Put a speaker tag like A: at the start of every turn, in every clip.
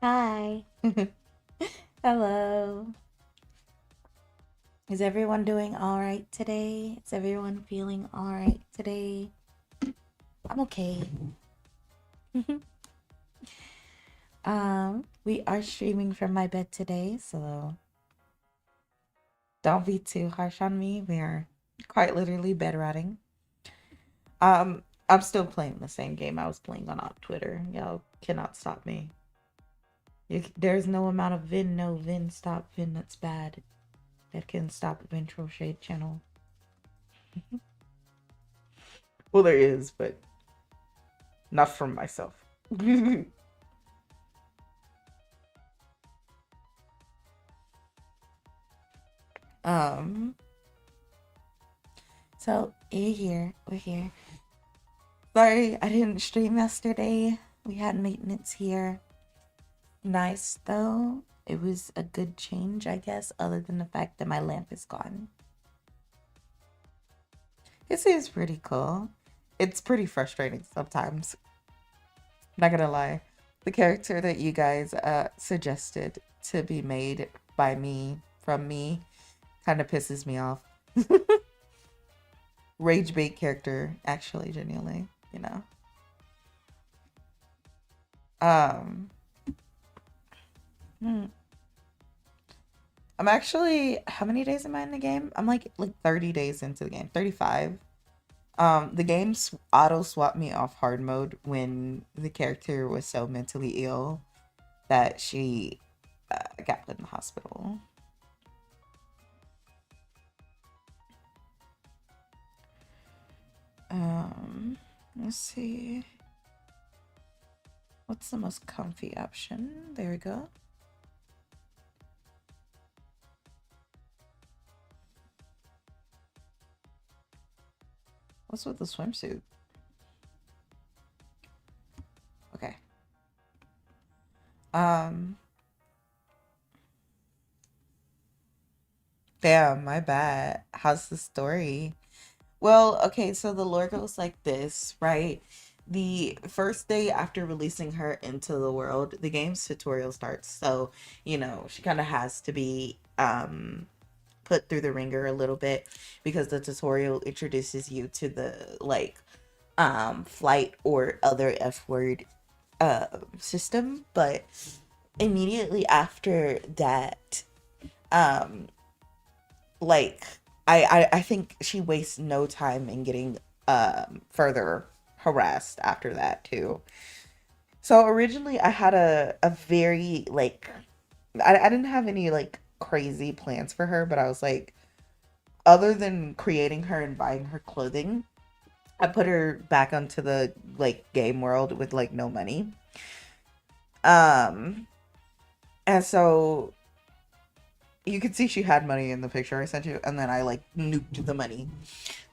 A: Hi. Hello. Is everyone doing all right today? Is everyone feeling all right today? I'm okay. We are streaming from my bed today, so don't be too harsh on me. We are quite literally bed rotting. I'm still playing the same game I was playing on Twitter. Y'all cannot stop me. There's no amount of Vynn, no Vynn, stop Vynn that's bad that can stop Ventral Shade Channel. Well, there is, but not from myself. um, so we're here. We're here. Sorry, I didn't stream yesterday. We had maintenance here. Nice though. It was a good change, I guess, other than the fact that my lamp is gone. It seems pretty cool. It's pretty frustrating sometimes. Not gonna lie. The character that you guys suggested to be made by me from me kind of pisses me off. Rage bait character, actually, genuinely, you know. Um, hmm. I'm actually, how many days am I in the game? I'm like 30 days into the game, 35. The game auto swapped me off hard mode when the character was so mentally ill that she got put in the hospital. Let's see. What's the most comfy option? There we go. What's with the swimsuit? Okay. Um, Damn, my bad. How's the story? Well, okay, so the lore goes like this, right? The first day after releasing her into the world, the game's tutorial starts. So, she kind of has to be put through the ringer a little bit because the tutorial introduces you to the flight or other F word system, but immediately after that, um like I think she wastes no time in getting further harassed after that too. So originally I had a very I didn't have any like crazy plans for her, but I was like, other than creating her and buying her clothing, I put her back onto the like game world with like no money. Um and so you could see she had money in the picture I sent you, and then I like nuked the money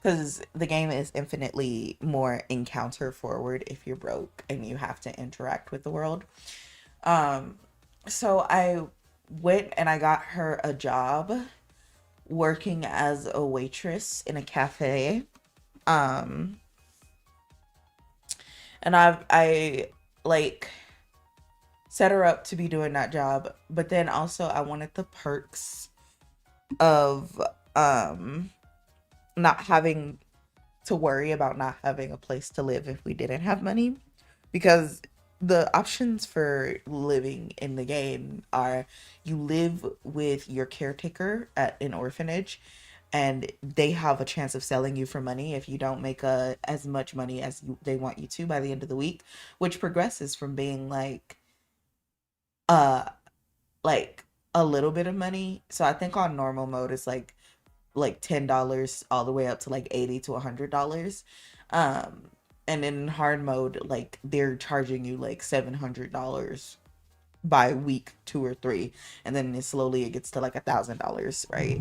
A: because the game is infinitely more encounter forward if you're broke and you have to interact with the world. Um, so I went and I got her a job working as a waitress in a cafe. Um, and I like set her up to be doing that job, but then also I wanted the perks of um not having to worry about not having a place to live if we didn't have money, because the options for living in the game are you live with your caretaker at an orphanage and they have a chance of selling you for money if you don't make as much money as they want you to by the end of the week, which progresses from being uh like a little bit of money. So I think on normal mode it's like $10 all the way up to like 80 to $100. Um, and in hard mode, like they're charging you like $700 by week 2 or 3, and then it gets to like $1,000, right?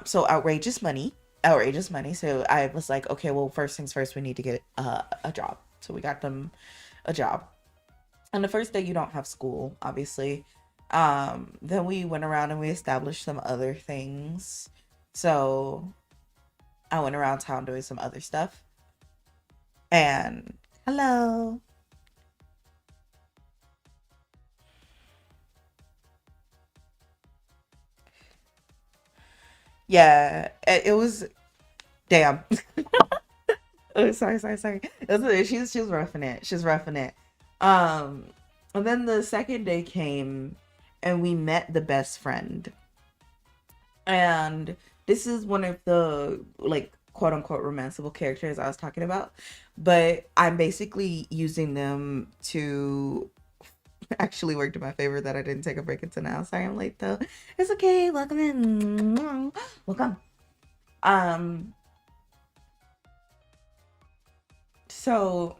A: So outrageous money. So I was like, okay, well, first things first, we need to get a job. So we got them a job. And the first day you don't have school, obviously. Then we went around and we established some other things. So I went around town doing some other stuff. And hello. Yeah, it was damn. Oh, sorry. She's roughing it. She's roughing it. Um, and then the second day came, and we met the best friend. And this is one of the like quote unquote romanceable characters I was talking about, but I'm basically using them to actually work in my favor that I didn't take a break until now. Sorry, I'm late though. It's okay. Welcome in. Welcome. Um. So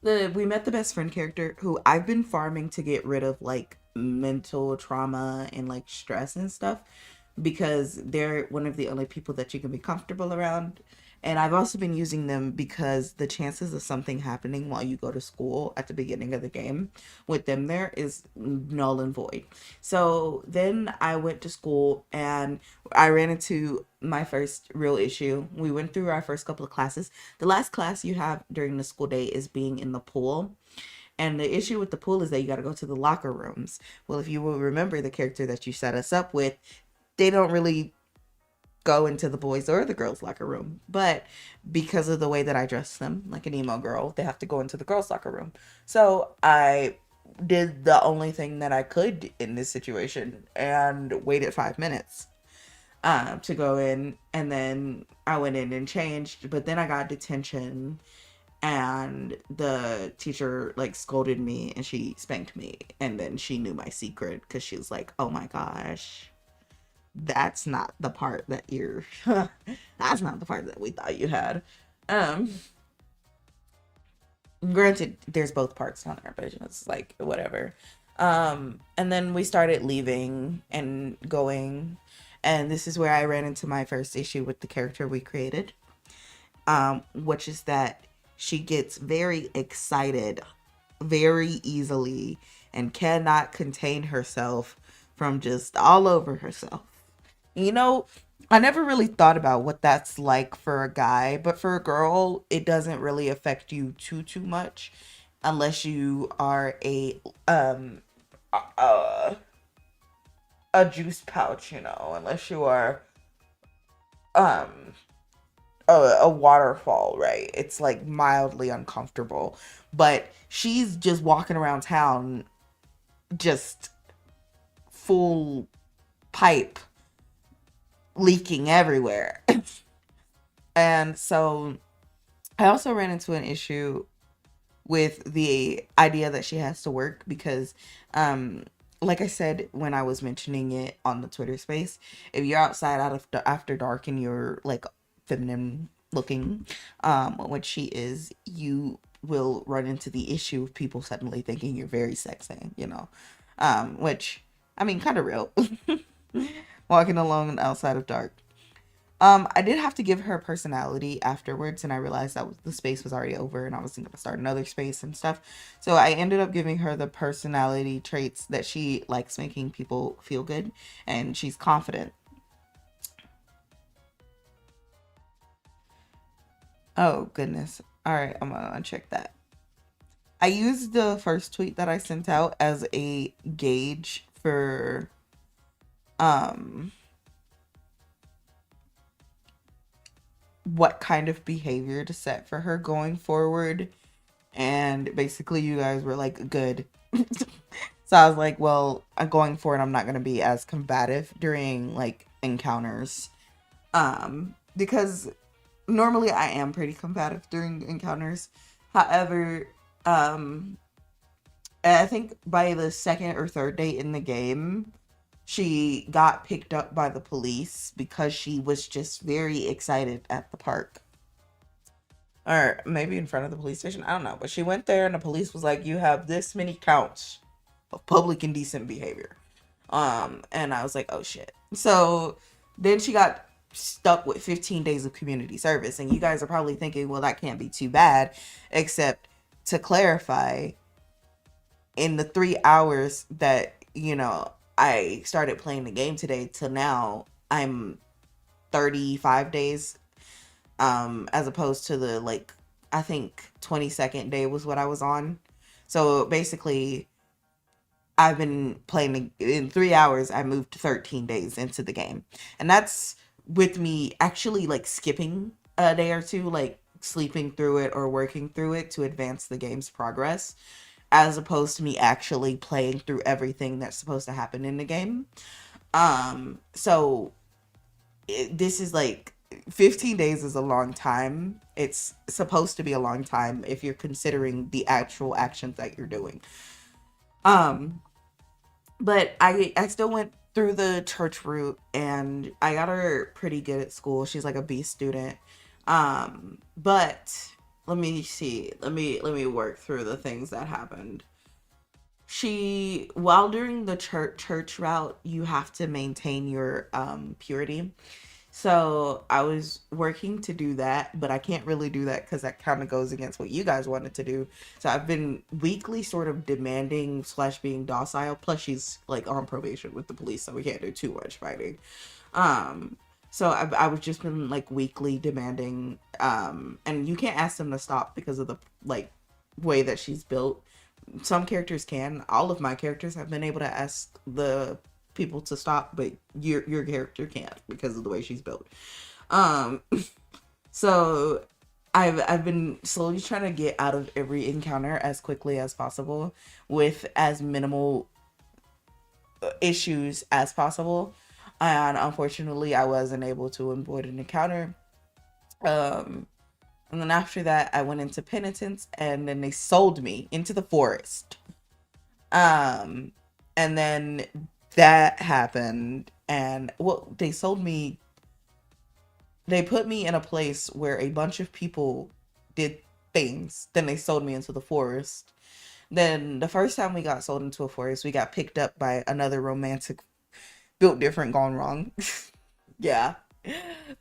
A: the we met the best friend character who I've been farming to get rid of like mental trauma and like stress and stuff because they're one of the only people that you can be comfortable around. And I've also been using them because the chances of something happening while you go to school at the beginning of the game with them there is null and void. So then I went to school and I ran into my first real issue. We went through our first couple of classes. The last class you have during the school day is being in the pool. And the issue with the pool is that you got to go to the locker rooms. Well, if you will remember the character that you set us up with, they don't really go into the boys or the girls locker room, but because of the way that I dress them like an emo girl, they have to go into the girls locker room. So I did the only thing that I could in this situation and waited 5 minutes to go in, and then I went in and changed, but then I got detention and the teacher like scolded me and she spanked me, and then she knew my secret because she was like, oh my gosh, that's not the part that you're that's not the part that we thought you had. um Granted, there's both parts on our, but it's like whatever. And then we started leaving and going, and this is where I ran into my first issue with the character we created, which is that she gets very excited very easily and cannot contain herself from just all over herself. You know, I never really thought about what that's like for a guy, but for a girl, it doesn't really affect you too much unless you are a, a juice pouch, you know, unless you are um a waterfall, right? It's like mildly uncomfortable. But she's just walking around town just full pipe leaking everywhere. And so I also ran into an issue with the idea that she has to work because like I said when I was mentioning it on the Twitter space, if you're outside out of after dark and you're like feminine looking, which she is, you will run into the issue of people suddenly thinking you're very sexy, you know. Which I mean kind of real. Walking alone outside of dark. I did have to give her personality afterwards, and I realized that the space was already over, and I was going to start another space and stuff. So I ended up giving her the personality traits that she likes making people feel good, and she's confident. Oh goodness! All right, I'm gonna uncheck that. I used the first tweet that I sent out as a gauge for um what kind of behavior to set for her going forward, and basically you guys were like good. So I was like, well, going forward I'm not going to be as combative during like encounters, because normally I am pretty combative during encounters. However, um I think by the second or third day in the game she got picked up by the police because she was just very excited at the park, or maybe in front of the police station. I don't know. But she went there and the police was like, you have this many counts of public indecent behavior. And I was like, oh shit. So then she got stuck with 15 days of community service. And you guys are probably thinking, well, that can't be too bad. Except to clarify, in the 3 hours that, you know, I started playing the game today till now, I'm 35 days, as opposed to the like I think 22nd day was what I was on. So basically I've been playing in 3 hours. I moved 13 days into the game, and that's with me actually like skipping a day or two, like sleeping through it or working through it to advance the game's progress, as opposed to me actually playing through everything that's supposed to happen in the game. So this is like 15 days is a long time. It's supposed to be a long time if you're considering the actual actions that you're doing. Um, but I still went through the church route and I got her pretty good at school. She's like a B student. But let me see. Let me work through the things that happened. She while during the church route, you have to maintain your purity. So I was working to do that, but I can't really do that because that kind of goes against what you guys wanted to do. So I've been weekly sort of demanding slash being docile. Plus she's like on probation with the police, so we can't do too much fighting. Um, so I was just been like weekly demanding, and you can't ask them to stop because of the like way that she's built. Some characters can. All of my characters have been able to ask the people to stop, but your character can't because of the way she's built. Um, so I've been slowly trying to get out of every encounter as quickly as possible with as minimal issues as possible. And unfortunately, I wasn't able to avoid an encounter. Um, and then after that, I went into penitence, and then they sold me into the forest. Um, and then that happened, and well, they sold me. They put me in a place where a bunch of people did things. Then they sold me into the forest. Then the first time we got sold into a forest, we got picked up by another romantic, built different, gone wrong. Yeah.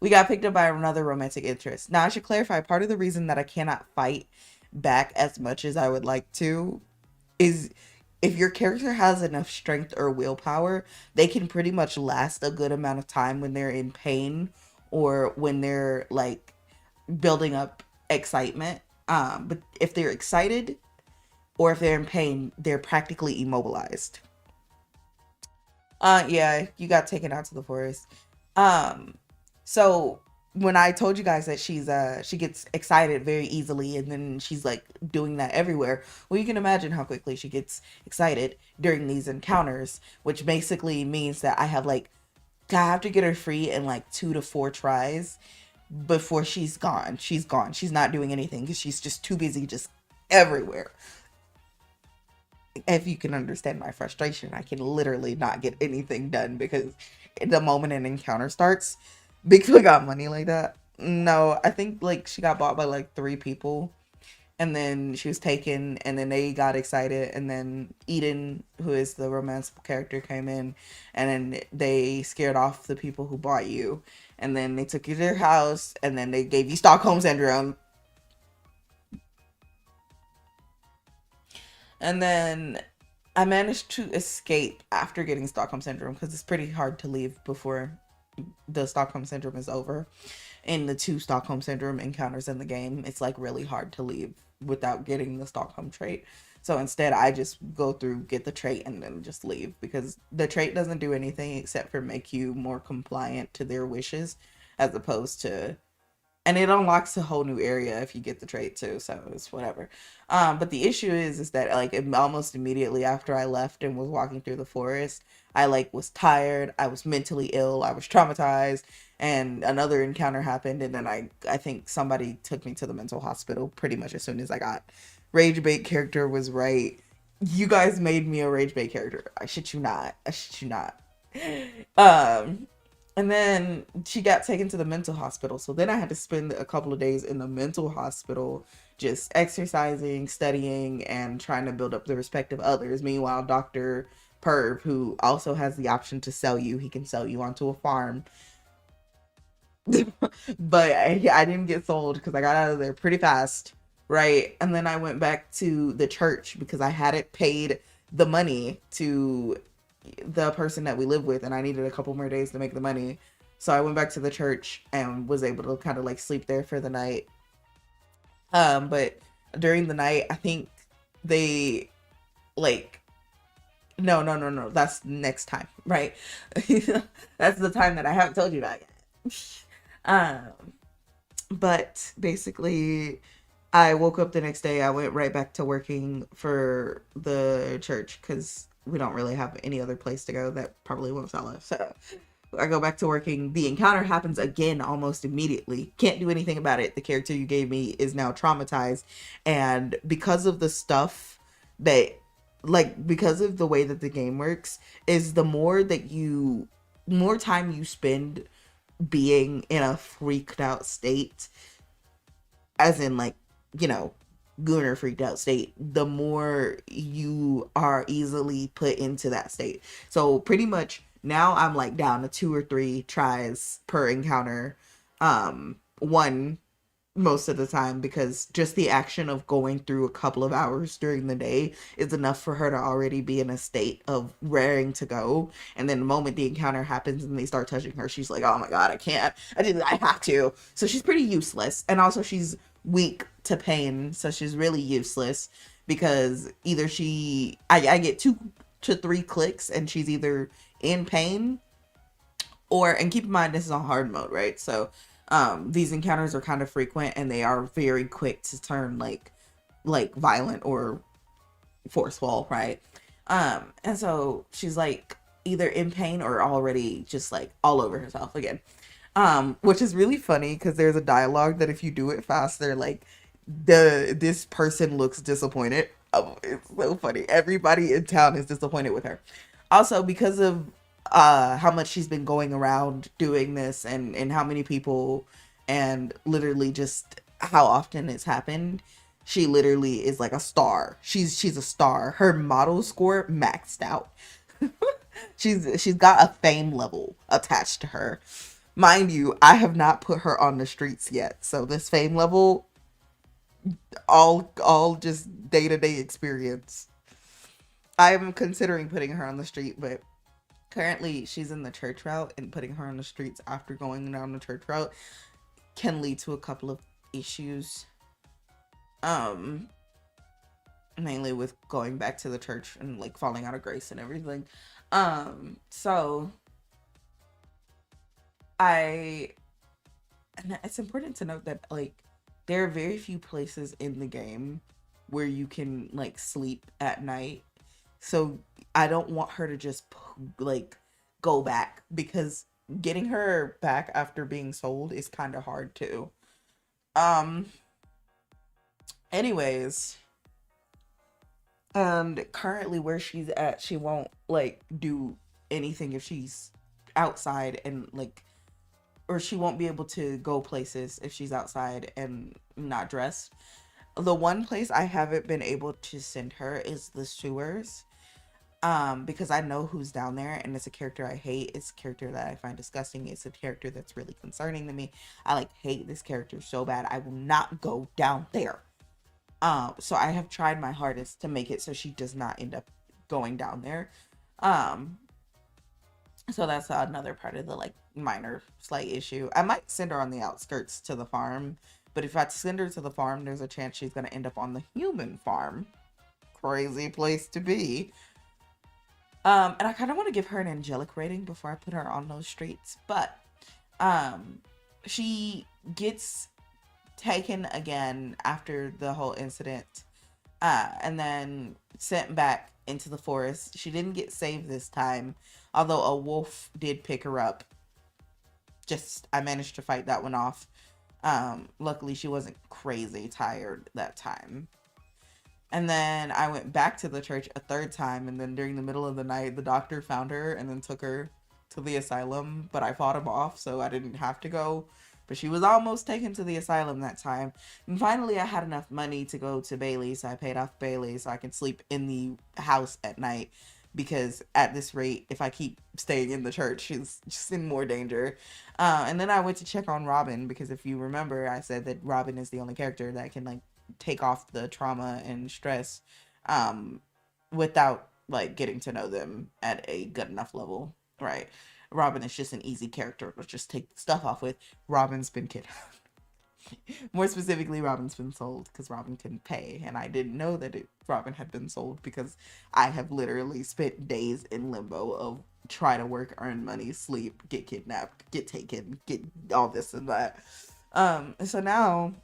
A: We got picked up by another romantic interest. Now, I should clarify part of the reason that I cannot fight back as much as I would like to is if your character has enough strength or willpower, they can pretty much last a good amount of time when they're in pain or when they're like building up excitement. But if they're excited or if they're in pain, they're practically immobilized. Yeah, you got taken out to the forest. Um, so when I told you guys that she gets excited very easily and then she's like doing that everywhere, well you can imagine how quickly she gets excited during these encounters, which basically means that I have to get her free in like 2 to 4 tries before she's gone. She's gone. She's not doing anything because she's just too busy just everywhere. If you can understand my frustration, I can literally not get anything done because the moment an encounter starts, Bigfoot got money like that. No, I think like she got bought by like 3 people, and then she was taken, and then they got excited, and then Eden, who is the romance character, came in, and then they scared off the people who bought you, and then they took you to their house, and then they gave you Stockholm syndrome, and then I managed to escape after getting Stockholm syndrome because it's pretty hard to leave before the Stockholm syndrome is over. In the 2 Stockholm syndrome encounters in the game, it's like really hard to leave without getting the Stockholm trait. So instead, I just go through, get the trait, and then just leave because the trait doesn't do anything except for make you more compliant to their wishes, as opposed to, and it unlocks a whole new area if you get the trait too, so it's whatever. But the issue is that like almost immediately after I left and was walking through the forest, I like was tired, I was mentally ill, I was traumatized, and another encounter happened, and then I think somebody took me to the mental hospital pretty much as soon as I got. Rage bait character was right. You guys made me a rage bait character. I shit you not. I shit you not. Um, and then she got taken to the mental hospital. So then I had to spend a couple of days in the mental hospital just exercising, studying, and trying to build up the respect of others. Meanwhile, Dr. Perv, who also has the option to sell you, he can sell you onto a farm. But I didn't get sold because I got out of there pretty fast, right? And then I went back to the church because I hadn't paid the money to the person that we live with, and I needed a couple more days to make the money. So I went back to the church and was able to kind of like sleep there for the night. But during the night, I think they like No, no, no, no. That's next time, right? That's the time that I haven't told you about yet. Um, but basically, I woke up the next day. I went right back to working for the church because we don't really have any other place to go that probably won't sell us. So I go back to working. The encounter happens again almost immediately. Can't do anything about it. The character you gave me is now traumatized. And because of the stuff that, like, because of the way that the game works, is the more that you, more time you spend being in a freaked out state, as in, like, you know, gooner freaked out state, the more you are easily put into that state. So pretty much now I'm like down to 2 or 3 tries per encounter. One most of the time, because just the action of going through a couple of hours during the day is enough for her to already be in a state of raring to go. And then the moment the encounter happens and they start touching her, she's like, oh my god, I can't, I have to. So she's pretty useless. And also she's weak to pain, so she's really useless, because either I get 2 to 3 clicks and she's either in pain, or, and keep in mind this is on hard mode, right? So these encounters are kind of frequent and they are very quick to turn like violent or forceful, right? And so she's like either in pain or already just like all over herself again. Which is really funny because there's a dialogue that if you do it fast, they're like, this person looks disappointed. Oh, it's so funny. Everybody in town is disappointed with her. Also, because of how much she's been going around doing this, and how many people, and literally just how often it's happened, she literally is like a star. She's a star. Her model score maxed out. She's got a fame level attached to her. Mind you, I have not put her on the streets yet. So this fame level, all just day-to-day experience. I am considering putting her on the street, but currently she's in the church route, and putting her on the streets after going down the church route can lead to a couple of issues. Um Mainly with going back to the church and like falling out of grace and everything. So I and it's important to note that like there are very few places in the game where you can like sleep at night. So I don't want her to just like go back, because getting her back after being sold is kind of hard too. Um Anyways, and currently where she's at, she won't like do anything if she's outside and like, or she won't be able to go places if she's outside and not dressed. The one place I haven't been able to send her is the sewers. Because I know who's down there, and it's a character I hate. It's a character that I find disgusting. It's a character that's really concerning to me. I like hate this character so bad. I will not go down there. So I have tried my hardest to make it so she does not end up going down there. Um, so that's another part of the like minor slight issue. I might send her on the outskirts to the farm, but if I send her to the farm, there's a chance she's gonna end up on the human farm. Crazy place to be. And I kind of want to give her an angelic rating before I put her on those streets, but um, she gets taken again after the whole incident, and then sent back into the forest. She didn't get saved this time, although a wolf did pick her up. Just I managed to fight that one off. Luckily she wasn't crazy tired that time. And then I went back to the church a third time, and then during the middle of the night, the doctor found her and then took her to the asylum, but I fought him off, so I didn't have to go. But she was almost taken to the asylum that time. And finally, I had enough money to go to Bailey, so I paid off Bailey so I could sleep in the house at night. Because at this rate, if I keep staying in the church, she's just in more danger. And then I went to check on Robin, because if you remember, I said that Robin is the only character that can like take off the trauma and stress um without like getting to know them at a good enough level, right? Robin is just an easy character to just take stuff off with. Robin's been kidnapped. More specifically, Robin's been sold because Robin couldn't pay, and I didn't know that Robin had been sold because I have literally spent days in limbo of try to work, earn money, sleep, get kidnapped, get taken, get all this and that. So now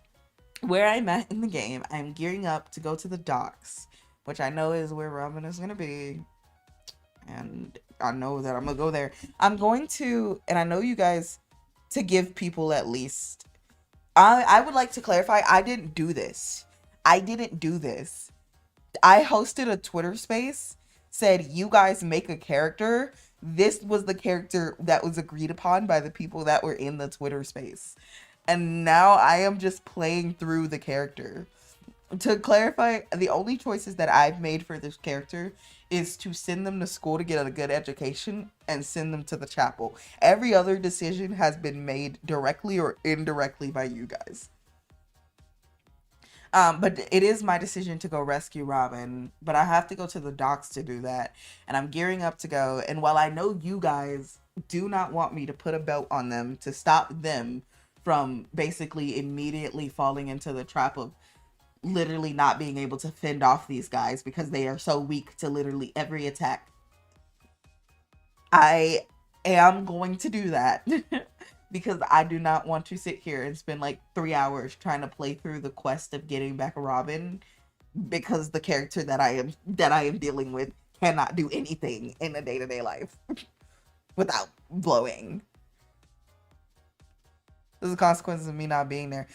A: where I'm at in the game, I'm gearing up to go to the docks, which I know is where Robin is gonna be, and I know that I'm gonna go there. I'm going to, and I know you guys, to give people at least. I would like to clarify. I didn't do this. I didn't do this. I hosted a Twitter space. Said you guys make a character. This was the character that was agreed upon by the people that were in the Twitter space, and now I am just playing through the character. To clarify, the only choices that I've made for this character is to send them to school to get a good education and send them to the chapel. Every other decision has been made directly or indirectly by you guys. But it is my decision to go rescue Robin, but I have to go to the docks to do that, and I'm gearing up to go. And while I know you guys do not want me to put a belt on them to stop them from basically immediately falling into the trap of literally not being able to fend off these guys because they are so weak to literally every attack, I am going to do that. Because I do not want to sit here and spend like 3 hours trying to play through the quest of getting back Robin, because the character that I am dealing with cannot do anything in a day-to-day life without blowing. This is the consequences of me not being there.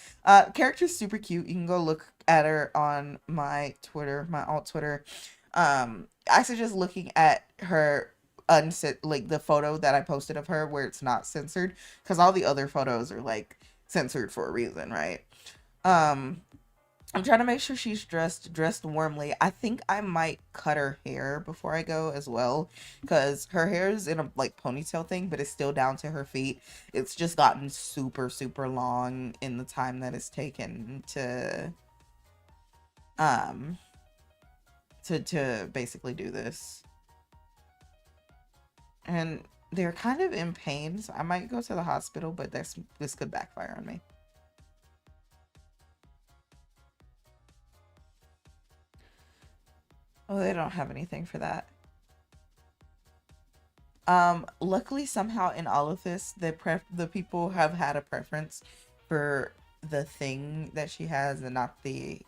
A: Character's super cute. You can go look at her on my Twitter, my alt Twitter. I suggest looking at her like the photo that I posted of her where it's not censored, because all the other photos are like censored for a reason, right? Um, I'm trying to make sure she's dressed warmly. I think I might cut her hair before I go as well, because her hair is in a like ponytail thing, but it's still down to her feet. It's just gotten super super long in the time that it's taken um to basically do this. And they're kind of in pain, so I might go to the hospital, but this could backfire on me. Oh, they don't have anything for that. Luckily somehow in all of this, the people have had a preference for the thing that she has and not the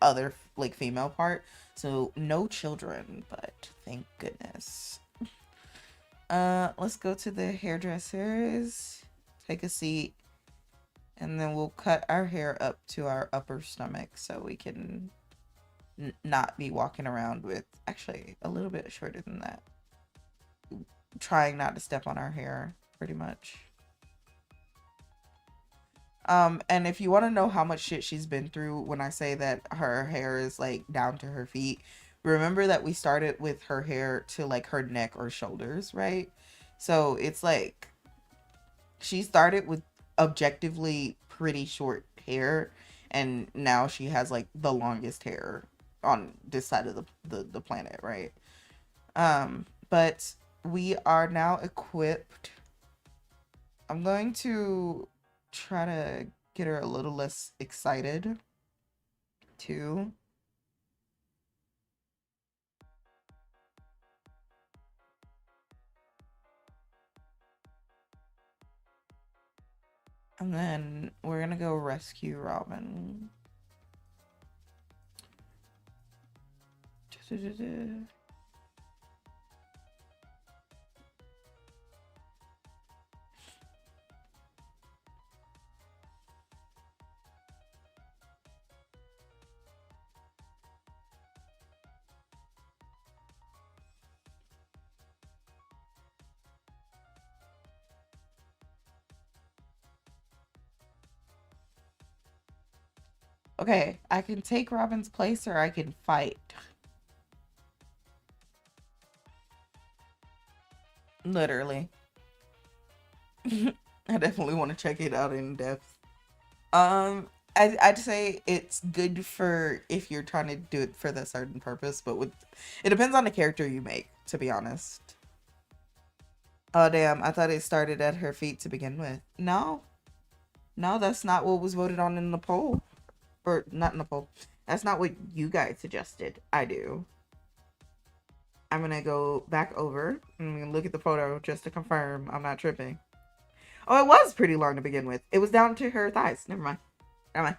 A: other like female part. So no children, but thank goodness. Let's go to the hairdressers, take a seat, and then we'll cut our hair up to our upper stomach so we can not be walking around with, actually a little bit shorter than that, trying not to step on our hair pretty much. And if you want to know how much shit she's been through when I say that her hair is like down to her feet, remember that we started with her hair to like her neck or shoulders, right? So it's like she started with objectively pretty short hair, and now she has like the longest hair on this side of the planet, right? But we are now equipped. I'm going to try to get her a little less excited too. And then we're gonna go rescue Robin. Okay, I can take Robin's place or I can fight. Literally. I definitely want to check it out in depth. I'd say it's good for if you're trying to do it for the certain purpose, but with it depends on the character you make, to be honest. Oh damn, I thought it started at her feet to begin with. No. No, that's not what was voted on in the poll. Or not in the poll. That's not what you guys suggested. I do. I'm gonna go back over and look at the photo just to confirm I'm not tripping. Oh, it was pretty long to begin with. It was down to her thighs. Never mind. Never mind.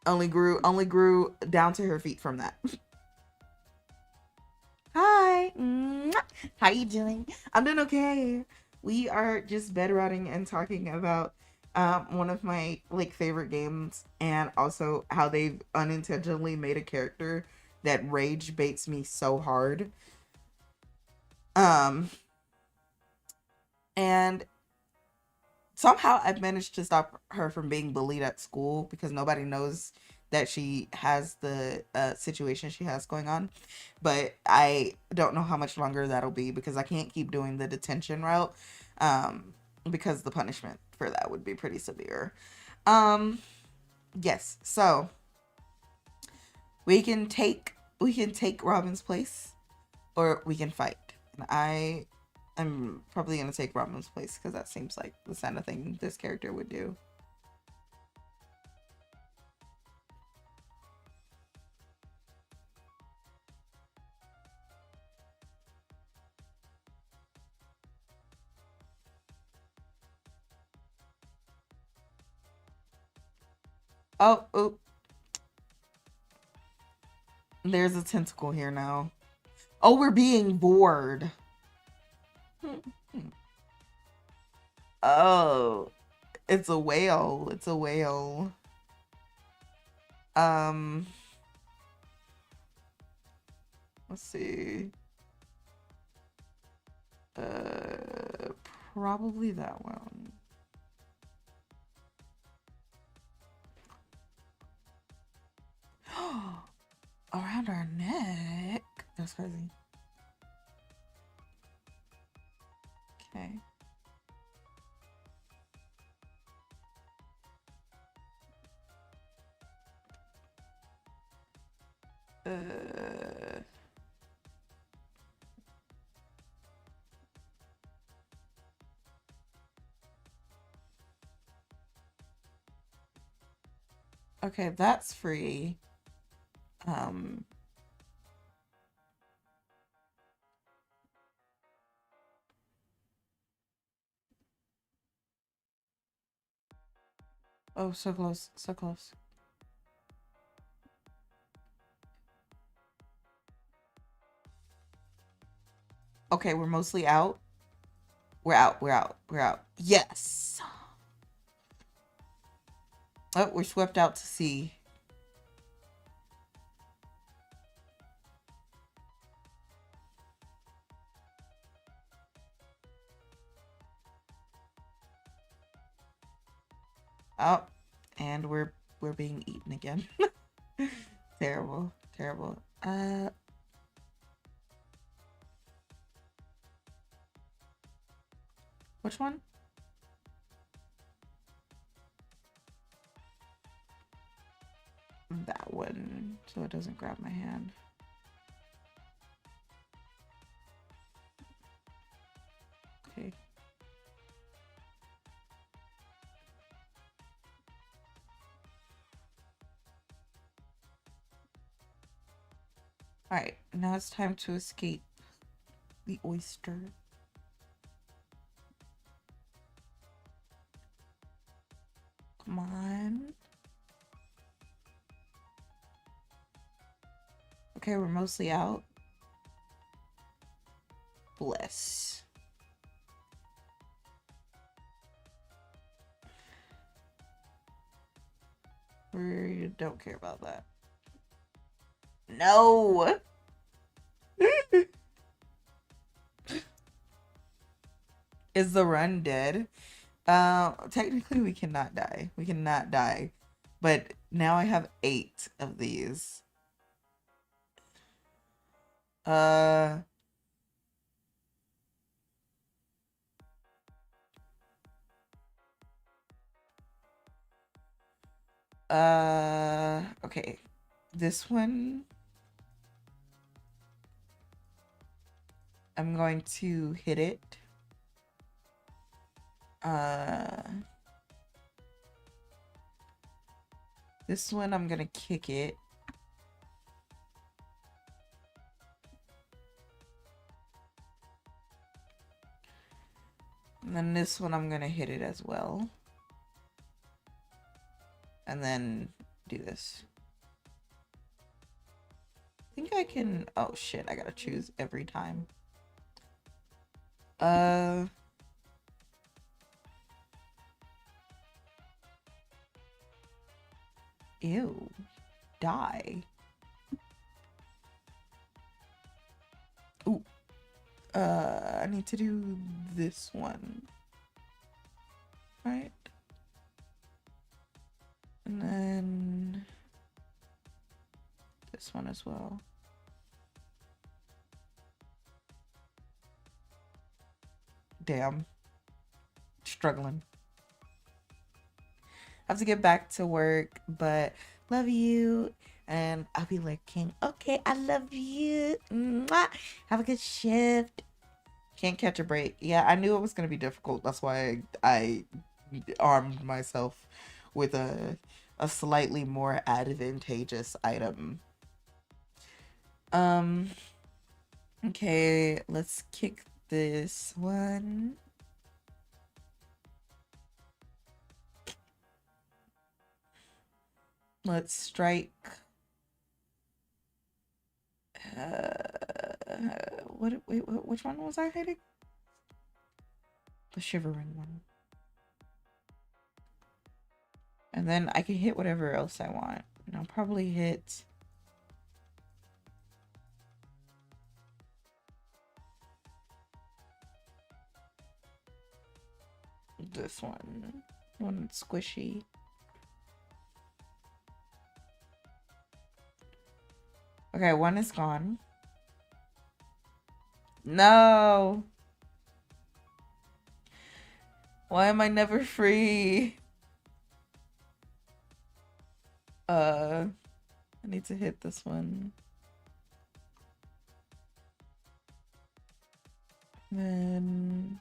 A: Only grew down to her feet from that. Hi. How you doing? I'm doing okay. We are just bed rotting and talking about one of my like favorite games, and also how they've unintentionally made a character that rage baits me so hard. Um and somehow I've managed to stop her from being bullied at school because nobody knows that she has the situation she has going on. But I don't know how much longer that'll be because I can't keep doing the detention route, um, because the punishment for that would be pretty severe. Um, yes, so we can take Robin's place or we can fight. And I'm probably gonna take Robin's place because that seems like the kind of thing this character would do. Oh, oh, there's a tentacle here now. Oh, we're being bored. Oh, it's a whale. It's a whale. Um, let's see. Uh, Probably that one. Around our neck. That's crazy. Okay. Uh, okay, that's free. Um, oh, so close, so close. Okay, we're mostly out. We're out, we're out, we're out. Yes. Oh, we're swept out to sea. Oh, and we're being eaten again. Terrible, terrible. Which one? That one, so it doesn't grab my hand. Okay. All right, now it's time to escape the oyster. Come on. Okay, we're mostly out. Bless. We don't care about that. No. Is the run dead? Technically we cannot die. We cannot die. But now I have 8 of these. Uh okay. This one I'm going to hit it. Uh This one, I'm gonna kick it. And then this one, I'm gonna hit it as well. And then do this. I think I can... Oh, shit. I gotta choose every time. Ew. Die. Ooh. I need to do this one. Right? And then this one as well. Damn. Struggling. Have to get back to work, but love you. And I'll be looking. Okay, I love you. Mwah. Have a good shift. Can't catch a break. Yeah, I knew it was going to be difficult. That's why I armed myself with a slightly more advantageous item. Okay, let's kick this one. Let's strike. Wait, which one was I hitting? The shivering one. And then I can hit whatever else I want. And I'll probably hit this one. One that's squishy. Okay, one is gone. No! Why am I never free? I need to hit this one. Then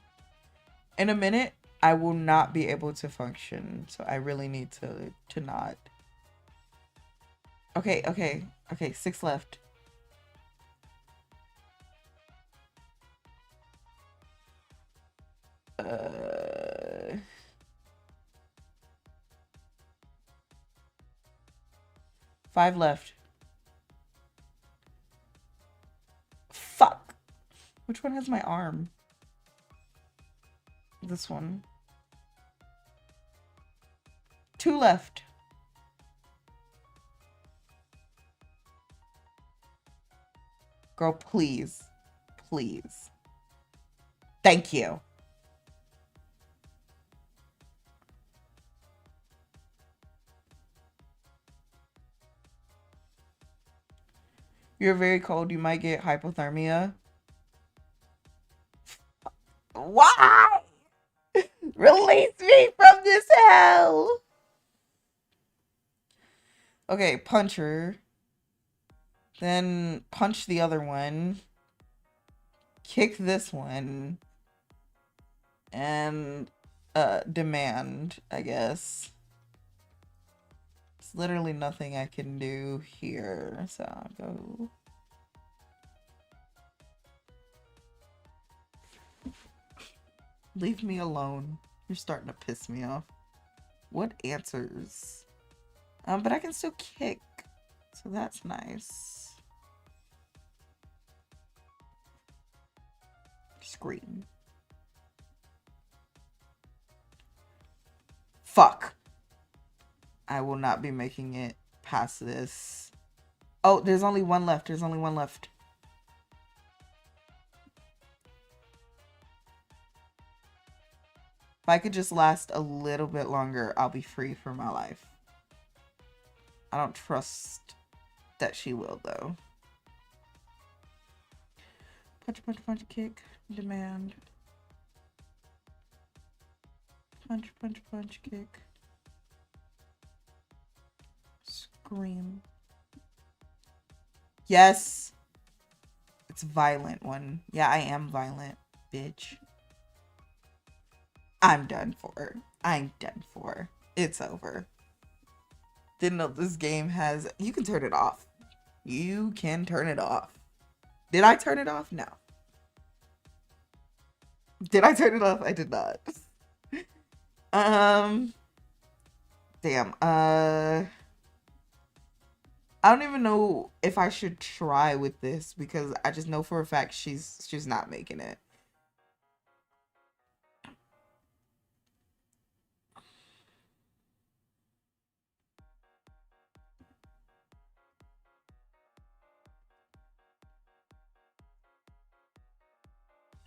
A: in a minute, I will not be able to function. So I really need to not. Okay, 6 left. Five left. Fuck. Which one has my arm? This one. 2 left. Girl, please. Please. Thank you. You're very cold. You might get hypothermia. Why? Release me from this hell. Okay, punch her. Then punch the other one. Kick this one. And demand, I guess. There's literally nothing I can do here. So I'll go. Leave me alone. You're starting to piss me off. What answers? But I can still kick. So that's nice. Scream. Fuck. I will not be making it past this. Oh, there's only one left. There's only one left. If I could just last a little bit longer, I'll be free for my life. I don't trust that she will, though. Punch, punch, punch, kick, demand. Punch, punch, punch, kick. Scream. Yes! It's violent one. Yeah, I am violent, bitch. I'm done for. I'm done for. It's over. Didn't know this game has. You can turn it off. You can turn it off. Did I turn it off? No. Did I turn it off? I did not. Um. Damn. I don't even know if I should try with this because I just know for a fact she's not making it.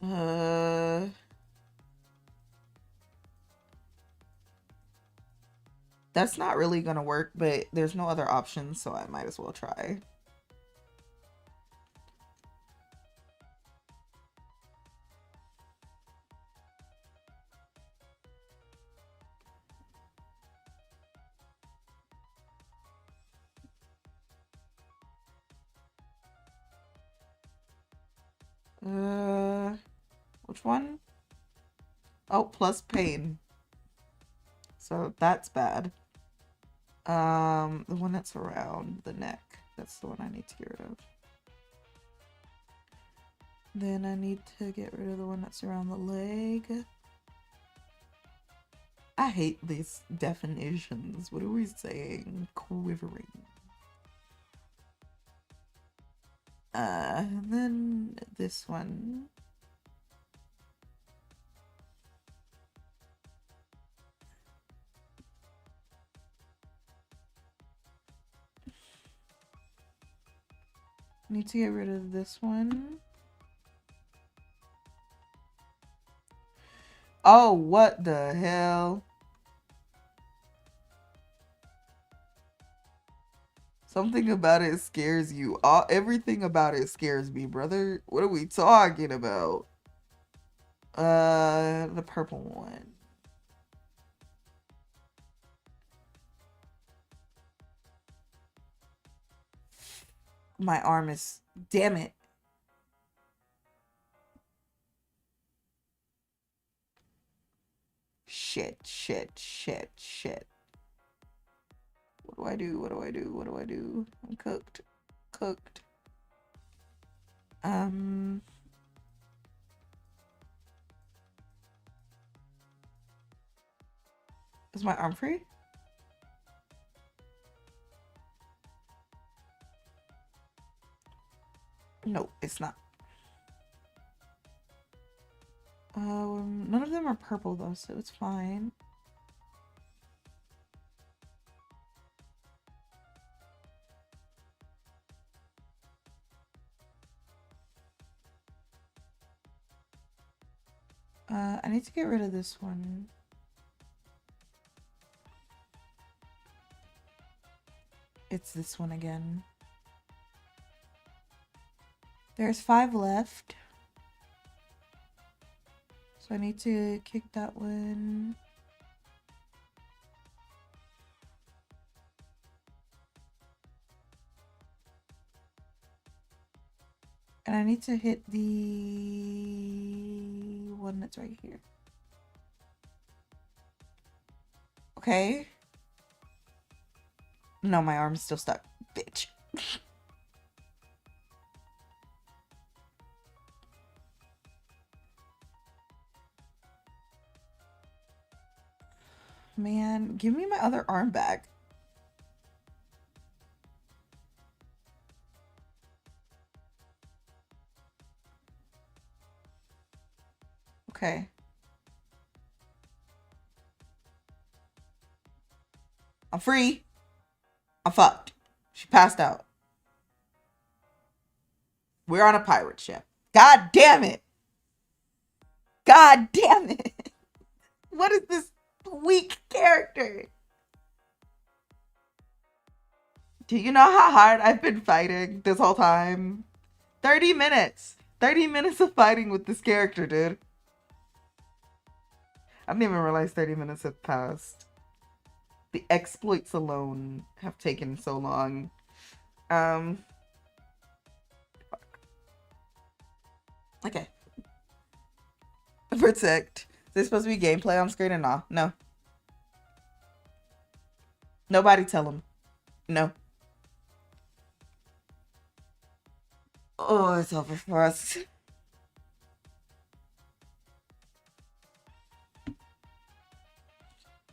A: Uh, that's not really gonna work, but there's no other options, so I might as well try. Which one? Oh, plus pain. So that's bad. The one that's around the neck. That's the one I need to get rid of. Then I need to get rid of the one that's around the leg. I hate these definitions. What are we saying? Quivering. And then this one. Need to get rid of this one. Oh, what the hell? Something about it scares you. Everything about it scares me, brother. What are we talking about? The purple one. My arm is... Damn it. Shit. What do I do? What do I do? What do I do? I'm cooked. Is my arm free? No, it's not. None of them are purple though, so it's fine. I need to get rid of this one. It's this one again. There's 5 left. So I need to kick that one. And I need to hit the one that's right here. Okay. No, my arm's still stuck. Bitch. Man, give me my other arm back. Okay. I'm free. I'm fucked. She passed out. We're on a pirate ship. God damn it. God damn it. What is this weak character? Do you know how hard I've been fighting this whole time? 30 minutes. 30 minutes of fighting with this character, dude. I didn't even realize 30 minutes had passed. The exploits alone have taken so long. Fuck. Okay. Protect. Is there supposed to be gameplay on screen or not? No. Nobody tell him. No. Oh, it's over for us.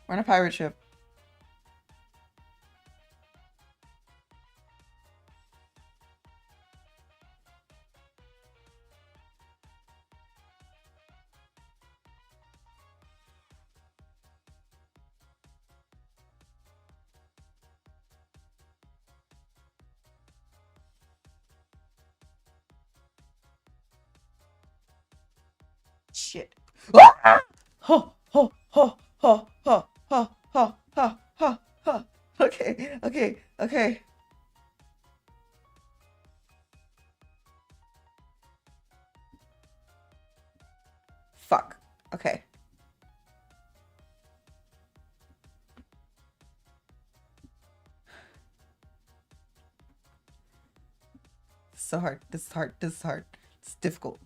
A: We're on a pirate ship. Shit. Ah! Ho, ho, ho, ho, ho, ho, ho, ho, ho, ho. Okay, okay, okay. Fuck. Okay. This is so hard. This is hard. This is hard. It's difficult.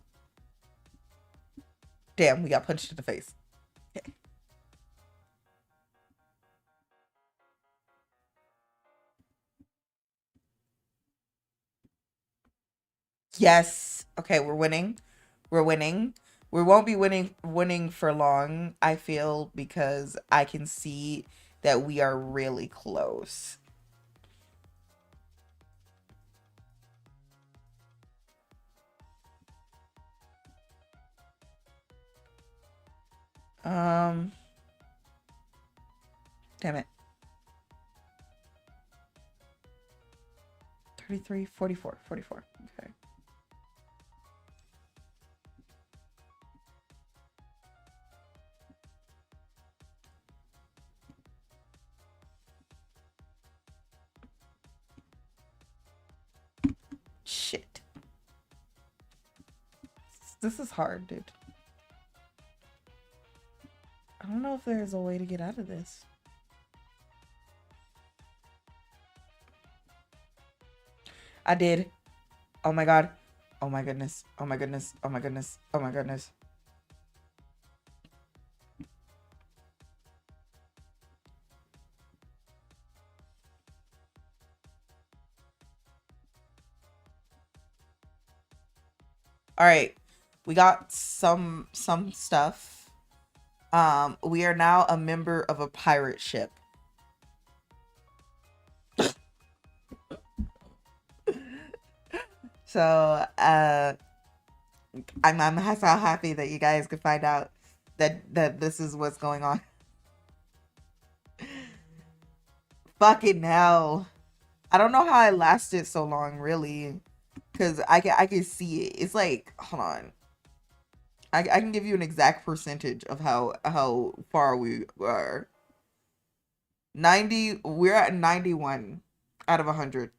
A: Damn, we got punched in the face. Okay. Yes. Okay, we're winning. We're winning. We won't be winning for long, I feel, because I can see that we are really close. Um Damn it. 33, 44, 44. Okay. Shit. This is hard, dude. I don't know if there's a way to get out of this. I did. Oh my god. Oh my goodness. Oh my goodness. Oh my goodness. Oh my goodness. All right. We got some stuff. We are now a member of a pirate ship. So, I'm so happy that you guys could find out that this is what's going on. Fucking hell. I don't know how I lasted so long, really, because I can see it. It's like, hold on. I can give you an exact percentage of how far we were. 90. We're at 91 out of 100.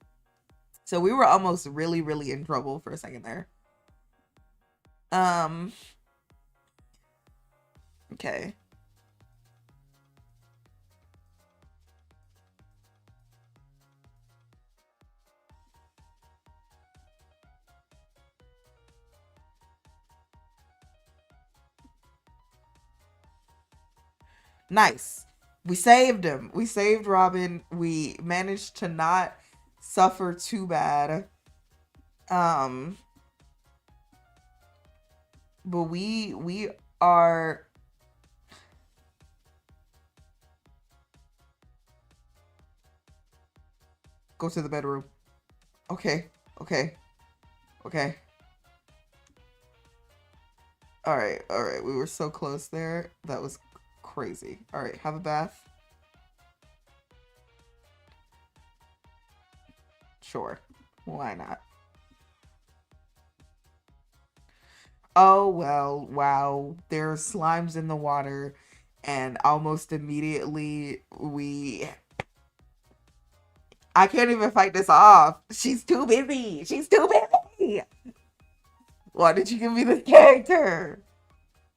A: So we were almost really in trouble for a second there. Um. Okay. Nice. We saved him. We saved Robin. We managed to not suffer too bad. Um. But we are. Go to the bedroom. Okay. Okay. Okay. All right. All right. We were so close there. That was crazy. All right. Have a bath. Sure. Why not? Oh, well, wow. There's slimes in the water, and almost immediately I can't even fight this off. She's too busy. She's too busy. Why did you give me this character?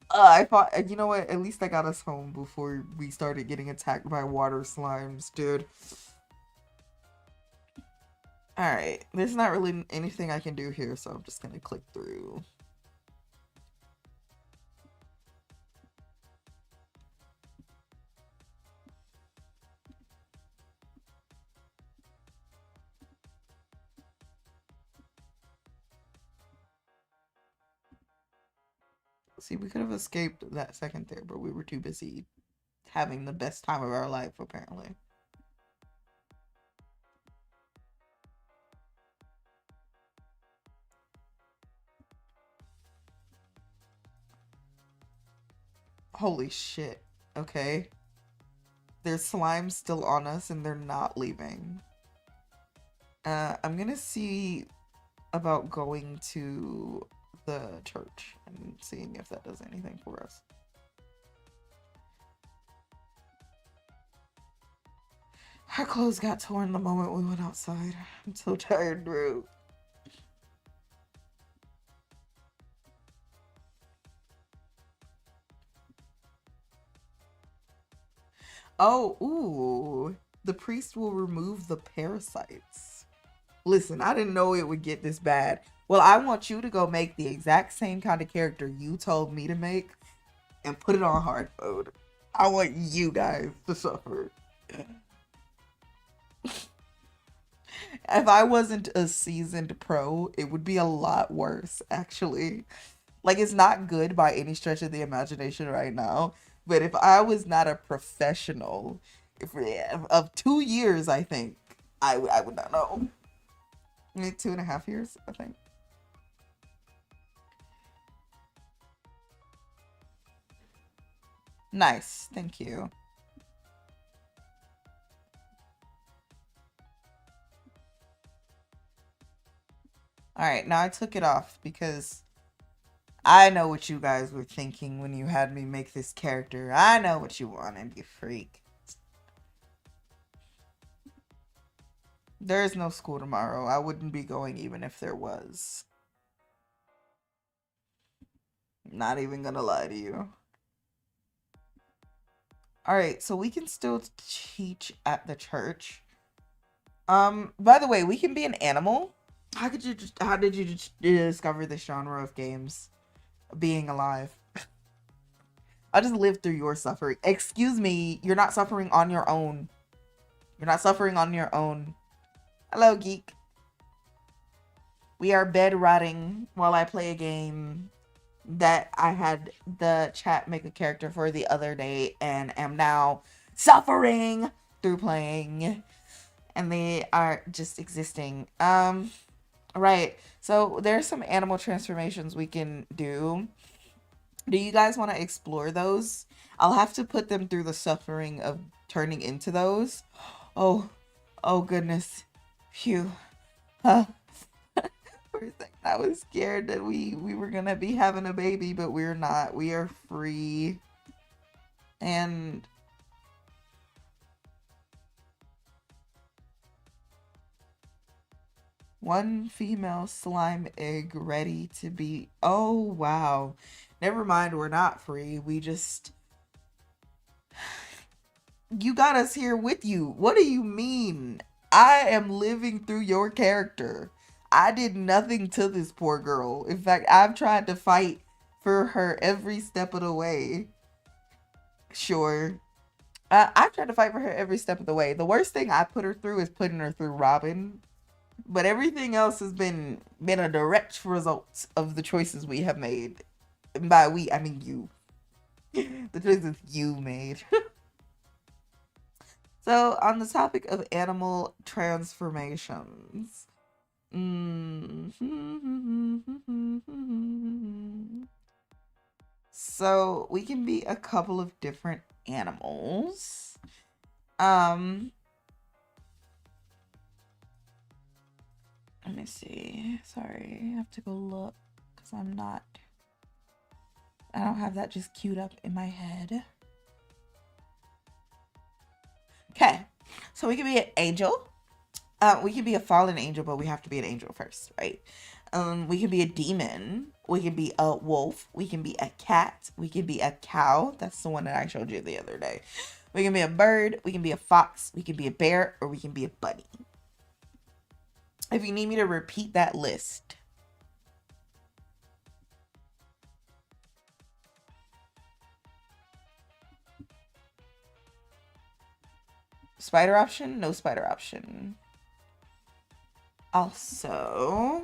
A: I thought, you know what? At least I got us home before we started getting attacked by water slimes, dude. Alright, there's not really anything I can do here, so I'm just gonna click through. See, we could have escaped that second there, but we were too busy having the best time of our life, apparently. Holy shit. Okay. There's slime still on us and they're not leaving. I'm gonna see about going to the church and seeing if that does anything for us. Our clothes got torn the moment we went outside. I'm so tired, bro. Oh, ooh. The priest will remove the parasites. Listen, I didn't know it would get this bad. Well, I want you to go make the exact same kind of character you told me to make and put it on hard mode. I want you guys to suffer. If I wasn't a seasoned pro, it would be a lot worse, actually. Like, it's not good by any stretch of the imagination right now. But if I was not a professional of 2 years, I think I would not know. Maybe 2.5 years, I think. Nice, thank you. All right, now I took it off because I know what you guys were thinking when you had me make this character. I know what you wanted, you freak. There is no school tomorrow. I wouldn't be going even if there was. Not even gonna lie to you. Alright, so we can still teach at the church. By the way, we can be an animal. How did you discover this genre of games? Being alive. I just lived through your suffering. Excuse me, you're not suffering on your own. You're not suffering on your own. Hello, geek. We are bed rotting while I play a game that I had the chat make a character for the other day and am now suffering through playing. And they are just existing. Right. So there's some animal transformations we can do. Do you guys want to explore those? I'll have to put them through the suffering of turning into those. Oh, oh goodness. Phew. Huh. For a second, I was scared that we were gonna be having a baby, but we're not. We are free. And one female slime egg ready to be. Oh, wow. Never mind, we're not free. We just. You got us here with you. What do you mean? I am living through your character. I did nothing to this poor girl. In fact, I've tried to fight for her every step of the way. Sure. I've tried to fight for her every step of the way. The worst thing I put her through is putting her through Robin. But everything else has been a direct result of the choices we have made. And by we, I mean you. The choices you made. So, on the topic of animal transformations. So, we can be a couple of different animals. Let me see. Sorry, I have to go look because I don't have that just queued up in my head. Okay, so we can be an angel. We can be a fallen angel, but we have to be an angel first, right? We can be a demon. We can be a wolf. We can be a cat. We can be a cow. That's the one that I showed you the other day. We can be a bird. We can be a fox. We can be a bear, or we can be a bunny. If you need me to repeat that list. Spider option? No spider option. Also,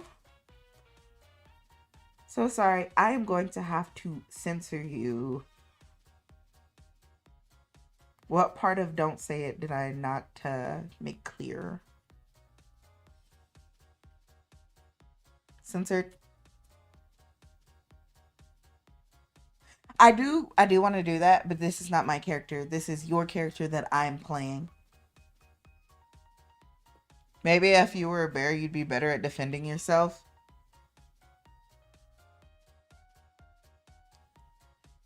A: So sorry, I am going to have to censor you. What part of don't say it did I not make clear? Censored. I do want to do that, but this is not my character. This is your character that I'm playing. Maybe if you were a bear, you'd be better at defending yourself.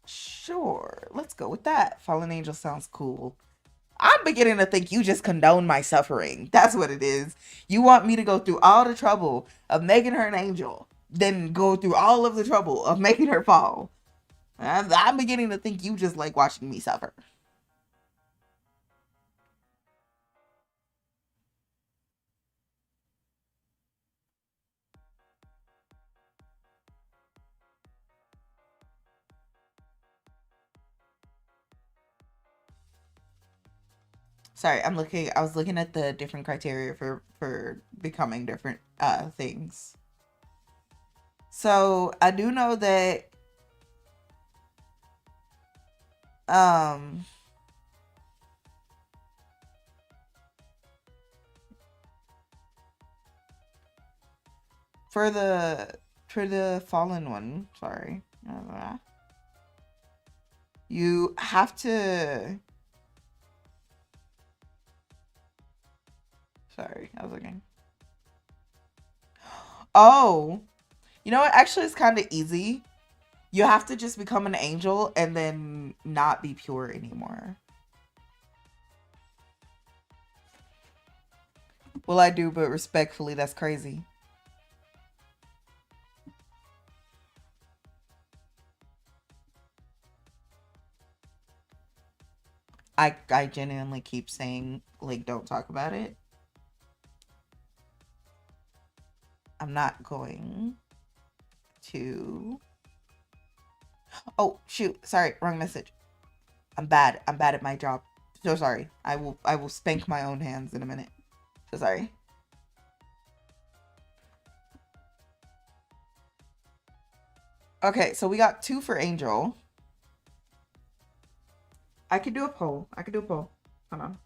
A: Sure, let's go with that. Fallen angel sounds cool. I'm beginning to think you just condone my suffering. That's what it is. You want me to go through all the trouble of making her an angel, then go through all of the trouble of making her fall. I'm beginning to think you just like watching me suffer. Sorry, I was looking at the different criteria for becoming different things. So I do know that um for the fallen one, sorry. You have to. Sorry, I was looking. Oh, you know what? Actually, it's kind of easy. You have to just become an angel and then not be pure anymore. Well, I do, but respectfully, that's crazy. I genuinely keep saying, like, don't talk about it. I'm not going to. Oh, shoot. Sorry, wrong message. I'm bad. I'm bad at my job. So sorry. I will spank my own hands in a minute. So sorry. Okay, so we got 2 for Angel. I could do a poll. I could do a poll. Hold on.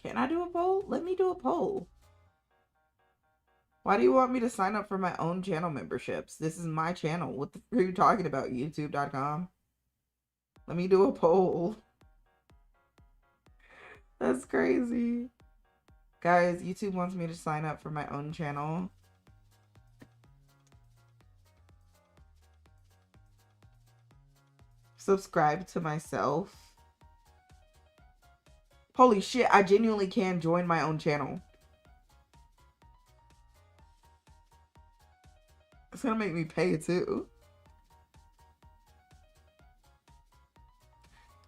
A: Can I do a poll? Let me do a poll. Why do you want me to sign up for my own channel memberships? This is my channel. What the are you talking about? YouTube.com? Let me do a poll. That's crazy. Guys, YouTube wants me to sign up for my own channel. Subscribe to myself. Holy shit, I genuinely can join my own channel. It's gonna make me pay too.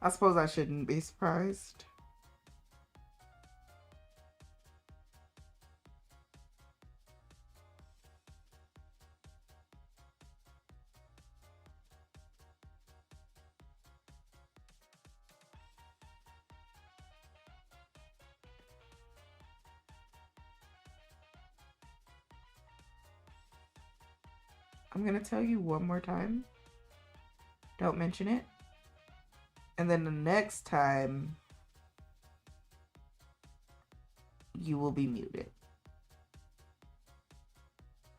A: I suppose I shouldn't be surprised. I'm gonna tell you one more time. Don't mention it. And then the next time, you will be muted.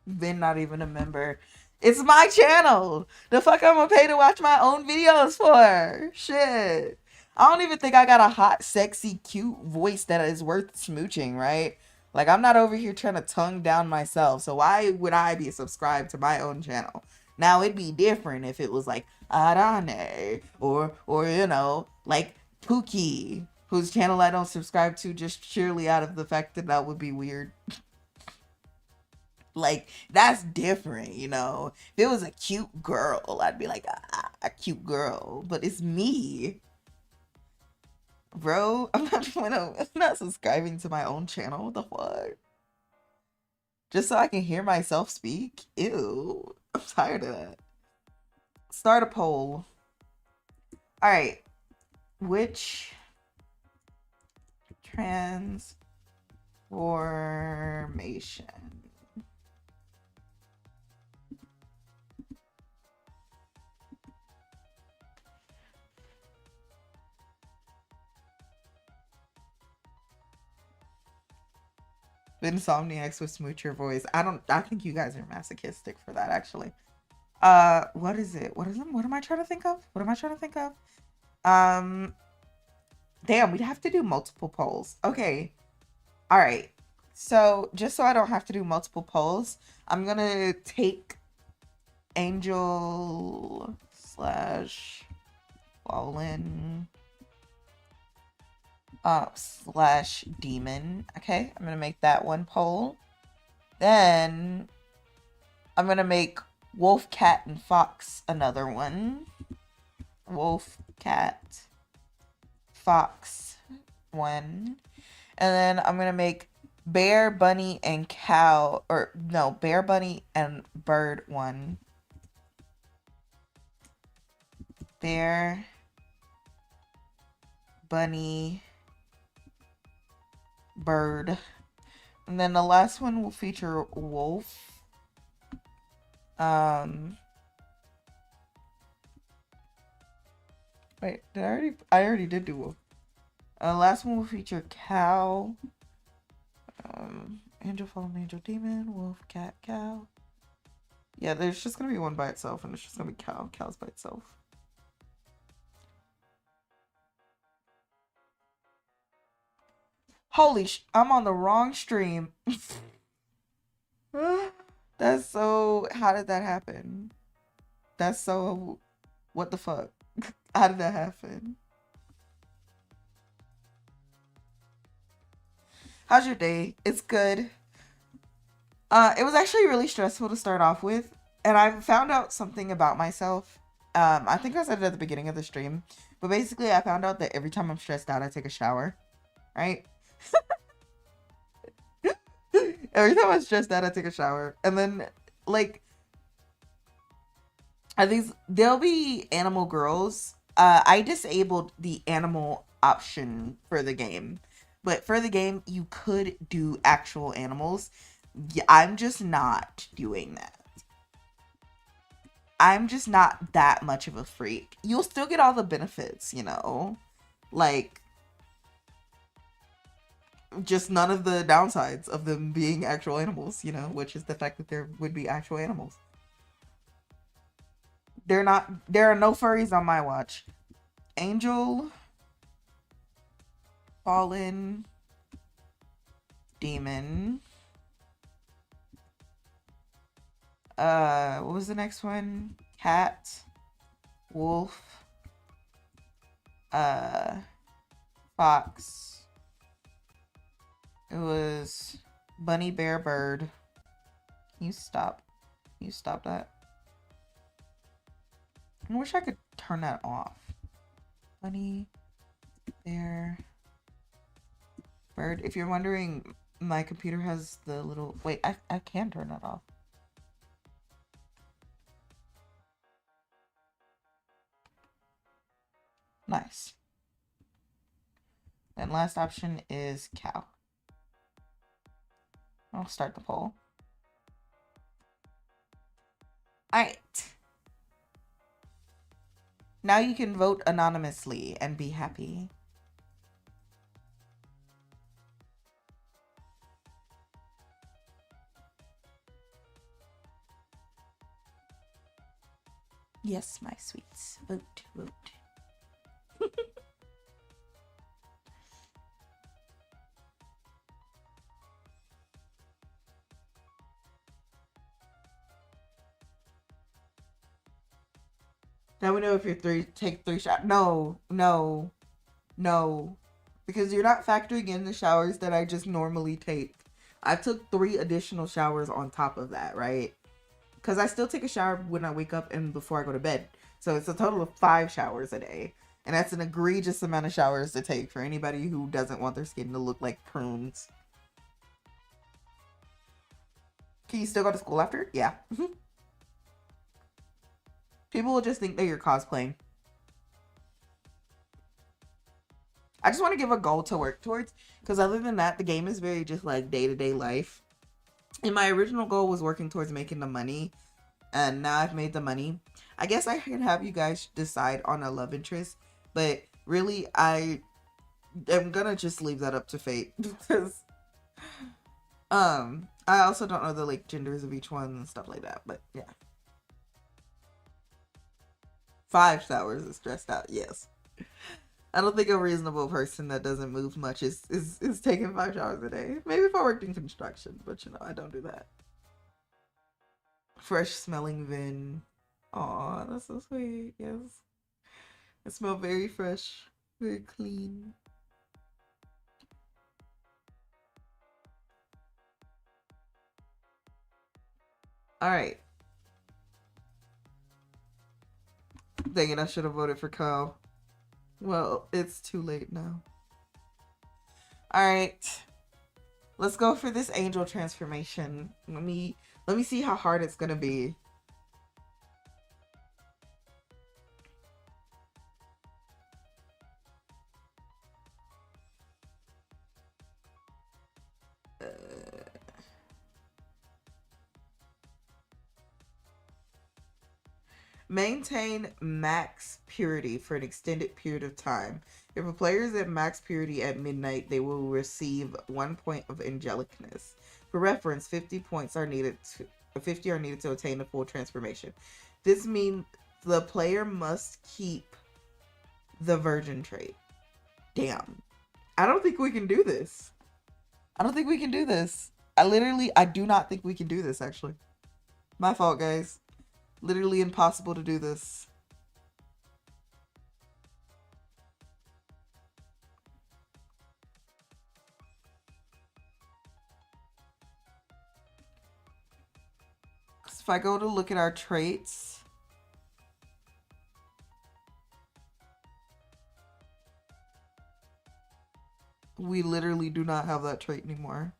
A: Vynn not even a member. It's my channel. The fuck I'm gonna pay to watch my own videos for? Shit. I don't even think I got a hot, sexy, cute voice that is worth smooching, right? Like, I'm not over here trying to tongue down myself. So why would I be subscribed to my own channel? Now, it'd be different if it was like Arane or you know, like Pookie, whose channel I don't subscribe to just purely out of the fact that that would be weird. Like, that's different, you know. If it was a cute girl, I'd be like, a cute girl. But it's me. Bro, I'm not subscribing to my own channel. What the fuck? Just so I can hear myself speak? Ew. I'm tired of that. Start a poll. Alright. Which trans Formation. Insomniacs with smooch your voice. I think you guys are masochistic for that actually. What is it? What am I trying to think of? What am I trying to think of? Damn, we'd have to do multiple polls. Okay. All right. So, just so I don't have to do multiple polls, I'm going to take Angel / Fallen / Demon. Okay, I'm going to make that one poll. Then I'm going to make Wolf, Cat, and Fox another one. Wolf, Cat, Fox one. And then I'm going to make Bear, Bunny, and Cow, or no, Bear, Bunny, and Bird one. Bear, Bunny, Bird. And then the last one will feature Wolf. Wait, I already did do Wolf. Last one will feature Cow. Angel, Fallen, Angel, Demon, Wolf, Cat, Cow. Yeah, there's just gonna be one by itself, and it's just gonna be Cow. Cow's by itself. Holy I'm on the wrong stream. That's so... How did that happen? That's so... What the fuck? How did that happen? How's your day? It's good. It was actually really stressful to start off with, and I found out something about myself. I think I said it at the beginning of the stream, but basically I found out that every time I'm stressed out, I take a shower, right? Every time I'm stressed out, I take a shower, and then, like, there'll be animal girls. I disabled the animal option for the game. But for the game, you could do actual animals. Yeah, I'm just not doing that. I'm just not that much of a freak. You'll still get all the benefits, you know? Like, just none of the downsides of them being actual animals, you know? Which is the fact that there would be actual animals. There are no furries on my watch. Angel, Fallen, Demon. What was the next one? Cat, Wolf, Fox. It was Bunny, Bear, Bird. Can you stop? Can you stop that? I wish I could turn that off. Bunny, Bear, Bird. If you're wondering, my computer has the little... Wait, I can turn that off. Nice. Then last option is cow. I'll start the poll. Alright. Now you can vote anonymously and be happy. Yes, my sweets. Vote, vote. Now we know if you're take 3 shots. No. Because you're not factoring in the showers that I just normally take. I took 3 additional showers on top of that, right? Because I still take a shower when I wake up and before I go to bed. So it's a total of 5 showers a day. And that's an egregious amount of showers to take for anybody who doesn't want their skin to look like prunes. Can you still go to school after? Yeah. People will just think that you're cosplaying. I just want to give a goal to work towards, because other than that, the game is very just like day-to-day life. And my original goal was working towards making the money, and now I've made the money. I guess I can have you guys decide on a love interest, but really I am gonna just leave that up to fate because I also don't know the like genders of each one and stuff like that. But yeah, 5 showers is stressed out. Yes, I don't think a reasonable person that doesn't move much is taking 5 showers a day. Maybe if I worked in construction, but you know I don't do that. Fresh smelling Vynn. Aw, that's so sweet. Yes, it smells very fresh, very clean. All right. Dang it, I should have voted for Kyle. Well, it's too late now. Alright. Let's go for this angel transformation. Let me see how hard it's gonna be. Maintain max purity for an extended period of time. If a player is at max purity at midnight, they will receive 1 point of angelicness. For reference, 50 are needed to attain the full transformation. This means the player must keep the virgin trait. Damn. I don't think we can do this. I don't think we can do this. I do not think we can do this, actually. My fault, guys. Literally impossible to do this. If I go to look at our traits, we literally do not have that trait anymore.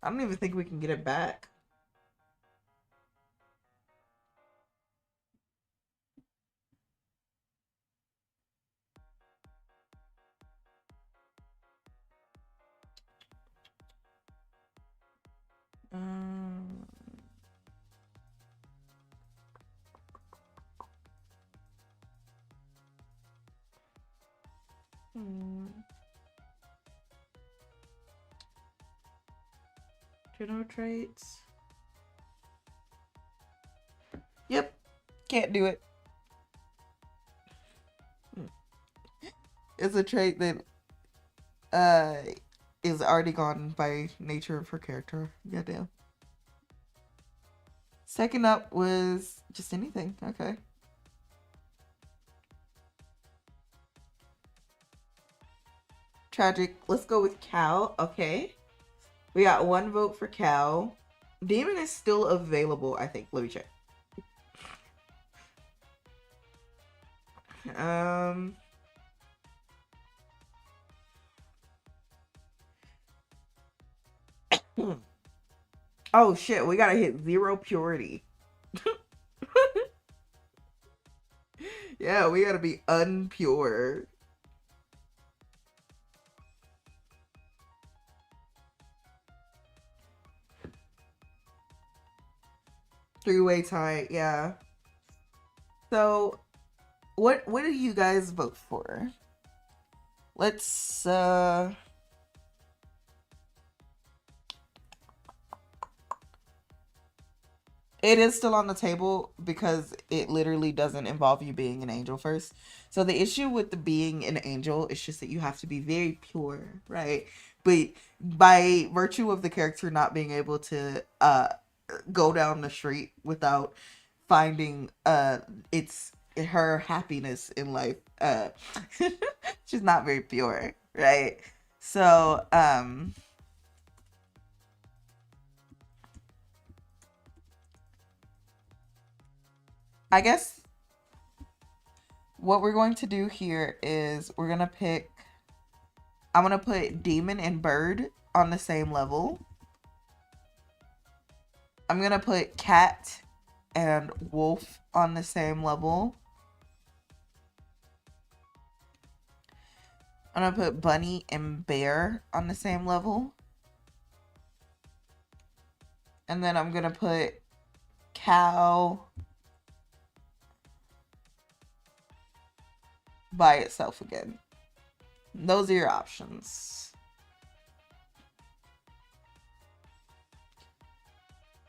A: I don't even think we can get it back. Um, General traits. Yep. Can't do it. It's a trait that is already gone by nature of her character. Goddamn. Second up was just anything. Okay. Tragic. Let's go with Cal. Okay. We got 1 vote for Cal. Demon is still available, I think. Let me check. Oh shit, we gotta hit 0 purity. Yeah, we gotta be unpure. Three-way tie, yeah. So, what do you guys vote for? Let's it is still on the table because it literally doesn't involve you being an angel first. So the issue with the being an angel is just that you have to be very pure, right? But by virtue of the character not being able to go down the street without finding it's her happiness in life, she's not very pure, right? So I guess what we're going to do here is we're gonna pick I'm gonna put demon and bird on the same level. I'm gonna put cat and wolf on the same level. I'm gonna put bunny and bear on the same level. And then I'm gonna put cow by itself again. Those are your options.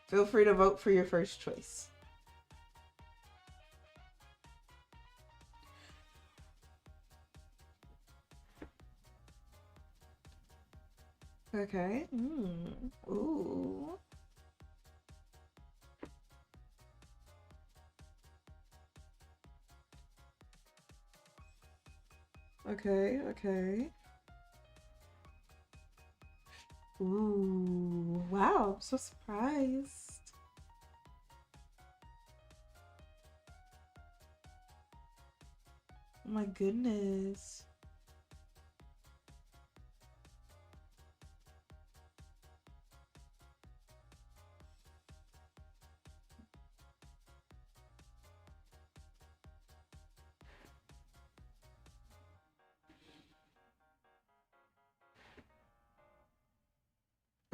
A: Feel free to vote for your first choice. Okay. Ooh. Okay, okay. Ooh, wow, I'm so surprised. Oh my goodness.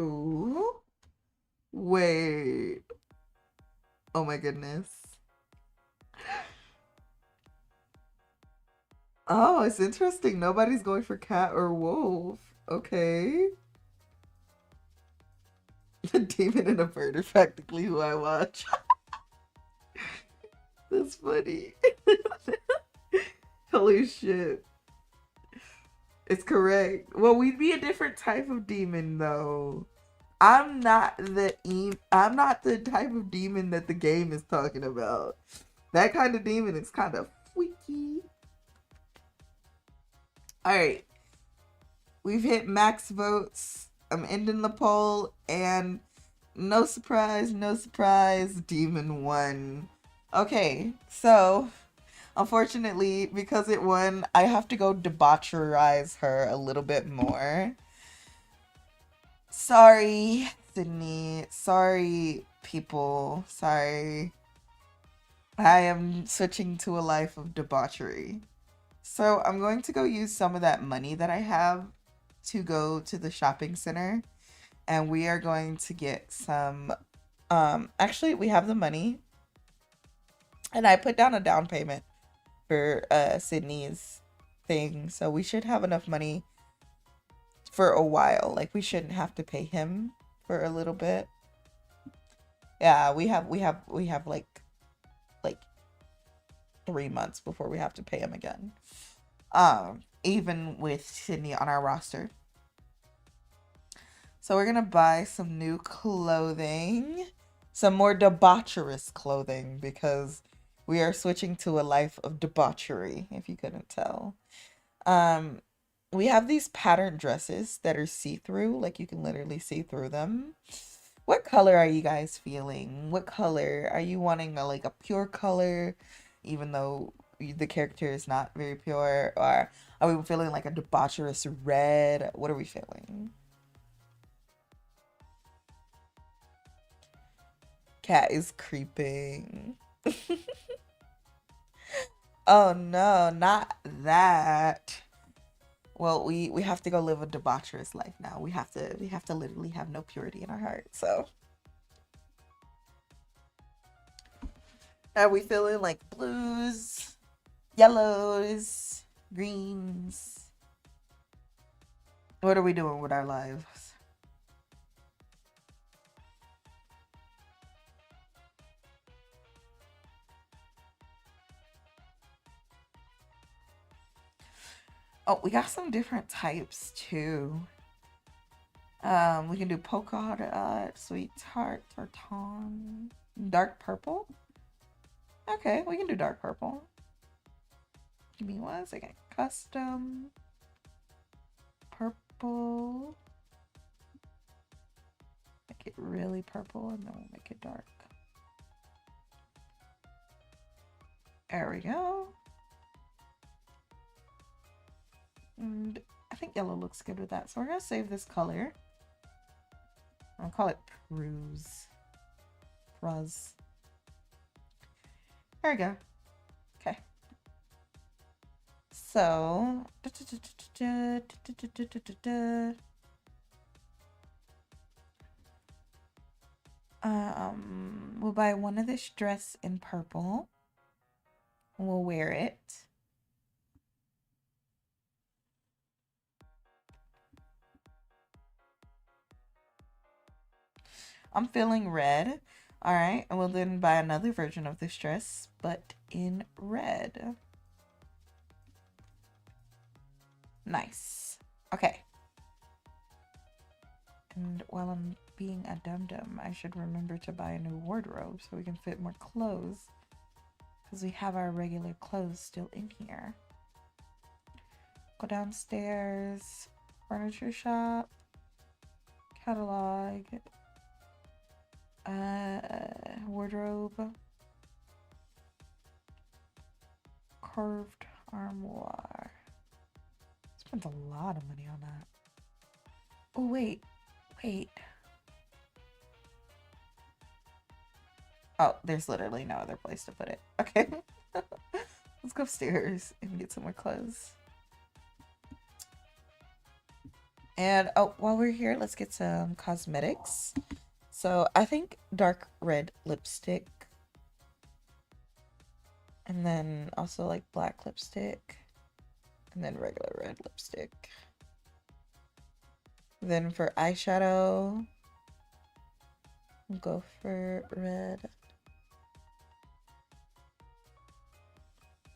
A: Ooh. Wait. Oh my goodness. Oh, it's interesting. Nobody's going for cat or wolf. Okay. The demon and a bird are practically who I watch. That's funny. Holy shit. It's correct. Well, we'd be a different type of demon though. I'm not the type of demon that the game is talking about. That kind of demon is kind of freaky. Alright. We've hit max votes. I'm ending the poll, and no surprise, demon won. Okay, so unfortunately, because it won, I have to go debaucherize her a little bit more. Sorry, Sydney. Sorry, people. Sorry. I am switching to a life of debauchery. So I'm going to go use some of that money that I have to go to the shopping center. And we are going to get some... actually, we have the money. And I put down a down payment for Sydney's thing. So we should have enough money for a while. Like, we shouldn't have to pay him for a little bit. Yeah, we have like 3 months before we have to pay him again. Even with Sydney on our roster. So we're gonna buy some new clothing, some more debaucherous clothing, because we are switching to a life of debauchery, if you couldn't tell. We have these patterned dresses that are see-through, like you can literally see through them. What color are you guys feeling? What color? Are you wanting like a pure color, even though the character is not very pure? Or are we feeling like a debaucherous red? What are we feeling? Cat is creeping. Oh no, not that. Well, we have to go live a debaucherous life now. We have to literally have no purity in our heart. So are we feeling like blues, yellows, greens? What are we doing with our lives? Oh, we got some different types too. We can do polka dot, sweetheart, tartan, dark purple. Okay, we can do dark purple. Give me 1 second. Custom purple. Make it really purple, and then we'll make it dark. There we go. And think yellow looks good with that. So we're gonna save this color. I'll call it Pruse. Pruz. There we go. Okay. So we'll buy one of this dress in purple. We'll wear it. I'm feeling red. All right, and we'll then buy another version of this dress, but in red. Nice. Okay. And while I'm being a dum-dum, I should remember to buy a new wardrobe so we can fit more clothes. Because we have our regular clothes still in here. Go downstairs. Furniture shop. Catalog. Wardrobe. Curved armoire. Spent a lot of money on that. Oh, wait. Oh, there's literally no other place to put it. Okay. Let's go upstairs and get some more clothes. And oh, while we're here, let's get some cosmetics. So I think dark red lipstick. And then also like black lipstick. And then regular red lipstick. Then for eyeshadow, we'll go for red.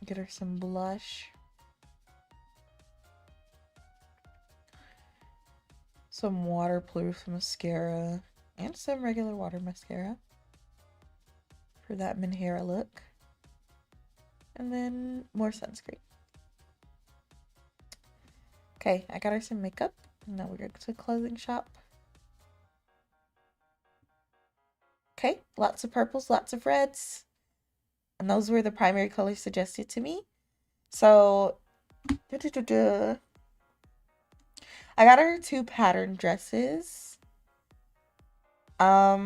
A: Get her some blush. Some waterproof mascara. And some regular water mascara. For that Minhara look. And then more sunscreen. Okay, I got her some makeup. Now we're going to the clothing shop. Okay, lots of purples, lots of reds. And those were the primary colors suggested to me. So, I got her 2 pattern dresses. Are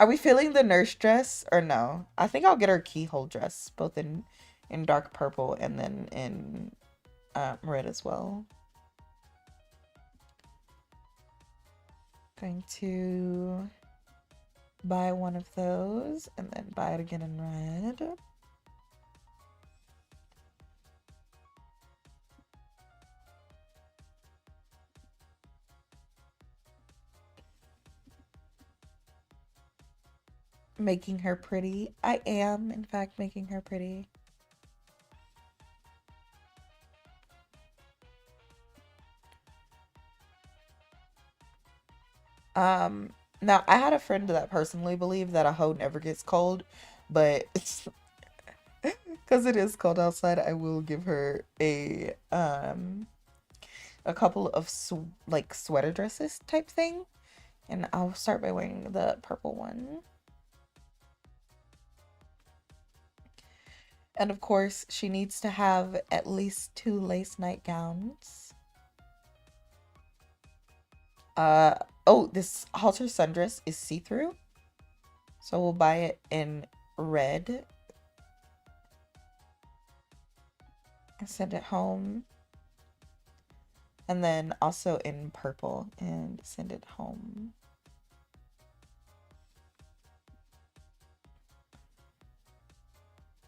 A: we feeling the nurse dress or no? I think I'll get her keyhole dress, both in dark purple and then in red as well. Going to buy one of those and then buy it again in red. Making her pretty. I am, in fact, making her pretty. Now I had a friend that personally believed that a hoe never gets cold, but because it is cold outside, I will give her a couple of like sweater dresses type thing, and I'll start by wearing the purple one. And of course, she needs to have at least 2 lace nightgowns. Oh, this halter sundress is see-through. So we'll buy it in red. And send it home. And then also in purple and send it home.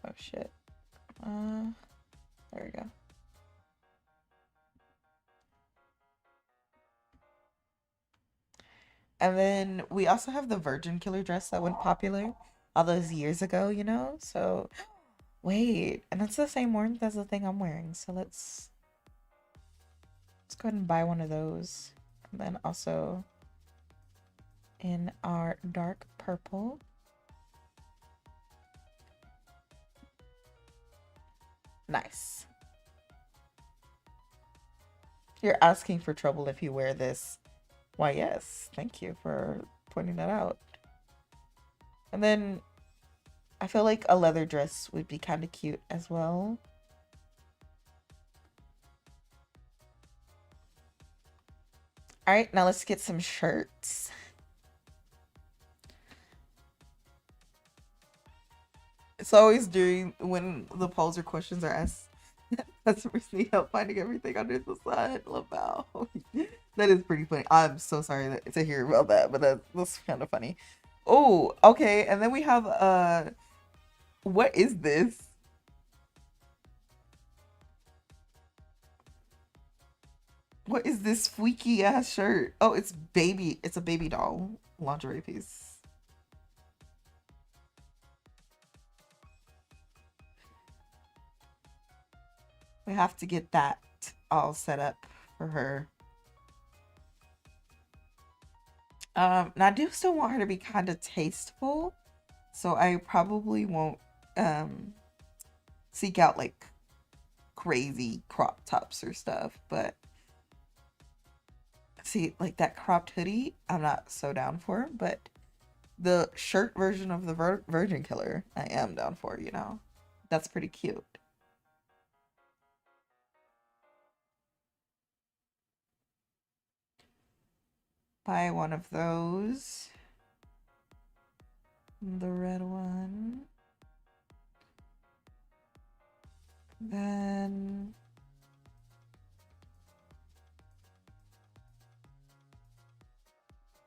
A: Oh shit. There we go. And then we also have the Virgin Killer dress that went popular all those years ago, you know? So, wait. And it's the same warmth as the thing I'm wearing. So let's go ahead and buy one of those. And then also in our dark purple. Nice. You're asking for trouble if you wear this. Why, yes. Thank you for pointing that out. And then I feel like a leather dress would be kind of cute as well. All right, now let's get some shirts. It's always during when the polls or questions are asked. Customers need help finding everything under the sun. Lamau. That is pretty funny. I'm so sorry to hear about that, but that's kind of funny. Oh, okay. And then we have what is this? What is this freaky ass shirt? Oh, it's baby. It's a baby doll lingerie piece. We have to get that all set up for her. Now I do still want her to be kind of tasteful, so I probably won't seek out like crazy crop tops or stuff, but see, like that cropped hoodie, I'm not so down for, but the shirt version of the Virgin Killer, I am down for, you know? That's pretty cute. Buy one of those. The red one. Then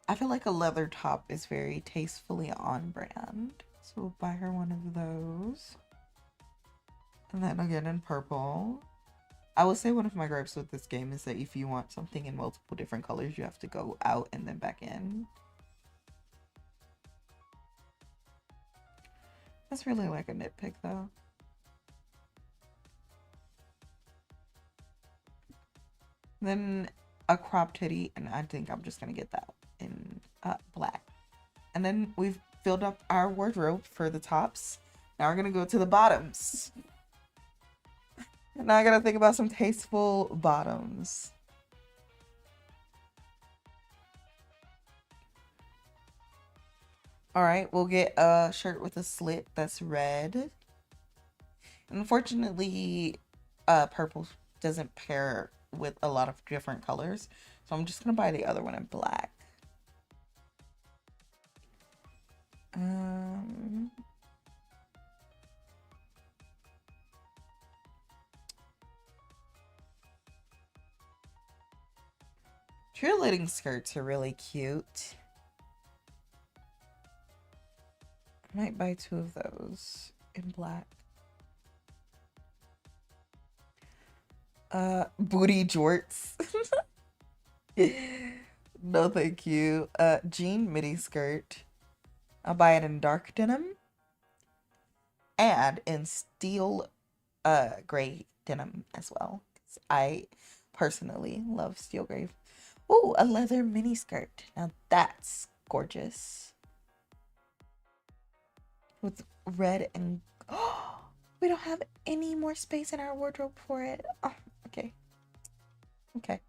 A: I feel like a leather top is very tastefully on brand. So we'll buy her one of those. And then again in purple. I will say one of my gripes with this game is that if you want something in multiple different colors, you have to go out and then back in. That's really like a nitpick though. Then a cropped hoodie, and I think I'm just gonna get that in black. And then we've filled up our wardrobe for the tops. Now we're gonna go to the bottoms. Now I gotta think about some tasteful bottoms. All right, we'll get a shirt with a slit that's red. Unfortunately, purple doesn't pair with a lot of different colors, so I'm just gonna buy the other one in black. Cheerleading skirts are really cute. I might buy 2 of those in black. Booty jorts. No, thank you. Jean midi skirt. I'll buy it in dark denim and in steel gray denim as well. I personally love steel gray. Oh, a leather mini skirt. Now that's gorgeous. With red and oh, we don't have any more space in our wardrobe for it. Oh, okay. Okay.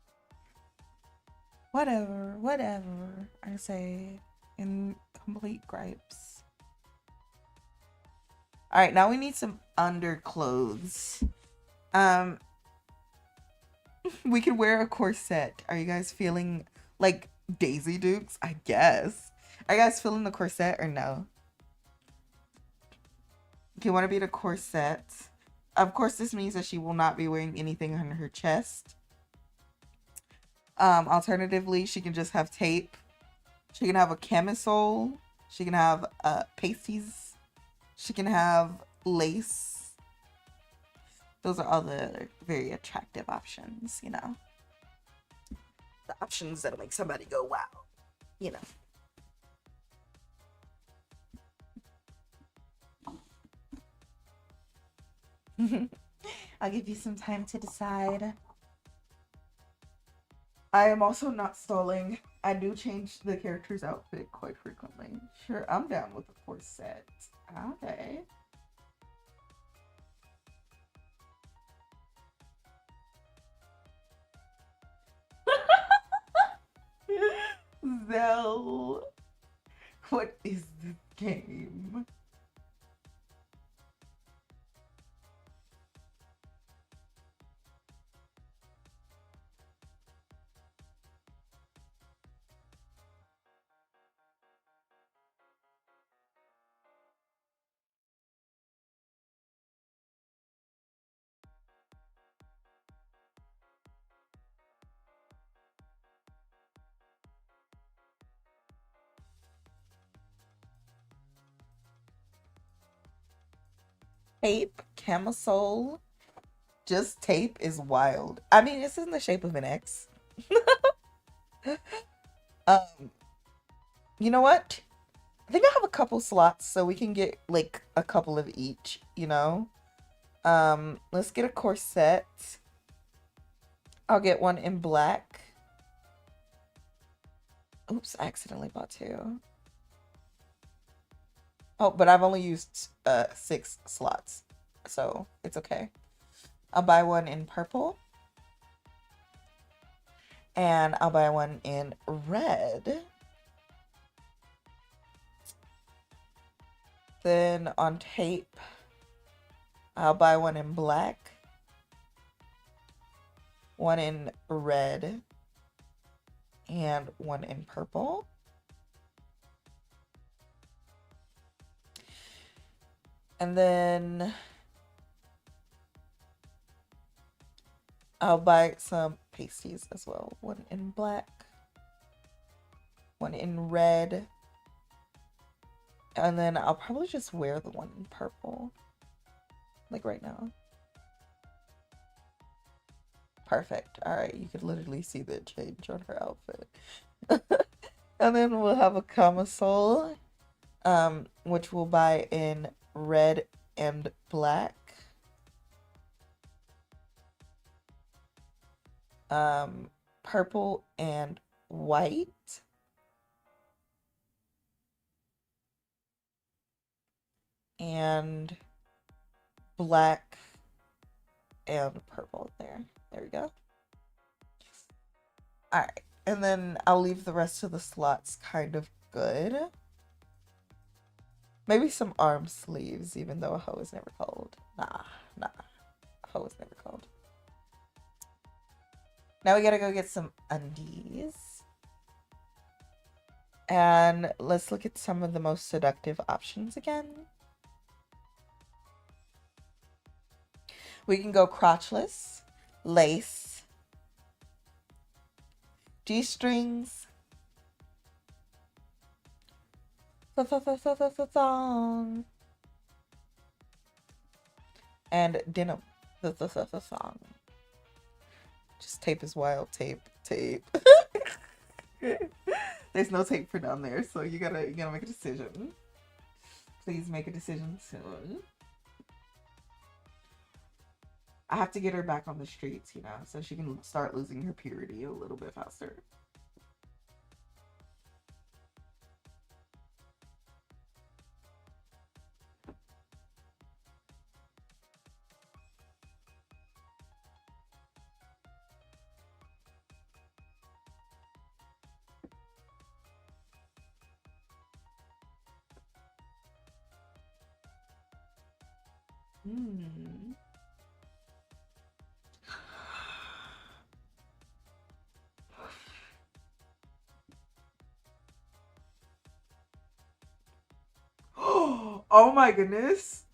A: Whatever. I say in complete gripes. All right, now we need some underclothes. We could wear a corset. Are you guys feeling like Daisy Dukes? I guess. Are you guys feeling the corset or no? Do you want to be the corset? Of course, this means that she will not be wearing anything on her chest. Alternatively, she can just have tape. She can have a camisole. She can have pasties. She can have lace. Those are all the very attractive options, you know. The options that'll make somebody go, wow, you know. I'll give you some time to decide. I am also not stalling. I do change the character's outfit quite frequently. Sure, I'm down with the corset. Okay. Zell. What is this game? Tape, camisole, just tape is wild. I mean, it's in the shape of an X. Um, you know what? I think I have a couple slots so we can get like a couple of each, you know? Let's get a corset. I'll get one in black. Oops, I accidentally bought two. Oh, but I've only used 6 slots, so it's okay. I'll buy one in purple. And I'll buy one in red. Then on tape, I'll buy one in black, one in red, and one in purple. And then I'll buy some pasties as well. One in black, one in red, and then I'll probably just wear the one in purple, like right now. Perfect. All right, you could literally see the change on her outfit. And then we'll have a camisole, which we'll buy in red and black. Purple and white. And black and purple there. There we go. Alright. And then I'll leave the rest of the slots kind of good. Maybe some arm sleeves, even though a hoe is never cold. Nah. A hoe is never cold. Now we gotta go get some undies. And let's look at some of the most seductive options again. We can go crotchless, lace, G-strings, thong, and denim, thong. Just tape is wild, tape. There's no tape for down there, so you gotta make a decision. Please make a decision soon. I have to get her back on the streets, you know, so she can start losing her purity a little bit faster. Oh my goodness.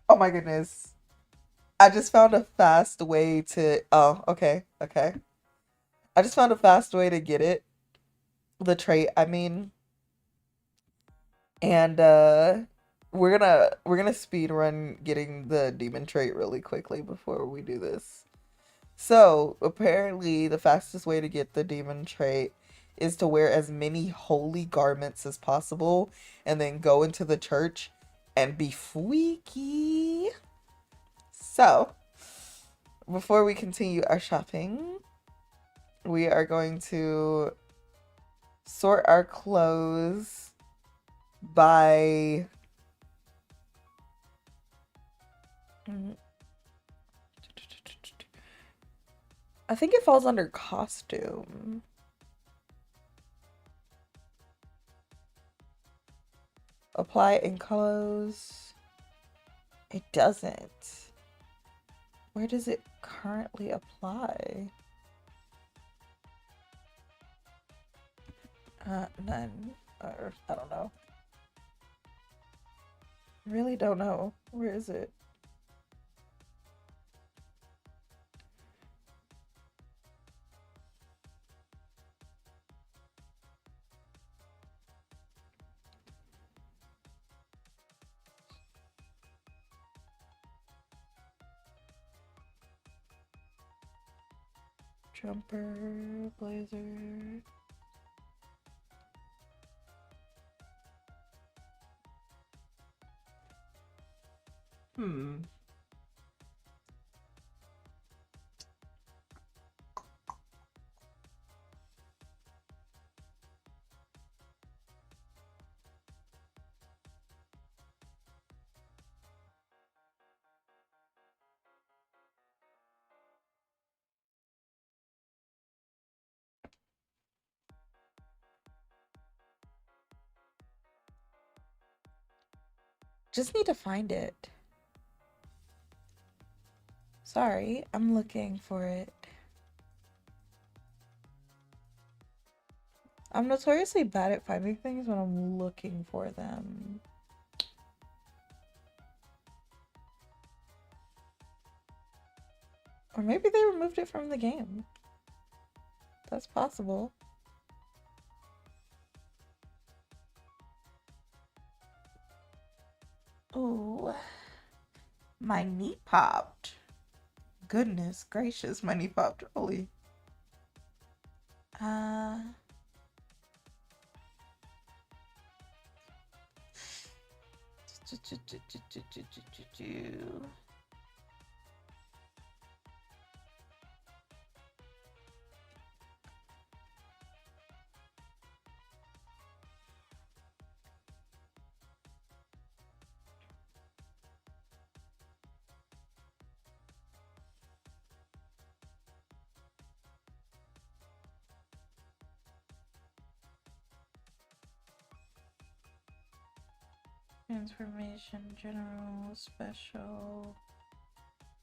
A: Oh my goodness. I just found a fast way to... Oh, okay. I just found a fast way to get it. The trait, I mean. And we're gonna speed run getting the demon trait really quickly before we do this. So, apparently the fastest way to get the demon trait is to wear as many holy garments as possible and then go into the church and be freaky. So, before we continue our shopping, we are going to sort our clothes by I think it falls under costume. Apply in clothes. It doesn't. Where does it currently apply? None. Or, I don't know. Really don't know. Where is it? Jumper, blazer. Just need to find it. Sorry, I'm looking for it. I'm notoriously bad at finding things when I'm looking for them. Or maybe they removed it from the game. That's possible. Oh, my knee popped. Goodness gracious, my knee popped. Holy. Transformation, general, special,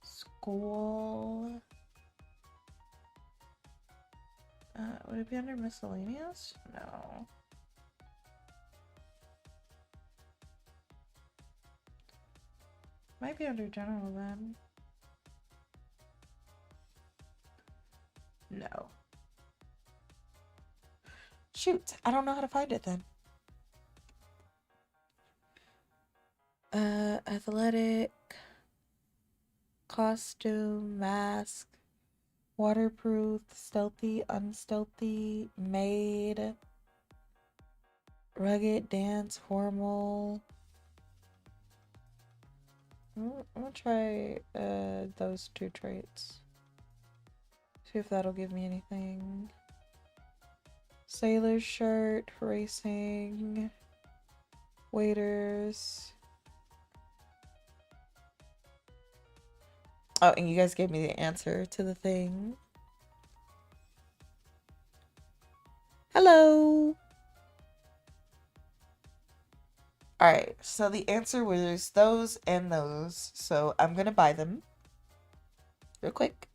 A: school. Would it be under miscellaneous? No. Might be under general then. No. Shoot, I don't know how to find it then. Athletic, costume, mask, waterproof, stealthy, unstealthy, maid, rugged, dance, formal. I'm gonna try those two traits. See if that'll give me anything. Sailor shirt, racing, waiters. Oh, and you guys gave me the answer to the thing. Hello. Alright, so the answer was those and those. So I'm gonna buy them. Real quick.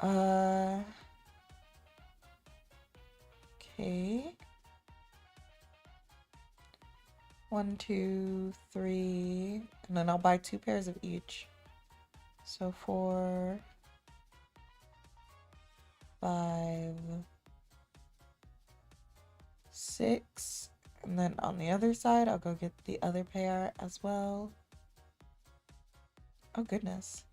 A: Okay. 1, 2, 3, and then I'll buy 2 pairs of each. So 4, 5, 6, and then on the other side, I'll go get the other pair as well. Oh goodness.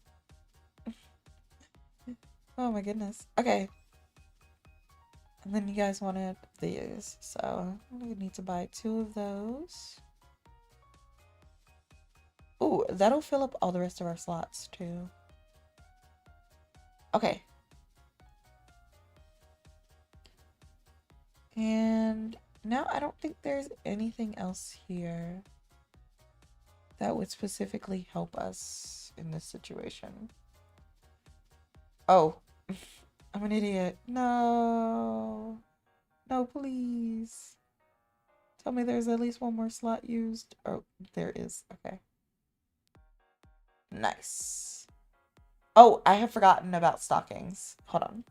A: Oh my goodness. Okay. And then you guys wanted these, so we need to buy 2 of those. Ooh, that'll fill up all the rest of our slots too. Okay. And now I don't think there's anything else here that would specifically help us in this situation. Oh, I'm an idiot. No. No, please. Tell me there's at least one more slot used. Oh, there is. Okay. Nice. Oh, I have forgotten about stockings. Hold on.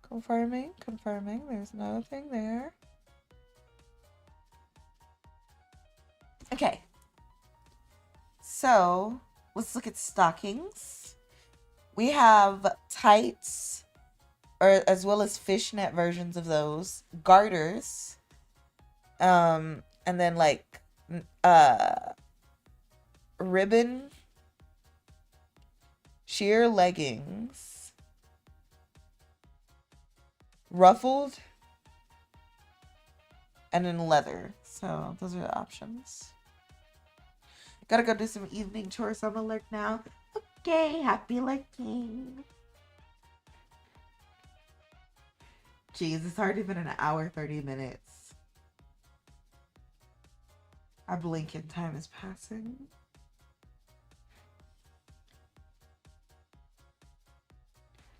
A: Confirming. There's nothing there. Okay. So, let's look at stockings. We have tights, or as well as fishnet versions of those, garters, And then like uh ribbon sheer leggings, ruffled, and in leather. So those are the options. Gotta go do some evening chores. I'm alert now. Okay, happy lurking. Jeez, it's already been an hour, 30 minutes. Our blinking time is passing.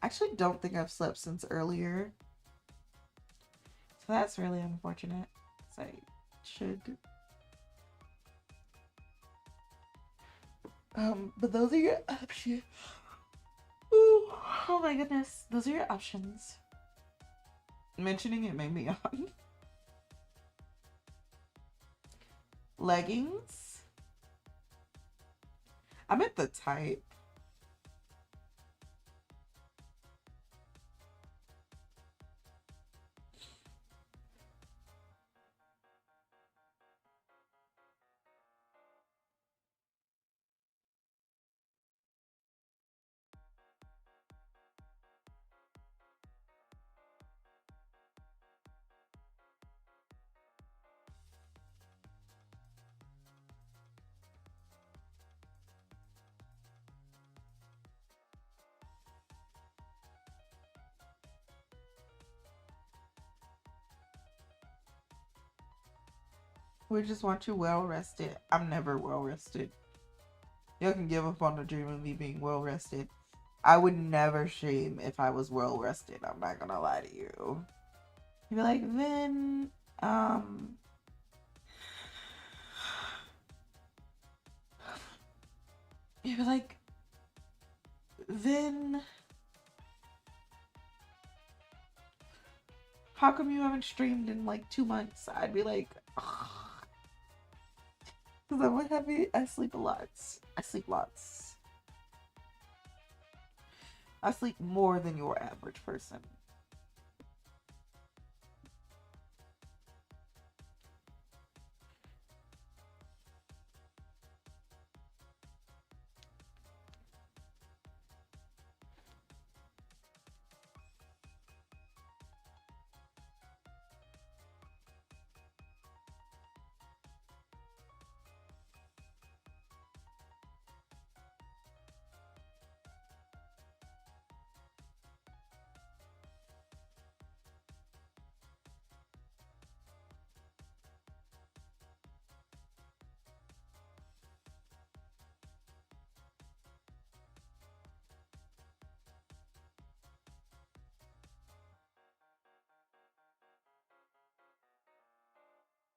A: I actually don't think I've slept since earlier. So that's really unfortunate. Because I should. But those are your options. Ooh, oh my goodness. Those are your options. Mentioning it made me yawn. Leggings. I meant the type. We just want you well rested. I'm never well rested. You can give up on the dream of me being well rested. I would never shame if I was well rested. I'm not gonna lie to you. You'd be like, Vynn, you'd be like, Vynn, how come you haven't streamed in like 2 months? I'd be like, because I'm heavy. I sleep a lot. I sleep lots. I sleep more than your average person.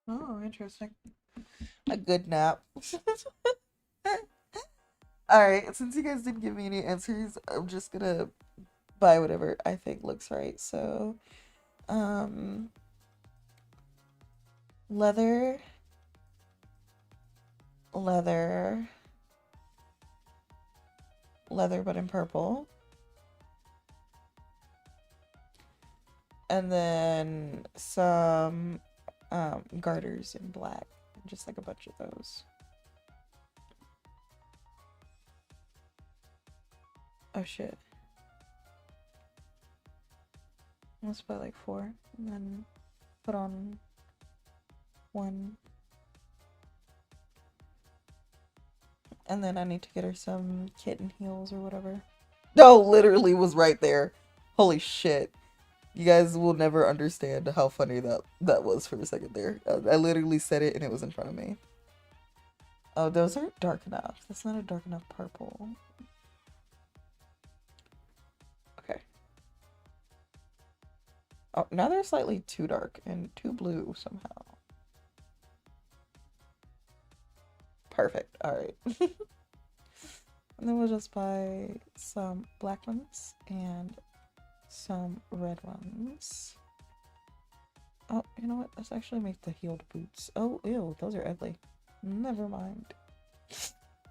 A: Oh, interesting. A good nap. Alright, since you guys didn't give me any answers, I'm just gonna buy whatever I think looks right. So, leather, leather, leather, but in purple. And then some garters in black. Just like a bunch of those. Oh shit. Let's buy like 4 and then put on 1. And then I need to get her some kitten heels or whatever. No, literally was right there. Holy shit. You guys will never understand how funny that was for a second there. I literally said it and it was in front of me. Oh, those aren't dark enough. That's not a dark enough purple. Okay. Oh, now they're slightly too dark and too blue somehow. Perfect. Alright. And then we'll just buy some black ones and some red ones. Oh, you know what? Let's actually make the heeled boots. Oh, ew, those are ugly. Never mind.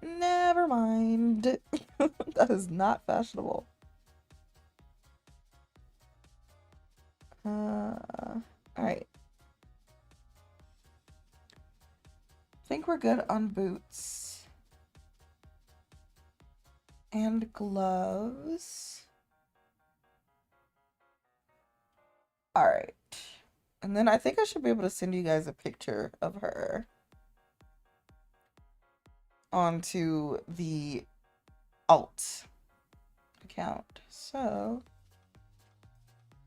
A: Never mind. That is not fashionable. Alright. think we're good on boots and gloves. All right. And then I think I should be able to send you guys a picture of her onto the alt account. So,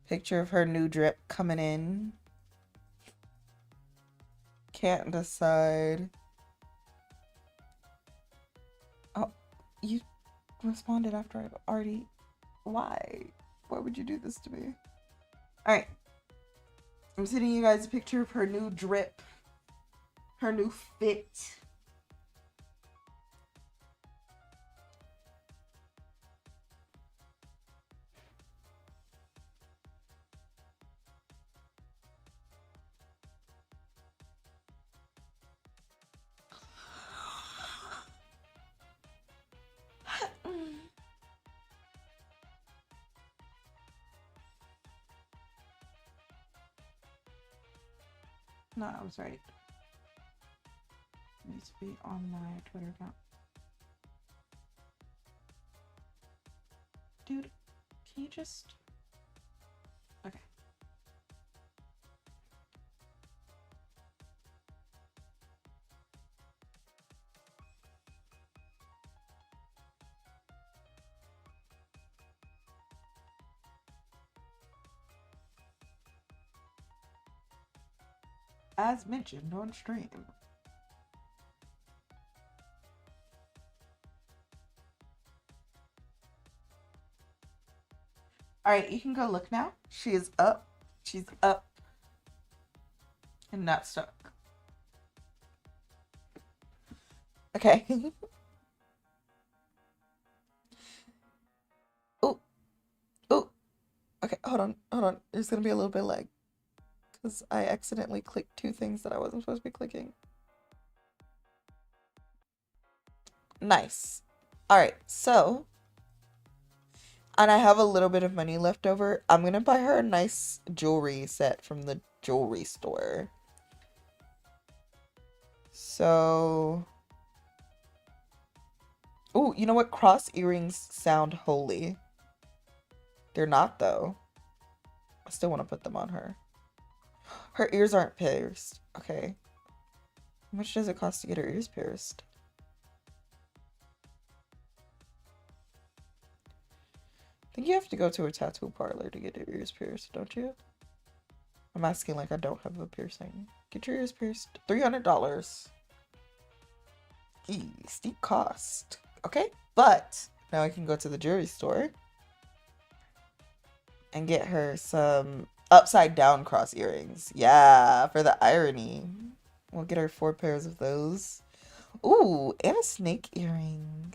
A: picture of her new drip coming in. Can't decide. Oh, you responded after I've already. Why? Why would you do this to me? All right. I'm sending you guys a picture of her new drip, her new fit. No, I was right. It needs to be on my Twitter account. Dude, can you just... Okay. As mentioned on stream. Alright, you can go look now. She is up. She's up. And not stuck. Okay. Oh. Oh. Okay, hold on. There's gonna be a little bit of lag. Because I accidentally clicked two things that I wasn't supposed to be clicking. Nice. Alright, so... And I have a little bit of money left over. I'm gonna buy her a nice jewelry set from the jewelry store. So... Oh, you know what? Cross earrings sound holy. They're not, though. I still want to put them on her. Her ears aren't pierced. Okay. How much does it cost to get her ears pierced? I think you have to go to a tattoo parlor to get your ears pierced, don't you? I'm asking like I don't have a piercing. Get your ears pierced. $300. Eee, steep cost. Okay, but now I can go to the jewelry store and get her some upside down cross earrings. Yeah, for the irony. We'll get her 4 pairs of those. Ooh, and a snake earring.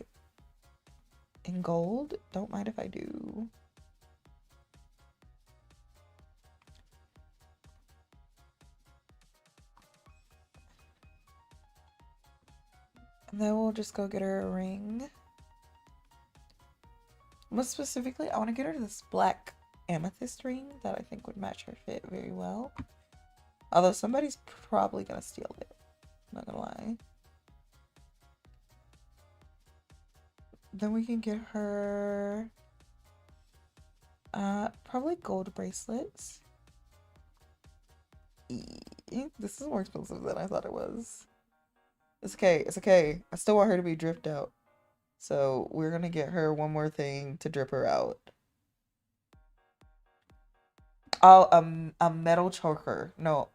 A: In gold? Don't mind if I do. And then we'll just go get her a ring. Most specifically, I want to get her this black amethyst ring that I think would match her fit very well. Although somebody's probably gonna steal it. I'm not gonna lie. Then we can get her probably gold bracelets. This is more expensive than I thought it was. It's okay, it's okay. I still want her to be dripped out. So we're gonna get her one more thing to drip her out. Oh, a metal choker. No,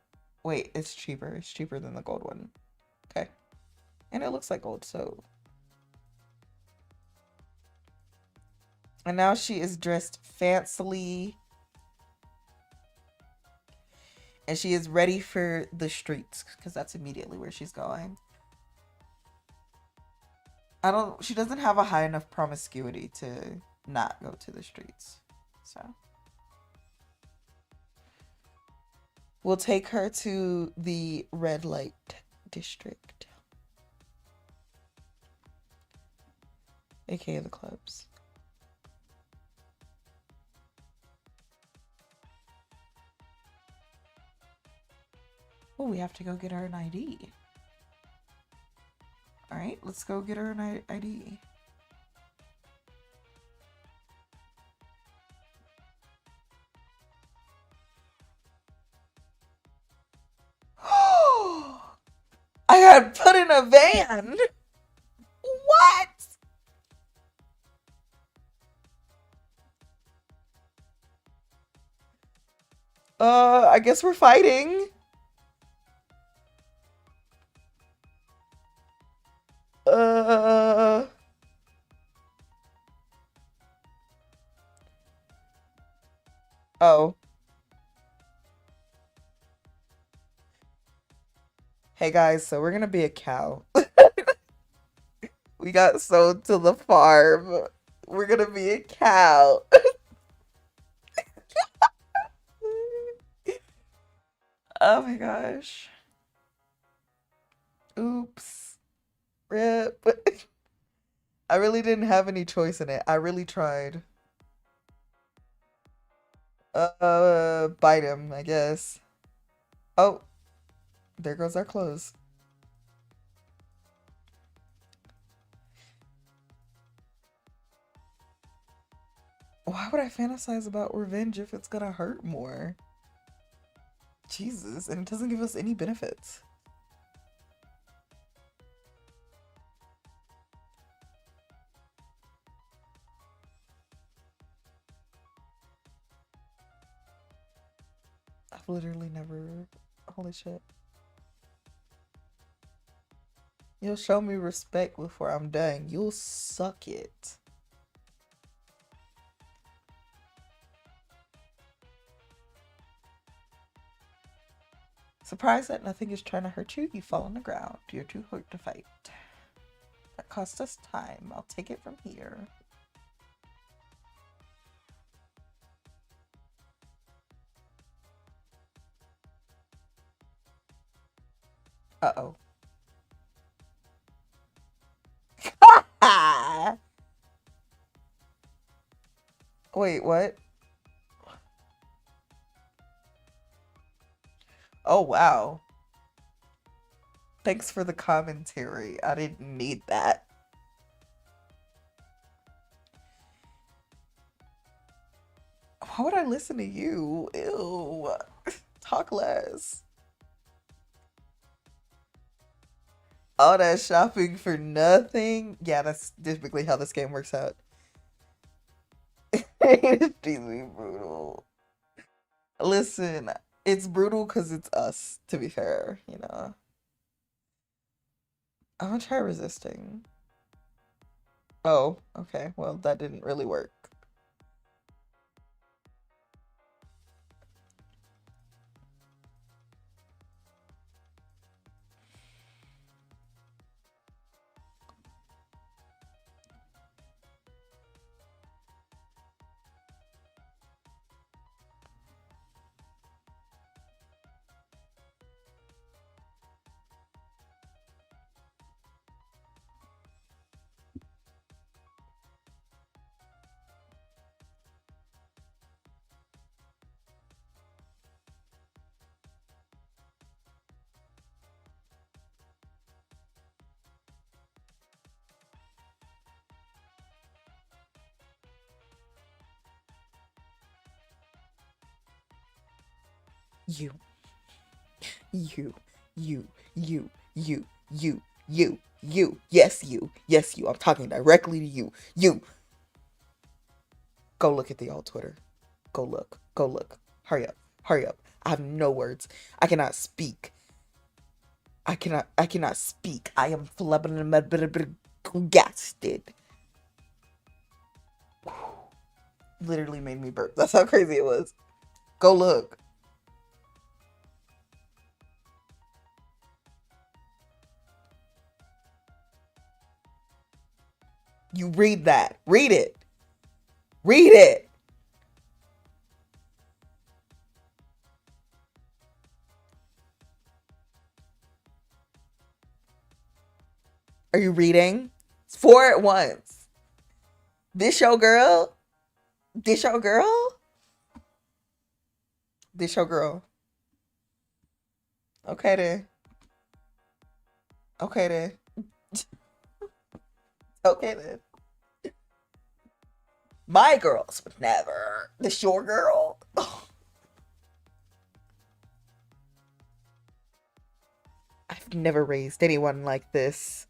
A: wait, it's cheaper. It's cheaper than the gold one. Okay. And it looks like gold, so. And now she is dressed fancily. And she is ready for the streets, because that's immediately where she's going. She doesn't have a high enough promiscuity to not go to the streets. So. We'll take her to the red light district. AKA the clubs. Oh, we have to go get her an ID. right, let's go get her an ID. I got put in a van. What? I guess we're fighting. Uh, oh. Hey guys, so we're gonna be a cow. We got sold to the farm. We're gonna be a cow. Oh my gosh. Oops. Rip. I really didn't have any choice in it. I really tried. Bite him, I guess. Oh, there goes our clothes. Why would I fantasize about revenge if it's gonna hurt more? Jesus, and it doesn't give us any benefits. I've literally never... Holy shit. You'll show me respect before I'm done. You'll suck it. Surprised that nothing is trying to hurt you, you fall on the ground. You're too hurt to fight. That cost us time. I'll take it from here. Uh-oh. Wait, what? Oh, wow. Thanks for the commentary. I didn't need that. Why would I listen to you? Ew. Talk less. All that shopping for nothing? Yeah, that's typically how this game works out. It's really brutal. Listen, it's brutal because it's us, to be fair, you know. I'm gonna try resisting. Oh, okay. Well, that didn't really work. You, you, you, you, you, you. Yes, you. Yes, you. I'm talking directly to you. You. Go look at the old Twitter. Go look. Go look. Hurry up. Hurry up. I have no words. I cannot speak. I cannot speak. I am flabbergasted. Literally made me burp. That's how crazy it was. Go look. You read that. Read it. Read it. Are you reading? It's four at once. This your girl? This your girl? This your girl. Okay then. Okay then. Okay then. My girls would never. This your girl? I've never raised anyone like this.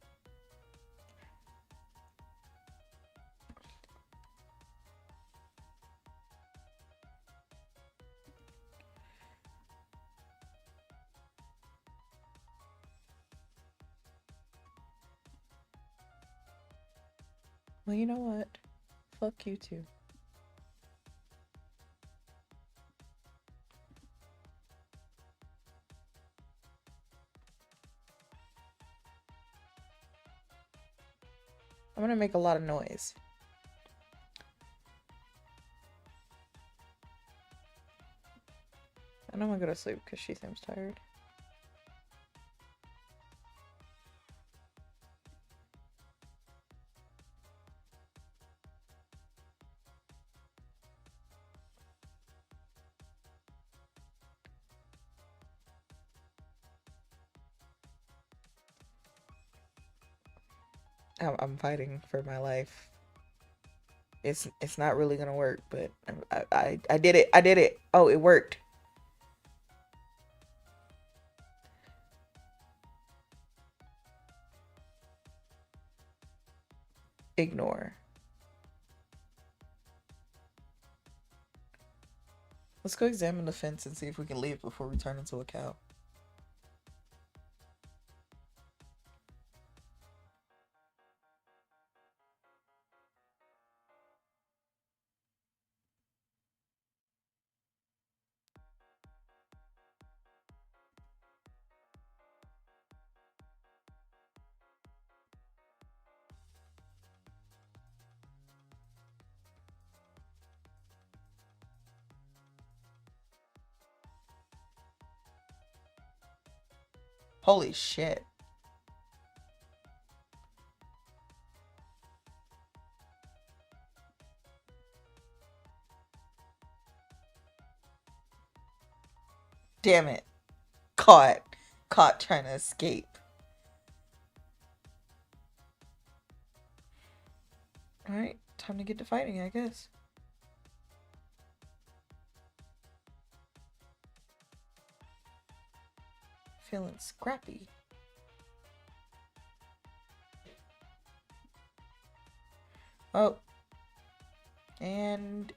A: Well, you know what? Fuck you too. I'm gonna make a lot of noise. And I'm gonna go to sleep because she seems tired. I'm fighting for my life. It's not really gonna work, but I did it. I did it. Oh, it worked. Ignore. Let's go examine the fence and see if we can leave before we turn into a cow. Holy shit. Damn it. Caught. Caught trying to escape. Alright, time to get to fighting, I guess. Feeling scrappy. Oh. And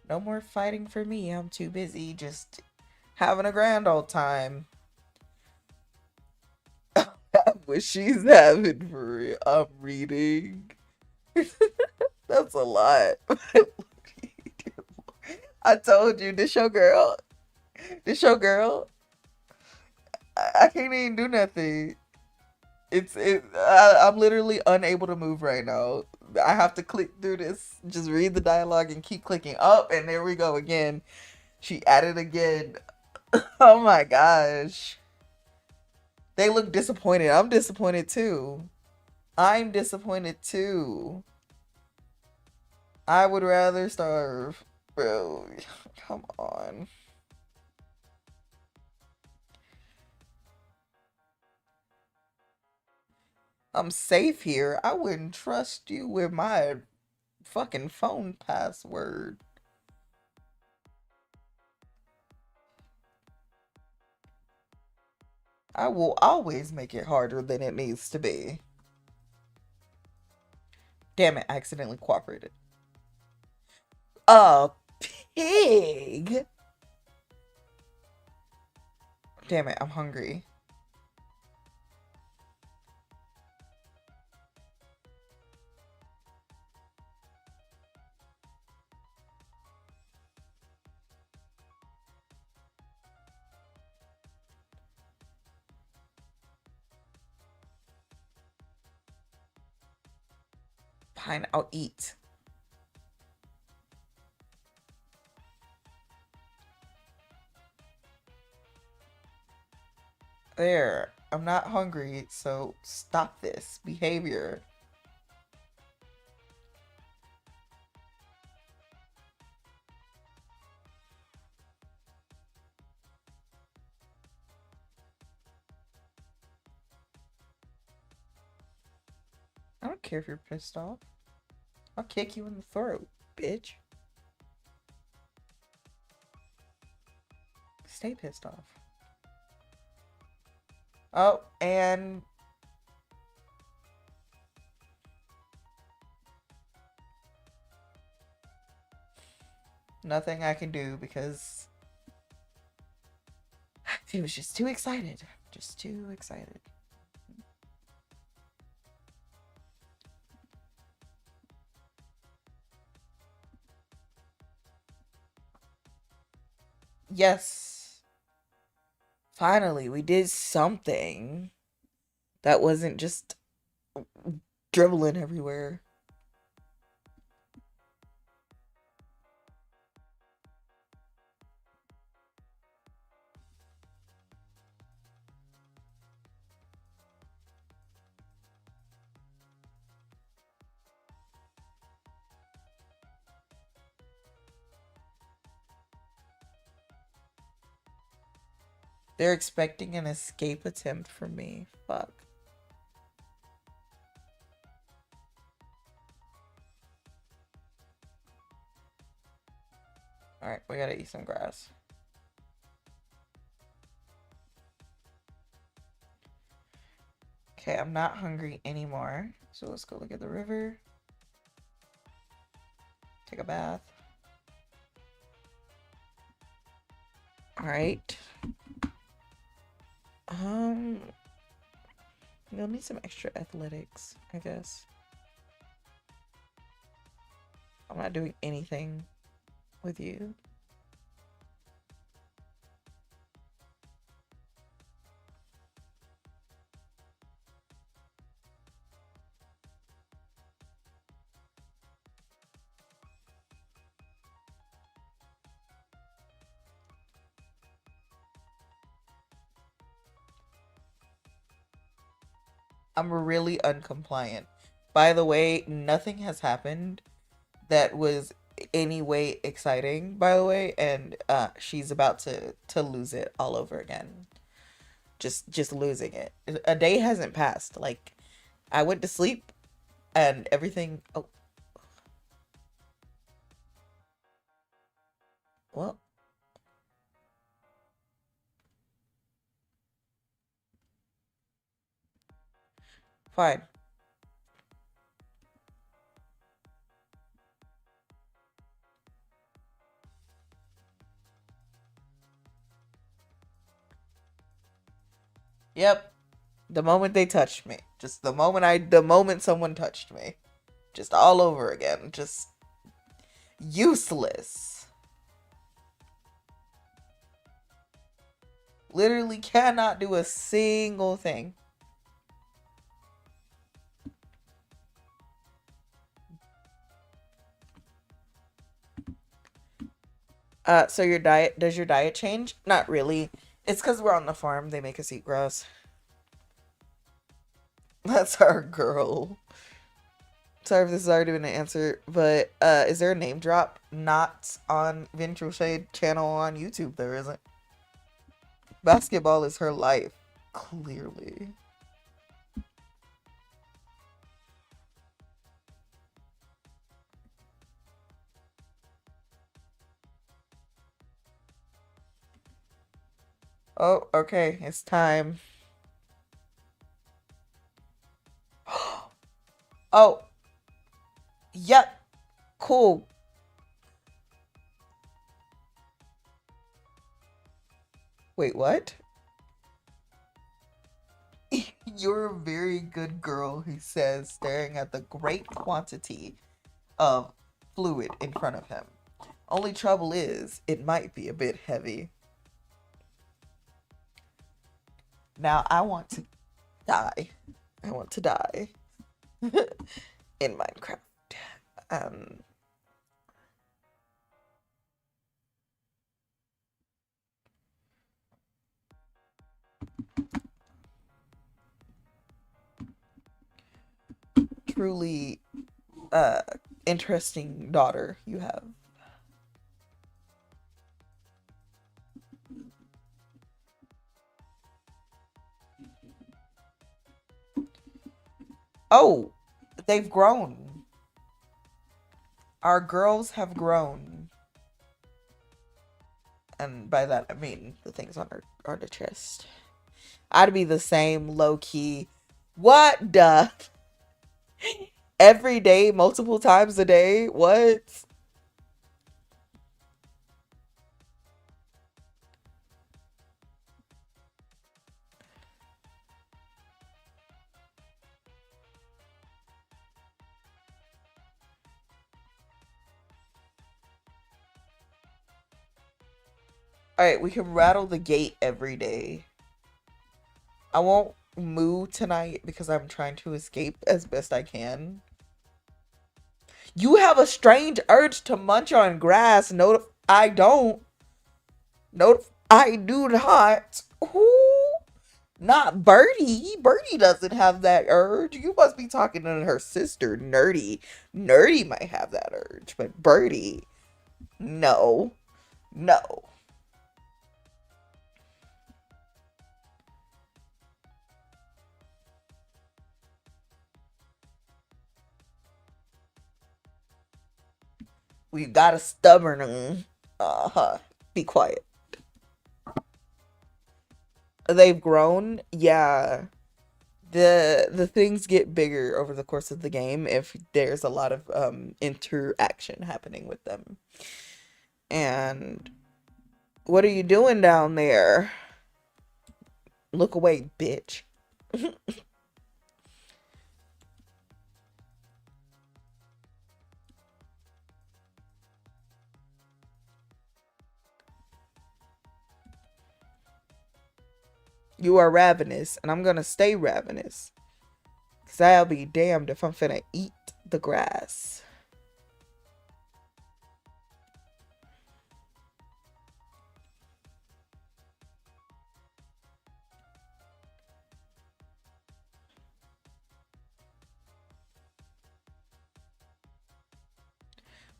A: no more fighting for me. I'm too busy just having a grand old time. What she's having for real. I'm reading. That's a lot. I told you, this your girl. This your girl. I can't even do nothing. I'm literally unable to move right now. I have to click through this, just read the dialogue and keep clicking up, and there we go again. She added again. Oh my gosh. They look disappointed. I'm disappointed too. I'm disappointed too. I would rather starve. Bro, come on. I'm safe here. I wouldn't trust you with my fucking phone password. I will always make it harder than it needs to be. Damn it, I accidentally cooperated. A pig? Damn it, I'm hungry. Fine, I'll eat. There, I'm not hungry, so stop this behavior. I don't care if you're pissed off. I'll kick you in the throat, bitch. Stay pissed off. Oh, and nothing I can do because he was just too excited. Just too excited. Yes. Finally, we did something that wasn't just dribbling everywhere. They're expecting an escape attempt from me. Fuck. Alright, we gotta eat some grass. Okay, I'm not hungry anymore. So let's go look at the river. Take a bath. Alright. You'll need some extra athletics, I guess. I'm not doing anything with you. I'm really uncompliant. By the way, nothing has happened that was any way exciting, by the way, and she's about to lose it all over again. Just losing it. A day hasn't passed. Like, I went to sleep and everything. Oh, well, fine. Yep. The moment they touched me. Just the moment someone touched me. Just all over again. Just useless. Literally cannot do a single thing. So does your diet change? Not really. It's because we're on the farm. They make us eat grass. That's our girl. Sorry if this has already been an answer, but is there a name drop? Not on Vynn Shade channel on YouTube. There isn't. Basketball is her life. Clearly. Oh, okay. It's time. Oh. Yep. Cool. Wait, what? You're a very good girl, he says, staring at the great quantity of fluid in front of him. Only trouble is, it might be a bit heavy. Now, I want to die. I want to die. In Minecraft. Truly interesting daughter you have. Oh, They've grown. Our girls have grown. And by that I mean the things on the chest. I'd be the same low key. What the? Every day, multiple times a day? What? Alright, we can rattle the gate every day. I won't moo tonight because I'm trying to escape as best I can. You have a strange urge to munch on grass. No, I don't. No, I do not. Ooh, not Birdie. Birdie doesn't have that urge. You must be talking to her sister, Nerdy. Nerdy might have that urge, but Birdie, no. No. We got a stubborn one. Uh-huh. Be quiet. They've grown. Yeah. The things get bigger over the course of the game if there's a lot of interaction happening with them. And what are you doing down there? Look away, bitch. You are ravenous, and I'm gonna stay ravenous. Cause I'll be damned if I'm finna eat the grass.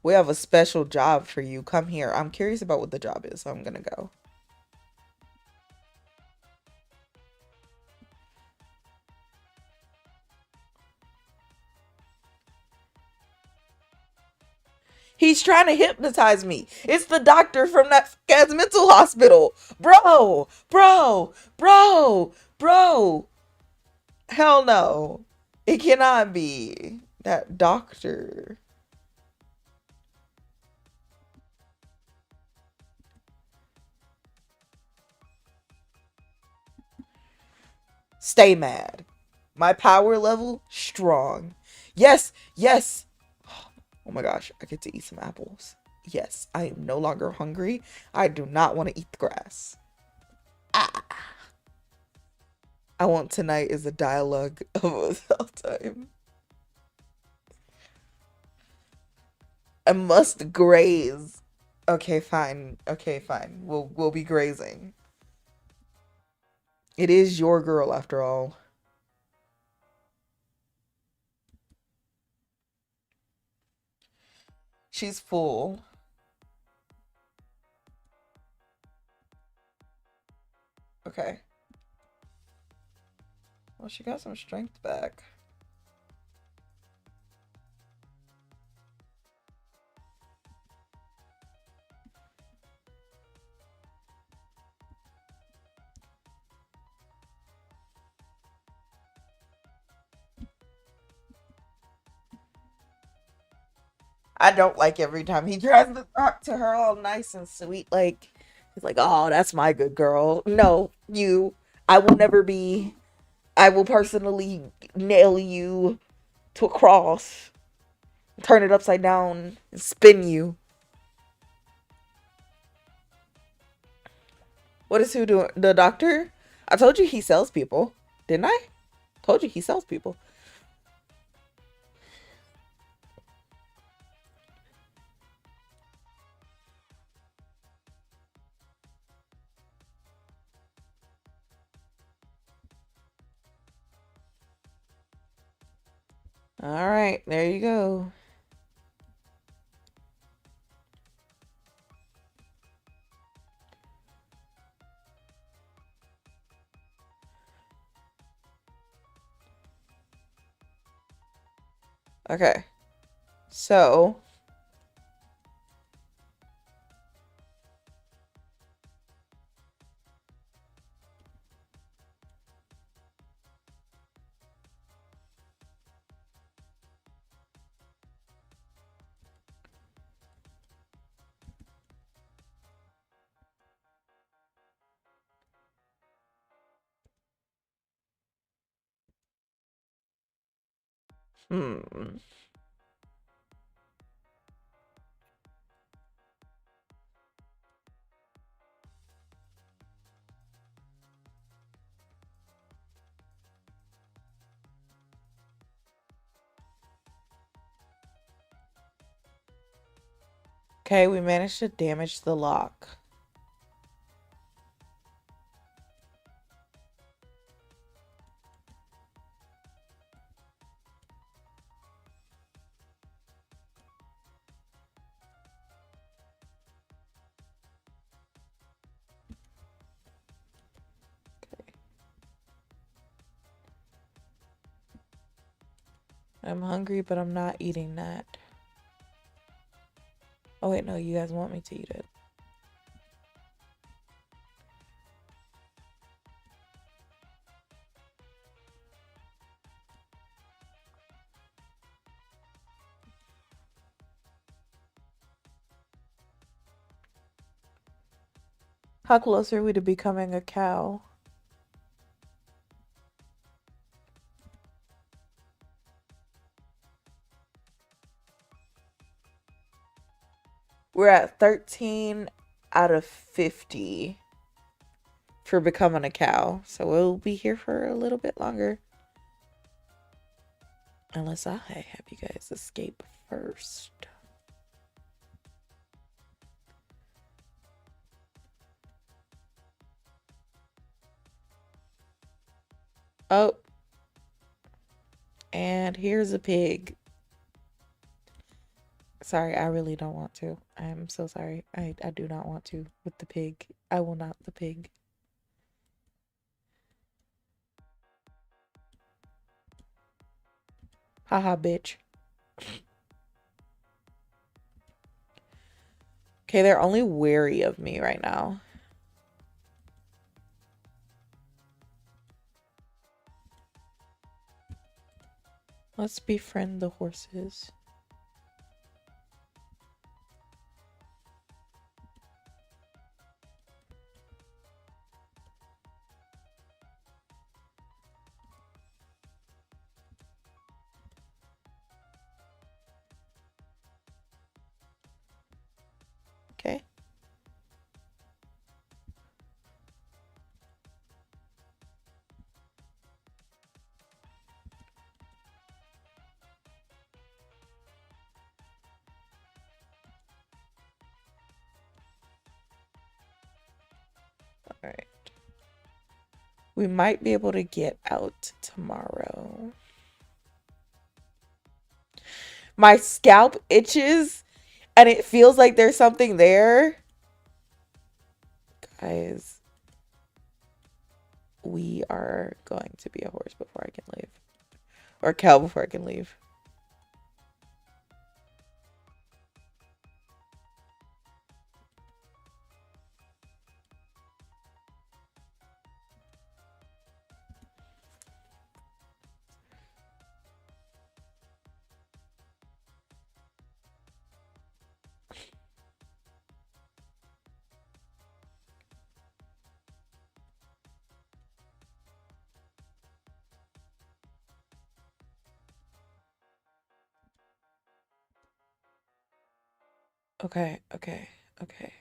A: We have a special job for you. Come here. I'm curious about what the job is, so I'm gonna go. He's trying to hypnotize me. It's the doctor from that guy's mental hospital. Bro, bro, bro, bro. Hell no. It cannot be that doctor. Stay mad. My power level, strong. Yes, yes. Oh my gosh, I get to eat some apples. Yes, I am no longer hungry. I do not want to eat the grass. Ah. I want tonight is a dialogue of all time. I must graze. Okay, fine. Okay, fine. We'll be grazing. It is your girl after all. She's full. Okay. Well, she got some strength back. I don't like every time he tries to talk to her all nice and sweet. Like, he's like, oh, that's my good girl. No, you. I will never be. I will personally nail you to a cross, turn it upside down, and spin you. What is who doing? The doctor? I told you he sells people. Didn't I? Told you he sells people. All right, there you go. Okay. So, hmm. Okay, we managed to damage the lock. I'm hungry, but I'm not eating that. Oh, wait, no, you guys want me to eat it. How close are we to becoming a cow? We're at 13 out of 50 for becoming a cow. So we'll be here for a little bit longer. Unless I have you guys escape first. Oh. And here's a pig. Sorry, I really don't want to. I'm so sorry. I do not want to with the pig. I will not the pig. Haha, bitch. Okay, they're only wary of me right now. Let's befriend the horses. Okay. All right. We might be able to get out tomorrow. My scalp itches and it feels like there's something there. Guys, we are going to be a horse before I can leave. Or cow before I can leave. Okay, okay, okay.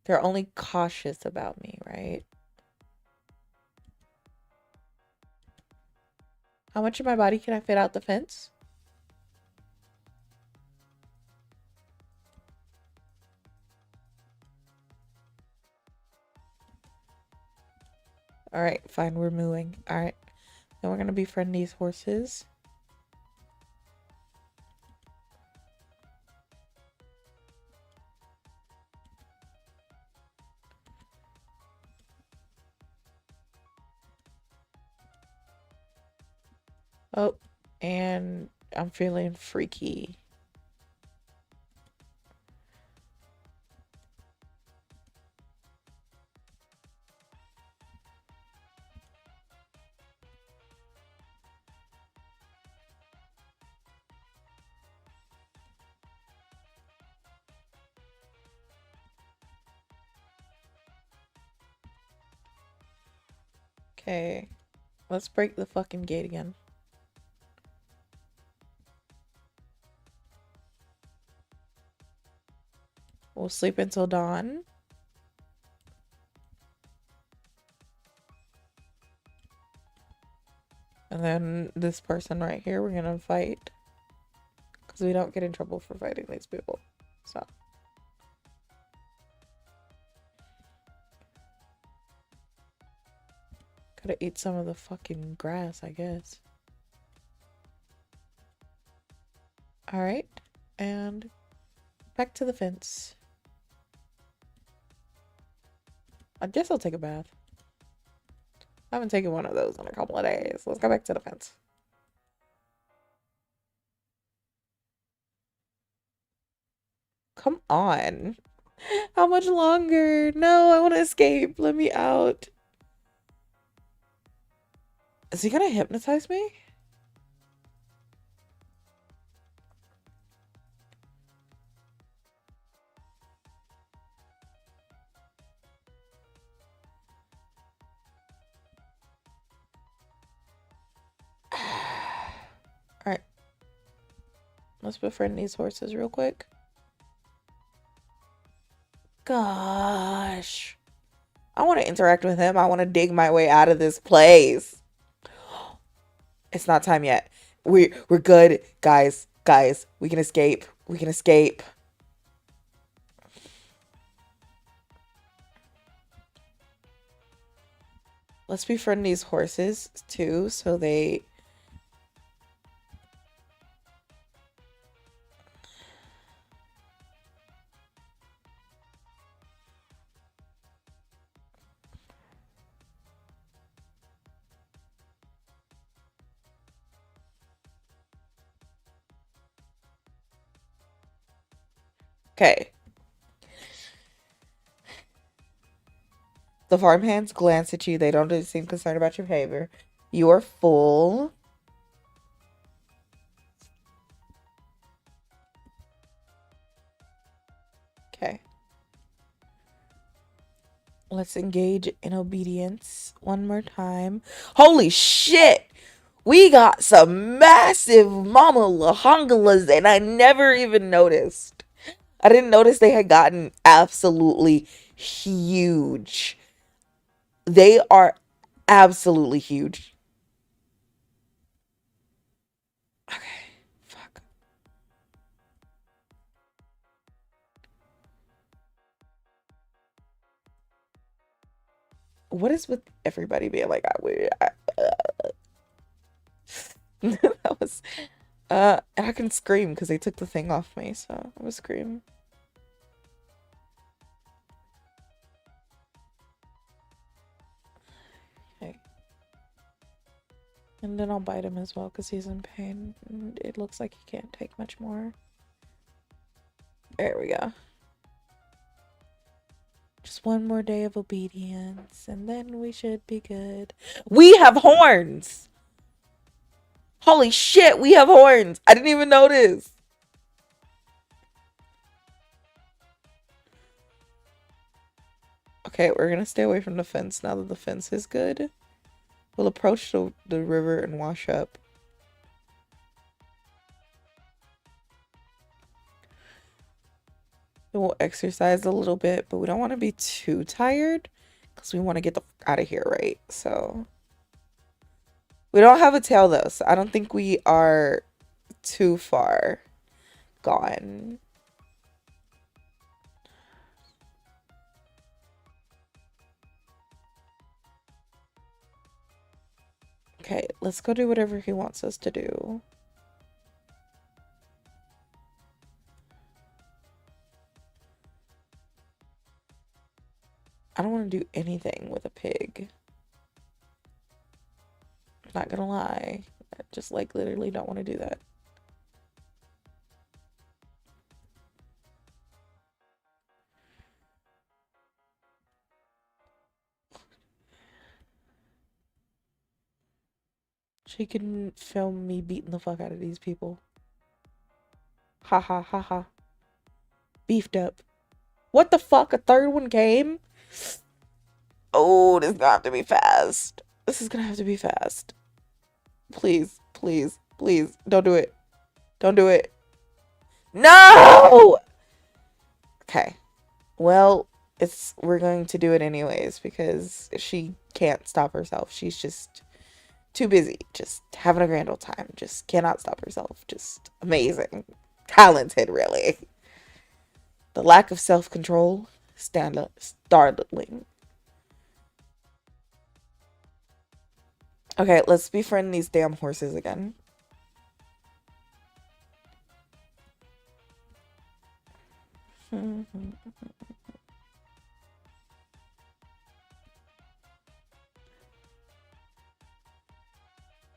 A: They're only cautious about me, right? How much of my body can I fit out the fence? All right, fine, we're mooing. All right, then we're gonna befriend these horses. Oh, and
B: I'm feeling freaky. Okay. Let's break the fucking gate again. We'll sleep until dawn. And then this person right here, we're gonna fight. Because we don't get in trouble for fighting these people. So. Gotta eat some of the fucking grass, I guess. Alright. And back to the fence. I guess I'll take a bath. I haven't taken one of those in a couple of days. Let's go back to the fence. Come on. How much longer? No, I want to escape. Let me out. Is he gonna hypnotize me? Alright. Let's befriend these horses real quick. Gosh. I want to interact with him. I want to dig my way out of this place. It's not time yet. We're good, guys. Guys, we can escape. We can escape. Let's befriend these horses too, so they... Okay. The farmhands glance at you. They don't seem concerned about your behavior. You are full. Okay. Let's engage in obedience one more time. Holy shit! We got some massive mama lahongalas and I never even noticed. I didn't notice they had gotten absolutely huge. They are absolutely huge. Okay, fuck. What is with everybody being like, that was, I can scream because they took the thing off me, so I was screaming. Okay. And then I'll bite him as well because he's in pain. And it looks like he can't take much more. There we go. Just one more day of obedience, and then we should be good. We have horns! Holy shit, we have horns! I didn't even notice! Okay, we're gonna stay away from the fence now that the fence is good. We'll approach the river and wash up. And we'll exercise a little bit, but we don't want to be too tired because we want to get the fuck out of here, right? So we don't have a tail though, so I don't think we are too far gone. Okay, let's go do whatever he wants us to do. I don't want to do anything with a pig. Not gonna lie. I just like literally don't want to do that. She can film me beating the fuck out of these people. Ha ha ha ha. Beefed up. What the fuck? A third one came? Oh, this is gonna have to be fast. This is gonna have to be fast. Please, please, please. Don't do it. Don't do it. No! Okay. Well, we're going to do it anyways because she can't stop herself. She's just too busy. Just having a grand old time. Just cannot stop herself. Just amazing. Talented, really. The lack of self-control, startling. Okay, let's befriend these damn horses again.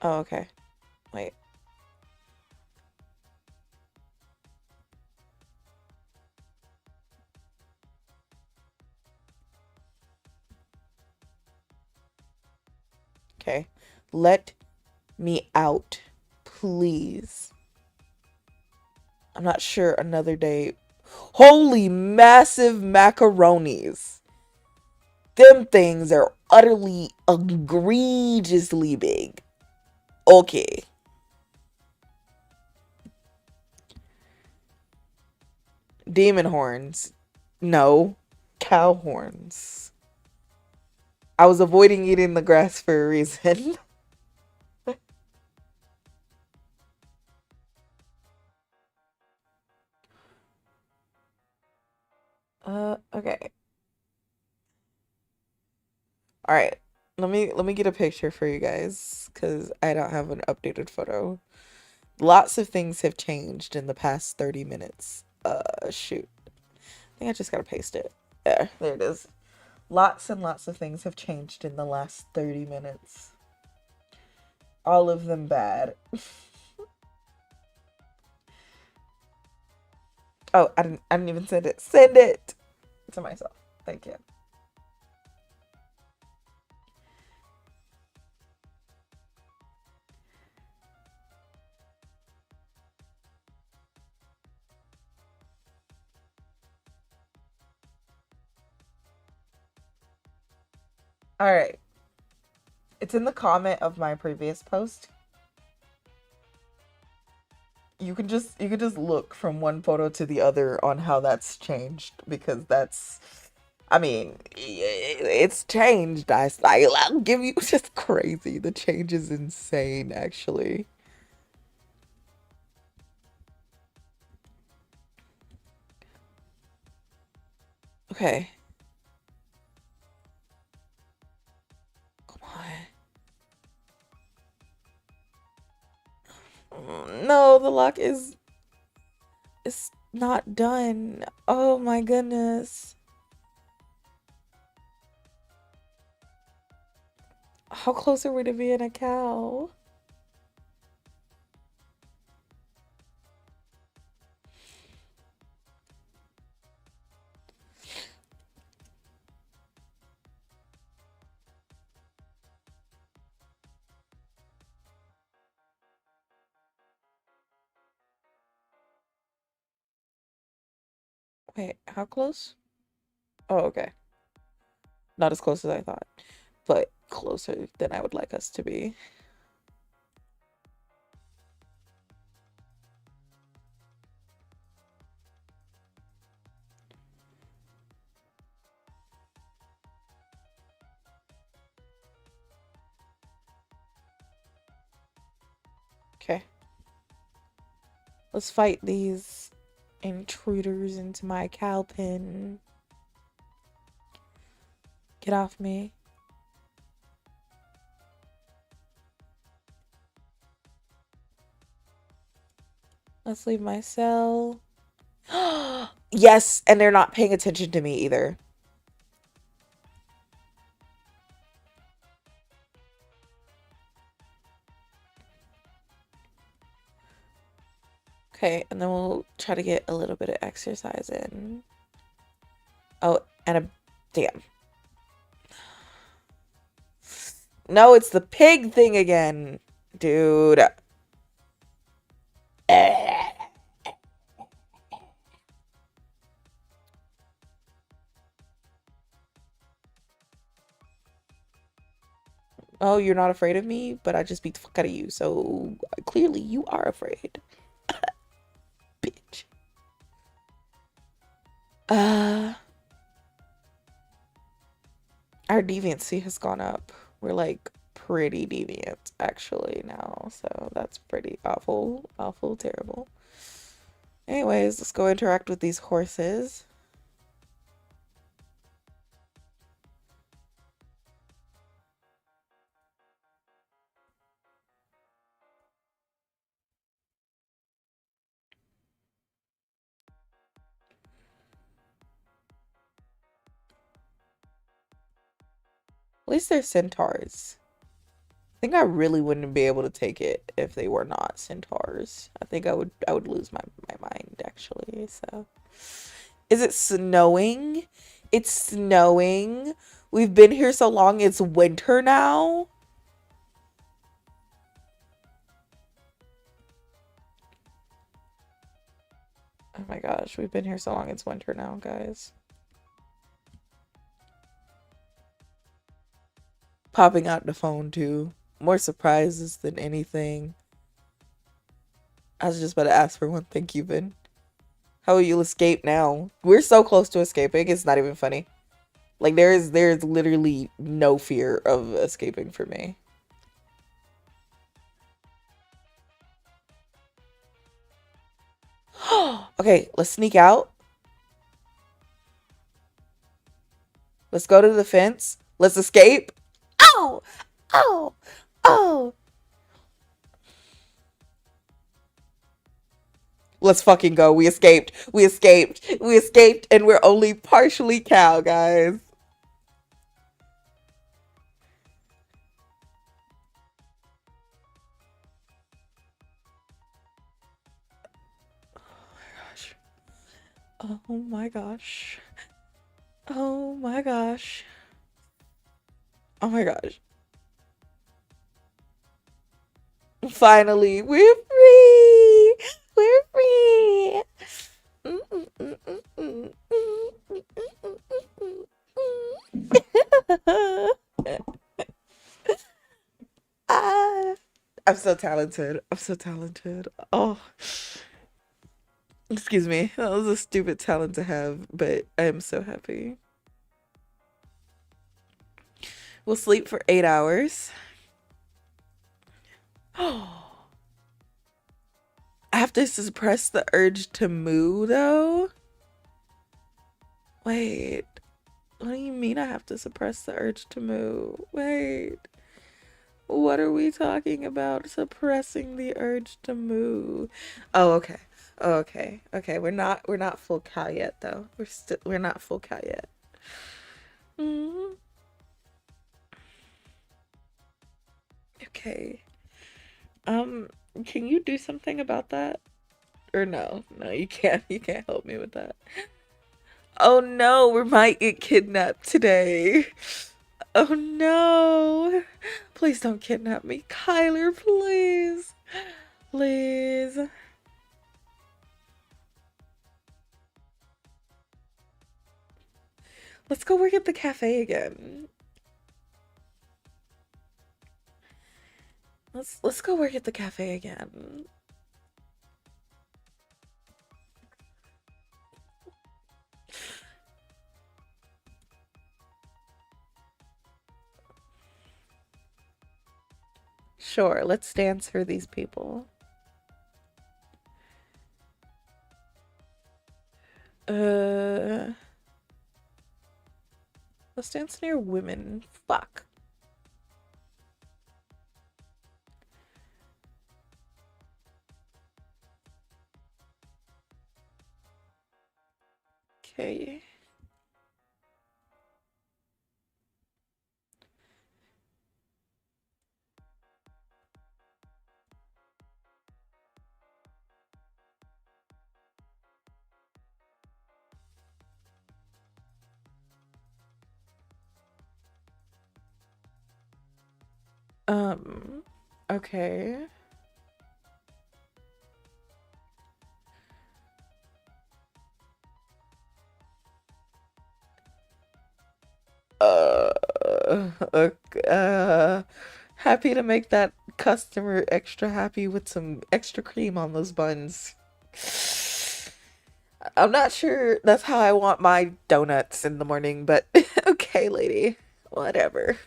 B: Oh, okay. Wait. Okay. Let me out, please. I'm not sure another day. Holy massive macaronis. Them things are utterly egregiously big. Okay. Demon horns. No. Cow horns. I was avoiding eating the grass for a reason. Okay. All right. Let me get a picture for you guys cuz I don't have an updated photo. Lots of things have changed in the past 30 minutes. Shoot. I think I just got to paste it. There it is. Lots and lots of things have changed in the last 30 minutes. All of them bad. Oh, I didn't even send it. Send it to myself. Thank you. All right. It's in the comment of my previous post. You can just look from one photo to the other on how that's changed because that's, I mean, it's changed. I'll give you, it's just crazy. The change is insane, actually. Okay. Come on. No, the lock is not done. Oh my goodness. How close are we to being a cow? Wait, how close? Oh, okay. Not as close as I thought, but closer than I would like us to be. Okay. Let's fight these intruders into my cow pen. Get off me. Let's leave my cell. Yes, and they're not paying attention to me either. Okay, and then we'll try to get a little bit of exercise in. Oh, and a damn. No, it's the pig thing again. Dude. Oh, you're not afraid of me, but I just beat the fuck out of you. So clearly you are afraid. Bitch. Uh, our deviancy has gone up. We're like pretty deviant actually now. So that's pretty awful, awful, terrible. Anyways, let's go interact with these horses. At least they're centaurs. I think I really wouldn't be able to take it if they were not centaurs. I think I would lose my mind actually. So is it snowing? It's snowing. We've been here so long, it's winter now. Oh my gosh, we've been here so long, it's winter now, guys. Popping out the phone too. More surprises than anything. I was just about to ask for one. Thank you, Vynn. How will you escape now? We're so close to escaping, it's not even funny. Like there's literally no fear of escaping for me. Okay, let's sneak out. Let's go to the fence. Let's escape. Oh! Oh! Oh! Let's fucking go. We escaped. We escaped. We escaped, and we're only partially cow, guys. Oh my gosh. Oh my gosh. Oh my gosh. Finally, we're free. We're free. Ah, I'm so talented. I'm so talented. Oh, excuse me. That was a stupid talent to have, but I am so happy. We'll sleep for 8 hours. Oh, I have to suppress the urge to moo, though. Wait, what do you mean I have to suppress the urge to moo? Wait, what are we talking about? Suppressing the urge to moo. Oh, okay. Oh, okay. Okay, we're not full cow yet though. We're not full cow yet. Mm, okay. Um, can you do something about that? Or no? No, you can't. You can't help me with that. Oh no, we might get kidnapped today. Oh no. Please don't kidnap me. Kyler, please. Please. Let's go work at the cafe again. Let's go work at the cafe again. Sure, let's dance for these people. Uh, let's dance near women. Fuck. Okay. Um, Okay. Uh, uh, happy to make that customer extra happy with some extra cream on those buns. I'm not sure that's how I want my donuts in the morning, but okay, lady. Whatever.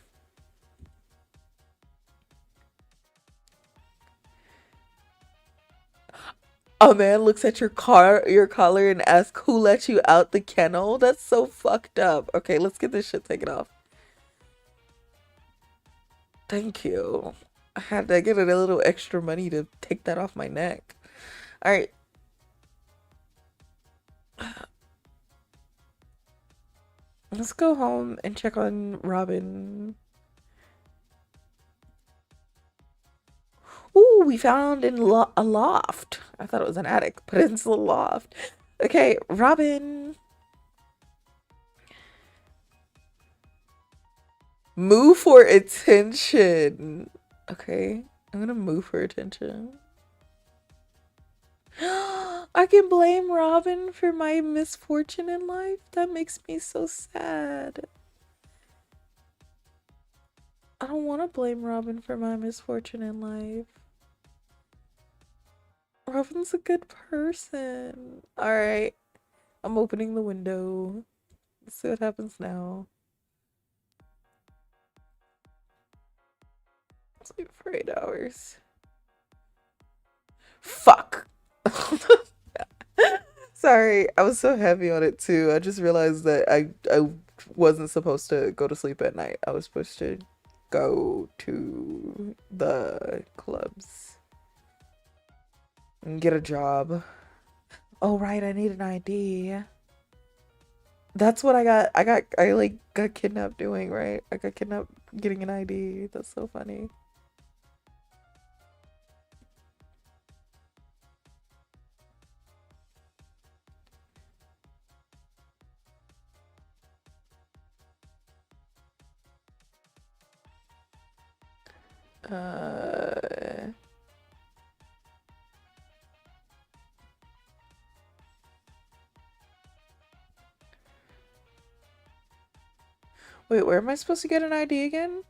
B: A man looks at your collar, and asks who let you out the kennel. That's so fucked up. Okay, let's get this shit taken off. Thank you. I had to get a little extra money to take that off my neck. All right. Let's go home and check on Robin. Ooh, we found a loft. I thought it was an attic, but it's a loft. Okay, Robin. Move for attention. Okay, I'm gonna move for attention. I can blame Robin for my misfortune in life. That makes me so sad. I don't want to blame Robin for my misfortune in life. Robin's a good person. Alright, I'm opening the window. Let's see what happens now. Sleep for 8 hours. Fuck. Sorry, I was so heavy on it too. I just realized that I wasn't supposed to go to sleep at night. I was supposed to go to the clubs and get a job. Oh right, I need an ID. That's what I like got kidnapped doing, right? I got kidnapped getting an ID. That's so funny. Uh Wait, where am I supposed to get an ID again?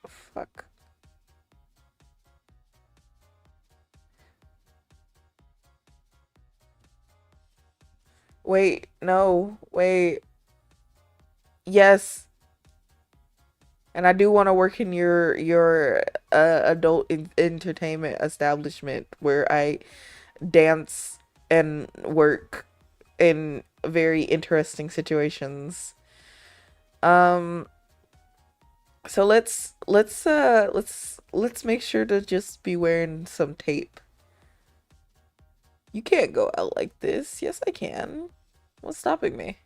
B: Fuck. Wait, no, wait. Yes. And I do want to work in your adult entertainment establishment where I dance and work in very interesting situations. Um so let's make sure to just be wearing some tape. You can't go out like this. Yes, I can. What's stopping me?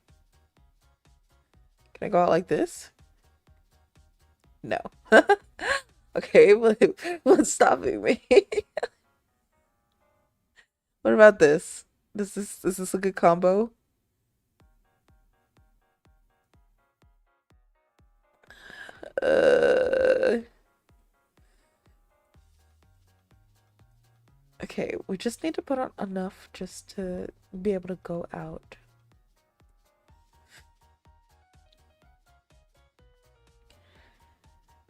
B: Can I go out like this? No. Okay, what's stopping me? What about this? Is this a good combo? Uh Okay, we just need to put on enough just to be able to go out.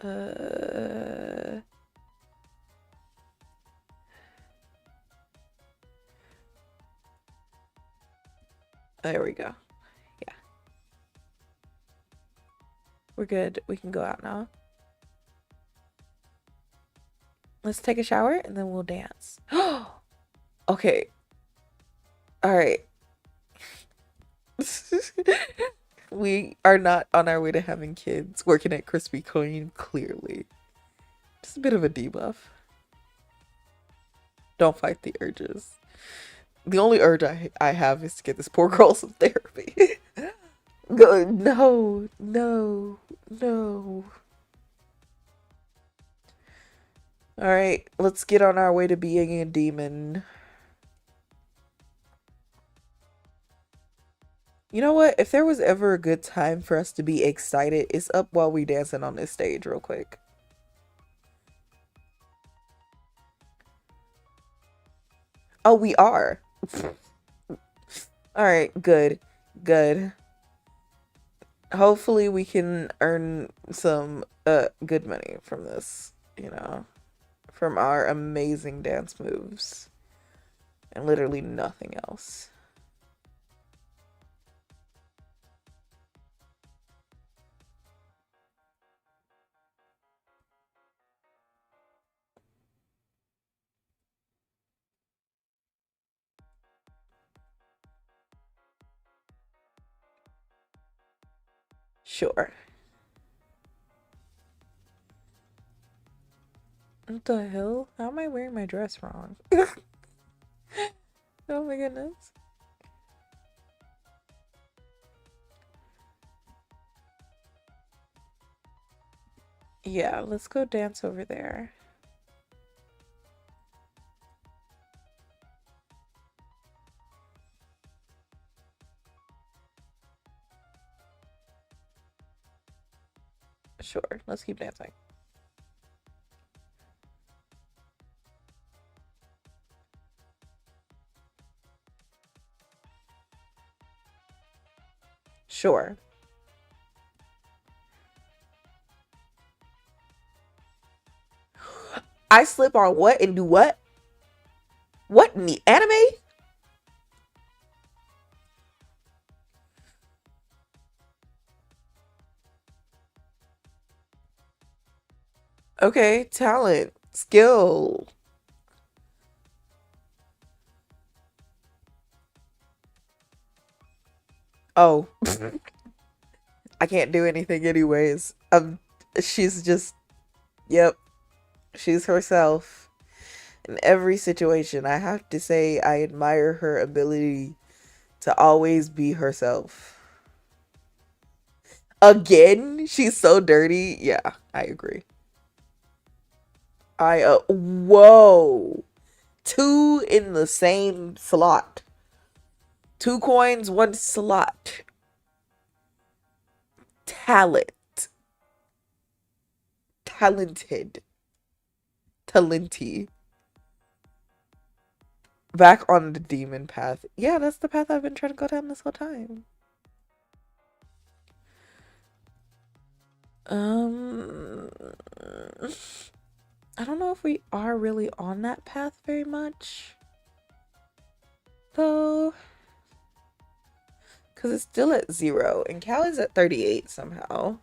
B: Uh there we go. Yeah. We're good. We can go out now. Let's take a shower and then we'll dance. Okay. All right. We are not on our way to having kids. Working at Krispy Kreme, clearly. Just a bit of a debuff. Don't fight the urges. The only urge I have is to get this poor girl some therapy. Go, no, no, no. Alright, let's get on our way to being a demon. You know what? If there was ever a good time for us to be excited, it's up while we dancing on this stage real quick. Oh, we are. All right, good. Good. Hopefully we can earn some good money from this, from our amazing dance moves and literally nothing else. Sure. What the hell? How am I wearing my dress wrong? Oh my goodness. Yeah, let's go dance over there. Sure, let's keep dancing. Sure. I slip on what and do what? What in the anime? Okay, talent, skill. Oh, I can't do anything anyways. She's just, yep, she's herself. In every situation, I have to say I admire her ability to always be herself. Again, she's so dirty. Yeah, I agree. Whoa. Two in the same slot. Two coins, one slot. Talent. Talented. Talenty. Back on the demon path. Yeah, that's the path I've been trying to go down this whole time. Um, I don't know if we are really on that path very much, though, because it's still at 0, and Cal is at 38 somehow.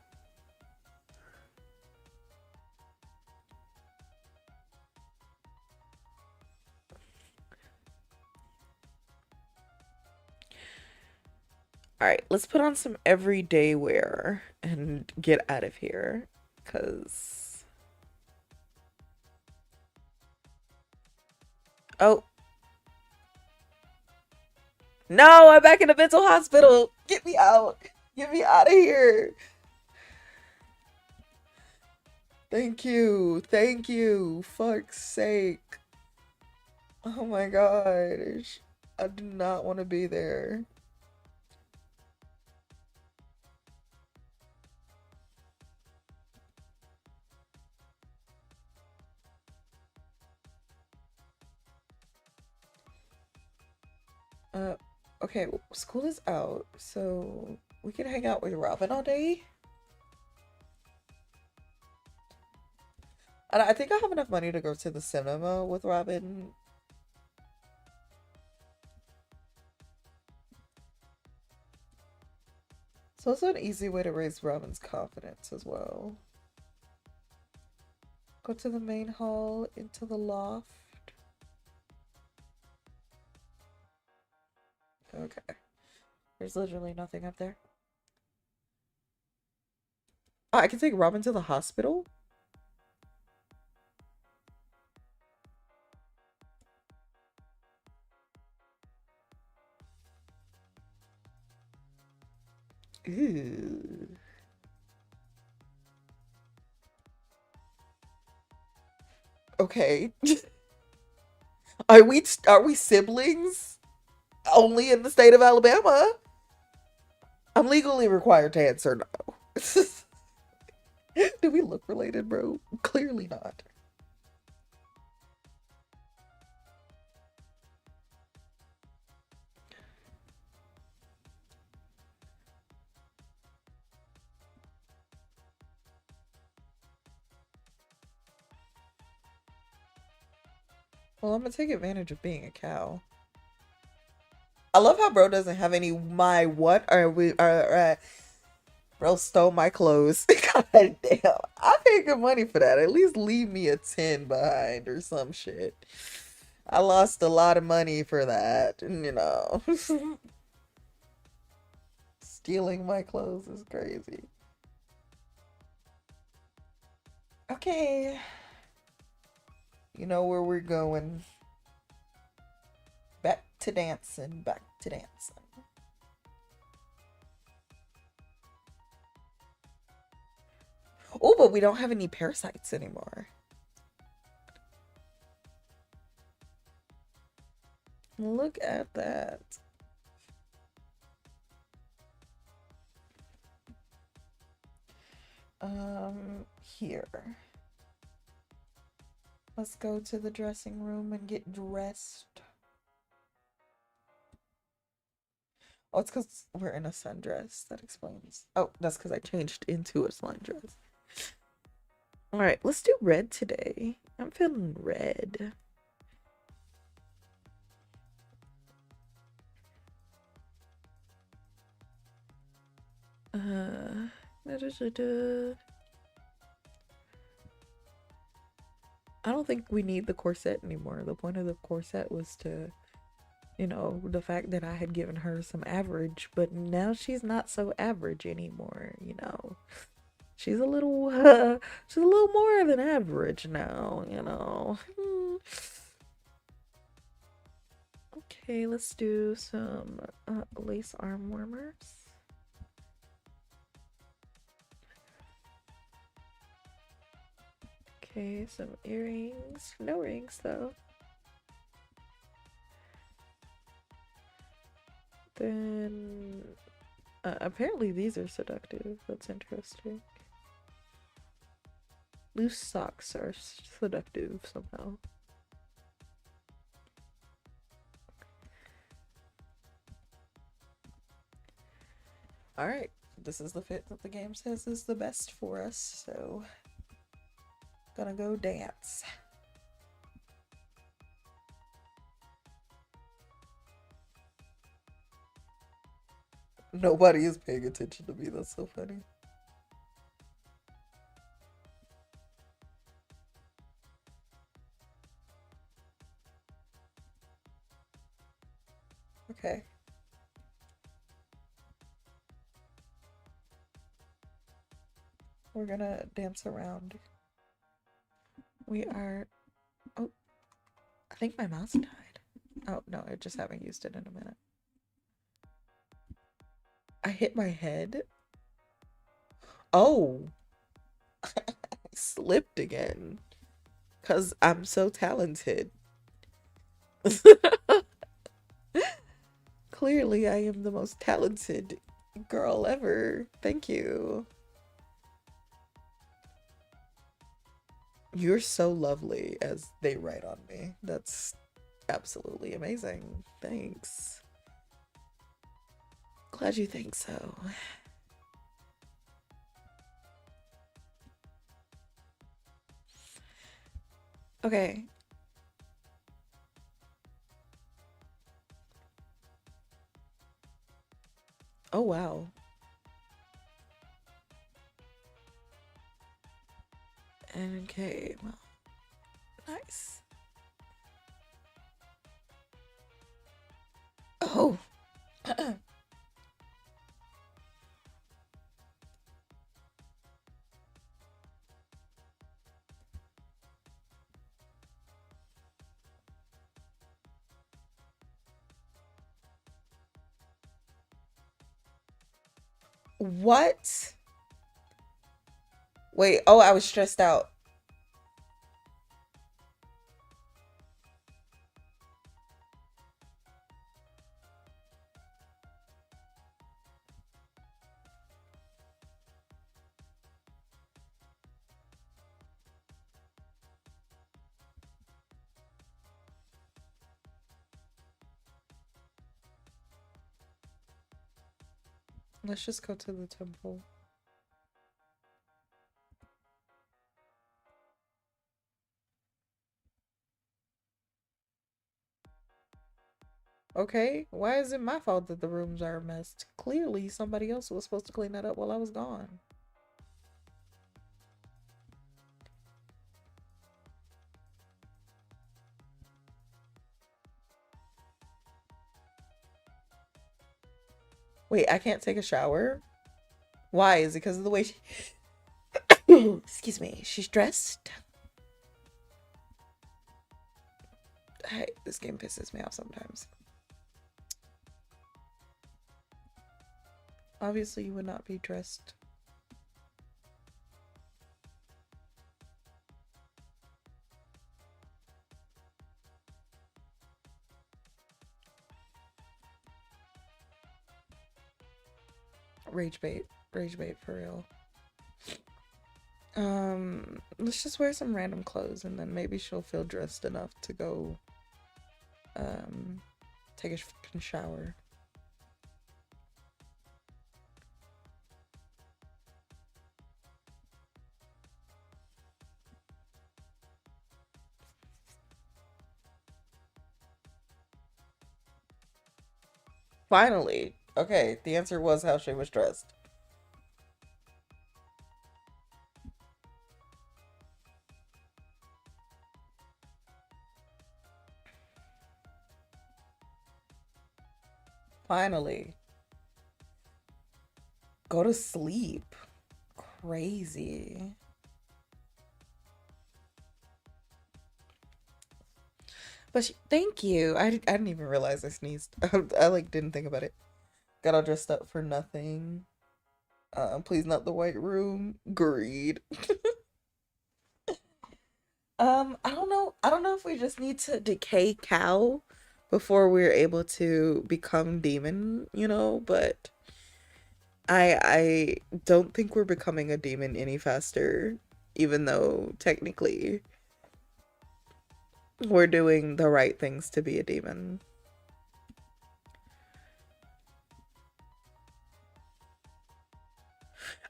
B: All right, let's put on some everyday wear and get out of here, because... Oh. No, I'm back in a mental hospital. Get me out. Get me out of here. Thank you. Thank you. Fuck's sake. Oh my gosh. I do not want to be there. Uh, okay, school is out, so we can hang out with Robin all day. And I think I have enough money to go to the cinema with Robin. It's also an easy way to raise Robin's confidence as well. Go to the main hall, into the loft. Okay. There's literally nothing up there. Oh, I can take Robin to the hospital? Ew. Okay. Are we siblings? Only in the state of Alabama? I'm legally required to answer no. Do we look related, bro? Clearly not. Well, I'm gonna take advantage of being a cow. I love how bro doesn't have any my what are we bro stole my clothes. God damn. I paid good money for that. At least leave me a 10 behind or some shit. I lost a lot of money for that, and stealing my clothes is crazy. Okay. You know where we're going. Back to dancing, back to dancing. Oh, but we don't have any parasites anymore. Look at that. Here. Let's go to the dressing room and get dressed. Oh, it's because we're in a sundress. That explains. Oh, that's because I changed into a sundress. All right, let's do red today. I'm feeling red. I don't think we need the corset anymore. The point of the corset was to, the fact that I had given her some average, but now she's not so average anymore. She's a little, she's a little more than average now. Okay, let's do some lace arm warmers. Okay, some earrings. No rings though. Then apparently these are seductive. That's interesting. Loose socks are seductive somehow. Alright, this is the fit that the game says is the best for us, so gonna go dance. Nobody is paying attention to me, that's so funny. Okay. We're gonna dance around. We are... Oh, I think my mouse died. Oh, no, I just haven't used it in a minute. I hit my head. Oh! I slipped again. Because I'm so talented. Clearly, I am the most talented girl ever. Thank you. You're so lovely, as they write on me. That's absolutely amazing. Thanks. Glad you think so. Okay. Oh, wow. Okay, well, nice. Oh. What? Wait, oh, I was stressed out. Let's just go to the temple. Okay? Why is it my fault that the rooms are a mess? Clearly, somebody else was supposed to clean that up while I was gone. Wait, I can't take a shower? Why? Is it because of the way she... Excuse me. She's dressed? This game pisses me off sometimes. Obviously, you would not be dressed. Rage bait for real. Let's just wear some random clothes and then maybe she'll feel dressed enough to go take a fucking shower. Finally. Okay, the answer was how she was dressed. Finally. Go to sleep. Crazy. But thank you. I didn't even realize I sneezed. I like didn't think about it. Got all dressed up for nothing. Please not the white room. Greed. I don't know. I don't know if we just need to decay cow before we're able to become demon, you know, but I don't think we're becoming a demon any faster, even though technically we're doing the right things to be a demon.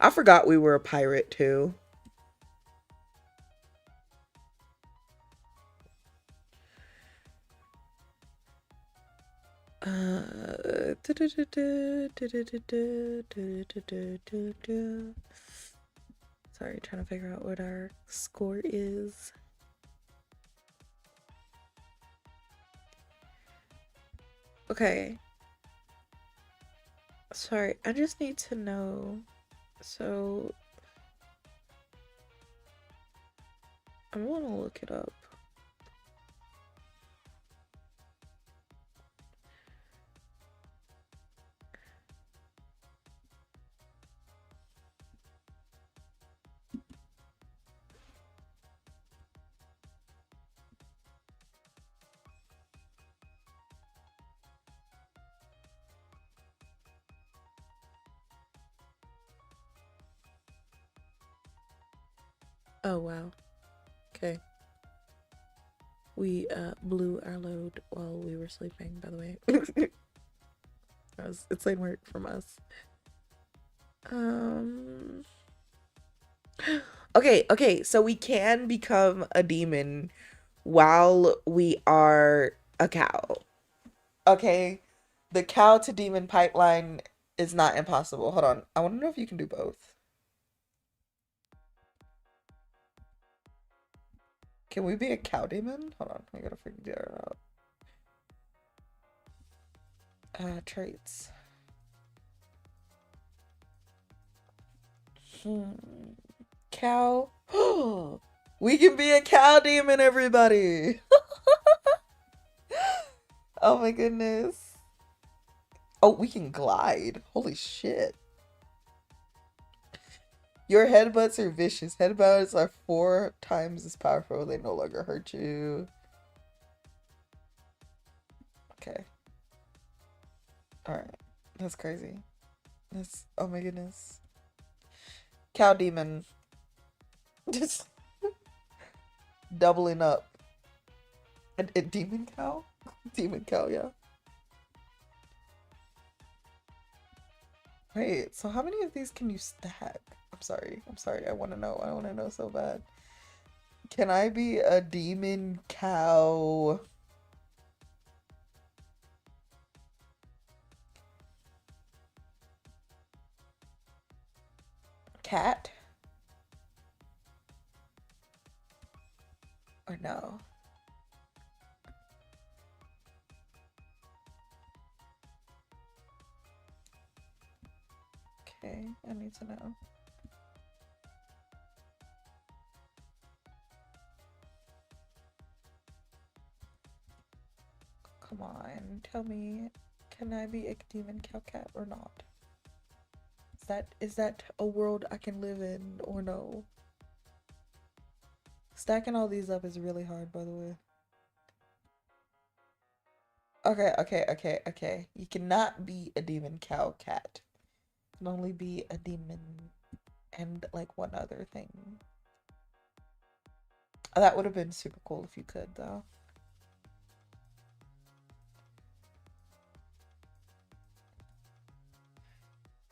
B: I forgot we were a pirate too. Sorry, trying to figure out what our score is. Okay. Sorry, I just need to know. So I want to look it up. Oh wow. Okay. We blew our load while we were sleeping, by the way. It's late work from us. Okay, so we can become a demon while we are a cow. Okay. The cow to demon pipeline is not impossible. Hold on. I want to know if you can do both. Can we be a cow demon? Hold on. I gotta figure it out. Traits. Cow. We can be a cow demon, everybody. Oh my goodness. Oh, we can glide. Holy shit. Your headbutts are vicious. Headbutts are 4 times as powerful. They no longer hurt you. Okay. Alright. That's crazy. That's... Oh my goodness. Cow demon. Just doubling up. A demon cow? Demon cow, yeah. Wait, so how many of these can you stack? I'm sorry. I want to know. I want to know so bad. Can I be a demon cow? cat or no? Okay, I need to know. Come on, tell me, can I be a demon cow cat or not? Is that a world I can live in or no? Stacking all these up is really hard, by the way. Okay. You cannot be a demon cow cat. You can only be a demon and like one other thing. That would have been super cool if you could, though.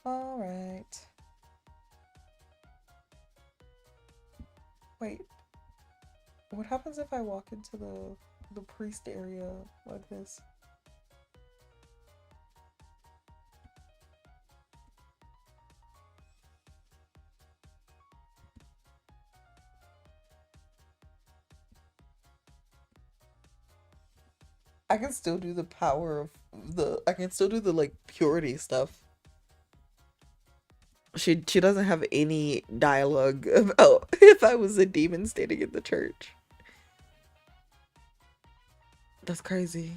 B: All right. Wait. What happens if I walk into the priest area like this? I can still do the power of I can still do the like purity stuff. She doesn't have any dialogue about if I was a demon standing in the church. That's crazy.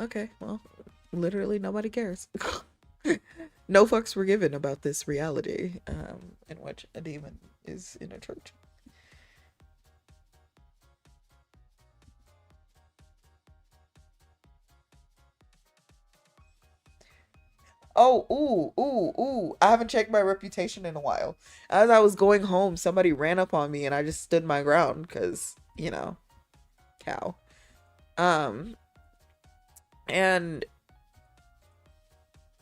B: Okay, well, literally nobody cares. No fucks were given about this reality in which a demon is in a church. Oh, ooh. I haven't checked my reputation in a while. As I was going home, somebody ran up on me and I just stood my ground because, cow. Um, and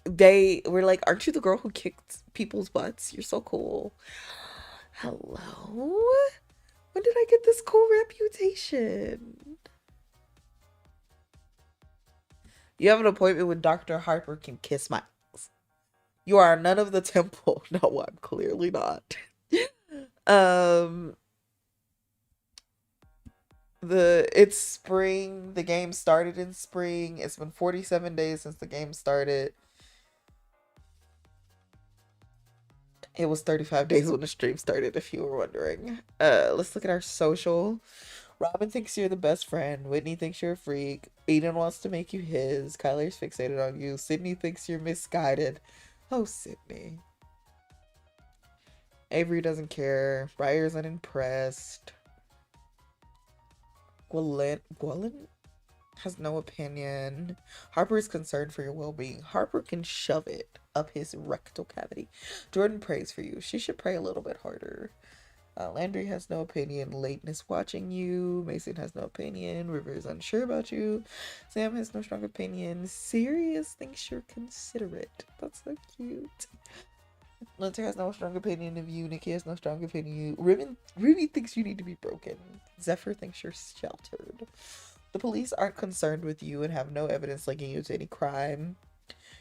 B: they were like, "Aren't you the girl who kicked people's butts? You're so cool." Hello? When did I get this cool reputation? You have an appointment with Dr. Harper can kiss my ass. You are none of the temple. No, I'm clearly not. um it's spring. The game started in spring. It's been 47 days since the game started. It was 35 days when the stream started, if you were wondering. Let's look at our social. Robin thinks you're the best friend. Whitney thinks you're a freak. Eden wants to make you his. Kyler's fixated on you. Sydney thinks you're misguided. Oh, Sydney. Avery doesn't care. Briar's unimpressed. Gwilyn has no opinion. Harper is concerned for your well-being. Harper can shove it up his rectal cavity. Jordan prays for you. She should pray a little bit harder. Landry has no opinion. Layton is watching you. Mason has no opinion. River is unsure about you. Sam has no strong opinion. Sirius thinks you're considerate. That's so cute. Linter has no strong opinion of you. Nikki has no strong opinion of you. Ruby thinks you need to be broken. Zephyr thinks you're sheltered. The police aren't concerned with you and have no evidence linking you to any crime.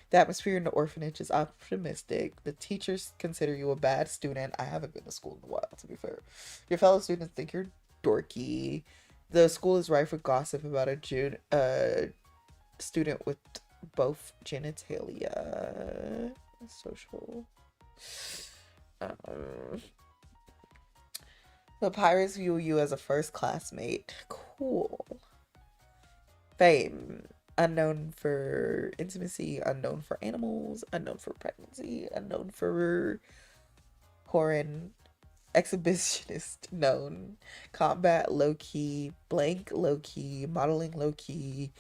B: The atmosphere in the orphanage is optimistic. The teachers consider you a bad student. I haven't been to school in a while, to be fair. Your fellow students think you're dorky. The school is rife with gossip about a student with both genitalia. Social. The pirates view you as a first classmate. Cool. Fame. Unknown for intimacy, unknown for animals, unknown for pregnancy, unknown for porn, exhibitionist known, combat low-key, blank low-key, modeling low-key,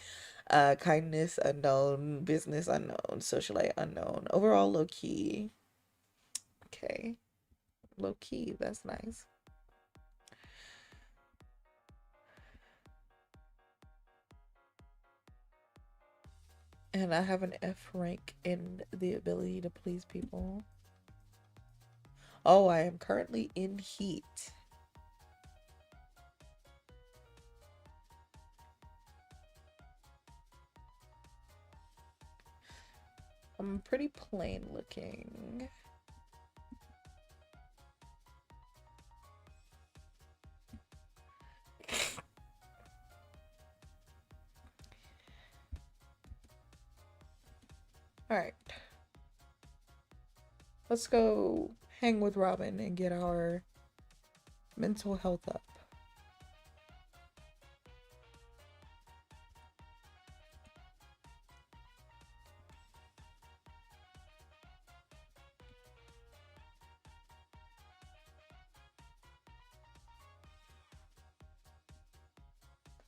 B: kindness unknown, business unknown, socialite unknown, overall low-key. Okay. Low-key, that's nice. And I have an F rank in the ability to please people. Oh, I am currently in heat. pretty plain looking. All right. Let's go hang with Robin and get our mental health up.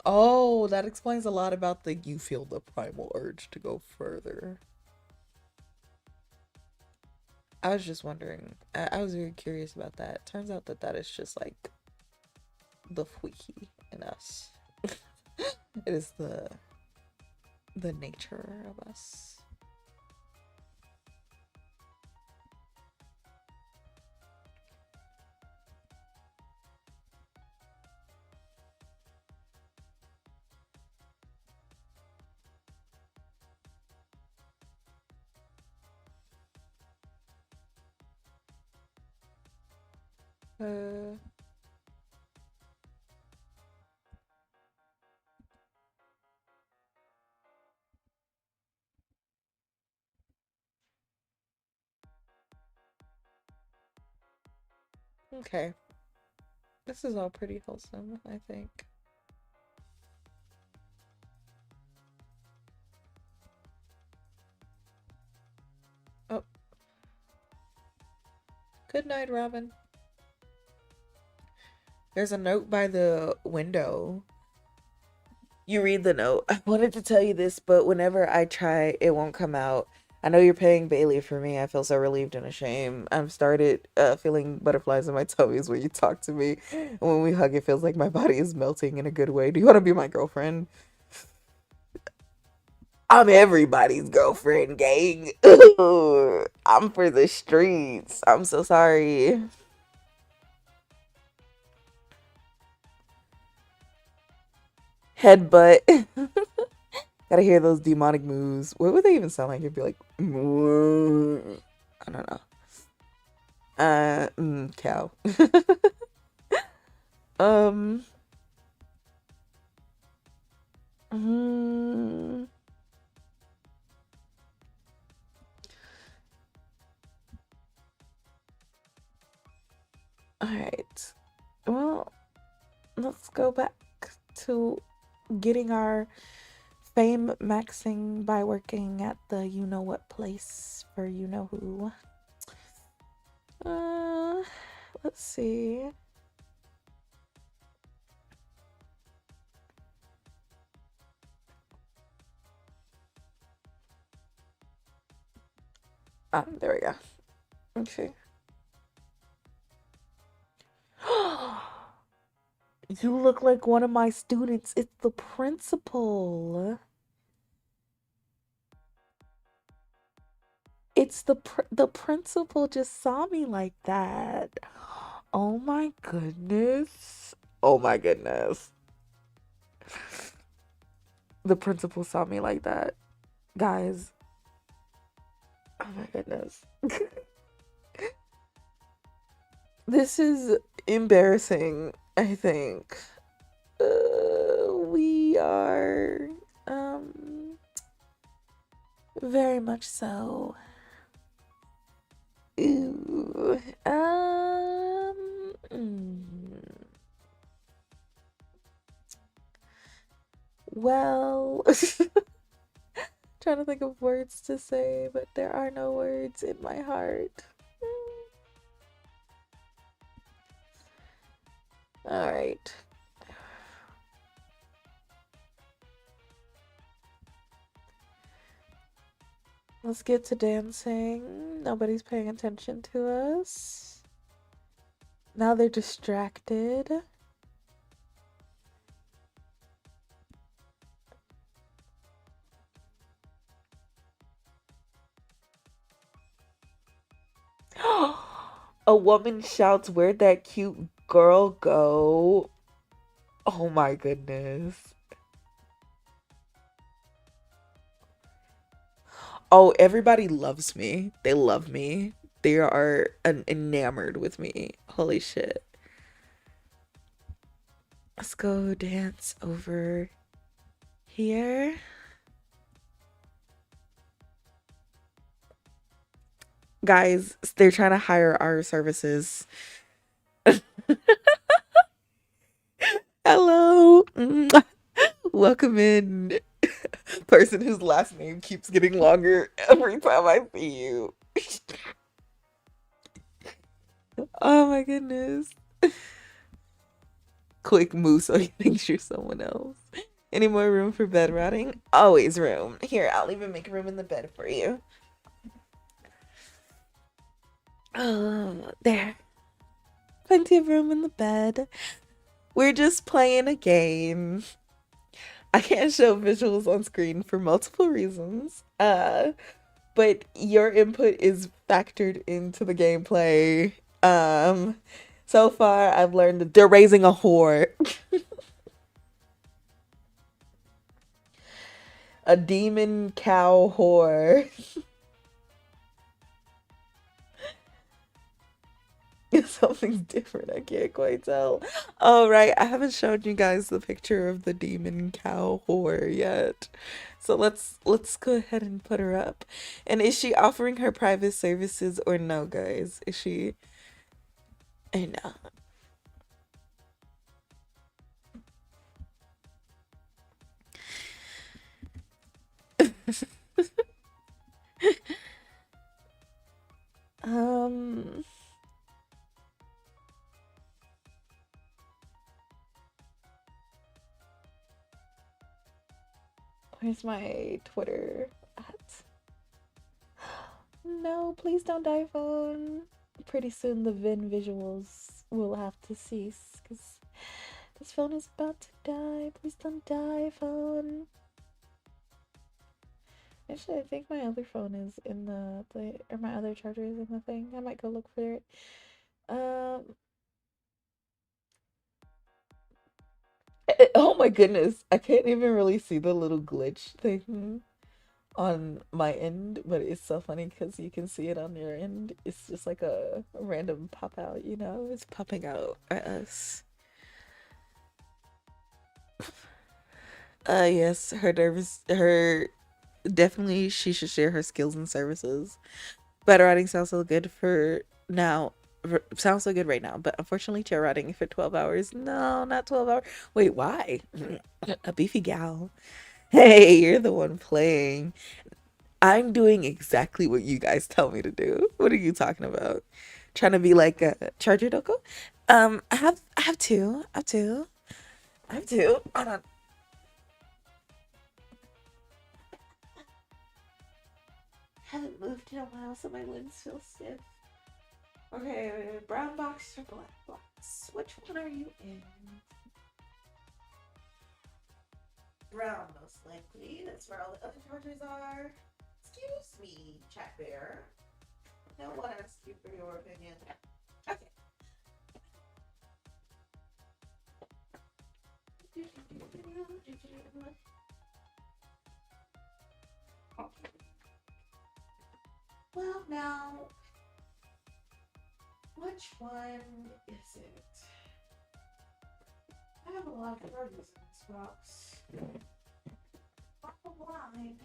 B: Oh, that explains a lot about the you feel the primal urge to go further. I was just wondering. I was very curious about that. Turns out that that is just like the freaky in us. It is the nature of us. Uh, okay. This is all pretty wholesome, I think. Oh, good night, Robin. There's a note by the window. You read the note. I wanted to tell you this, but whenever I try, it won't come out. I know you're paying Bailey for me. I feel so relieved and ashamed. I've started feeling butterflies in my tummies when you talk to me. And when we hug, it feels like my body is melting in a good way. Do you want to be my girlfriend? I'm everybody's girlfriend, gang. I'm for the streets. I'm so sorry. Headbutt. Gotta hear those demonic moves. What would they even sound like? It'd be like, I don't know. Cow. um, mm, all right. Well, let's go back to getting our fame maxing by working at the you know what place for you know who. Let's see. There we go. Okay. You look like one of my students. It's the principal. It's the principal just saw me like that. Oh my goodness. Oh my goodness. The principal saw me like that. Guys. Oh my goodness. This is embarrassing, I think. We are very much so. Ooh. Well, trying to think of words to say, but there are no words in my heart. All right. Let's get to dancing. Nobody's paying attention to us. Now they're distracted. A woman shouts, "Where'd that cute girl go?" Oh my goodness. Oh, everybody loves me. They love me. They are enamored with me. Holy shit. Let's go dance over here. Guys, they're trying to hire our services. Hello. Welcome in. Person whose last name keeps getting longer every time I see you. Oh my goodness. Quick move so he thinks you're someone else. Any more room for bed rotting? Always room. Here, I'll even make room in the bed for you. Oh, there. Plenty of room in the bed. We're just playing a game. I can't show visuals on screen for multiple reasons. But your input is factored into the gameplay. So far I've learned that they're raising a whore. A demon cow whore. Something's different. I can't quite tell. Oh, right. I haven't shown you guys the picture of the demon cow whore yet. So let's go ahead and put her up. And is she offering her private services or no, guys? Is she? I know. Um, where's my Twitter at? No, please don't die, phone. Pretty soon the Vynn visuals will have to cease because this phone is about to die. Please don't die, phone. Actually, I think my other phone is in or my other charger is in the thing. I might go look for it. Oh my goodness, I can't even really see the little glitch thing on my end, but it's so funny because you can see it on your end. It's just like a random pop out, you know? It's popping out at us. Yes, her definitely she should share her skills and services. Better writing sounds so good for now. Sounds so good right now, but unfortunately, chair riding for 12 hours. No, not 12 hours. Wait, why? A beefy gal. Hey, you're the one playing. I'm doing exactly what you guys tell me to do. What are you talking about? Trying to be like a charger doko? I have two. I have two. I have two. Hold on. Haven't moved in a while, so my limbs feel stiff. Okay, brown box or black box? Which one are you in? Brown, most likely. That's where all the other chargers are. Excuse me, chat bear. No one asked you for your opinion. Okay. Well, now, which one is it? I have a lot of charges in this box. Line.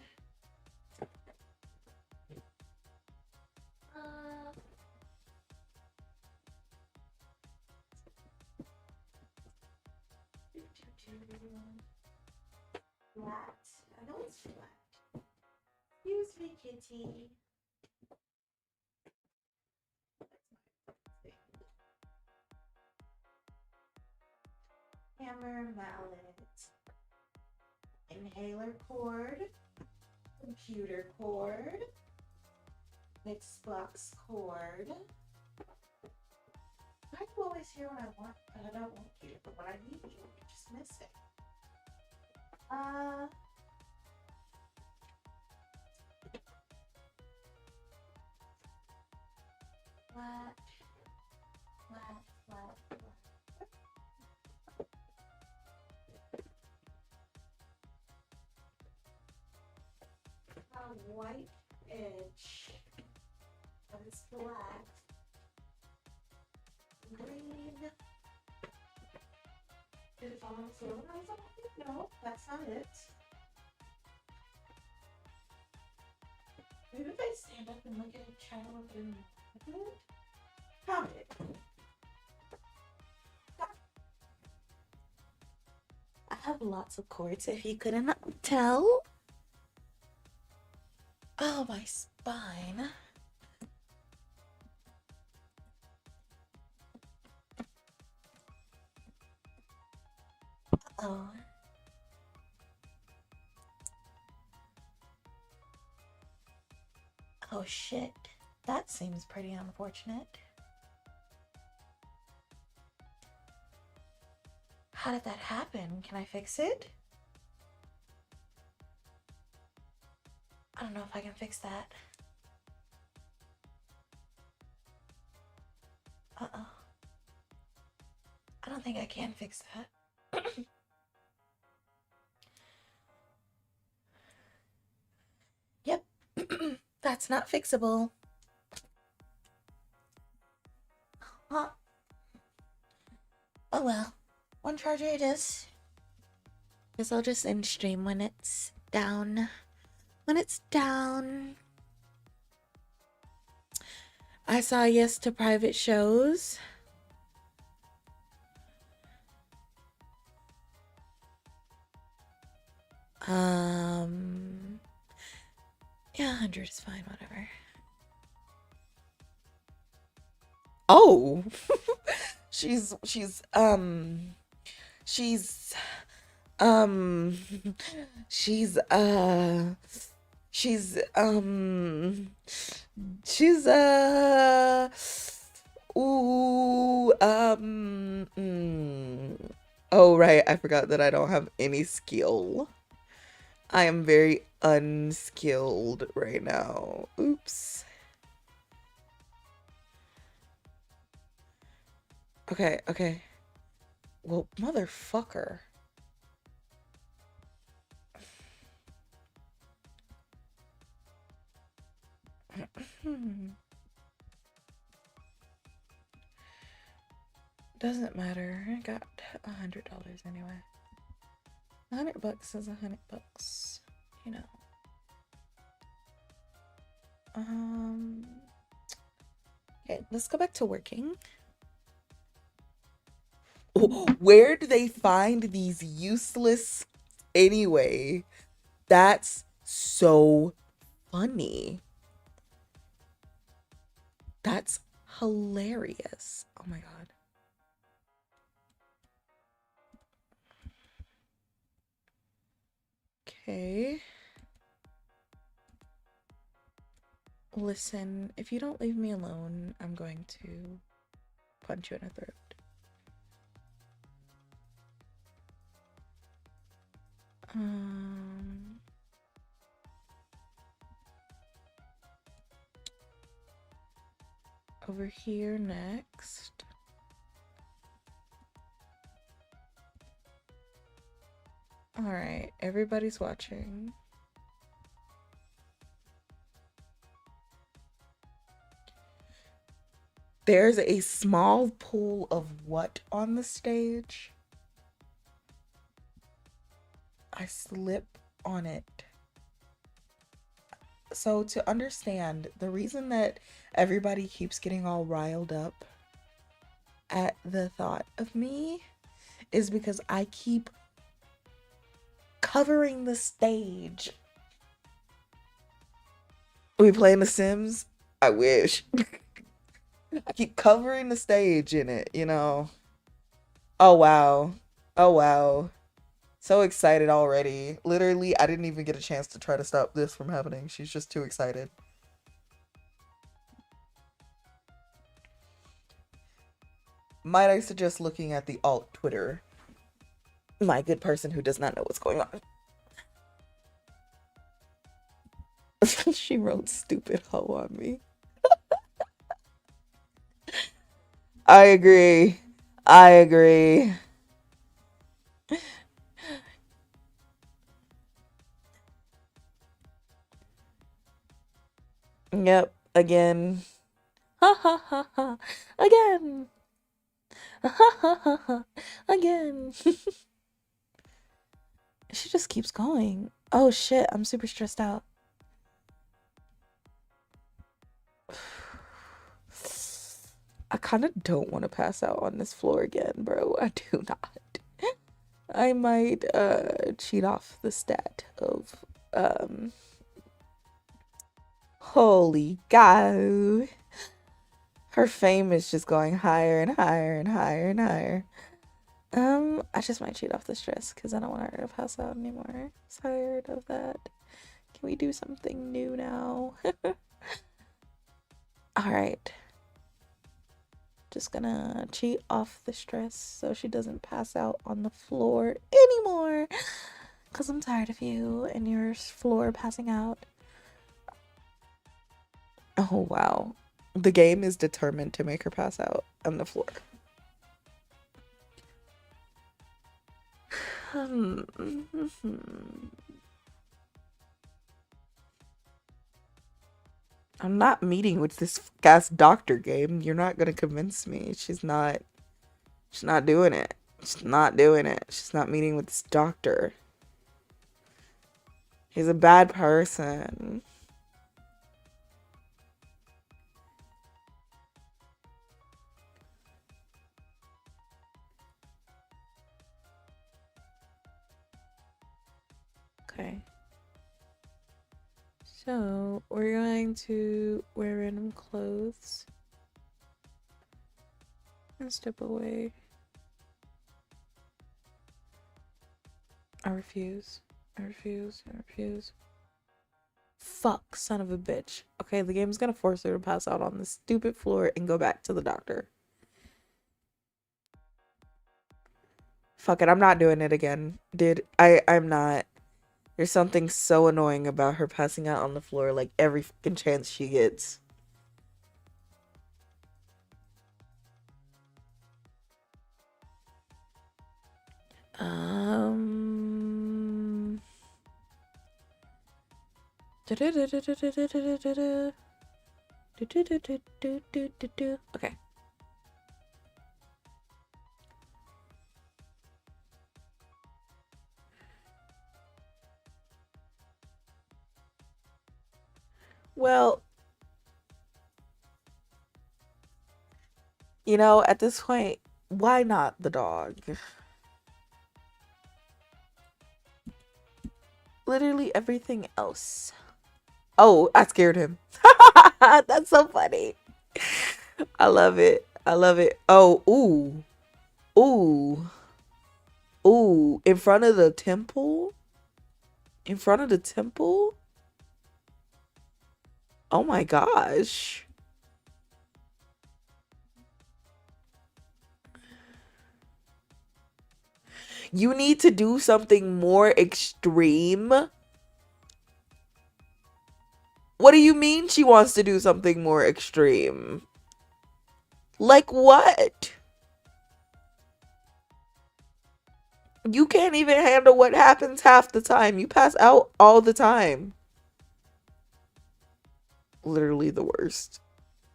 B: Flat. I know it's flat. Excuse me, kitty. Hammer, mallet, inhaler cord, computer cord, mixed box cord. Why are you always here when I want, but I don't want you, but when I need you, you're just missing. Flat, flat, flat, flat. White
A: black, green. Did it fall on the floor when I was on it? No, that's not it. Maybe if I stand up and look at it, try to look at it. Found it. I have lots of cords if you couldn't tell. Oh, my spine. Oh. Oh shit. That seems pretty unfortunate. How did that happen? Can I fix it? I don't know if I can fix that. Uh-oh. I don't think I can fix that. Yep. That's not fixable. Huh. Oh well. One charger it is. Guess I'll just end stream when it's down. When it's down. I saw yes to private shows. Yeah, 100 is fine, whatever. Oh. she's she's um she's um she's she's she's ooh oh right, I forgot that I don't have any skill. I am very unskilled right now. Oops. Okay, okay. Well, motherfucker. Doesn't matter. I got $100 anyway. $100 is $100, you know. Okay, let's go back to working. Where do they find these useless anyway? That's so funny. That's hilarious. Oh my god. Okay. Listen, if you don't leave me alone, I'm going to punch you in the throat. Over here next. All right, everybody's watching. There's a small pool of what on the stage? I slip on it. So to understand, the reason that everybody keeps getting all riled up at the thought of me is because I keep covering the stage. Are we playing The Sims? I wish. I keep covering the stage in it, you know. Oh wow. Oh wow. So excited already. Literally, I didn't even get a chance to try to stop this from happening. She's just too excited. Might I suggest looking at the alt Twitter? My good person who does not know what's going on. She wrote stupid hoe on me. I agree. I agree. Yep, again.
B: Ha ha ha ha. Again. Ha ha ha ha. Again. She just keeps going. Oh shit, I'm super stressed out. I kind of don't want to pass out on this floor again, bro. I do not. I might cheat off the stat of holy cow. Her fame is just going higher and higher and higher and higher. I just might cheat off the stress because I don't want her to pass out anymore. Tired of that. Can we do something new now? Alright. Just gonna cheat off the stress so she doesn't pass out on the floor anymore. Because I'm tired of you and your floor passing out. Oh, wow. The game is determined to make her pass out on the floor. I'm not meeting with this gas doctor game. You're not gonna convince me. She's not doing it. She's not doing it. She's not meeting with this doctor. He's a bad person. Okay. So, we're going to wear random clothes and step away. I refuse. I refuse. I refuse. Fuck, son of a bitch. Okay, the game's gonna force her to pass out on this stupid floor and go back to the doctor. Fuck it, I'm not doing it again. Dude, I'm not. There's something so annoying about her passing out on the floor like every fucking chance she gets. Okay. Well, you know, at this point, why not the dog? Literally everything else. Oh, I scared him. That's so funny. I love it. I love it. Oh, ooh. Ooh. Ooh. In front of the temple? In front of the temple? Oh my gosh. You need to do something more extreme. What do you mean she wants to do something more extreme? Like what? You can't even handle what happens half the time. You pass out all the time. Literally the worst.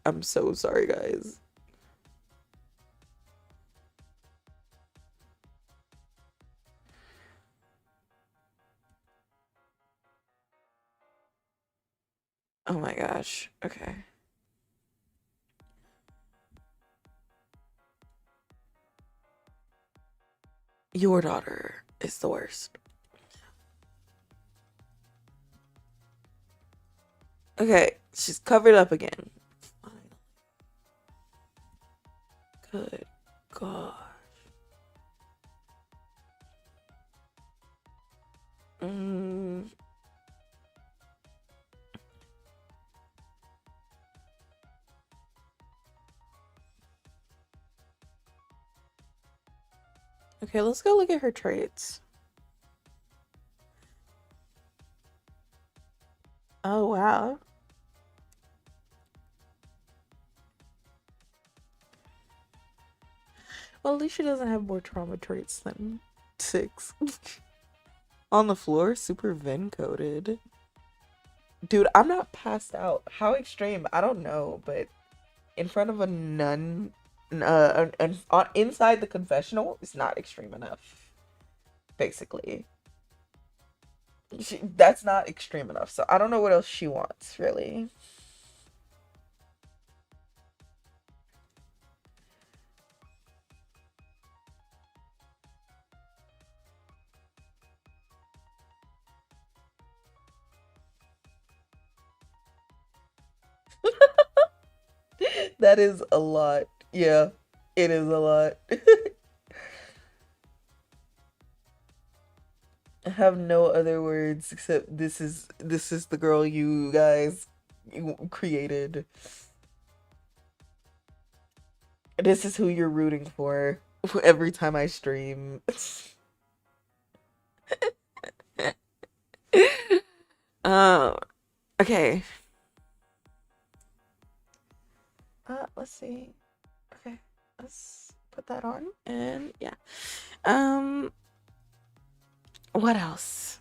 B: I'm so sorry, guys. Oh my gosh. Okay. Your daughter is the worst. Okay, she's covered up again. Good gosh. Okay, let's go look at her traits. Oh, wow. Well, at least she doesn't have more trauma traits than 6. On the floor, super Vynn coded. Dude, I'm not passed out. How extreme? I don't know, but in front of a nun, inside the confessional is not extreme enough. Basically, that's not extreme enough. So I don't know what else she wants, really. That is a lot. Yeah, it is a lot. I have no other words except this is the girl you guys created. This is who you're rooting for every time I stream. uh, okay. Let's see. Okay, let's put that on, and yeah. Um, what else?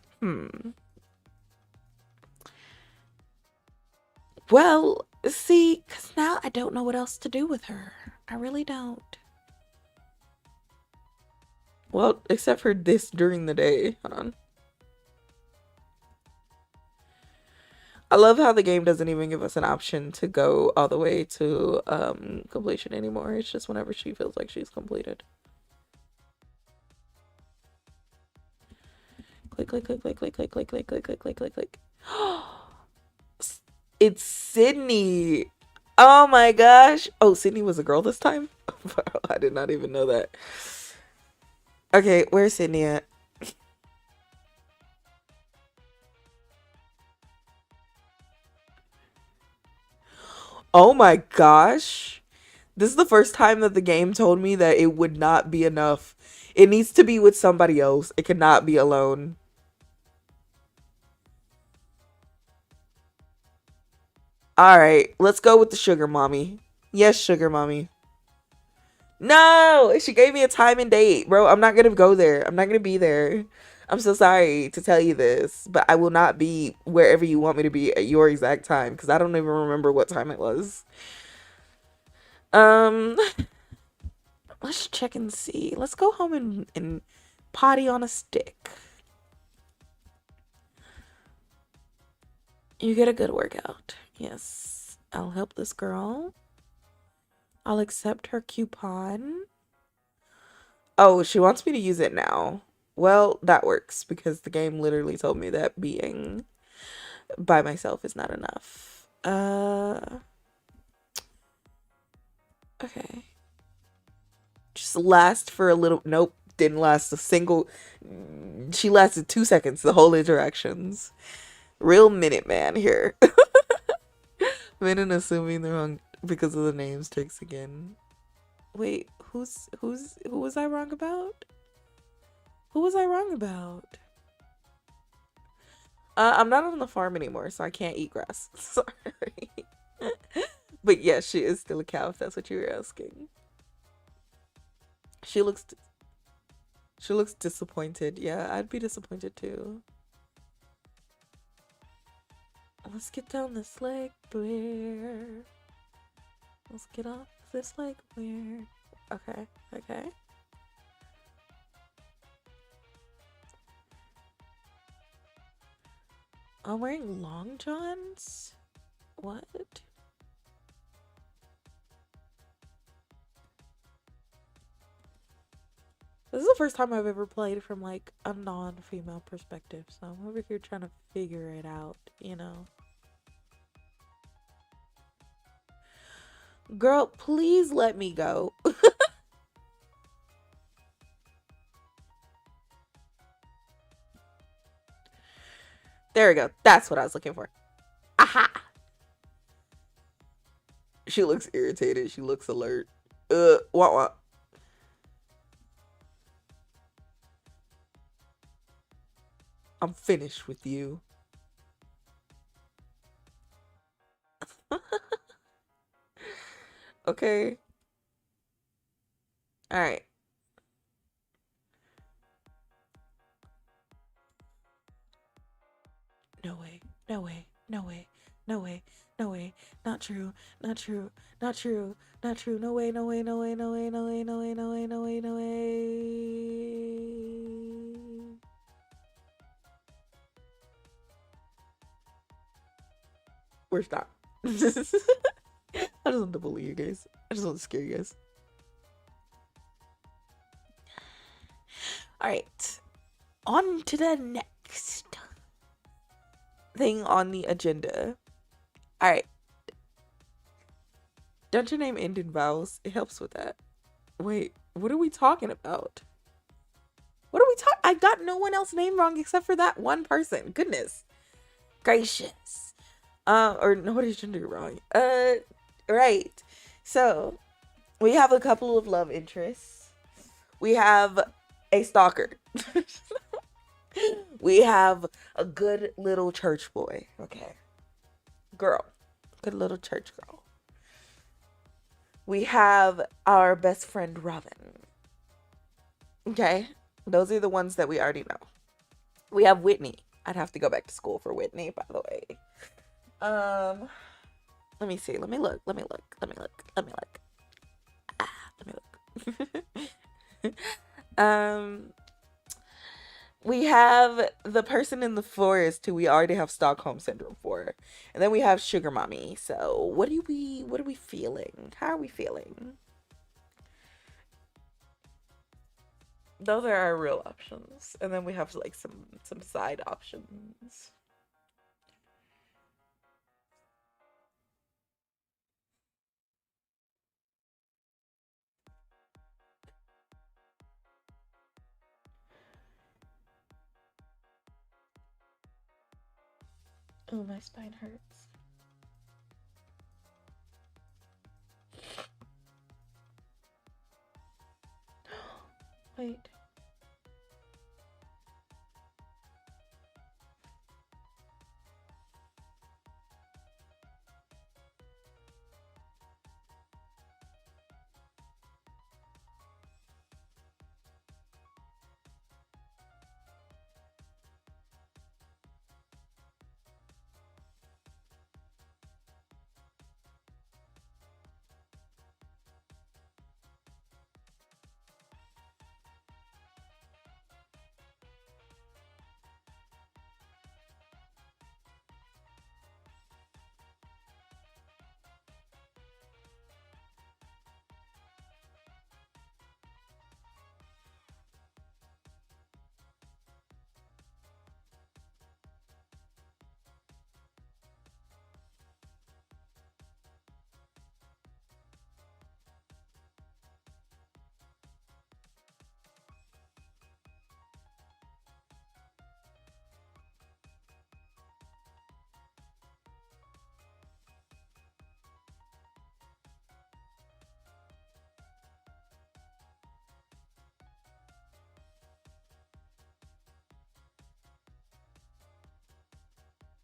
B: Well, see, because now I don't know what else to do with her. I really don't. Well, except for this during the day. Hold on. I love how the game doesn't even give us an option to go all the way to completion anymore. It's just whenever she feels like she's completed. Click, click, click, click, click, click, click, click, click, click, click, click, click. It's Sydney. Oh my gosh. Oh, Sydney was a girl this time? I did not even know that. Okay, where's Sydney at? Oh my gosh. This is the first time that the game told me that it would not be enough. It needs to be with somebody else. It cannot be alone. Alright, let's go with the sugar mommy. Yes, sugar mommy. No! She gave me a time and date, bro. I'm not gonna go there. I'm not gonna be there. I'm so sorry to tell you this, but I will not be wherever you want me to be at your exact time because I don't even remember what time it was. Um, let's check and see. Let's go home and potty on a stick. You get a good workout. Yes. I'll help this girl. I'll accept her coupon. Oh, she wants me to use it now. Well, that works because the game literally told me that being by myself is not enough. Okay. Just last for a little. Nope, didn't last a single. She lasted 2 seconds. The whole interactions. Real minute man here. Vynn and assuming the wrong because of the names tricks again. Wait, who was I wrong about? Who was I wrong about? I'm not on the farm anymore, so I can't eat grass. Sorry. But yes, she is still a cow if that's what you were asking. She looks disappointed. Yeah, I'd be disappointed too. Let's get down this leg, Blair. Let's get off this leg, Blair. Okay, okay. I'm wearing long johns? What? This is the first time I've ever played from like a non-female perspective, so I'm over here trying to figure it out, you know. Girl, please let me go. There we go. That's what I was looking for. Aha! She looks irritated. She looks alert. What? I'm finished with you. Okay. Alright. No way. No way. No way. No way. No way. Not true. Not true. Not true. Not true. No way. No way. No way. No way. No way. No way. No way. No way. No way. We're stop. I just want to bully you guys. I just want to scare you guys. All right. On to the next thing on the agenda. All right. Don't your name end in vowels? It helps with that. Wait, what are we talking about? What are we talking? I got no one else name wrong except for that one person. Goodness gracious. Or nobody's gender wrong. Right. So we have a couple of love interests. We have a stalker. We have a good little church boy. Okay. Girl. Good little church girl. We have our best friend Robin. Okay. Those are the ones that we already know. We have Whitney. I'd have to go back to school for Whitney, by the way. Let me see. Let me look. Let me look. Let me look. Let me look. Let me look. We have the person in the forest who we already have Stockholm syndrome for, and then we have Sugar Mommy. So what are we feeling? How are we feeling? Those are our real options, and then we have like some side options. Oh, my spine hurts. Wait.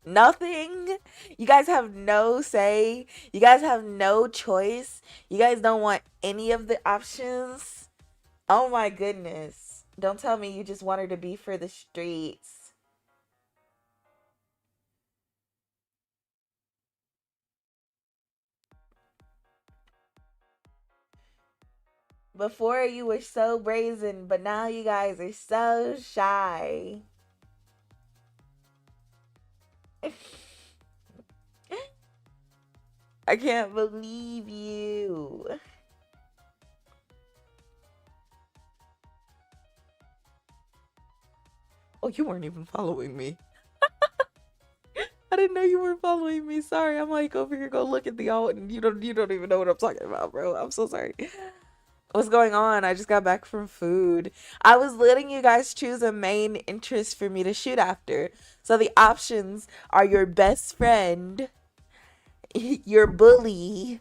B: Nothing. You guys have no say. You guys have no choice. You guys don't want any of the options. Oh my goodness. Don't tell me you just want her to be for the streets. Before you were so brazen, but now you guys are so shy. I can't believe you. Oh, you weren't even following me. I didn't know you were following me. Sorry, I'm like over here go look at the alt and you don't even know what I'm talking about, bro. I'm so sorry. What's going on? I just got back from food. I was letting you guys choose a main interest for me to shoot after. So the options are your best friend, your bully,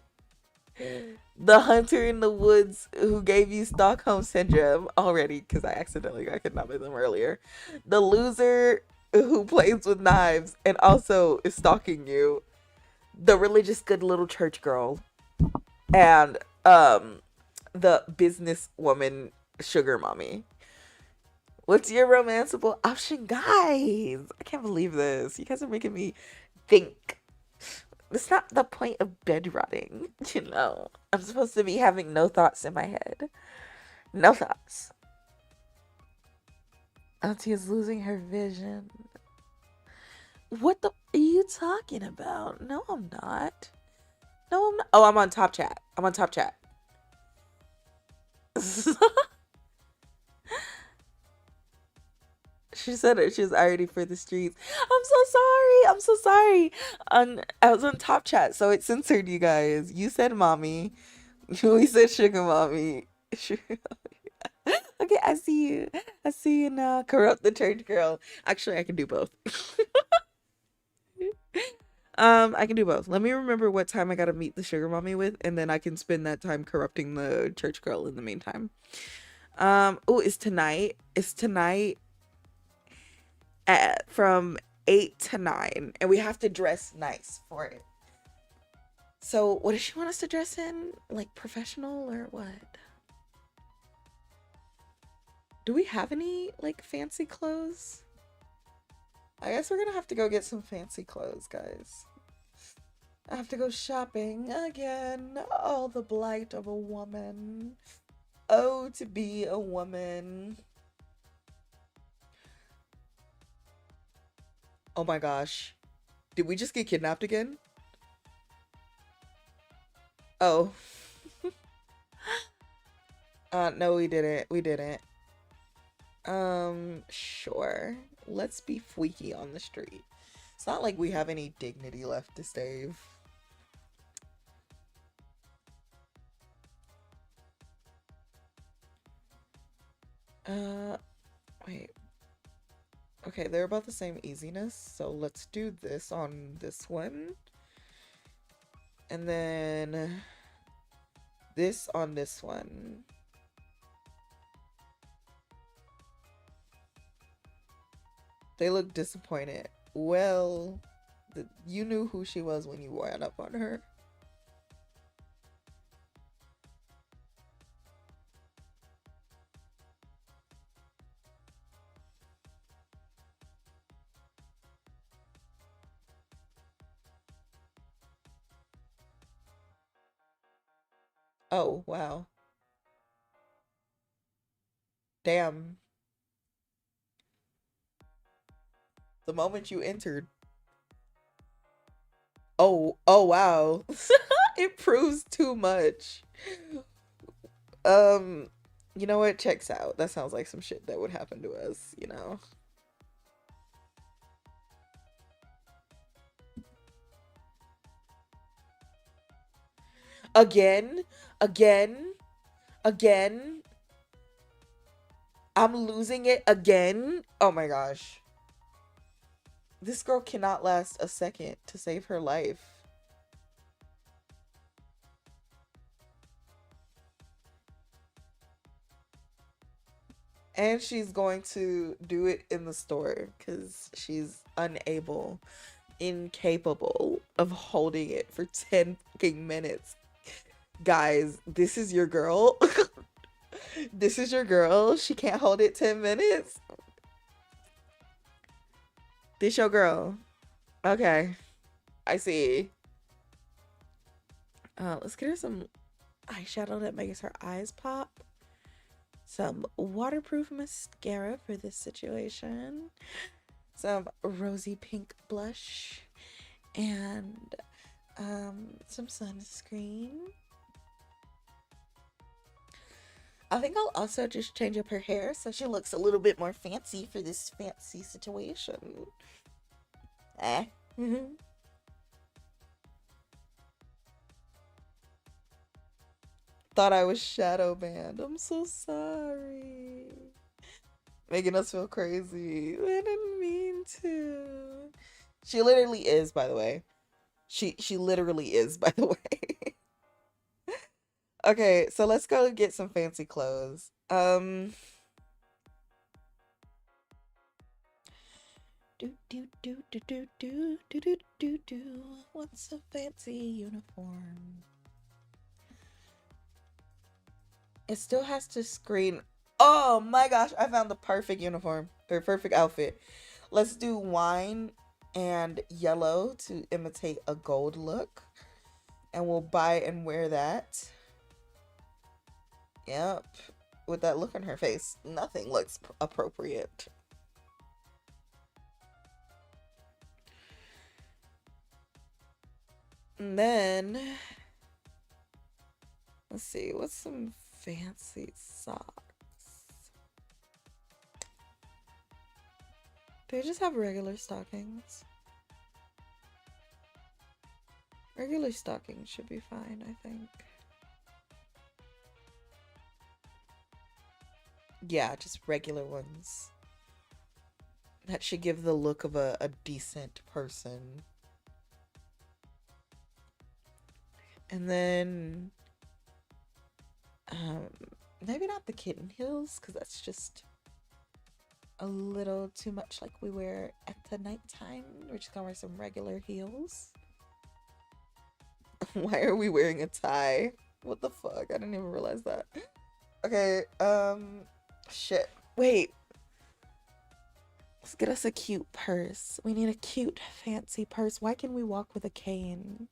B: the hunter in the woods who gave you Stockholm syndrome already because I accidentally got kidnapped by them earlier, the loser who plays with knives and also is stalking you, the religious good little church girl, and the businesswoman sugar mommy. What's your romanceable option, guys? I can't believe this. You guys are making me think. It's not the point of bed rotting, you know. I'm supposed to be having no thoughts in my head. No thoughts. Auntie is losing her vision. What the are you talking about? No, I'm not. No, I'm not. Oh, I'm on top chat. I'm on top chat. She said it. She was already for the streets. I'm so sorry. I'm so sorry. I was on top chat, so it censored you guys. You said mommy. We said sugar mommy. Okay, I see you. I see you now. Corrupt the church girl. Actually, I can do both. I can do both. Let me remember what time I gotta meet the sugar mommy with, and then I can spend that time corrupting the church girl in the meantime. Oh, it's tonight. It's tonight at from 8 to 9, and we have to dress nice for it. So, what does she want us to dress in? Like professional or what? Do we have any like fancy clothes? I guess we're gonna have to go get some fancy clothes, guys. I have to go shopping again. Oh, the blight of a woman. Oh, to be a woman. Oh my gosh. Did we just get kidnapped again? Oh. No, we didn't. We didn't. Sure. Let's be freaky on the street. It's not like we have any dignity left to save. Uh, wait. Okay, they're about the same easiness, so let's do this on this one. And then this on this one. They look disappointed. Well, you knew who she was when you ran up on her. Oh, wow. Damn. The moment you entered. Oh, wow. It proves too much. Um, you know what? Checks out. That sounds like some shit that would happen to us, you know? Again, again, again. I'm losing it again. Oh my gosh. This girl cannot last a second to save her life. And she's going to do it in the store because she's unable, incapable of holding it for 10 fucking minutes. Guys, this is your girl. This is your girl. She can't hold it 10 minutes. This your girl. Okay. I see. Let's get her some eyeshadow that makes her eyes pop. Some waterproof mascara for this situation. Some rosy pink blush. And some sunscreen. I think I'll also just change up her hair so she looks a little bit more fancy for this fancy situation. Eh. Thought I was shadow banned. I'm so sorry. Making us feel crazy. I didn't mean to. She literally is, by the way. She literally is, by the way. Okay, so let's go get some fancy clothes. What's a fancy uniform? It still has to screen. Oh my gosh, I found the perfect uniform or perfect outfit. Let's do wine and yellow to imitate a gold look. And we'll buy and wear that. Yep. With that look on her face, nothing looks appropriate. And then, let's see, what's some fancy socks? Do I just have regular stockings? Regular stockings should be fine, I think. Yeah, just regular ones. That should give the look of a decent person. And then, um, maybe not the kitten heels, because that's just a little too much like we wear at the nighttime. We're just gonna wear some regular heels. Why are we wearing a tie? What the fuck? I didn't even realize that. Okay, shit. Wait. Let's get us a cute purse. We need a cute, fancy purse. Why can we walk with a cane?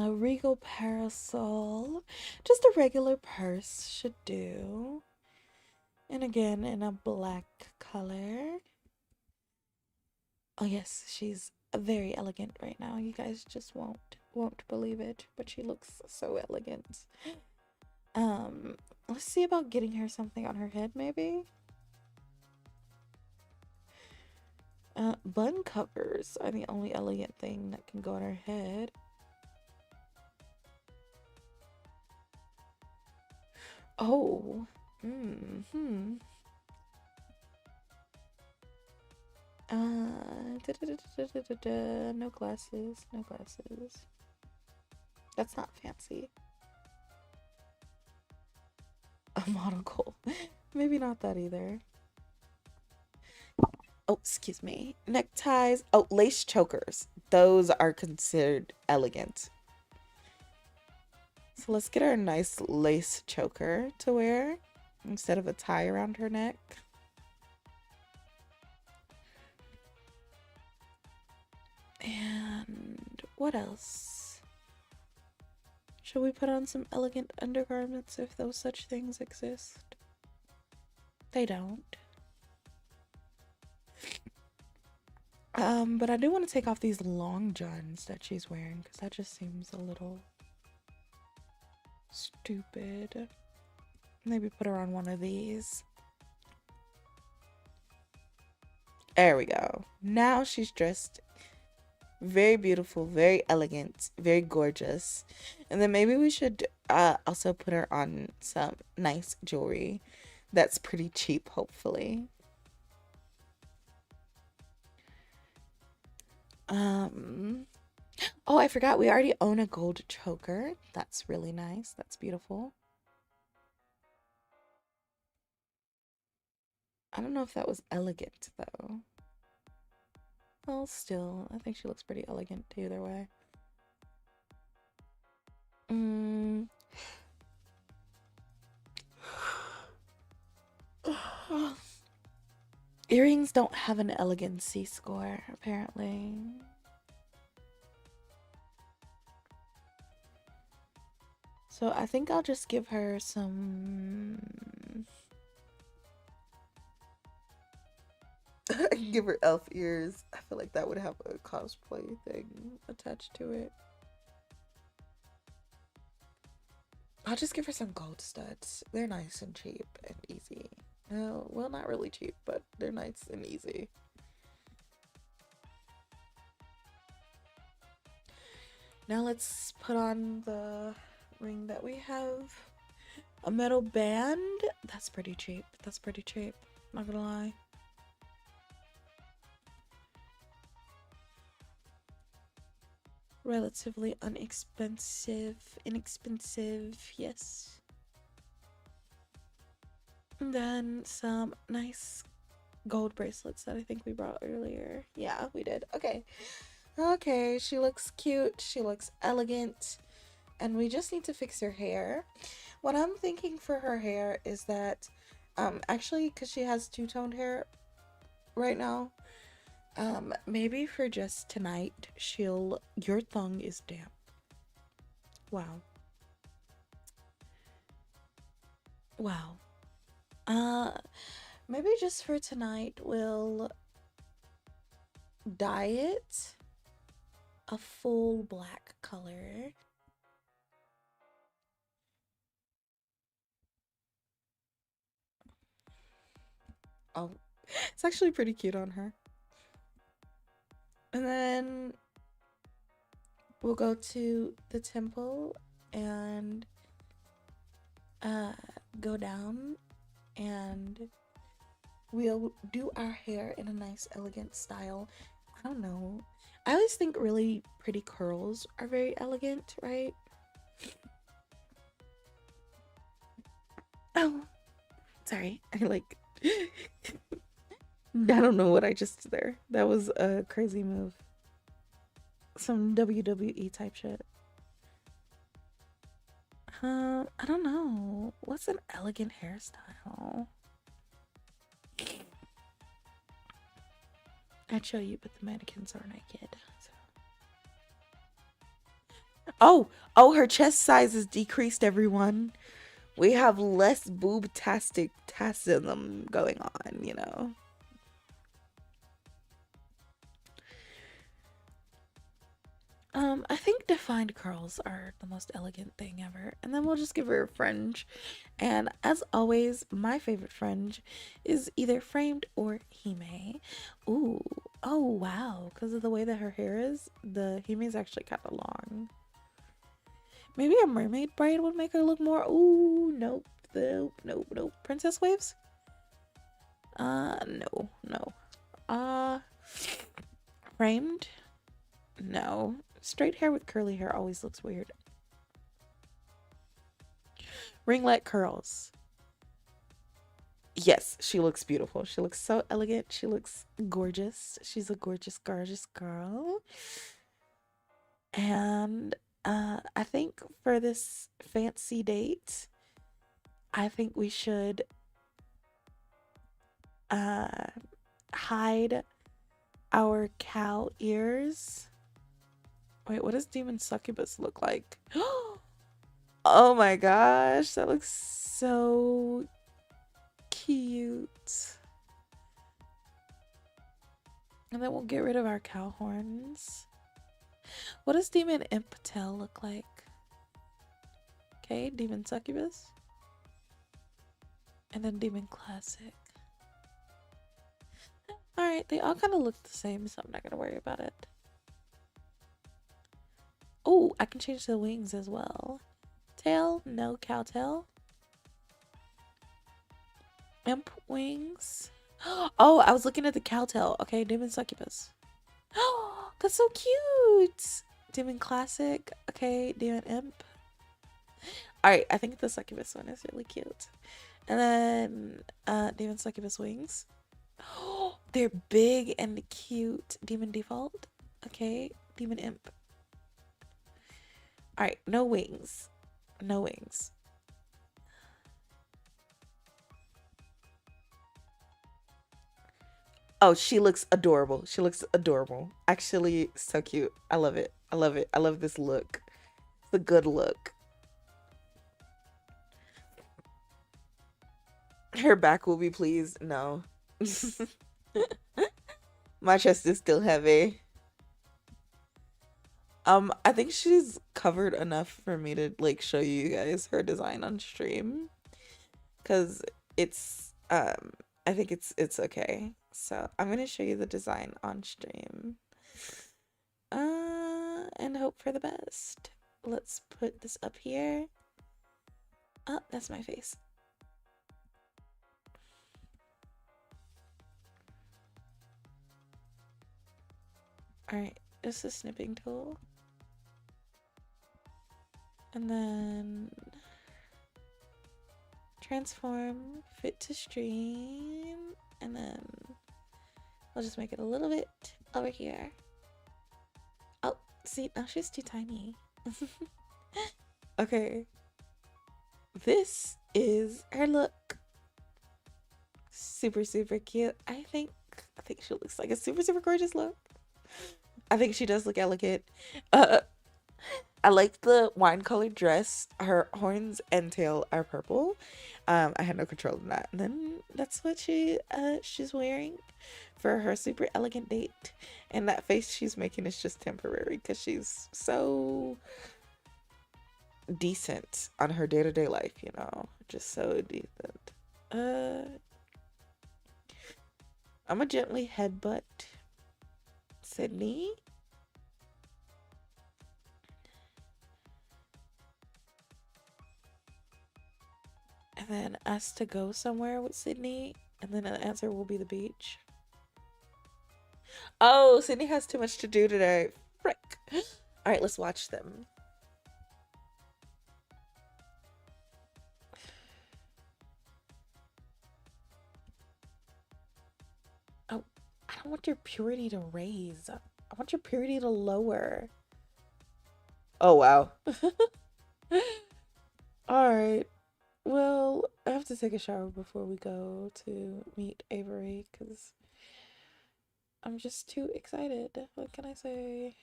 B: Regal parasol. Just a regular purse should do. And again, in a black color. Oh yes, she's very elegant right now. You guys just won't believe it, but she looks so elegant. Let's see about getting her something on her head, maybe. Bun covers are the only elegant thing that can go on her head. Oh, no glasses, no glasses. That's not fancy. A monocle. Maybe not that either. Oh, excuse me. Neckties. Oh, lace chokers. Those are considered elegant. So let's get her a nice lace choker to wear instead of a tie around her neck. And what else? Shall we put on some elegant undergarments if those such things exist? They don't. But I do want to take off these long johns that she's wearing because that just seems a little stupid. Maybe put her on one of these. There we go. Now she's dressed very beautiful, very elegant, very gorgeous. And then maybe we should also put her on some nice jewelry that's pretty cheap, hopefully. Oh, I forgot, we already own a gold choker. That's really nice. That's beautiful. I don't know if that was elegant though. Well, still, I think she looks pretty elegant either way. Earrings don't have an elegancy score, apparently. So I think I'll just give her some... I can give her elf ears. I feel like that would have a cosplay thing attached to it. I'll just give her some gold studs. They're nice and cheap and easy. Well, not really cheap, but they're nice and easy. Now let's put on the ring that we have. A metal band. That's pretty cheap. That's pretty cheap. Not gonna lie. Relatively inexpensive, yes. And then some nice gold bracelets that I think we brought earlier. Yeah, we did. Okay. Okay, she looks cute. She looks elegant. And we just need to fix her hair. What I'm thinking for her hair is that Actually, because she has two-toned hair right now, maybe for just tonight, your tongue is damp. Wow. Wow. Uh, maybe just for tonight, we'll dye it a full black color. Oh, it's actually pretty cute on her. And then we'll go to the temple and uh go down, and we'll do our hair in a nice elegant style. I don't know. I always think really pretty curls are very elegant, right? Oh, sorry. I like I don't know what I just did there. That was a crazy move. Some WWE type shit. I don't know. What's an elegant hairstyle? I'd show you, but the mannequins are naked. So. Oh, her chest size is decreased, everyone. We have less boob-tastic tassim going on, you know. I think defined curls are the most elegant thing ever. And then we'll just give her a fringe. And as always, my favorite fringe is either framed or hime. Ooh, oh wow. Because of the way that her hair is, the hime is actually kind of long. Maybe a mermaid braid would make her look more. Ooh, nope. Nope. Princess waves? No. Framed? No. Straight hair with curly hair always looks weird. Ringlet curls. Yes, she looks beautiful. She looks so elegant. She looks gorgeous. She's a gorgeous girl. And I think for this fancy date, I think we should hide our cow ears. Wait, what does demon succubus look like? Oh my gosh, that looks so cute. And then we'll get rid of our cow horns. What does demon imp tail look like? Okay, demon succubus. And then demon classic. Alright, they all kind of look the same, so I'm not gonna worry about it. Oh, I can change the wings as well. Tail, no cow tail. Imp wings. Oh, I was looking at the cow tail. Okay, demon succubus. Oh, that's so cute. Demon classic. Okay, demon imp. Alright, I think the succubus one is really cute. And then demon succubus wings. Oh, they're big and cute. Demon default. Okay, demon imp. Alright, no wings. No wings. Oh, she looks adorable. She looks adorable. Actually, so cute. I love it. I love it. I love this look. It's a good look. Her back will be pleased. No. My chest is still heavy. I think she's covered enough for me to like show you guys her design on stream. Cause it's I think it's okay. So I'm gonna show you the design on stream. And hope for the best. Let's put this up here. Oh, that's my face. Alright, just a snipping tool. And then transform, fit to stream, and then I'll just make it a little bit over here. Oh, see, now she's too tiny. Okay. This is her look. super super cute. I think she looks like a super super gorgeous look. I think she does look elegant. Uh, I like the wine colored dress. Her horns and tail are purple. I had no control of that. And then that's what she's wearing for her super elegant date. And that face she's making is just temporary because she's so decent on her day to day life, you know, just so decent. Uh, I'm a gently headbutt Sydney. And then ask to go somewhere with Sydney. And then the answer will be the beach. Oh, Sydney has too much to do today. Frick. All right, let's watch them. Oh, I don't want your purity to raise. I want your purity to lower. Oh, wow. All right. Well, I have to take a shower before we go to meet Avery because I'm just too excited. What can I say?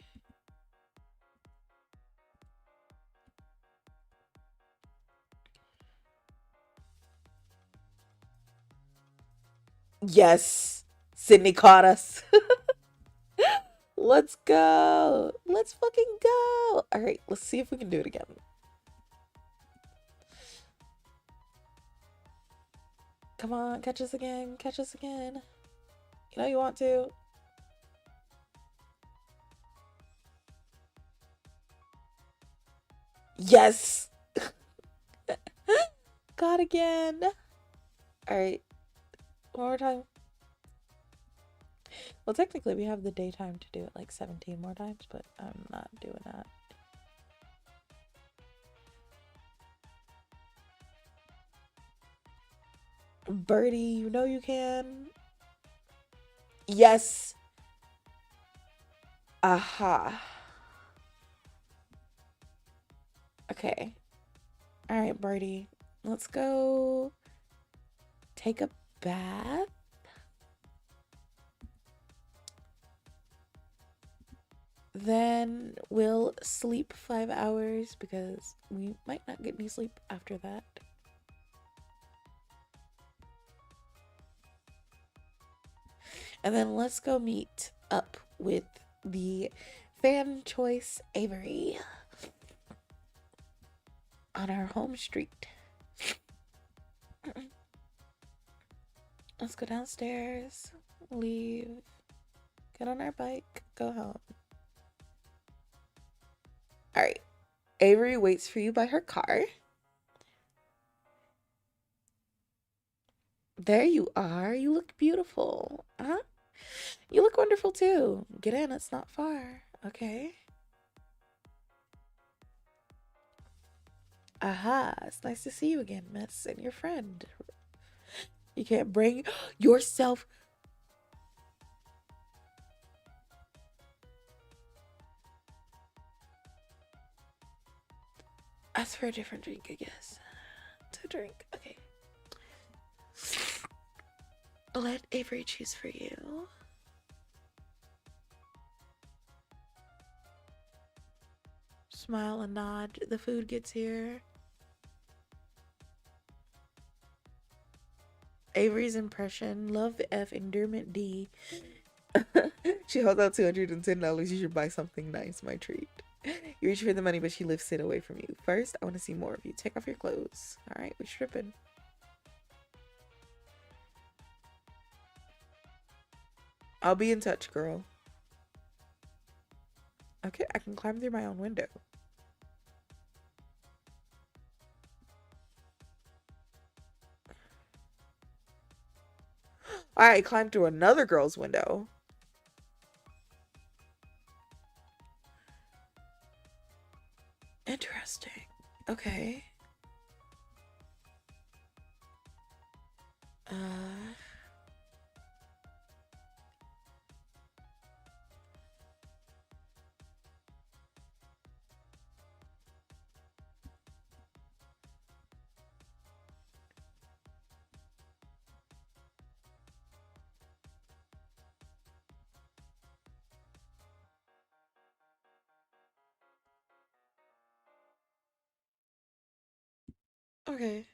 B: Yes, Sydney caught us. Let's go. Let's fucking go. All right, let's see if we can do it again. Come on, catch us again. Catch us again. You know you want to. Yes. God again. All right. One more time. Well, technically, we have the daytime to do it like 17 more times, but I'm not doing that. Birdie, you know you can. Yes. Aha. Okay. All right, Birdie. Let's go take a bath. Then we'll sleep 5 hours because we might not get any sleep after that. And then let's go meet up with the fan choice Avery on our home street. Let's go downstairs, leave, get on our bike, go home. All right. Avery waits for you by her car. There you are. You look beautiful. Huh? You look wonderful too. Get in. It's not far. Okay. Aha. It's nice to see you again, miss, and your friend. You can't bring yourself. Ask for a different drink, I guess. To drink. Okay. Let Avery choose for you. Smile and nod. The food gets here. Avery's impression. Love F. Endearment D. She holds out $210. You should buy something nice, my treat. You reach for the money, but she lifts it away from you. First, I want to see more of you. Take off your clothes. All right, we're stripping. I'll be in touch, girl. Okay, I can climb through my own window. I climbed through another girl's window. Interesting. Okay. Uh... Okay.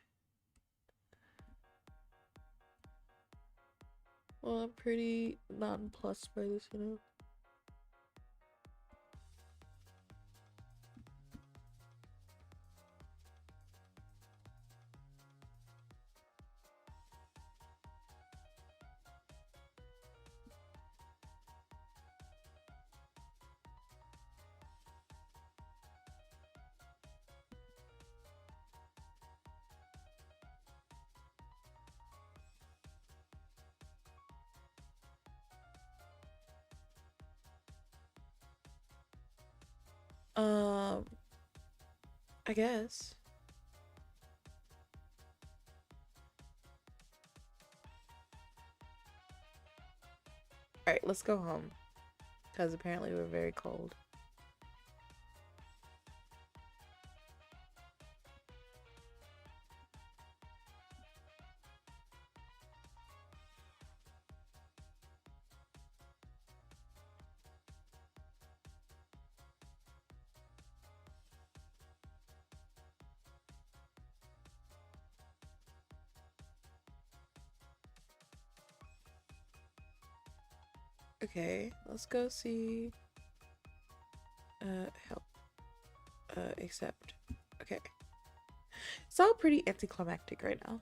B: Well, I'm pretty nonplussed by this, you know? Um, I guess. Alright, let's go home. Because apparently we're very cold. Okay, let's go see. Help. Accept. Okay. It's all pretty anticlimactic right now.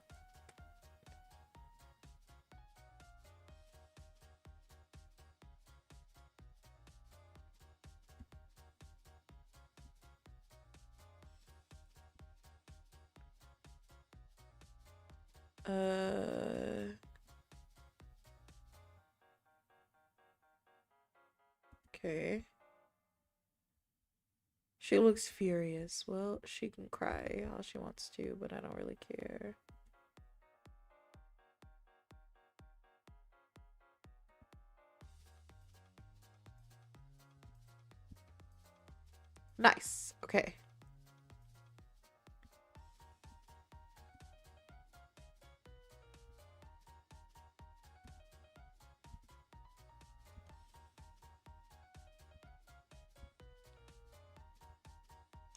B: Okay. She looks furious. Well, she can cry all she wants to, but I don't really care. Nice. Okay.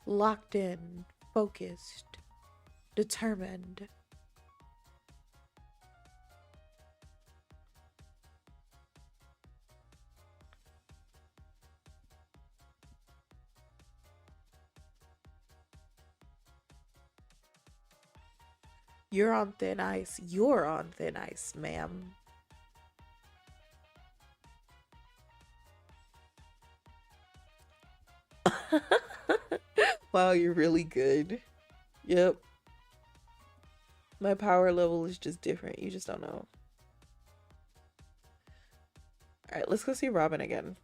B: Locked in, focused, determined. You're on thin ice. You're on thin ice, ma'am. Wow, you're really good. Yep. My power level is just different. You just don't know. Alright, let's go see Robin again.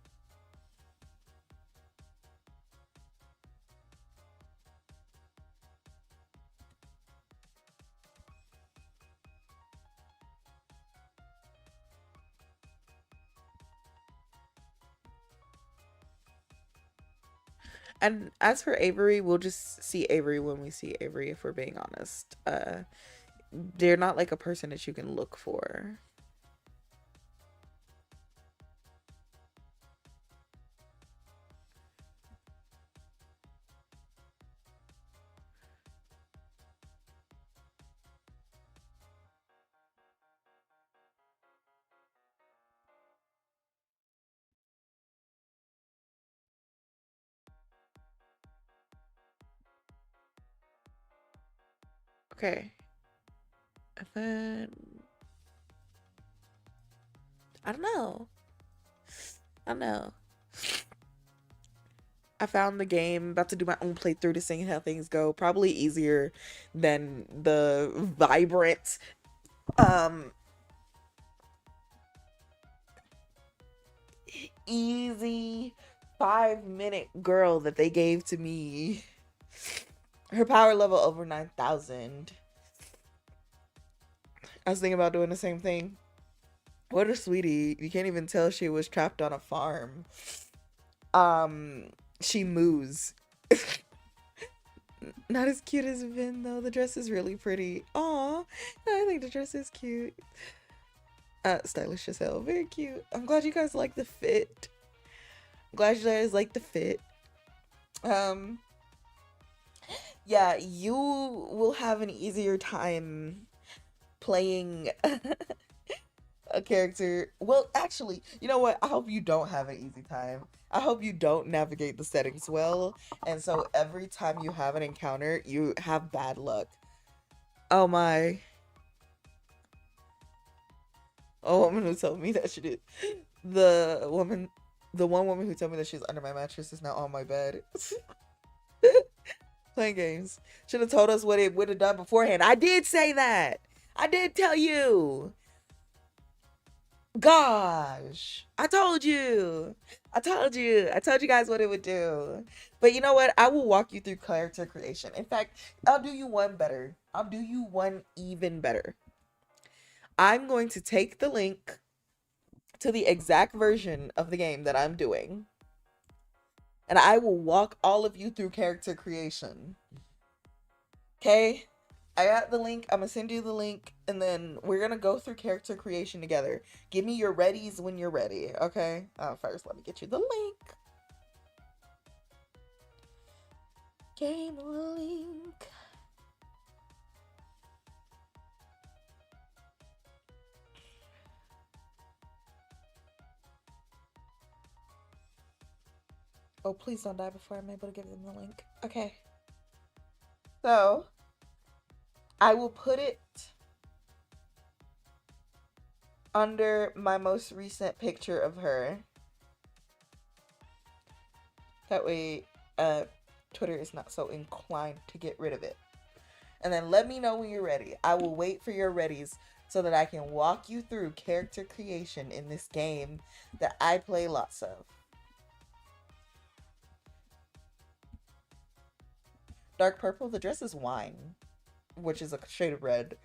B: And as for Avery, we'll just see Avery when we see Avery, if we're being honest. They're not like a person that you can look for. Okay. And then I don't know. I don't know. I found the game, about to do my own playthrough to see how things go. Probably easier than the vibrant easy 5-minute girl that they gave to me. Her power level over 9,000. I was thinking about doing the same thing. What a sweetie. You can't even tell she was trapped on a farm. She moos. Not as cute as Vynn though. The dress is really pretty. Aw, I think the dress is cute. Stylish as hell. Very cute. I'm glad you guys like the fit. I'm glad you guys like the fit. Yeah, you will have an easier time playing a character. Well, actually, you know what? I hope you don't have an easy time. I hope you don't navigate the settings well, and so every time you have an encounter, you have bad luck. Oh my. A woman who told me that she did. The woman, the one woman who told me that she's under my mattress is now on my bed. Playing games. Should have told us what it would have done beforehand. I did say that. I did tell you. Gosh, I told you. I told you. I told you guys what it would do. But you know what? I will walk you through character creation. In fact, I'll do you one better. I'll do you one even better. I'm going to take the link to the exact version of the game that I'm doing, and I will walk all of you through character creation. Okay? I got the link. I'm gonna send you the link, and then we're gonna go through character creation together. Give me your readies when you're ready, okay? First, let me get you the link. Game link. Oh, please don't die before I'm able to give them the link. Okay. So, I will put it under my most recent picture of her. That way, Twitter is not so inclined to get rid of it. And then let me know when you're ready. I will wait for your readies so that I can walk you through character creation in this game that I play lots of. Dark purple, the dress is wine, which is a shade of red,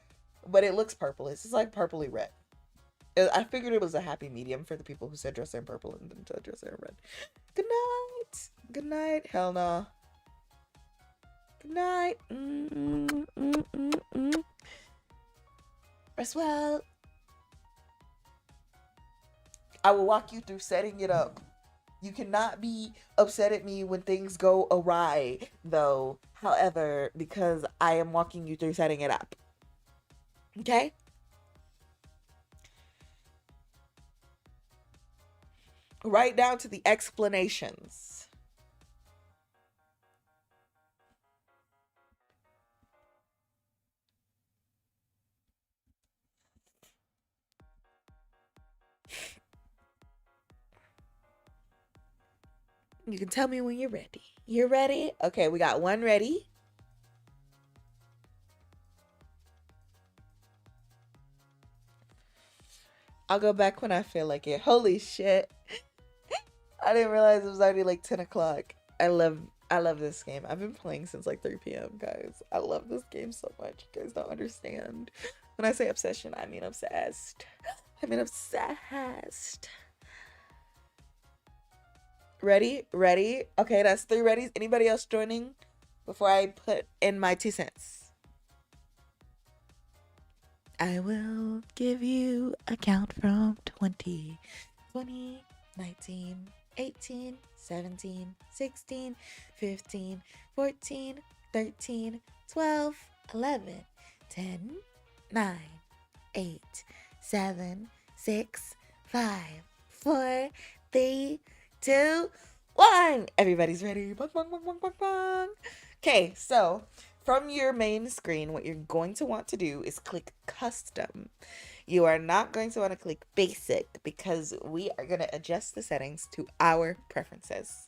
B: but it looks purple. It's just like purpley red. I figured it was a happy medium for the people who said dress in purple and then said dress in red. Good night. Good night. Hell no. Good night. Rest well. I will walk you through setting it up. You cannot be upset at me when things go awry, though, however, because I am walking you through setting it up. Okay? Right down to the explanations. You can tell me when you're ready. You're ready? Okay, we got one ready. I'll go back when I feel like it. Holy shit. I didn't realize it was already like 10 o'clock. I love this game. I've been playing since like 3 p.m. guys. I love this game so much. You guys don't understand. When I say obsession, I mean obsessed. I mean obsessed. Ready? Ready? Okay, that's 3 readies. Anybody else joining before I put in my 2 cents? I will give you a count from 20, 20, 19, 18, 17, 16, 15, 14, 13, 12, 11, 10, 9, 8, 7, 6, 5, 4, 3, 2, 1. Everybody's ready. Bong, bong, bong, bong, bong, bong. Okay, so from your main screen, what you're going to want to do is click custom. You are not going to want to click basic because we are going to adjust the settings to our preferences.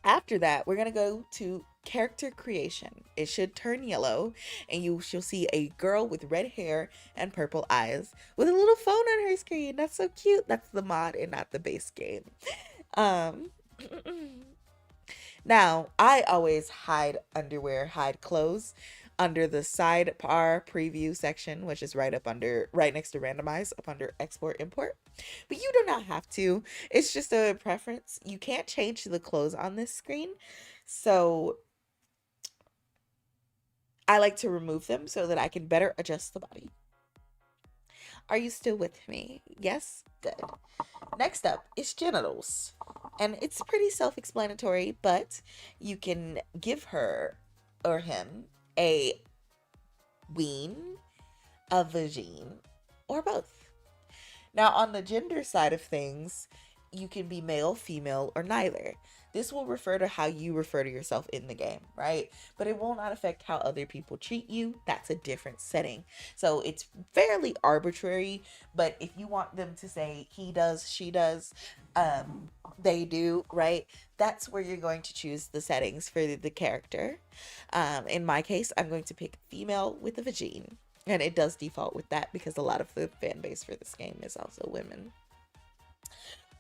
B: After that, we're going to go to character creation. It should turn yellow and you shall see a girl with red hair and purple eyes with a little phone on her screen. That's so cute. That's the mod and not the base game. Now, I always hide underwear, hide clothes under the sidebar preview section, which is right next to randomize up under export import. But you do not have to. It's just a preference. You can't change the clothes on this screen. So I like to remove them so that I can better adjust the body. Are you still with me? Yes? Good. Next up is genitals. And it's pretty self explanatory, but you can give her or him a ween, a vagine, or both. Now, on the gender side of things, you can be male, female, or neither. This will refer to how you refer to yourself in the game, right? But it will not affect how other people treat you. That's a different setting. So it's fairly arbitrary, but if you want them to say he does, she does, they do, right? That's where you're going to choose the settings for the character. In my case, I'm going to pick female with a vagine. And it does default with that because a lot of the fan base for this game is also women.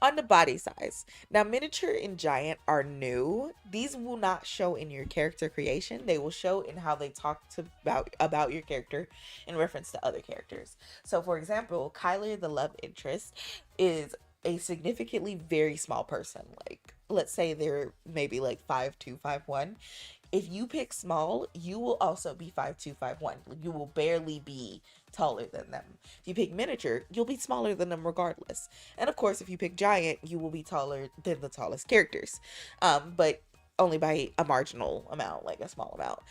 B: On the body size, now miniature and giant are new. These will not show in your character creation. They will show in how they talk to about your character in reference to other characters. So for example, Kyler, the love interest, is a significantly very small person. Like let's say they're maybe like 5'2", 5'1". If you pick small, you will also be 5'2", 5'1". You will barely be taller than them. If you pick miniature, you'll be smaller than them regardless. And of course, if you pick giant, you will be taller than the tallest characters. But only by a marginal amount, like a small amount.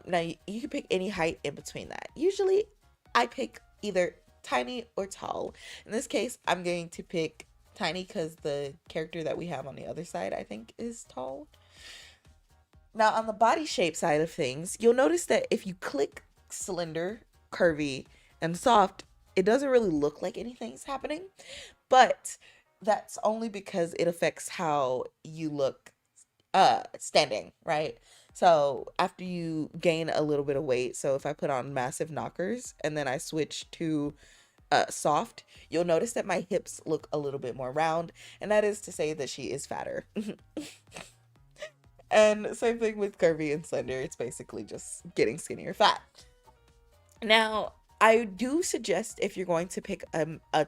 B: Now, you can pick any height in between that. Usually, I pick either tiny or tall. In this case, I'm going to pick tiny because the character that we have on the other side, I think, is tall. Now, on the body shape side of things, you'll notice that if you click slender, curvy, and soft, it doesn't really look like anything's happening. But that's only because it affects how you look standing, right? So after you gain a little bit of weight, so if I put on massive knockers and then I switch to soft, you'll notice that my hips look a little bit more round, and that is to say that she is fatter. And same thing with curvy and slender. It's basically just getting skinny or fat. Now, I do suggest if you're going to pick a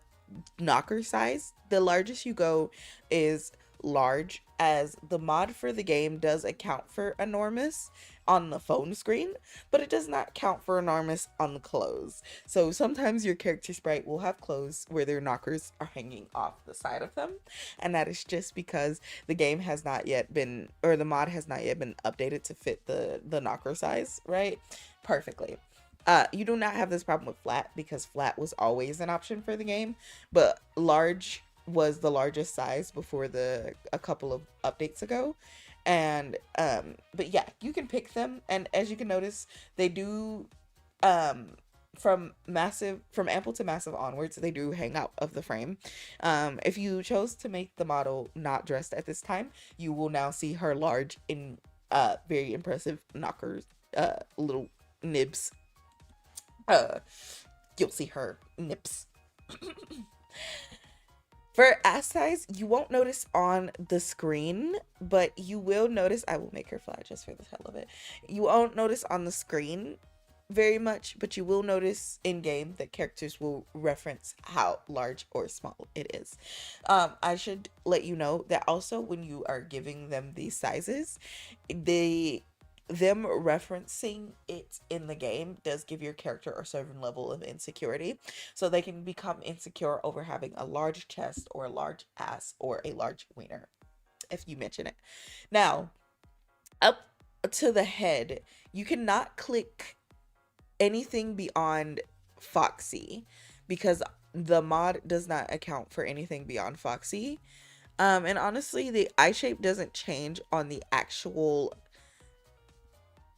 B: knocker size, the largest you go is large, as the mod for the game does account for enormous on the phone screen, but it does not count for enormous on the clothes. So sometimes your character sprite will have clothes where their knockers are hanging off the side of them, and that is just because the game has not yet been, or the mod has not yet been updated to fit the knocker size, right? Perfectly. You do not have this problem with flat because flat was always an option for the game, but large was the largest size before a couple of updates ago. And but yeah, you can pick them, and as you can notice, they do from ample to massive onwards, they do hang out of the frame. If you chose to make the model not dressed at this time, you will now see her large in very impressive knockers, little nibs. You'll see her nips. For ass size, you won't notice on the screen, but you will notice, I will make her flat just for the hell of it. You won't notice on the screen very much, but you will notice in game that characters will reference how large or small it is. I should let you know that also when you are giving them these sizes, them referencing it in the game does give your character a certain level of insecurity. So they can become insecure over having a large chest or a large ass or a large wiener if you mention it. Now, up to the head, you cannot click anything beyond Foxy because the mod does not account for anything beyond Foxy. And honestly, the eye shape doesn't change on the actual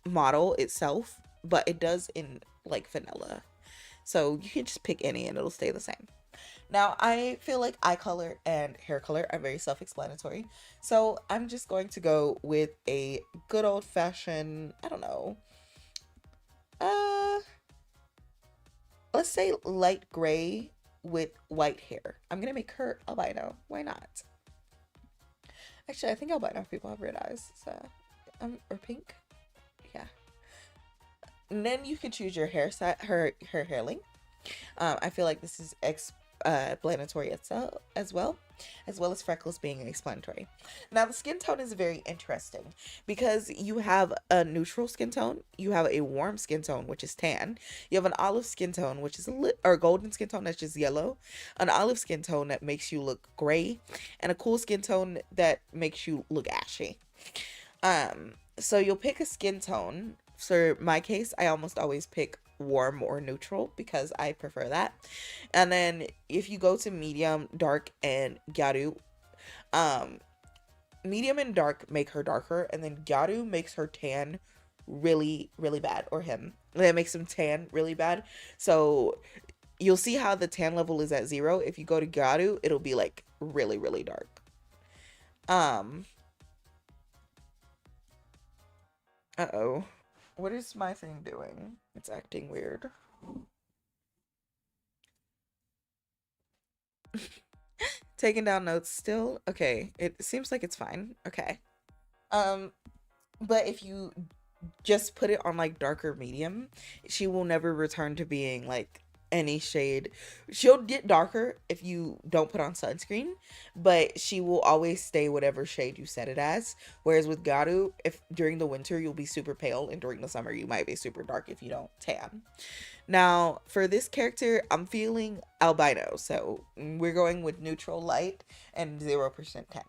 B: model itself, but it does in like vanilla. So you can just pick any and it'll stay the same. Now, I feel like eye color and hair color are very self-explanatory. So I'm just going to go with a good old fashioned, I don't know, let's say light gray with white hair. I'm gonna make her albino. Why not? Actually, I think albino people have red eyes. So, or pink. Yeah. And then you can choose your hair her hair length. I feel like this is explanatory itself as well as freckles being explanatory. Now, the skin tone is very interesting because you have a neutral skin tone, you have a warm skin tone, which is tan, you have an olive skin tone, which is or golden skin tone that's just yellow, an olive skin tone that makes you look gray, and a cool skin tone that makes you look ashy. So you'll pick a skin tone. For my case, I almost always pick warm or neutral because I prefer that. And then if you go to medium, dark, and gyaru, um, medium and dark make her darker, and then gyaru makes her tan really, really bad, or him. That makes him tan really bad. So you'll see how the tan level is at 0. If you go to gyaru, it'll be like really, really dark. Um, uh-oh. What is my thing doing? It's acting weird. Taking down notes still? Okay, it seems like it's fine. Okay. Um, but if you just put it on like darker medium, she will never return to being like any shade. She'll get darker if you don't put on sunscreen, but she will always stay whatever shade you set it as. Whereas with Garu, if during the winter you'll be super pale, and during the summer you might be super dark if you don't tan. Now, for this character, I'm feeling albino, so we're going with neutral light and 0% tan.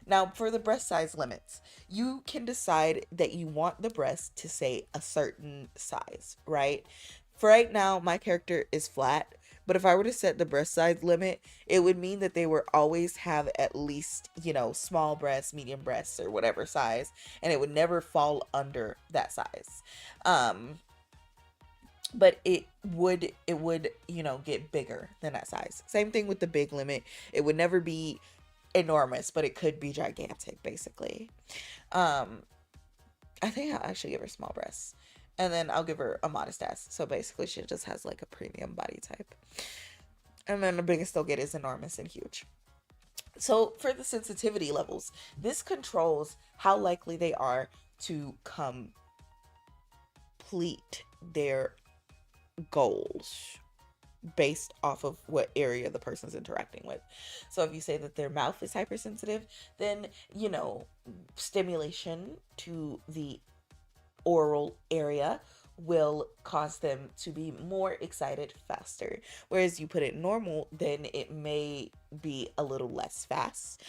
B: Now, for the breast size limits, you can decide that you want the breast to say a certain size, right? For right now, my character is flat, but if I were to set the breast size limit, it would mean that they would always have at least, small breasts, medium breasts, or whatever size, and it would never fall under that size. But it would get bigger than that size. Same thing with the big limit. It would never be enormous, but it could be gigantic, basically. I think I'll actually give her small breasts, and then I'll give her a modest ass. So basically she just has like a premium body type, and then the biggest they'll get is enormous and huge. So for the sensitivity levels, this controls how likely they are to complete their goals based off of what area the person's interacting with. So if you say that their mouth is hypersensitive, then stimulation to the oral area will cause them to be more excited faster. Whereas you put it normal, then it may be a little less fast.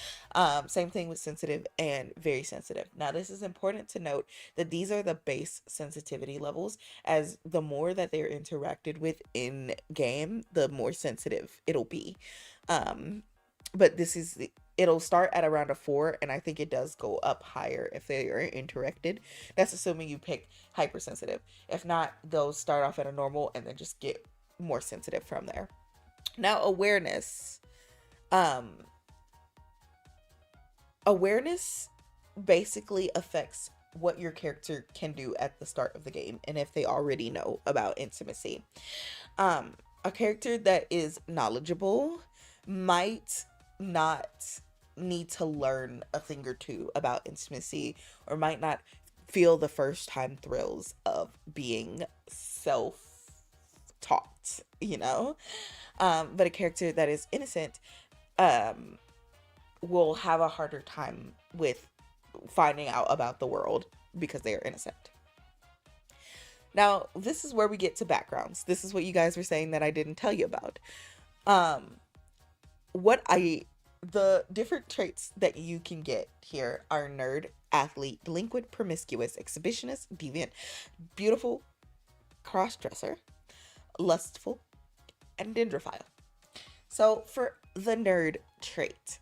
B: Same thing with sensitive and very sensitive. Now, this is important to note that these are the base sensitivity levels, as the more that they're interacted with in game, the more sensitive it'll be. But it'll start at around a 4, and I think it does go up higher if they are interacted. That's assuming you pick hypersensitive. If not, they'll start off at a normal and then just get more sensitive from there. Now, awareness. Awareness basically affects what your character can do at the start of the game, and if they already know about intimacy. A character that is knowledgeable might not need to learn a thing or two about intimacy, or might not feel the first time thrills of being self-taught, but a character that is innocent will have a harder time with finding out about the world because they are innocent. Now, this is where we get to backgrounds. This is what you guys were saying that I didn't tell you about. The different traits that you can get here are nerd, athlete, delinquent, promiscuous, exhibitionist, deviant, beautiful, cross-dresser, lustful, and dendrophile. So for the nerd trait,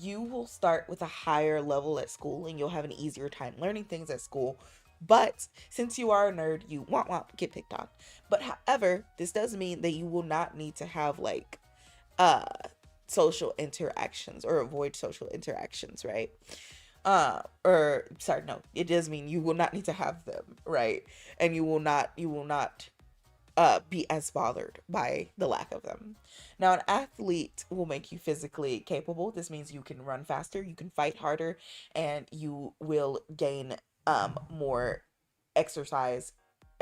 B: you will start with a higher level at school and you'll have an easier time learning things at school. But since you are a nerd, you get picked on. But however, this does mean that you will not need to have social interactions or avoid social interactions, right? It does mean you will not need to have them, right? And you will not be as bothered by the lack of them. Now, an athlete will make you physically capable. This means you can run faster, you can fight harder, and you will gain more exercise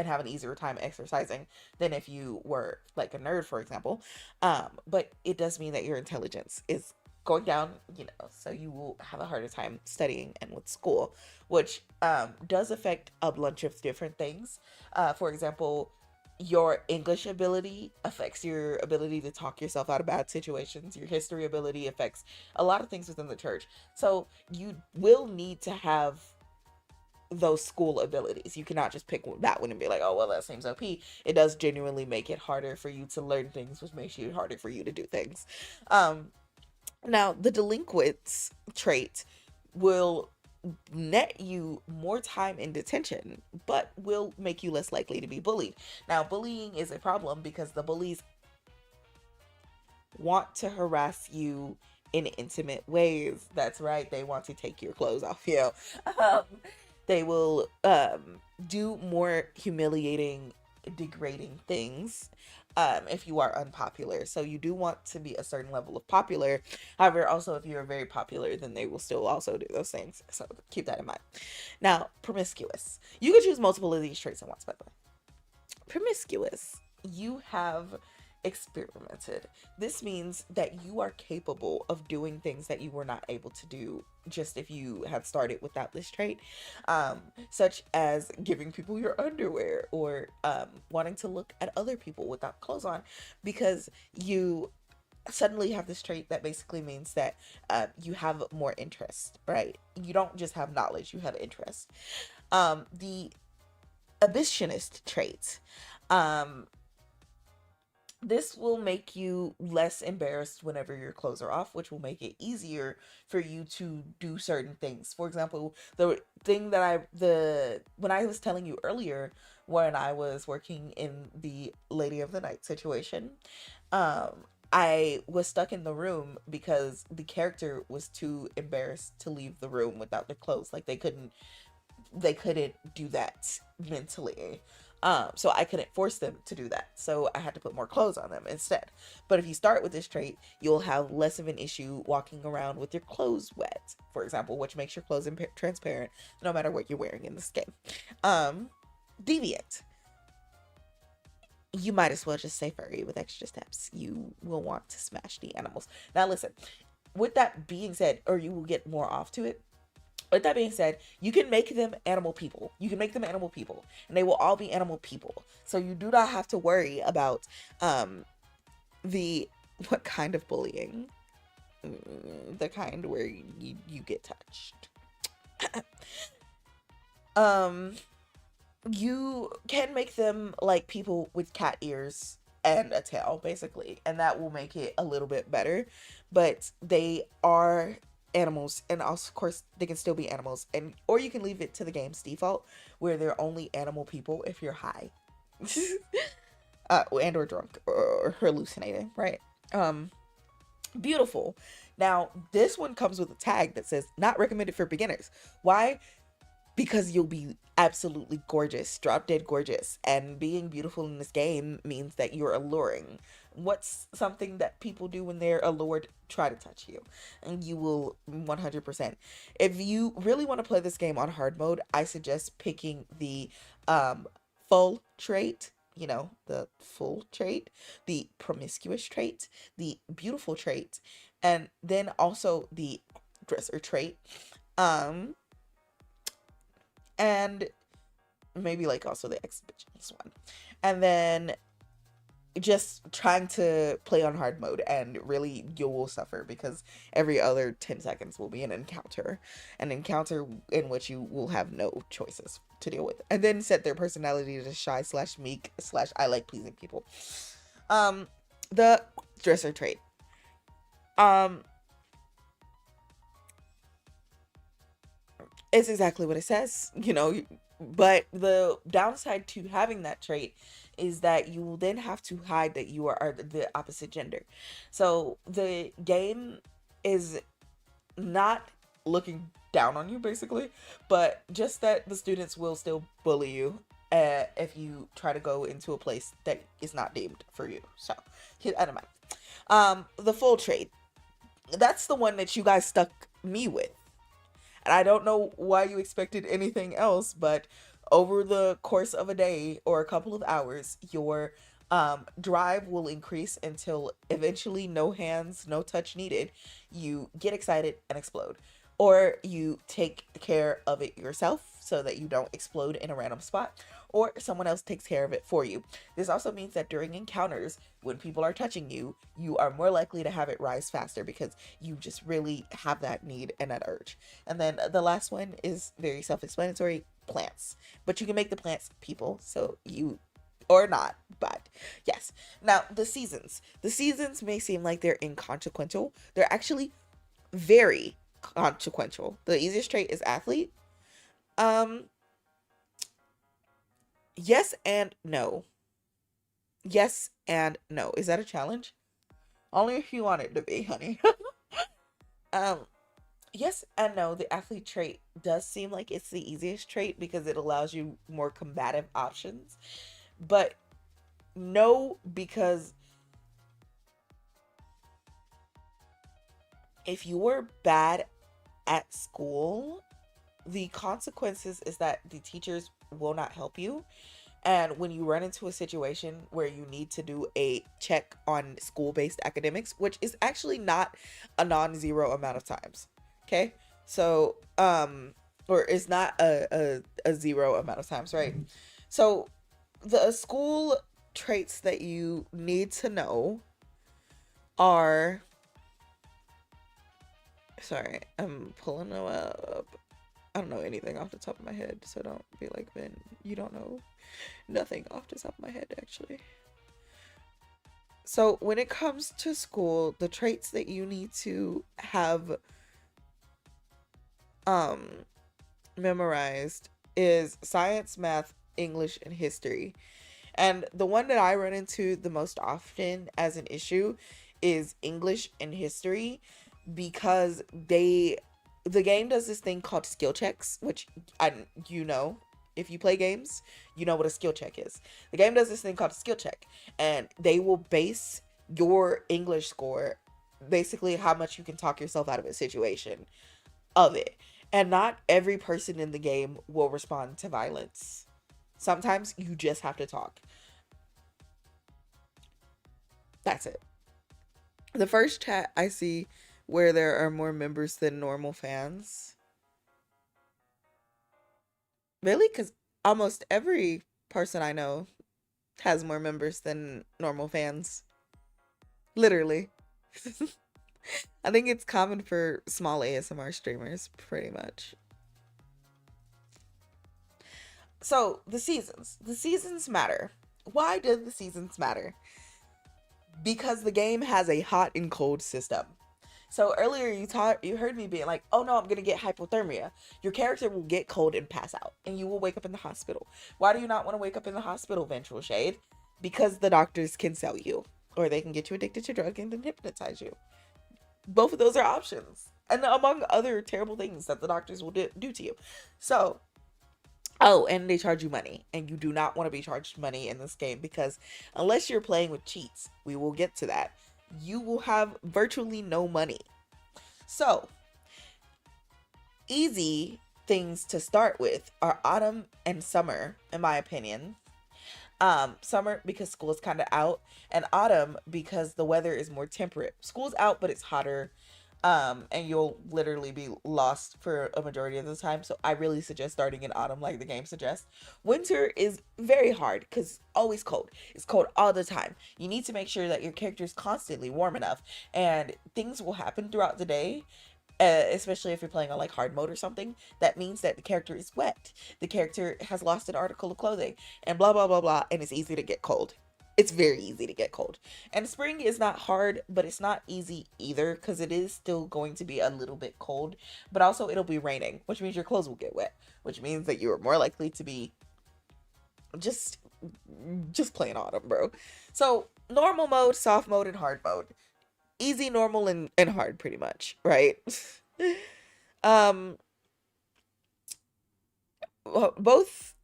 B: and have an easier time exercising than if you were like a nerd, for example. But it does mean that your intelligence is going down, so you will have a harder time studying and with school, which does affect a bunch of different things. For example, your English ability affects your ability to talk yourself out of bad situations. Your history ability affects a lot of things within the church. So you will need to have those school abilities. You cannot just pick that one and be like, oh, well, that seems OP. It does genuinely make it harder for you to learn things, which makes it harder for you to do things. Now, the delinquents trait will net you more time in detention, but will make you less likely to be bullied. Now, bullying is a problem because the bullies want to harass you in intimate ways. That's right, they want to take your clothes off you. Um, they will do more humiliating, degrading things if you are unpopular. So you do want to be a certain level of popular. However, also if you're very popular, then they will still also do those things. So keep that in mind. Now, promiscuous. You can choose multiple of these traits at once, by the way. Promiscuous. You have experimented. This means that you are capable of doing things that you were not able to do just if you had started without this trait, such as giving people your underwear or wanting to look at other people without clothes on, because you suddenly have this trait that basically means that you have more interest, right? You don't just have knowledge, you have interest. The abolitionist trait. This will make you less embarrassed whenever your clothes are off, which will make it easier for you to do certain things. For example, the thing that when I was telling you earlier, when I was working in the Lady of the Night situation, I was stuck in the room because the character was too embarrassed to leave the room without their clothes. Like they couldn't do that mentally. So I couldn't force them to do that. So I had to put more clothes on them instead. But if you start with this trait, you'll have less of an issue walking around with your clothes wet, for example, which makes your clothes transparent no matter what you're wearing in this game. Deviant. You might as well just say furry with extra steps. You will want to smash the animals. Now listen, with that being said, or you will get more off to it. With that being said, you can make them animal people. You can make them animal people, and they will all be animal people. So you do not have to worry about the what kind of bullying, the kind where you get touched. You can make them like people with cat ears and a tail, basically, and that will make it a little bit better. But they are animals, and also, of course, they can still be animals, and or you can leave it to the game's default where they're only animal people if you're high, and or drunk or hallucinating, right? Beautiful. Now this one comes with a tag that says not recommended for beginners. Why? Because you'll be absolutely gorgeous, drop dead gorgeous, and being beautiful in this game means that you're alluring. What's something that people do when they're allured? Try to touch you, and you will 100%. If you really want to play this game on hard mode, I suggest picking the full trait, the full trait, the promiscuous trait, the beautiful trait, and then also the dresser trait. And maybe like also the exhibitionist one. And then just trying to play on hard mode, and really you will suffer because every other 10 seconds will be an encounter in which you will have no choices to deal with. And then set their personality to shy / meek / I like pleasing people. The dresser trait. It's exactly what it says, but the downside to having that trait is that you will then have to hide that you are the opposite gender. So the game is not looking down on you, basically, but just that the students will still bully you if you try to go into a place that is not deemed for you. So keep that in mind. The full trait. That's the one that you guys stuck me with. And I don't know why you expected anything else, but over the course of a day or a couple of hours, your drive will increase until eventually no hands, no touch needed. You get excited and explode. Or you take care of it yourself so that you don't explode in a random spot, or someone else takes care of it for you. This also means that during encounters, when people are touching you, you are more likely to have it rise faster because you just really have that need and that urge. And then the last one is very self explanatory: plants. But you can make the plants people, so you or not, but yes. Now, the seasons. The seasons may seem like they're inconsequential. They're actually very consequential. The easiest trait is athlete. Um, yes and no. Yes and no. Is that a challenge? Only if you want it to be, honey. um, yes and no. The athlete trait does seem like it's the easiest trait because it allows you more combative options. But no, because if you were bad at school, the consequences is that the teachers will not help you. And when you run into a situation where you need to do a check on school based academics, which is actually not a non zero amount of times, okay? So, or it's not a zero amount of times, right? So, the school traits that you need to know are, sorry, I'm pulling them up. I don't know anything off the top of my head, so don't be like, Vynn, you don't know nothing off the top of my head, actually. So when it comes to school, the traits that you need to have um memorized is science, math, English, and history. And the one that I run into the most often as an issue is English and history, because the game does this thing called skill checks, which I you know, if you play games, you know what a skill check is. The game does this thing called a skill check, and they will base your English score, basically how much you can talk yourself out of a situation, of it. And not every person in the game will respond to violence. Sometimes you just have to talk. That's it. The first chat I see where there are more members than normal fans. Really? Because almost every person I know has more members than normal fans. Literally. I think it's common for small ASMR streamers, pretty much. So, the seasons. The seasons matter. Why do the seasons matter? Because the game has a hot and cold system. So earlier you heard me being like, "Oh no, I'm going to get hypothermia." Your character will get cold and pass out, and you will wake up in the hospital. Why do you not want to wake up in the hospital, Ventral Shade? Because the doctors can sell you, or they can get you addicted to drugs and then hypnotize you. Both of those are options, and among other terrible things that the doctors will do to you. So, oh, and they charge you money, and you do not want to be charged money in this game, because unless you're playing with cheats, we will get to that, you will have virtually no money. So, easy things to start with are autumn and summer, in my opinion. Summer because school is kind of out, and autumn because the weather is more temperate. School's out, but it's hotter. And you'll literally be lost for a majority of the time. So I really suggest starting in autumn, like the game suggests. Winter is very hard because always cold. It's cold all the time. You need to make sure that your character is constantly warm enough, and things will happen throughout the day. Especially if you're playing on like hard mode or something, that means that the character is wet. The character has lost an article of clothing, and blah blah blah blah, and it's easy to get cold. It's very easy to get cold. And spring is not hard, but it's not easy either, because it is still going to be a little bit cold, but also it'll be raining, which means your clothes will get wet, which means that you are more likely to be just playing autumn, bro. So normal mode, soft mode, and hard mode. Easy, normal, and hard, pretty much, right? um Both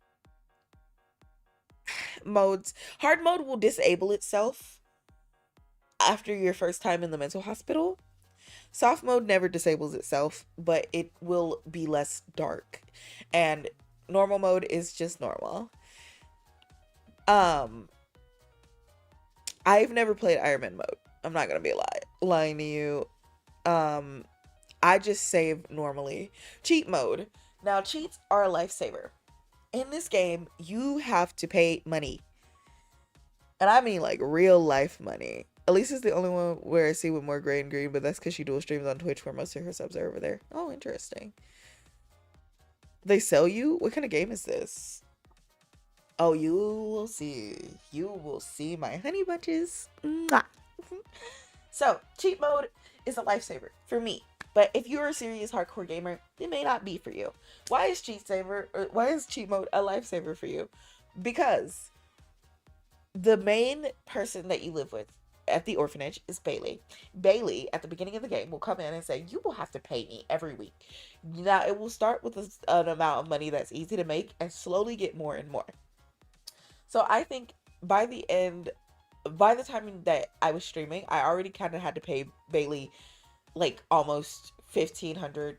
B: modes. Hard mode will disable itself after your first time in the mental hospital. Soft mode never disables itself, but it will be less dark. And Normal mode is just normal. Um, I've never played Iron Man mode. I'm not gonna be lying to you. Um, I just save normally. Cheat mode. Now, cheats are a lifesaver. In this game, you have to pay money. And I mean like real life money. Elise is the only one where I see with more gray and green, but that's because she dual streams on Twitch where most of her subs are over there. Oh, interesting. They sell you? What kind of game is this? Oh, you will see. You will see my honey bunches. Mwah. So, cheat mode is a lifesaver for me. But if you're a serious hardcore gamer, it may not be for you. Why is why is cheat mode a lifesaver for you? Because the main person that you live with at the orphanage is Bailey. Bailey, at the beginning of the game, will come in and say, "You will have to pay me every week." Now, it will start with an amount of money that's easy to make and slowly get more and more. So I think by the end, by the time that I was streaming, I already kind of had to pay Bailey like almost 1,500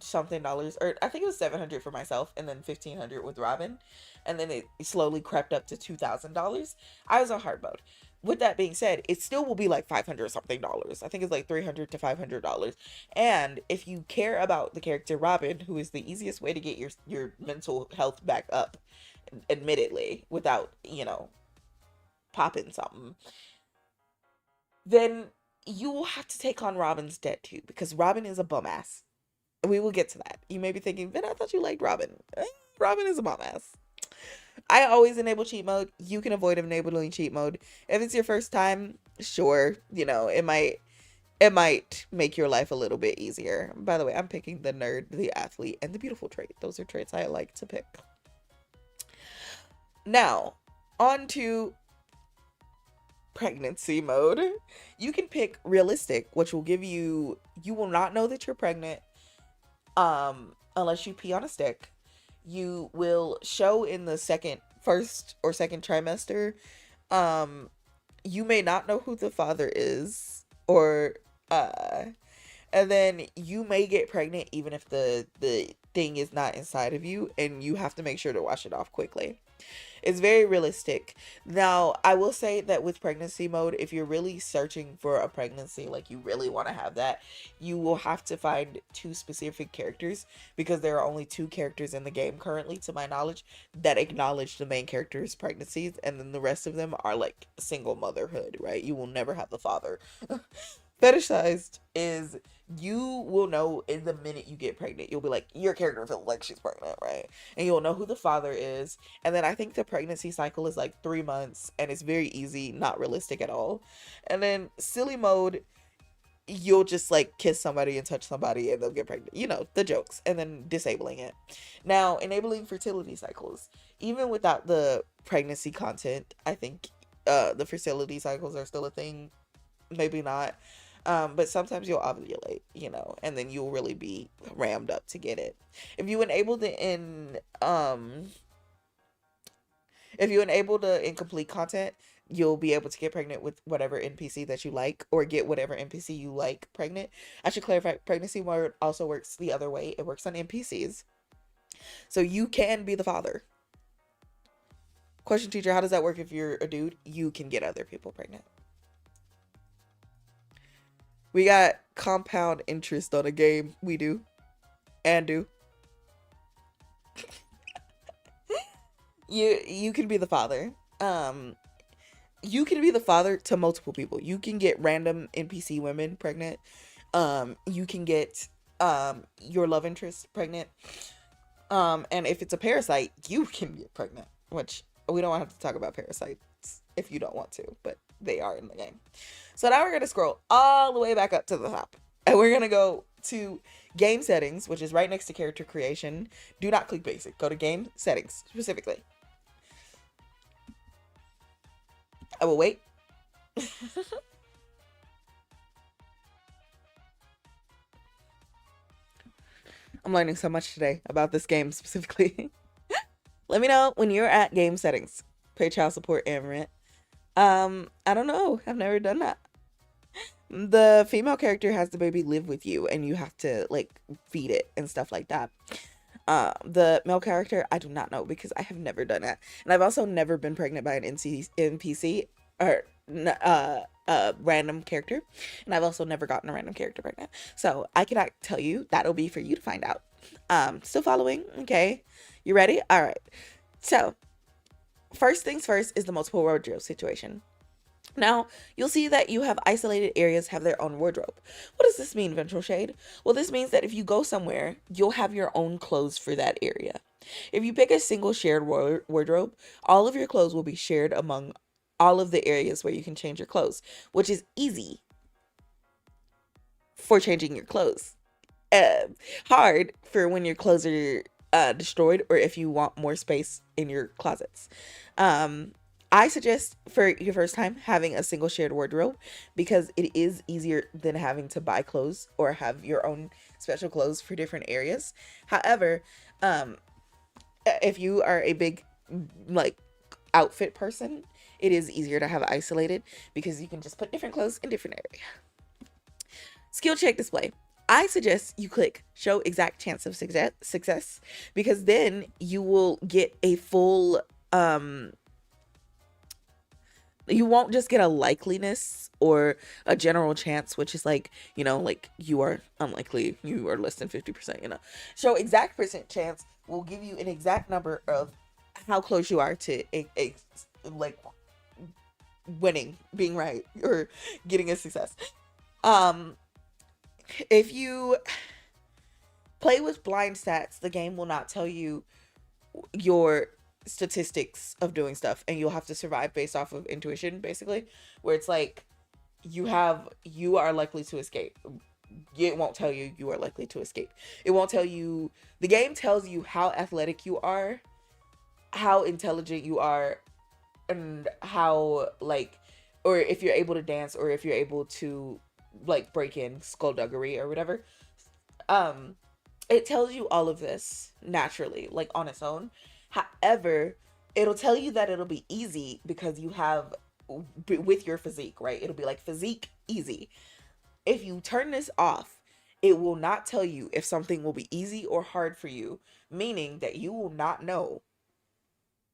B: something dollars, or I think it was 700 for myself and then 1,500 with Robin, and then it slowly crept up to $2,000. I was on hard mode. With that being said, it still will be like 500 something dollars. I think it's like $300 to $500. And if you care about the character Robin, who is the easiest way to get your mental health back up, admittedly, without popping something, then you will have to take on Robin's debt too, because Robin is a bum ass. We will get to that. You may be thinking, Vin, I thought you liked Robin. Robin is a bum ass. I always enable cheat mode. You can avoid enabling cheat mode. If it's your first time, sure, it might make your life a little bit easier. By the way, I'm picking the nerd, the athlete, and the beautiful trait. Those are traits I like to pick. Now, on to pregnancy mode. You can pick realistic, which will give you will not know that you're pregnant unless you pee on a stick. You will show in the first or second trimester. You may not know who the father is, or and then you may get pregnant even if the thing is not inside of you, and you have to make sure to wash it off quickly. It's very realistic. Now, I will say that with pregnancy mode, if you're really searching for a pregnancy, like you really want to have that, you will have to find two specific characters, because there are only two characters in the game currently, to my knowledge, that acknowledge the main character's pregnancies, and then the rest of them are like single motherhood, right? You will never have the father. Fetishized is, you will know in the minute you get pregnant. You'll be like, your character feels like she's pregnant, right? And you'll know who the father is. And then I think the pregnancy cycle is like 3 months, and it's very easy, not realistic at all. And then silly mode, you'll just like kiss somebody and touch somebody and they'll get pregnant. The jokes. And then disabling it. Now, enabling fertility cycles. Even without the pregnancy content, I think the fertility cycles are still a thing. Maybe not. But sometimes you'll ovulate, and then you'll really be rammed up to get it. If you enable the incomplete content, you'll be able to get pregnant with whatever NPC that you like, or get whatever NPC you like pregnant. I should clarify, pregnancy mode also works the other way. It works on NPCs. So you can be the father. Question, teacher, how does that work if you're a dude? You can get other people pregnant. We got compound interest on a game. We do. And do. You can be the father. You can be the father to multiple people. You can get random NPC women pregnant. You can get your love interest pregnant. And if it's a parasite, you can get pregnant. Which we don't have to talk about parasites if you don't want to, but they are in the game. So now we're going to scroll all the way back up to the top. And we're going to go to game settings, which is right next to character creation. Do not click basic. Go to game settings specifically. I will wait. I'm learning so much today about this game specifically. Let me know when you're at game settings. Pay child support and rent. I don't know. I've never done that. The female character has the baby live with you, and you have to like feed it and stuff like that. The male character, I do not know because I have never done that, and I've also never been pregnant by an NPC or random character, and I've also never gotten a random character pregnant. So I cannot tell you. That'll be for you to find out. Still following? Okay, you ready? All right. So first things first is the multiple wardrobe situation. Now, you'll see that you have isolated areas have their own wardrobe. What does this mean, Ventral Shade? Well, this means that if you go somewhere, you'll have your own clothes for that area. If you pick a single shared wardrobe, all of your clothes will be shared among all of the areas where you can change your clothes, which is easy for changing your clothes. Uh, Hard for when your clothes are destroyed or if you want more space in your closets. Um, I suggest for your first time having a single shared wardrobe because it is easier than having to buy clothes or have your own special clothes for different areas. However, um, if you are a big like outfit person, it is easier to have isolated because you can just put different clothes in different areas. Skill check display. I suggest you click show exact chance of success because then you will get a full you won't just get a likeliness or a general chance, which is like, like you are unlikely, you are less than 50%. Show exact percent chance will give you an exact number of how close you are to a like winning, being right, or getting a success. Um, if you play with blind stats, the game will not tell you your statistics of doing stuff, and you'll have to survive based off of intuition, basically, where it's like you are likely to escape. It won't tell you you are likely to escape. It won't tell you. The game tells you how athletic you are, how intelligent you are, and how or if you're able to dance, or if you're able to break in skullduggery or whatever. um it tells you all of this naturally, like on its own. However, it'll tell you that it'll be easy because you have with your physique, right? It'll be like physique easy. If you turn this off, it will not tell you if something will be easy or hard for you, meaning that you will not know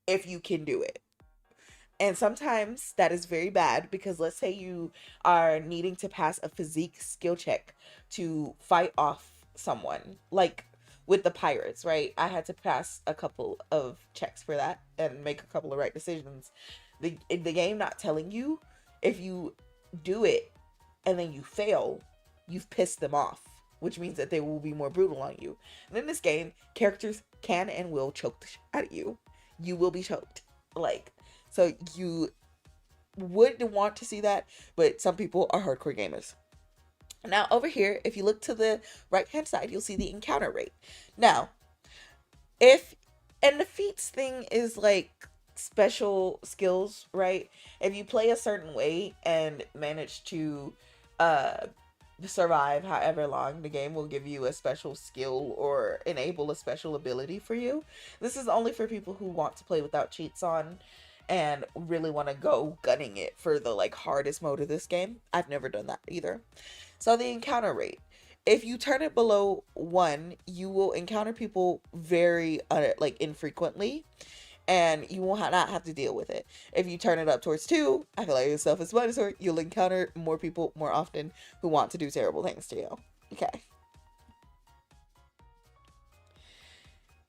B: if you can do it. And sometimes that is very bad because let's say you are needing to pass a physique skill check to fight off someone, like with the pirates, right? I had to pass a couple of checks for that and make a couple of right decisions. The game not telling you, if you do it and then you fail, you've pissed them off, which means that they will be more brutal on you. And in this game, characters can and will choke the shit out of you. You will be choked. So you would want to see that, but some people are hardcore gamers. Now over here, if you look to the right hand side, you'll see the encounter rate. Now, and the feats thing is like special skills, right? If you play a certain way and manage to uh survive however long, the game will give you a special skill or enable a special ability for you. This is only for people who want to play without cheats on and really want to go gunning it for the hardest mode of this game. I've never done that either. So the encounter rate, if you turn it below 1, you will encounter people very infrequently, and you will not have to deal with it. If you turn it up towards 2, I feel like it's self-explanatory, you'll encounter more people more often who want to do terrible things to you. Okay.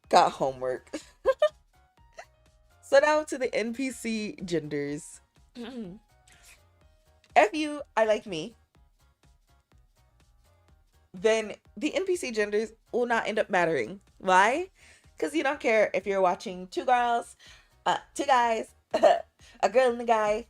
B: Got homework. So now to the NPC genders. If you are like me, then the NPC genders will not end up mattering. Why? Because you don't care if you're watching 2 girls, 2 guys, a girl and a guy,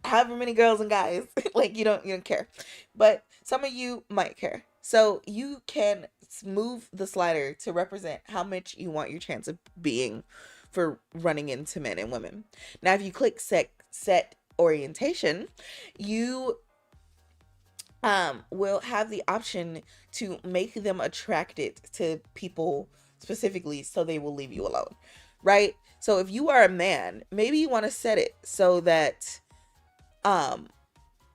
B: however many girls and guys. You don't care. But some of you might care. So you can move the slider to represent how much you want your chance of being for running into men and women. Now, if you click set orientation, you will have the option to make them attracted to people specifically so they will leave you alone, right? So if you are a man, maybe you want to set it so that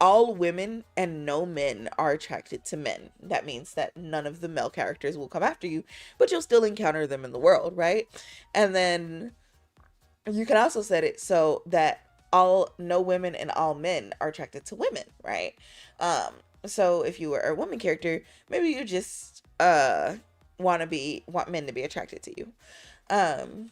B: all women and no men are attracted to men. That means that none of the male characters will come after you, but you'll still encounter them in the world, right? And then you can also set it so that all no women and all men are attracted to women, right? Um, so if you were a woman character, maybe you just want men to be attracted to you. Um,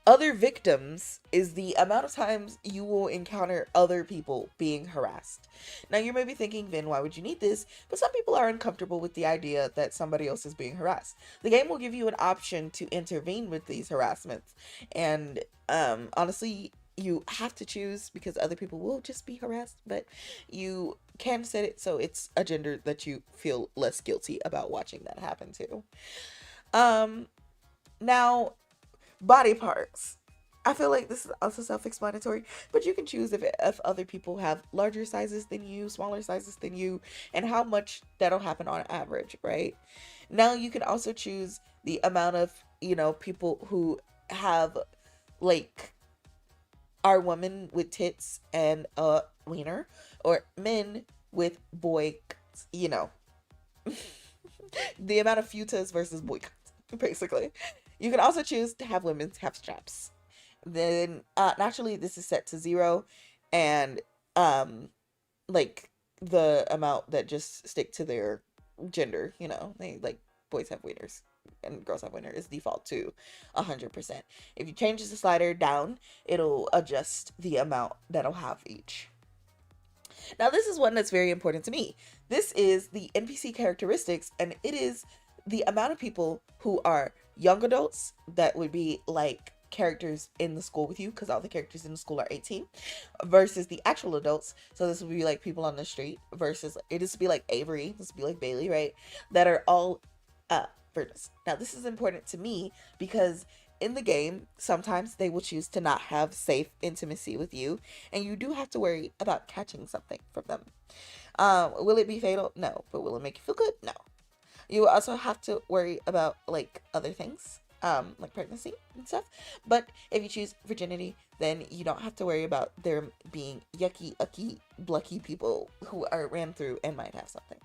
B: Other victims is the amount of times you will encounter other people being harassed. Now, you may be thinking, Vin, why would you need this? But some people are uncomfortable with the idea that somebody else is being harassed. The game will give you an option to intervene with these harassments. And honestly, you have to choose because other people will just be harassed, but you can set it so it's a gender that you feel less guilty about watching that happen to. Um, Now, body parts. I feel like this is also self-explanatory, but you can choose if other people have larger sizes than you, smaller sizes than you, and how much that'll happen on average, right? Now you can also choose the amount of, people who have like are women with tits and a wiener or men with boy, you know, the amount of futas versus boy basically. You can also choose to have women have straps. Then naturally this is set to 0 and um like the amount that just stick to their gender, they like boys have wieners and girls have wieners is default to 100%. If you change the slider down, it'll adjust the amount that'll have each. Now, this is one that's very important to me. This is the NPC characteristics, and it is the amount of people who are young adults that would be like characters in the school with you, because all the characters in the school are 18, versus the actual adults. So this would be like people on the street, versus it is to be like Avery, this would be like Bailey, right? That are all virgins. Now, this is important to me because in the game, sometimes they will choose to not have safe intimacy with you, and you do have to worry about catching something from them. Will it be fatal? No. But will it make you feel good? No. You also have to worry about like other things, like pregnancy and stuff. But if you choose virginity, then you don't have to worry about there being yucky, ucky, blucky people who are ran through and might have something.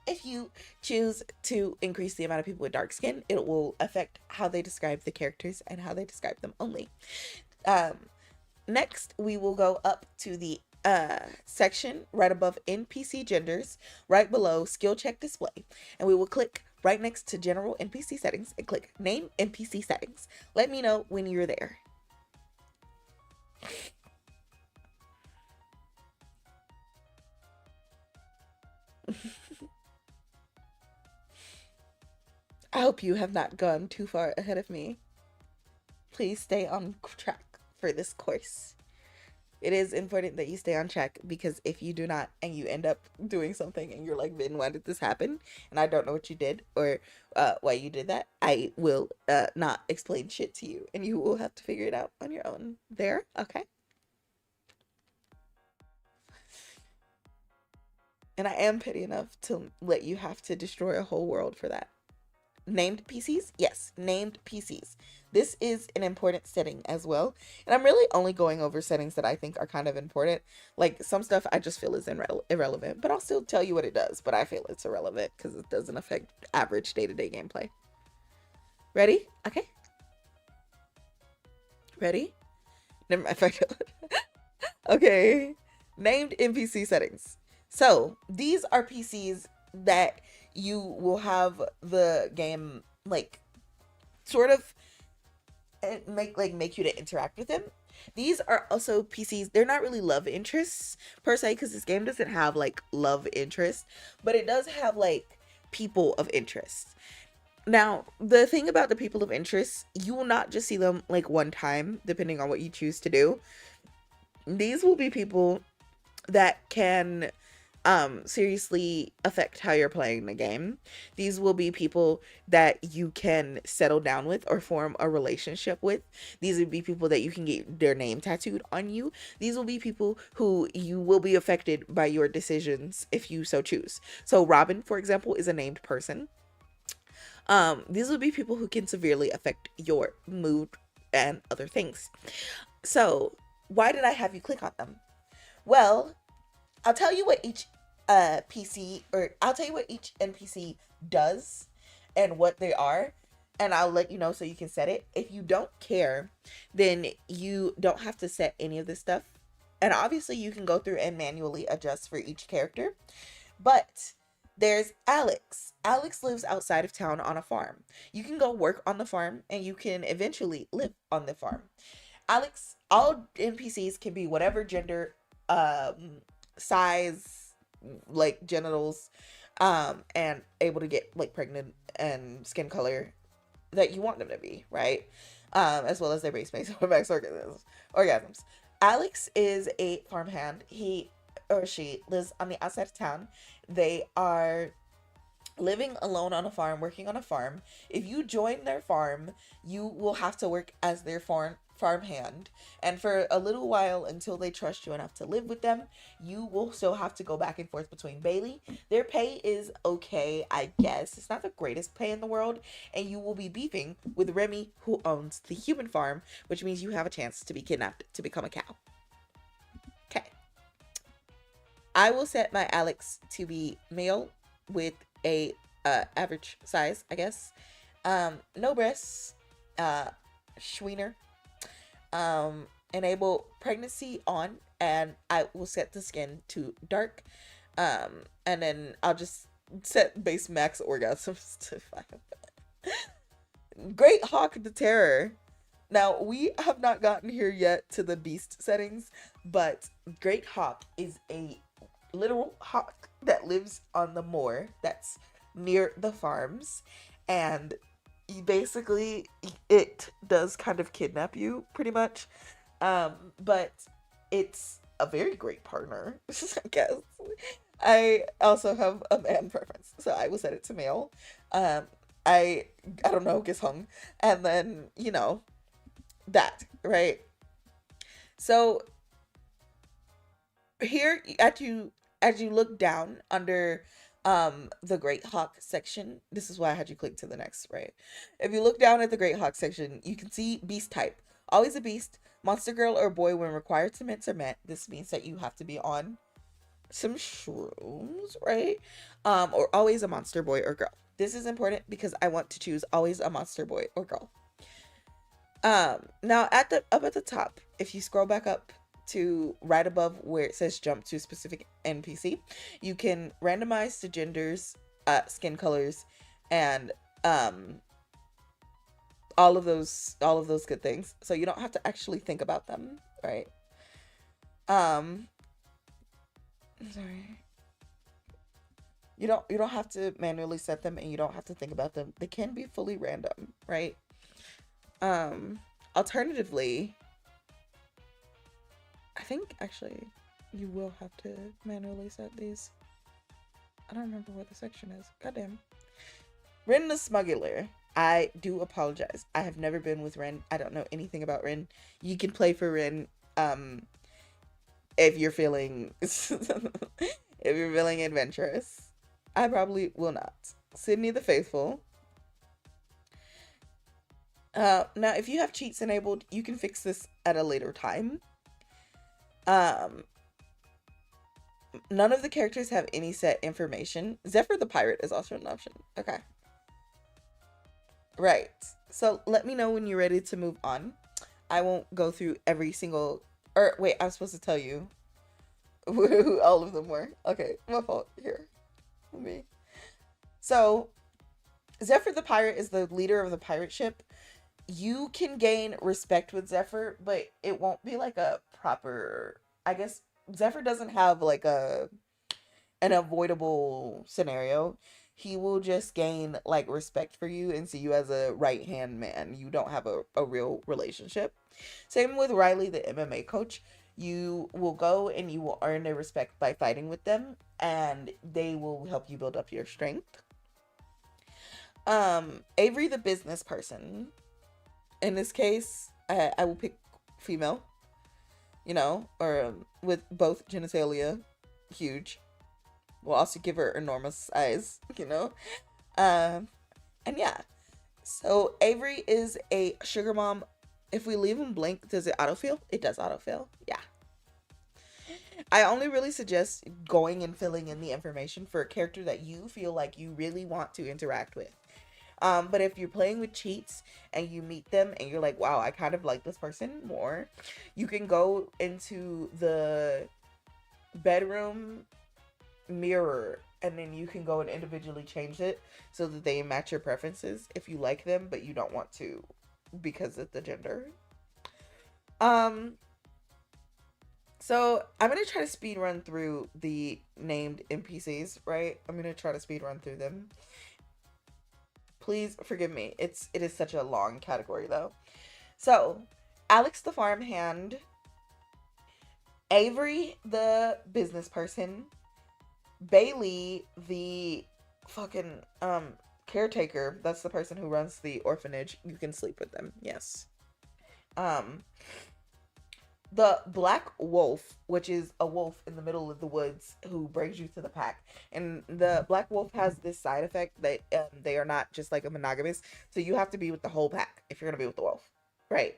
B: If you choose to increase the amount of people with dark skin, it will affect how they describe the characters and how they describe them only. Um, Next, we will go up to the section right above NPC genders, right below skill check display, and we will click right next to general NPC settings and click name NPC settings. Let me know when you're there. I hope you have not gone too far ahead of me. Please stay on track for this course. It is important that you stay on track because if you do not and you end up doing something and you're like, Vin, why did this happen? And I don't know what you did or why you did that, I will not explain shit to you and you will have to figure it out on your own. There, okay? And I am petty enough to let you have to destroy a whole world for that. Named PCs? Yes, named PCs. This is an important setting as well. And I'm really only going over settings that I think are kind of important. Like some stuff I just feel is irrelevant, but I'll still tell you what it does. But I feel it's irrelevant because it doesn't affect average day-to-day gameplay. Ready? Okay. Ready? Never mind. Okay. Named NPC settings. So these are PCs that you will have the game like sort of make you to interact with them. These are also PCs. They're not really love interests per se because this game doesn't have like love interest, but it does have like people of interest. Now, the thing about the people of interest, you will not just see them like one time, depending on what you choose to do. These will be people that can seriously affect how you're playing the game. These will be people that you can settle down with or form a relationship with. These would be people that you can get their name tattooed on you. These will be people who you will be affected by your decisions if you so choose. So Robin, for example, is a named person. These will be people who can severely affect your mood and other things. So why did I have you click on them? Well, I'll tell you what each PC, or I'll tell you what each NPC does and what they are, and I'll let you know so you can set it. If you don't care, then you don't have to set any of this stuff. And obviously, you can go through and manually adjust for each character. But there's Alex. Alex lives outside of town on a farm. You can go work on the farm and you can eventually live on the farm. Alex, all NPCs can be whatever gender, size, like genitals, and able to get like pregnant and skin color that you want them to be, right? As well as their base max orgasms. Alex is a farmhand. He or she lives on the outside of town. They are living alone on a farm, working on a farm. If you join their farm, you will have to work as their farmhand. And for a little while until they trust you enough to live with them, you will still have to go back and forth between Bailey. Their pay is okay, I guess. It's not the greatest pay in the world. And you will be beefing with Remy, who owns the human farm, which means you have a chance to be kidnapped to become a cow. Okay. I will set my Alex to be male with a average size, I guess. No breasts, Schwiener. Enable pregnancy on, and I will set the skin to dark. And then I'll just set base max orgasms to 5. Great Hawk the Terror. Now, we have not gotten here yet to the beast settings, but Great Hawk is a literal hawk that lives on the moor that's near the farms, and basically it does kind of kidnap you pretty much, but it's a very great partner. I guess I also have a man preference, so I will set it to male. I don't know, gets hung, and then that, right? So here, as you look down under the Great Hawk section, this is why I had you click to the next, right? If you look down at the Great Hawk section, you can see beast type. Always a beast, monster girl or boy when requirements are met. This means that you have to be on some shrooms, right? Or always a monster boy or girl. This is important because I want to choose always a monster boy or girl. Now up at the top, if you scroll back up to right above where it says jump to a specific NPC, you can randomize the genders, skin colors, and all of those good things. So you don't have to actually think about them, right? Sorry. You don't have to manually set them, and you don't have to think about them. They can be fully random, right? Alternatively, I think actually you will have to manually set these. I don't remember where the section is. Goddamn. Rin the Smuggler. I do apologize. I have never been with Rin. I don't know anything about Rin. You can play for Rin if you're feeling adventurous. I probably will not. Sydney the Faithful. Now, if you have cheats enabled, you can fix this at a later time. None of the characters have any set information. Zephyr the Pirate is also an option. Okay. Right. So let me know when you're ready to move on. I won't go through every single... Or, wait, I'm supposed to tell you who all of them were. Okay, my fault. Here. Let me... So, Zephyr the Pirate is the leader of the pirate ship. You can gain respect with Zephyr, but it won't be like a proper... I guess Zephyr doesn't have like an avoidable scenario. He will just gain like respect for you and see you as a right-hand man. You don't have a real relationship. Same with Riley, the MMA coach. You will go and you will earn their respect by fighting with them, and they will help you build up your strength. Avery, the business person. In this case, I will pick female, or with both genitalia huge. We'll also give her enormous eyes, and yeah. So Avery is a sugar mom If we leave them blank, does it autofill? It does autofill. Yeah. I only really suggest going and filling in the information for a character that you feel like you really want to interact with. But if you're playing with cheats and you meet them and you're like, wow, I kind of like this person more, you can go into the bedroom mirror and then you can go and individually change it so that they match your preferences if you like them, but you don't want to because of the gender. Um, so I'm gonna try to speed run through the named NPCs, right? I'm gonna try to speed run through them. Please forgive me. It is such a long category though. So, Alex the farmhand, Avery the business person, Bailey the fucking caretaker. That's the person who runs the orphanage. You can sleep with them. Yes. Um the black wolf, which is a wolf in the middle of the woods who brings you to the pack, and the black wolf has this side effect that they are not just like a monogamous, so you have to be with the whole pack if you're gonna be with the wolf, right?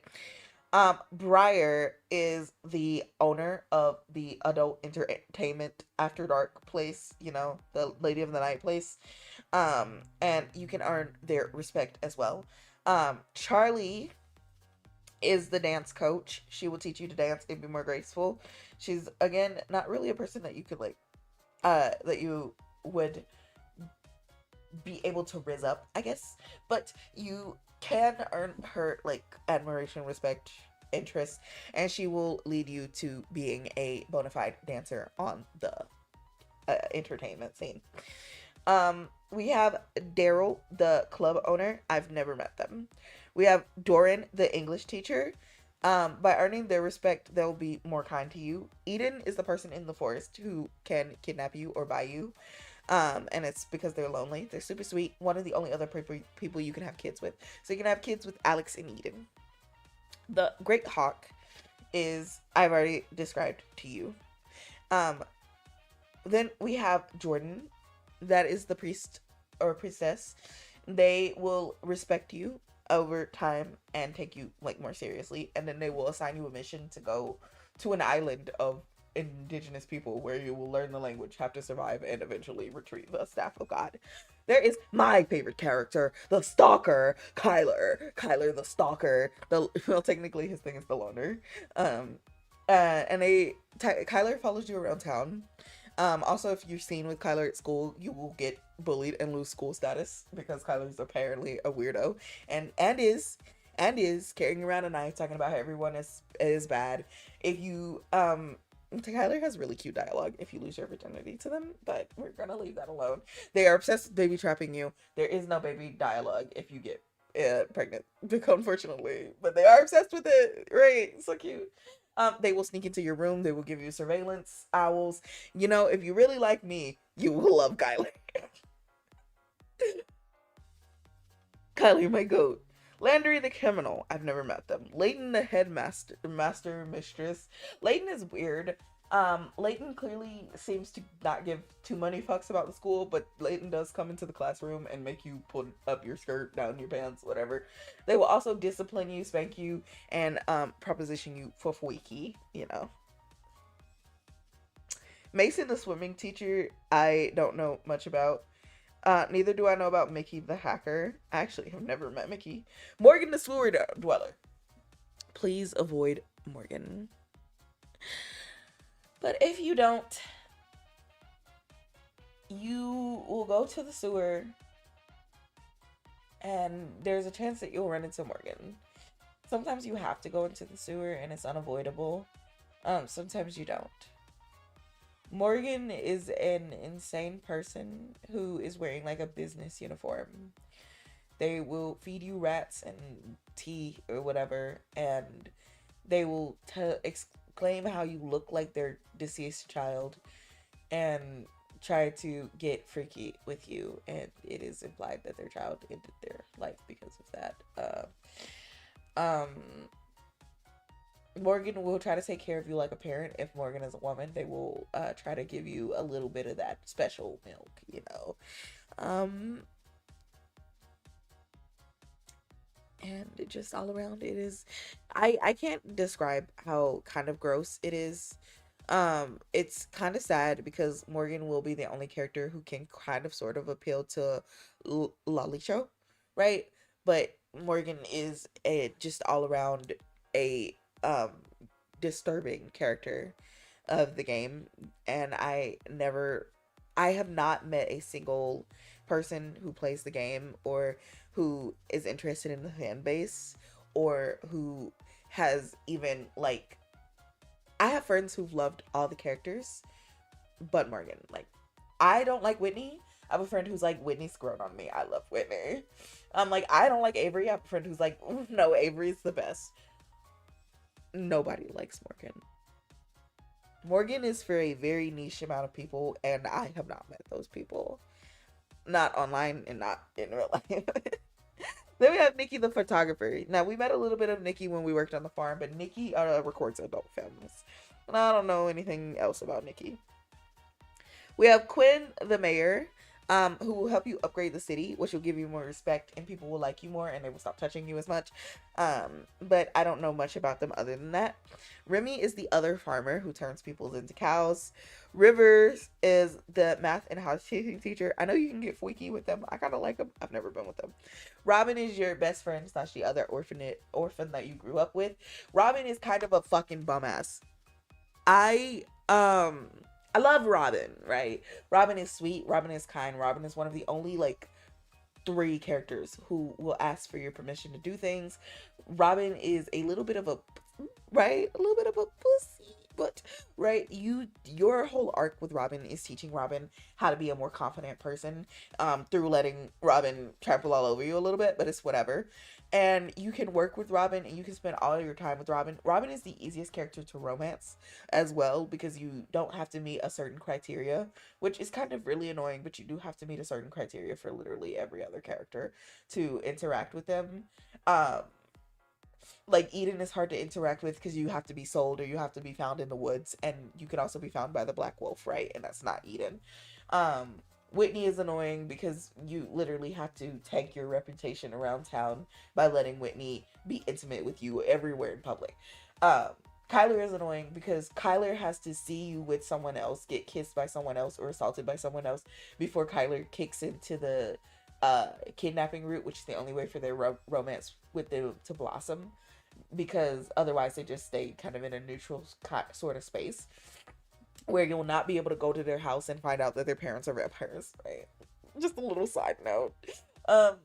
B: Briar is the owner of the adult entertainment after dark place, you know, the lady of the night place, and you can earn their respect as well. Charlie is the dance coach. She will teach you to dance and be more graceful. She's again not really a person that you could like that you would be able to riz up, I guess. But you can earn her like admiration, respect, interest, and she will lead you to being a bona fide dancer on the entertainment scene. We have Daryl, the club owner. I've never met them. We have Doran, the English teacher. By earning their respect, they'll be more kind to you. Eden is the person in the forest who can kidnap you or buy you. And it's because they're lonely. They're super sweet. One of the only other people you can have kids with. So you can have kids with Alex and Eden. The Great Hawk is, I've already described to you. Um, then we have Jordan. That is the priest or priestess. They will respect you over time and take you like more seriously, and then they will assign you a mission to go to an island of indigenous people where you will learn the language, have to survive, and eventually retrieve the staff of God. There is my favorite character, the stalker, Kyler the stalker. The well, technically his thing is the loner. And Kyler follows you around town. Also, if you're seen with Kyler at school, you will get bullied and lose school status because Kyler's apparently a weirdo and is carrying around a knife, talking about how everyone is bad. If you Kyler has really cute dialogue if you lose your virginity to them, but we're gonna leave that alone. They are obsessed with baby trapping you. There is no baby dialogue if you get pregnant, unfortunately, but they are obsessed with it. Right? So cute. They will sneak into your room. They will give you surveillance owls. You know, if you really like me, you will love Kyler. Kylie, my goat. Landry the criminal. I've never met them. Layton the headmaster, master mistress. Layton is weird. Layton clearly seems to not give too many fucks about the school, but Layton does come into the classroom and make you pull up your skirt, down your pants, whatever. They will also discipline you, spank you, and proposition you for wiki, you know. Mason, the swimming teacher, I don't know much about. Neither do I know about Mickey the hacker. I actually have never met Mickey. Morgan the sewer dweller. Please avoid Morgan. But if you don't, you will go to the sewer and there's a chance that you'll run into Morgan. Sometimes you have to go into the sewer and it's unavoidable. Sometimes you don't. Morgan is an insane person who is wearing like a business uniform. They will feed you rats and tea or whatever, and they will exclaim how you look like their deceased child and try to get freaky with you, and it is implied that their child ended their life because of that. Morgan will try to take care of you like a parent. If Morgan is a woman, they will try to give you a little bit of that special milk, you know. And it just all around it is, I can't describe how kind of gross it is. It's kind of sad because Morgan will be the only character who can kind of sort of appeal to Lolly Show, right? But Morgan is a just all around a disturbing character of the game, and I have not met a single person who plays the game or who is interested in the fan base or who has even like, I have friends who've loved all the characters but Morgan. Like, I don't like Whitney. I have a friend who's like, Whitney's grown on me. I love Whitney. I'm like, I don't like Avery. I have a friend who's like, no, Avery's the best. Nobody likes Morgan. Morgan is for a very niche amount of people, and I have not met those people. Not online and not in real life. Then we have Nikki the photographer. Now, we met a little bit of Nikki when we worked on the farm, but Nikki records adult films. And I don't know anything else about Nikki. We have Quinn the mayor, who will help you upgrade the city, which will give you more respect and people will like you more and they will stop touching you as much. But I don't know much about them other than that. Remy is the other farmer who turns people into cows. Rivers is the math and housekeeping teacher. I know you can get freaky with them. I kind of like them. I've never been with them. Robin is your best friend slash the other orphan that you grew up with. Robin is kind of a fucking bum ass. I love Robin, right? Robin is sweet, Robin is kind, Robin is one of the only like three characters who will ask for your permission to do things. Robin is a little bit of a, right? A little bit of a pussy, but right, your whole arc with Robin is teaching Robin how to be a more confident person, through letting Robin trample all over you a little bit, but it's whatever. And you can work with Robin and you can spend all your time with Robin. Robin is the easiest character to romance as well because you don't have to meet a certain criteria, which is kind of really annoying, but you do have to meet a certain criteria for literally every other character to interact with them. Um, like Eden is hard to interact with because you have to be sold or you have to be found in the woods, and you can also be found by the Black Wolf, right? And that's not Eden. Um, Whitney is annoying because you literally have to tank your reputation around town by letting Whitney be intimate with you everywhere in public. Um, Kyler is annoying because Kyler has to see you with someone else, get kissed by someone else, or assaulted by someone else before Kyler kicks into the kidnapping route, which is the only way for their romance with them to blossom, because otherwise they just stay kind of in a neutral sort of space where you'll not be able to go to their house and find out that their parents are vampires, right? Just a little side note. Um,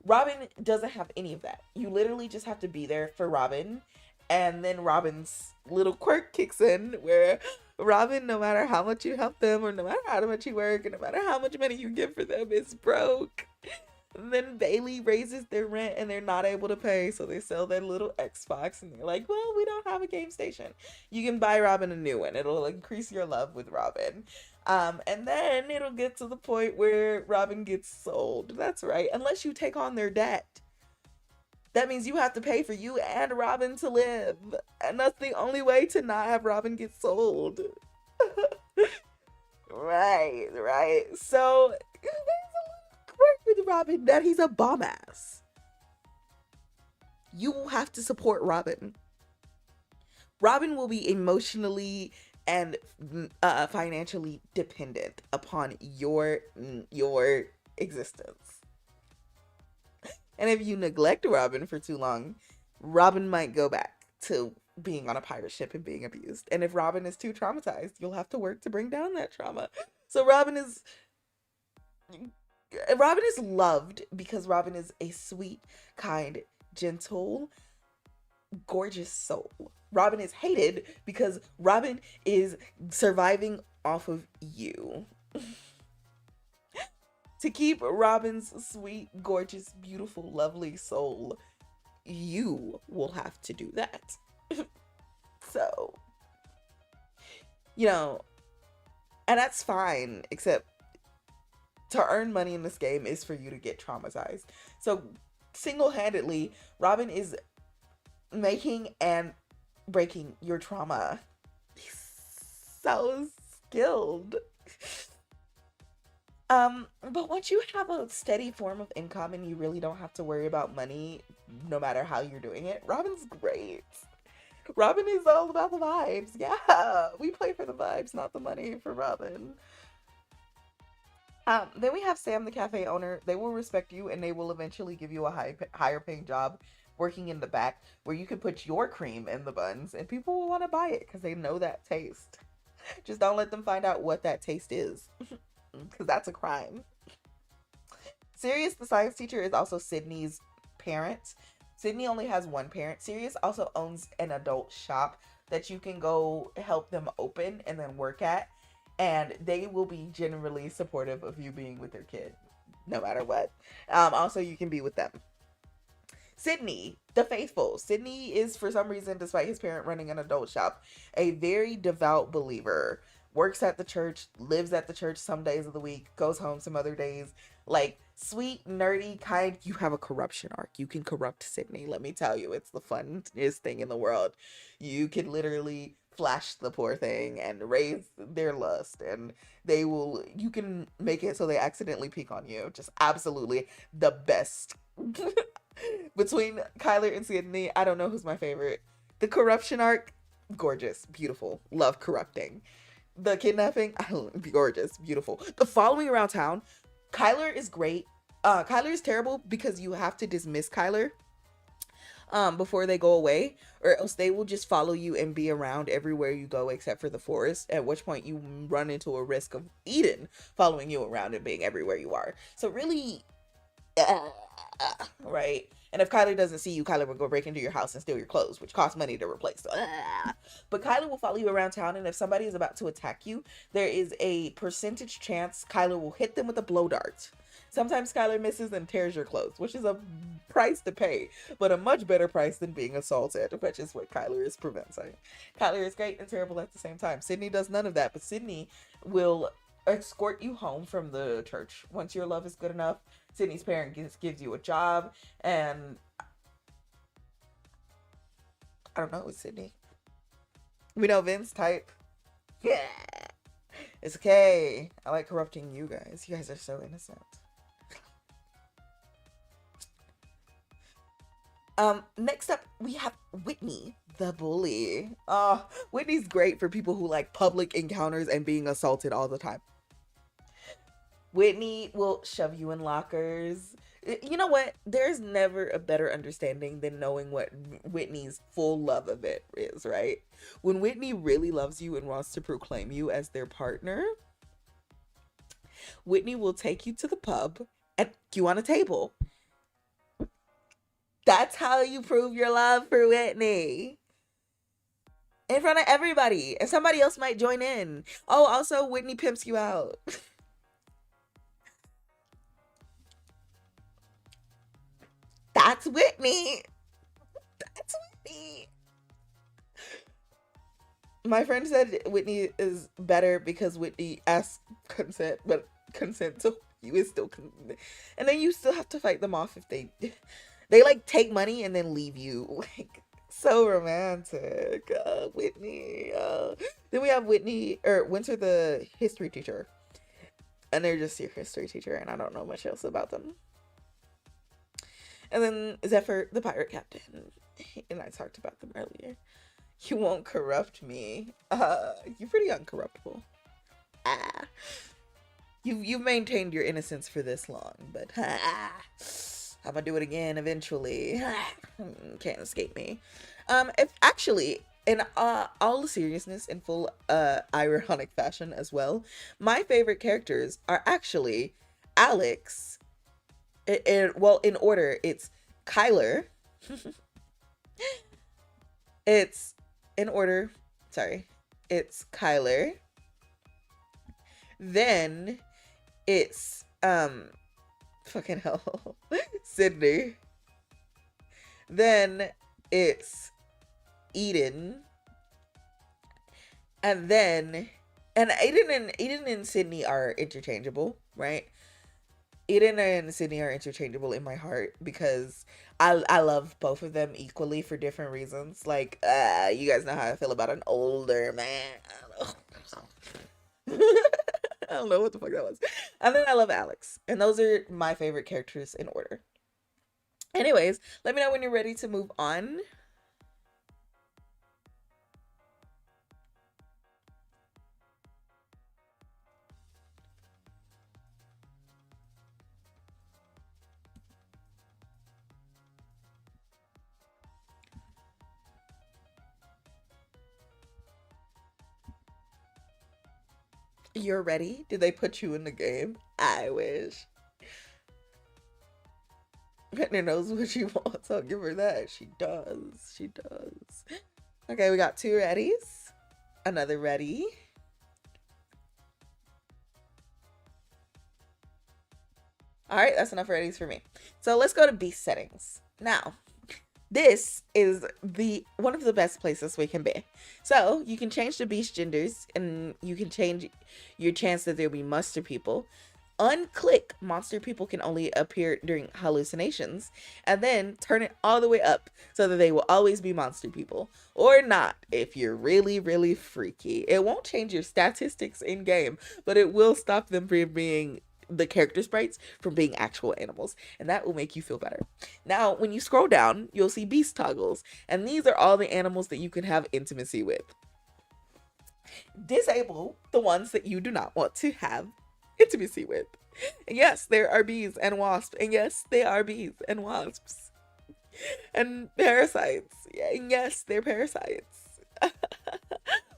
B: Robin doesn't have any of that. You literally just have to be there for Robin, and then Robin's little quirk kicks in where Robin, no matter how much you help them, or no matter how much you work, and no matter how much money you give for them, is broke. Then Bailey raises their rent and they're not able to pay, so they sell their little Xbox and they're like, well, we don't have a game station. You can buy Robin a new one. It'll increase your love with Robin. And then it'll get to the point where Robin gets sold. That's right. Unless you take on their debt. That means you have to pay for you and Robin to live. And that's the only way to not have Robin get sold. Right, right. So work with Robin that he's a bomb ass. You will have to support Robin. Robin will be emotionally and financially dependent upon your existence. And if you neglect Robin for too long, Robin might go back to being on a pirate ship and being abused. And if Robin is too traumatized, you'll have to work to bring down that trauma. So Robin is loved because Robin is a sweet, kind, gentle, gorgeous soul. Robin is hated because Robin is surviving off of you. To keep Robin's sweet, gorgeous, beautiful, lovely soul, you will have to do that. So, and that's fine, except to earn money in this game is for you to get traumatized. So single-handedly, Robin is making and breaking your trauma. He's so skilled. But once you have a steady form of income and you really don't have to worry about money, no matter how you're doing it, Robin's great. Robin is all about the vibes. Yeah, we play for the vibes, not the money for Robin. Then we have Sam, the cafe owner. They will respect you and they will eventually give you a higher paying job working in the back where you can put your cream in the buns and people will want to buy it because they know that taste. Just don't let them find out what that taste is because that's a crime. Sirius, the science teacher, is also Sydney's parent. Sydney only has one parent. Sirius also owns an adult shop that you can go help them open and then work at. And they will be generally supportive of you being with their kid, no matter what. Also, you can be with them. Sydney, the faithful. Sydney is, for some reason, despite his parent running an adult shop, a very devout believer. Works at the church, lives at the church some days of the week, goes home some other days. Like, sweet, nerdy, kind. You have a corruption arc. You can corrupt Sydney. Let me tell you, it's the funnest thing in the world. You can literally flash the poor thing and raise their lust, and you can make it so they accidentally peek on you. Just absolutely the best. Between Kyler and Sydney, I don't know who's my favorite. The corruption arc, gorgeous, beautiful, love corrupting. The kidnapping, gorgeous, beautiful. The following around town, Kyler is great. Kyler is terrible because you have to dismiss Kyler before they go away, or else they will just follow you and be around everywhere you go except for the forest, at which point you run into a risk of Eden following you around and being everywhere you are. So really, right? And if Kyler doesn't see you, Kyler will go break into your house and steal your clothes, which costs money to replace. So, but Kyler will follow you around town, and if somebody is about to attack you, there is a percentage chance Kyler will hit them with a blow dart. Sometimes Kyler misses and tears your clothes, which is a price to pay, but a much better price than being assaulted, which is what Kyler is preventing. Kyler is great and terrible at the same time. Sydney does none of that, but Sydney will escort you home from the church once your love is good enough. Sydney's parent gives you a job, and I don't know, it's Sydney. We know Vynn's type. Yeah, it's okay. I like corrupting you guys. You guys are so innocent. Next up we have Whitney, the bully. Whitney's great for people who like public encounters and being assaulted all the time. Whitney will shove you in lockers. You know what? There's never a better understanding than knowing what Whitney's full love of it is, right? When Whitney really loves you and wants to proclaim you as their partner, Whitney will take you to the pub and you on a table. That's how you prove your love for Whitney. In front of everybody. And somebody else might join in. Oh, also, Whitney pimps you out. That's Whitney. That's Whitney. My friend said Whitney is better because Whitney asks consent, but consent to you is still and then you still have to fight them off if they like take money and then leave you. Like, so romantic. Whitney. Then we have Whitney or Winter, the history teacher, and they're just your history teacher, and I don't know much else about them. And then Zephyr, the pirate captain, and I talked about them earlier. You won't corrupt me. You're pretty uncorruptible. You've maintained your innocence for this long, but I'm gonna do it again eventually. Can't escape me. If actually, in all seriousness and full ironic fashion as well, my favorite characters are actually Alex. Well, in order, it's Kyler. It's in order. Sorry, it's Kyler. Then it's fucking hell, Sydney. Then it's Eden. And then Eden and Sydney are interchangeable, right? Eden and Sydney are interchangeable in my heart because I love both of them equally for different reasons. Like, you guys know how I feel about an older man. I don't know what the fuck that was. And then I love Alex. And those are my favorite characters in order. Anyways, let me know when you're ready to move on. You're ready? Did they put you in the game? I wish. Whitney knows what she wants. I'll give her that. She does. She does. Okay, we got 2 readies. Another ready. All right, that's enough readies for me. So let's go to beast settings. Now, this is the one of the best places we can be. So you can change the beast genders, and you can change your chance that there'll be monster people. Unclick monster people can only appear during hallucinations, and then turn it all the way up so that they will always be monster people, or not if you're really, really freaky. It won't change your statistics in game, but it will stop them from being the character sprites from being actual animals, and that will make you feel better. Now, when you scroll down, you'll see beast toggles, and these are all the animals that you can have intimacy with. Disable the ones that you do not want to have intimacy with. And yes, there are bees and wasps, and yes, they are bees and wasps and parasites. And yes, they're parasites.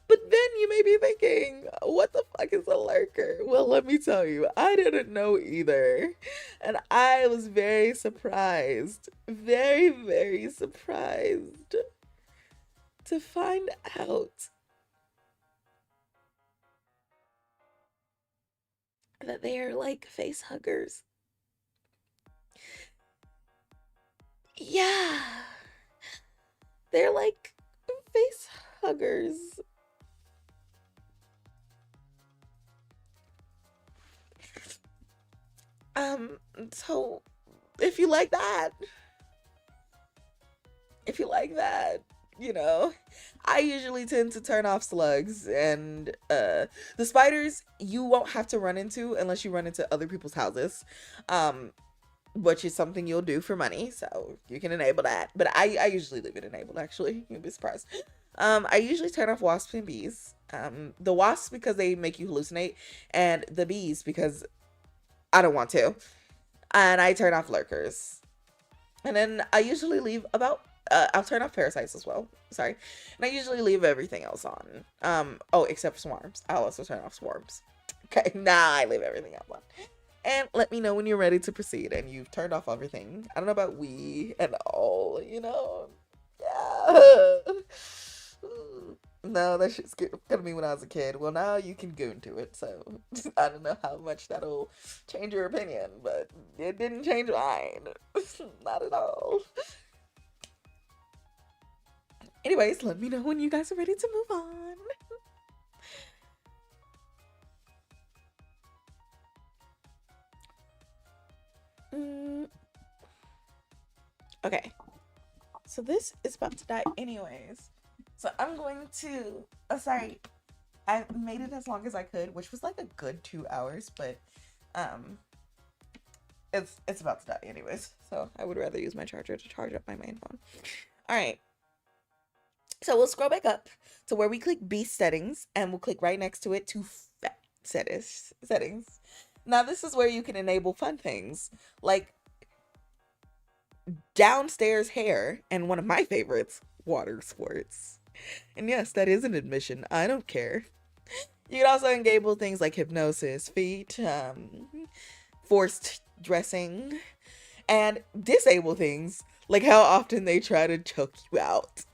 B: But then you may be thinking, what the fuck is a lurker? Well, let me tell you, I didn't know either. And I was very surprised, very, very surprised to find out that they are like face huggers. Yeah, they're like face huggers. So if you like that, if you like that, you know, I usually tend to turn off slugs, and the spiders you won't have to run into unless you run into other people's houses, which is something you'll do for money, so you can enable that. But I usually leave it enabled, actually. You'll be surprised. I usually turn off wasps and bees. The wasps because they make you hallucinate, and the bees because I don't want to. And I turn off lurkers. And then I usually leave about I'll turn off parasites as well. Sorry. And I usually leave everything else on. Oh, except for swarms. I'll also turn off swarms. Okay, now I leave everything else on. And let me know when you're ready to proceed and you've turned off everything. I don't know about we and all, you know. Yeah. No, that shit's gonna be when I was a kid. Well, now you can goon to it, so I don't know how much that'll change your opinion, but it didn't change mine. Not at all. Anyways, let me know when you guys are ready to move on. Okay, so this is about to die anyways. So I'm going to, oh sorry, I made it as long as I could, which was like a good 2 hours, but it's about to die anyways. So I would rather use my charger to charge up my main phone. All right. So we'll scroll back up to where we click beast settings, and we'll click right next to it to settings. Now this is where you can enable fun things like downstairs hair, and one of my favorites, water sports. And yes, that is an admission. I don't care. You can also enable things like hypnosis, feet, forced dressing, and disable things like how often they try to choke you out.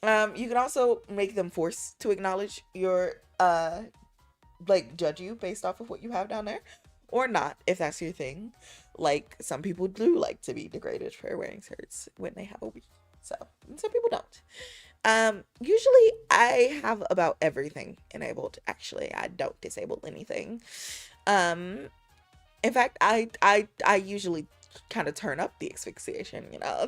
B: You can also make them force to acknowledge your like judge you based off of what you have down there, or not if that's your thing. Like some people do like to be degraded for wearing skirts when they have a week, so some people don't. Usually I have about everything enabled. Actually, I don't disable anything. In fact, I usually kind of turn up the asphyxiation, you know.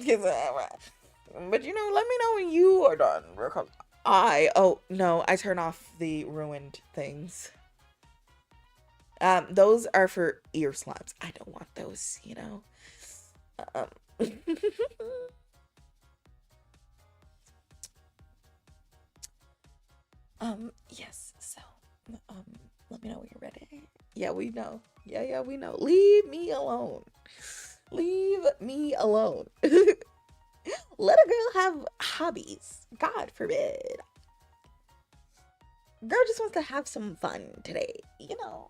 B: But you know, let me know when you are done, because I turn off the ruined things. Those are for ear slimes. I don't want those, you know. Um, yes. So, um, let me know when you're ready. Yeah, we know. Yeah, we know. Leave me alone. Leave me alone. Let a girl have hobbies. God forbid. Girl just wants to have some fun today. You know,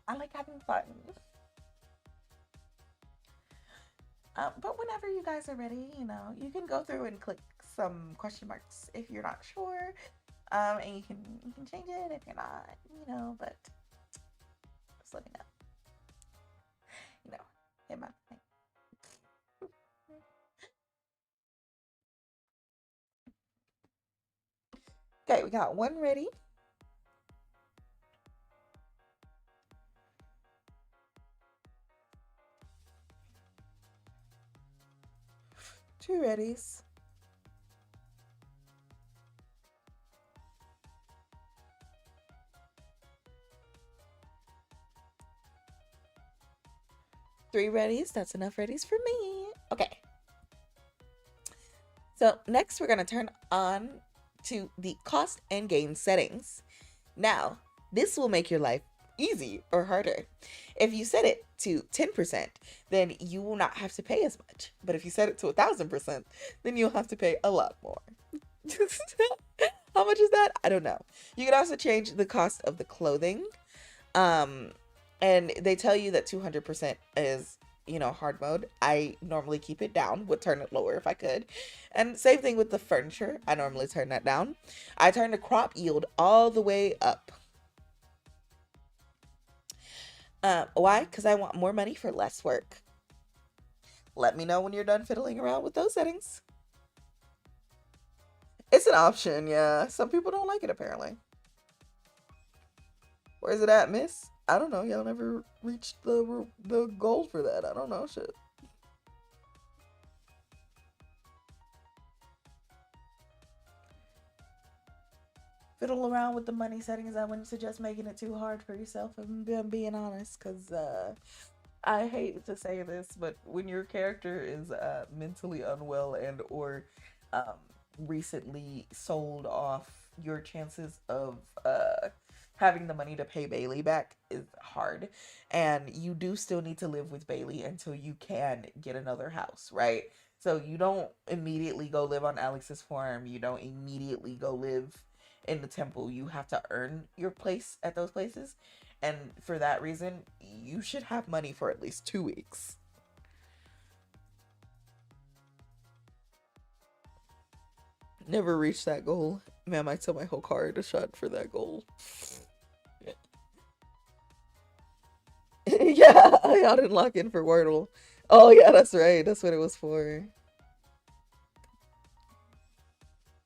B: I like having fun. But whenever you guys are ready, you know, you can go through and click some question marks if you're not sure. And you can change it if you're not, you know, but just let me know. You know, hit my thing. Okay, we got one ready. Two readies. Three readies. That's enough readies for me. Okay. So next we're going to turn on to the cost and gain settings. Now, this will make your life easy or harder. If you set it to 10%, then you will not have to pay as much. But if you set it to 1,000%, then you'll have to pay a lot more. How much is that? I don't know. You can also change the cost of the clothing. Um, and they tell you that 200% is, you know, hard mode. I normally keep it down, would turn it lower if I could. And same thing with the furniture. I normally turn that down. I turn the crop yield all the way up. Why? Because I want more money for less work. Let me know when you're done fiddling around with those settings. It's an option, yeah. Some people don't like it, apparently. Where's it at, miss? I don't know. Y'all never reached the goal for that. I don't know. Shit. Fiddle around with the money settings. I wouldn't suggest making it too hard for yourself. I'm being honest, because I hate to say this, but when your character is mentally unwell and or um, recently sold off, your chances of having the money to pay Bailey back is hard. And you do still need to live with Bailey until you can get another house, right? So you don't immediately go live on Alex's farm. You don't immediately go live in the temple. You have to earn your place at those places. And for that reason, you should have money for at least 2 weeks. Never reached that goal. Man, I sell my whole card a shot for that goal. Yeah, y'all didn't lock in for Wordle. Oh yeah, that's right. That's what it was for.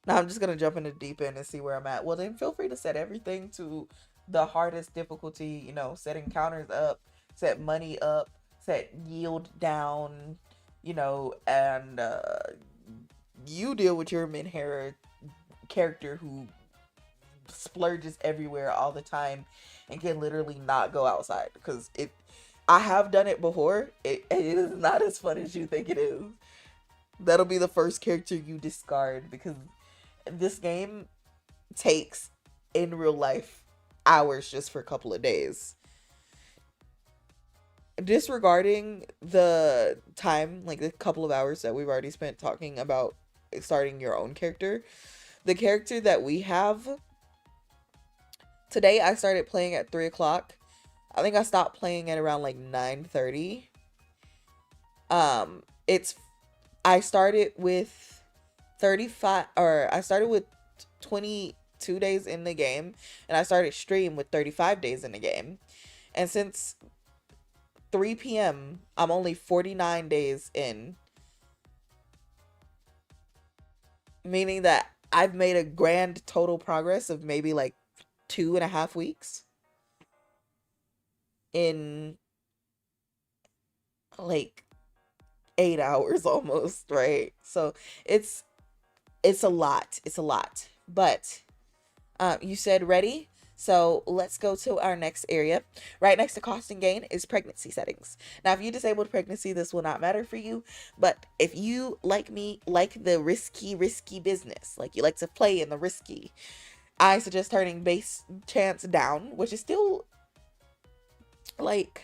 B: Now I'm just gonna jump in the deep end and see where I'm at. Well, then feel free to set everything to the hardest difficulty. You know, setting counters up, set money up, set yield down. You know, and you deal with your Minhera character who splurges everywhere all the time and can literally not go outside because it. I have done it before. It is not as fun as you think it is. That'll be the first character you discard because this game takes in real life hours just for a couple of days. Disregarding the time, like the couple of hours that we've already spent talking about starting your own character, the character that we have today, I started playing at 3 o'clock. I think I stopped playing at around like 9:30. It's I started with 35, or I started with 22 days in the game, and I started stream with 35 days in the game. And since 3 p.m., I'm only 49 days in, meaning that I've made a grand total progress of maybe like 2.5 weeks in like 8 hours almost, right? So it's a lot. It's a lot. But you said ready. So let's go to our next area. Right next to cost and gain is pregnancy settings. Now, if you disabled pregnancy, this will not matter for you. But if you, like me, like the risky business, like you like to play in the risky, I suggest turning base chance down, which is still like,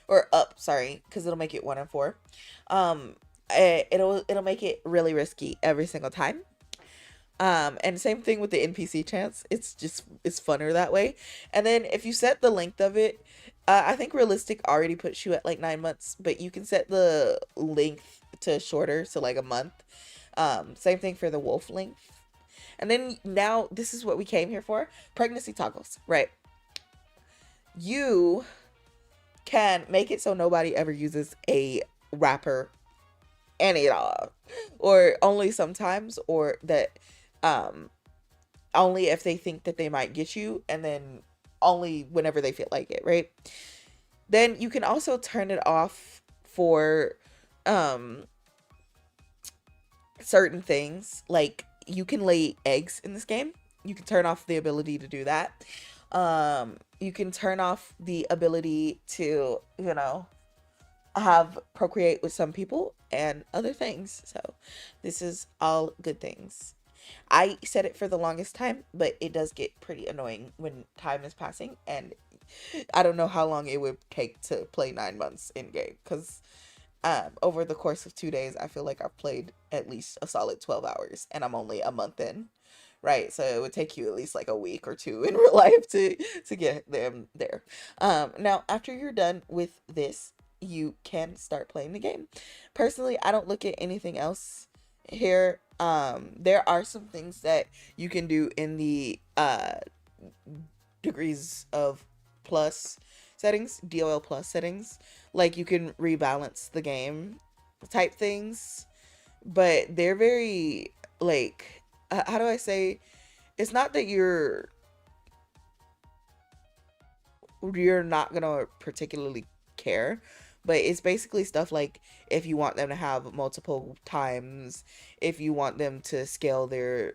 B: or up, sorry, because it'll make it 1 in 4. It'll make it really risky every single time. And same thing with the NPC chance. It's funner that way. And then if you set the length of it, I think realistic already puts you at like 9 months, but you can set the length to shorter, so like a month. Same thing for the wolf length. And then now this is what we came here for: pregnancy toggles, right? You can make it so nobody ever uses a wrapper any at all, or only sometimes, or that um only if they think that they might get you, and then only whenever they feel like it, right? Then you can also turn it off for um certain things. Like you can lay eggs in this game. You can turn off the ability to do that. You can turn off the ability to, have procreate with some people and other things. So this is all good things. I said it for the longest time, but it does get pretty annoying when time is passing, and I don't know how long it would take to play 9 months in game, because over the course of 2 days, I feel like I've played at least a solid 12 hours, and I'm only a month in, right? So it would take you at least like a week or two in real life to get them there. Now, after you're done with this, you can start playing the game. Personally, I don't look at anything else here. There are some things that you can do in the degrees of plus settings, DOL plus settings, like you can rebalance the game type things, but they're very like, how do I say, it's not that you're not gonna particularly care, but it's basically stuff like if you want them to have multiple times, if you want them to scale their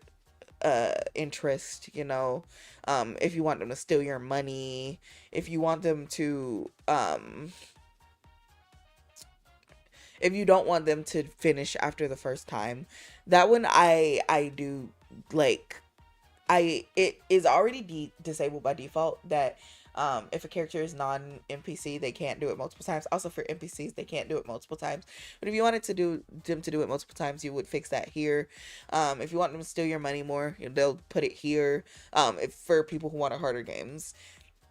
B: interest, if you want them to steal your money, if you want them to if you don't want them to finish after the first time. That one I do like. It is already disabled by default that if a character is non NPC, they can't do it multiple times. Also for NPCs, they can't do it multiple times. But if you wanted to do them to do it multiple times, you would fix that here. If you want them to steal your money more, they'll put it here. If for people who want harder games,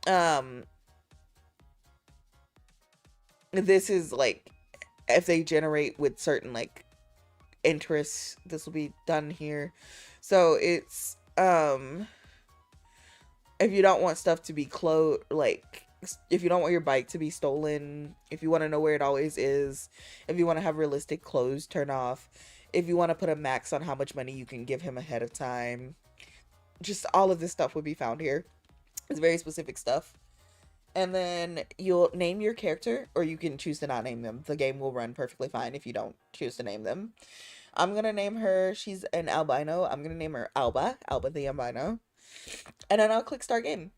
B: um, this is like if they generate with certain like interests, this will be done here. So it's if you don't want stuff to be like if you don't want your bike to be stolen, if you want to know where it always is, if you want to have realistic clothes turn off, if you want to put a max on how much money you can give him ahead of time, just all of this stuff would be found here. It's very specific stuff. And then you'll name your character, or you can choose to not name them. The game will run perfectly fine if you don't choose to name them. I'm gonna name her, she's an albino, I'm gonna name her Alba the albino. And then I'll click start game.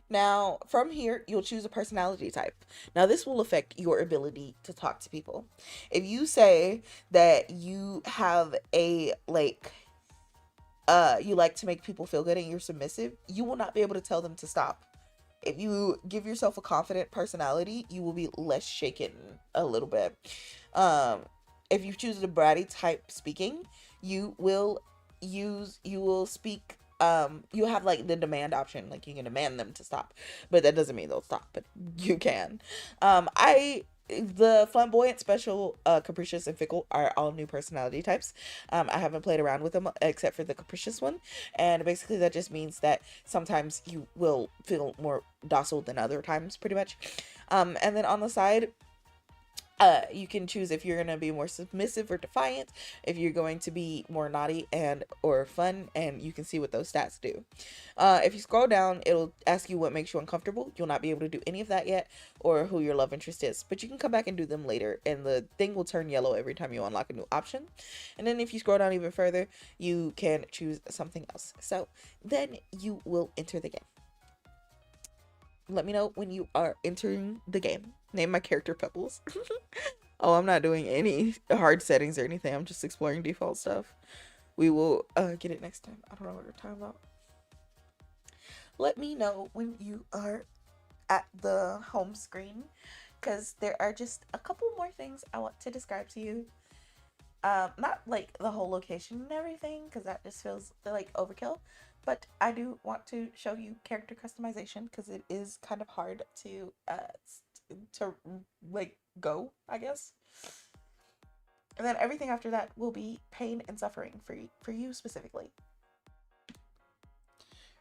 B: Now, from here, you'll choose a personality type. Now, this will affect your ability to talk to people. If you say that you have you like to make people feel good and you're submissive, you will not be able to tell them to stop. If you give yourself a confident personality, you will be less shaken a little bit. If you choose the bratty type speaking, you will speak, you have like the demand option, like you can demand them to stop, but that doesn't mean they'll stop, but you can. The flamboyant, special, capricious, and fickle are all new personality types. I haven't played around with them except for the capricious one, and basically that just means that sometimes you will feel more docile than other times, pretty much. And then on the side, You can choose if you're going to be more submissive or defiant, if you're going to be more naughty and or fun, and you can see what those stats do. If you scroll down, it'll ask you what makes you uncomfortable. You'll not be able to do any of that yet, or who your love interest is, but you can come back and do them later, and the thing will turn yellow every time you unlock a new option. And then if you scroll down even further, you can choose something else. So then you will enter the game. Let me know when you are entering the game. Name my character Pebbles. Oh, I'm not doing any hard settings or anything. I'm just exploring default stuff. We will get it next time. I don't know what we're talking about. Let me know when you are at the home screen, because there are just a couple more things I want to describe to you. Not like the whole location and everything, because that just feels like overkill. But I do want to show you character customization, because it is kind of hard to like go, I guess. And then everything after that will be pain and suffering for you specifically.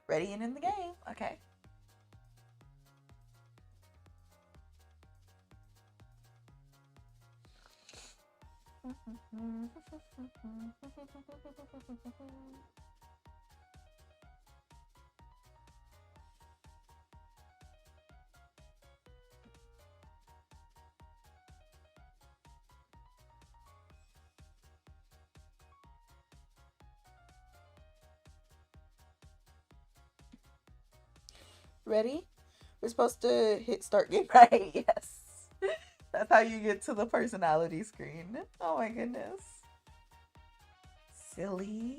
B: Ready and in the game. Okay. Ready? We're supposed to hit start game, right? Yes. That's how you get to the personality screen. Oh my goodness. Silly.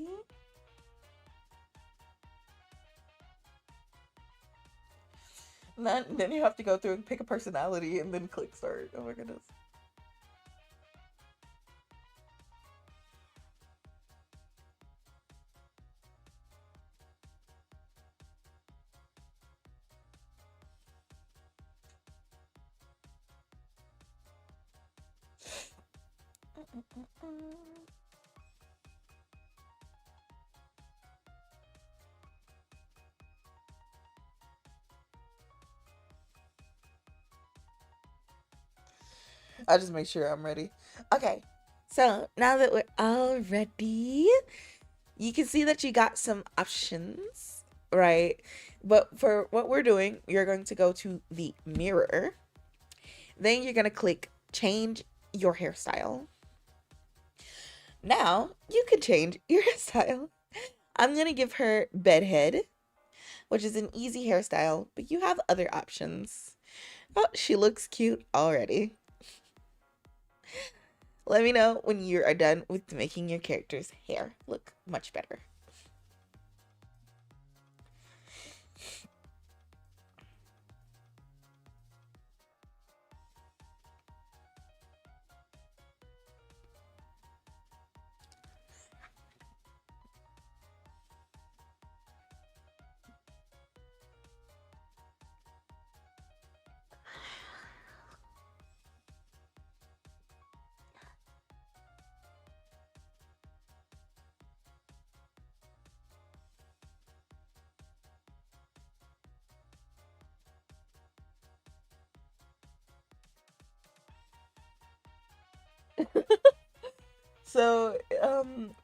B: Then you have to go through and pick a personality and then click start. Oh my goodness. I'll just make sure I'm ready. Okay, so now that we're all ready, you can see that you got some options, right? But for what we're doing, you're going to go to the mirror. Then you're going to click change your hairstyle. Now you can change your hairstyle. I'm going to give her bedhead, which is an easy hairstyle, but you have other options. Oh, she looks cute already. Let me know when you are done with making your character's hair look much better. So,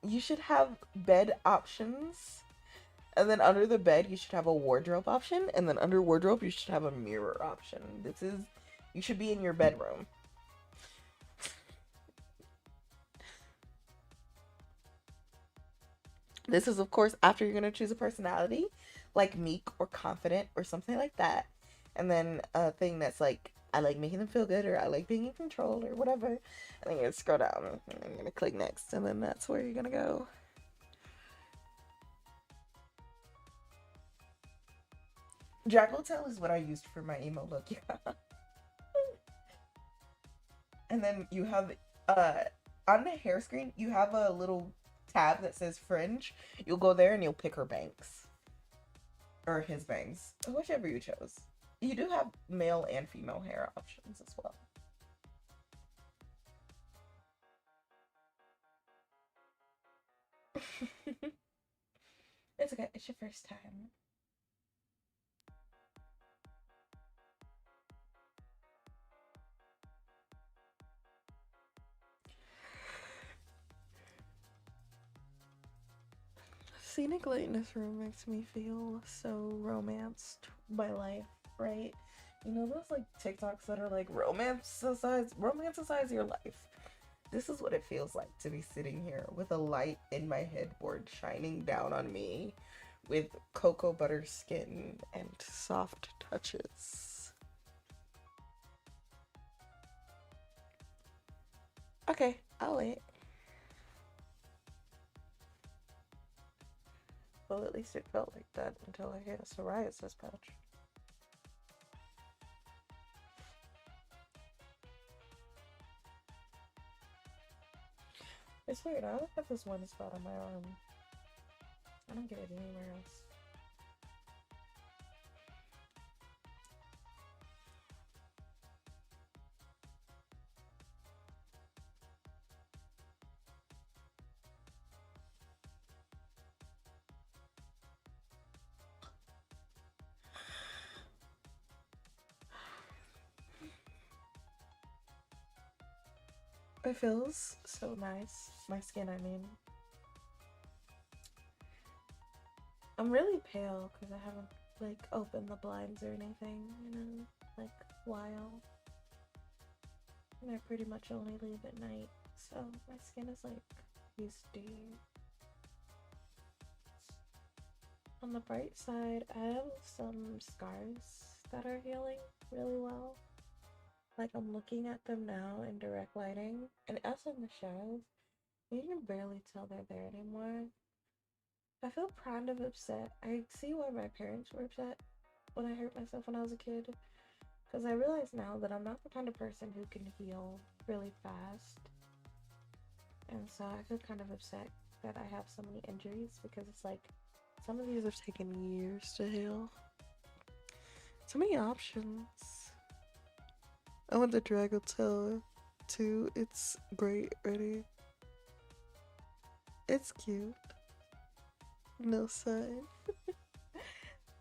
B: you should have bed options. And then under the bed, you should have a wardrobe option. And then under wardrobe, you should have a mirror option. You should be in your bedroom. This is, of course, after you're going to choose a personality, like meek or confident or something like that. And then a thing that's like, I like making them feel good, or I like being in control, or whatever. And then you're going to scroll down and I'm going to click next. And then that's where you're going to go. Tail is what I used for my emo look, yeah. And then you have, on the hair screen, you have a little tab that says fringe. You'll go there and you'll pick her bangs. Or his bangs. Whichever you chose. You do have male and female hair options as well. It's okay. It's your first time. Scenic light in this room makes me feel so romanced by life, right? You know those like TikToks that are like romanticize your life. This is what it feels like to be sitting here with a light in my headboard shining down on me with cocoa butter skin and soft touches. Okay, I'll wait. Well, at least it felt like that until I hit a psoriasis patch. It's weird, I only have this one spot on my arm. I don't get it anywhere else. It feels so nice. My skin, I mean. I'm really pale because I haven't like opened the blinds or anything, you know, like while. And I pretty much only leave at night, so my skin is like used to. On the bright side, I have some scars that are healing really well. Like I'm looking at them now in direct lighting, and also in the shadows, you can barely tell they're there anymore. I feel kind of upset. I see why my parents were upset when I hurt myself when I was a kid, because I realize now that I'm not the kind of person who can heal really fast. And so I feel kind of upset that I have so many injuries, because it's like some of these have taken years to heal. So many options. I want the Dragotel too. It's great, ready. It's cute. No sign.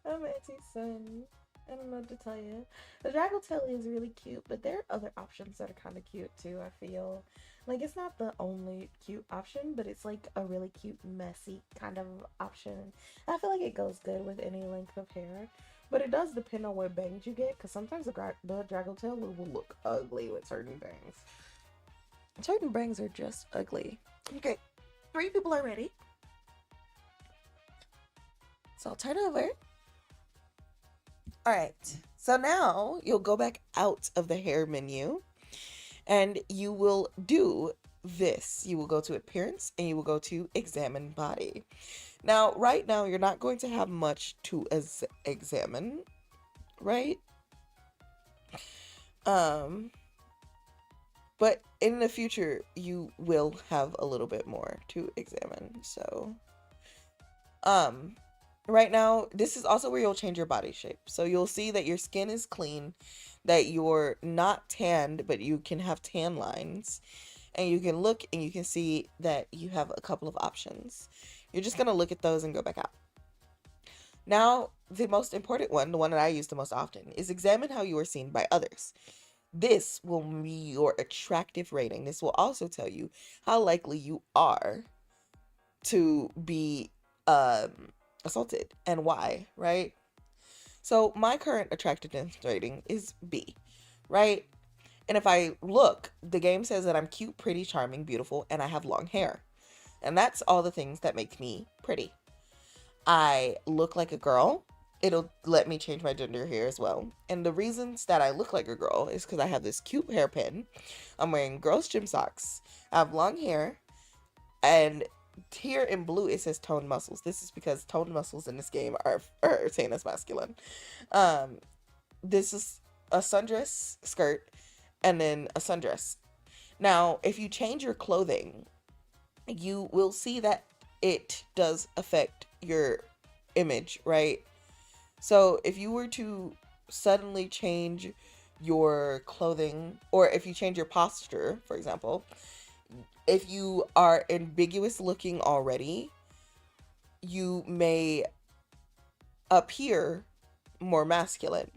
B: I'm anti-sun. I don't know what to tell you. The Dragotel is really cute, but there are other options that are kind of cute too, I feel. Like, it's not the only cute option, but it's like a really cute, messy kind of option. I feel like it goes good with any length of hair. But it does depend on what bangs you get, because sometimes the Dragotel will look ugly with certain bangs. Certain bangs are just ugly. Okay, 3 people are ready. So I'll turn over. All right. So now you'll go back out of the hair menu and you will do this. You will go to appearance and you will go to examine body. Now, right now, you're not going to have much to examine, right? But in the future, you will have a little bit more to examine. So, right now, this is also where you'll change your body shape. So you'll see that your skin is clean, that you're not tanned, but you can have tan lines. And you can look and you can see that you have a couple of options. You're just going to look at those and go back out. Now, the most important one, the one that I use the most often, is examine how you are seen by others. This will be your attractive rating. This will also tell you how likely you are to be assaulted and why, right? So my current attractiveness rating is B, right? And if I look, the game says that I'm cute, pretty, charming, beautiful, and I have long hair. And that's all the things that make me pretty. I look like a girl. It'll let me change my gender here as well. And the reasons that I look like a girl is because I have this cute hairpin. I'm wearing girls' gym socks. I have long hair. And here in blue it says toned muscles. This is because toned muscles in this game are seen as masculine. This is a sundress skirt and then a sundress. Now, if you change your clothing, you will see that it does affect your image, right? So if you were to suddenly change your clothing, or if you change your posture, for example, if you are ambiguous looking already, you may appear more masculine.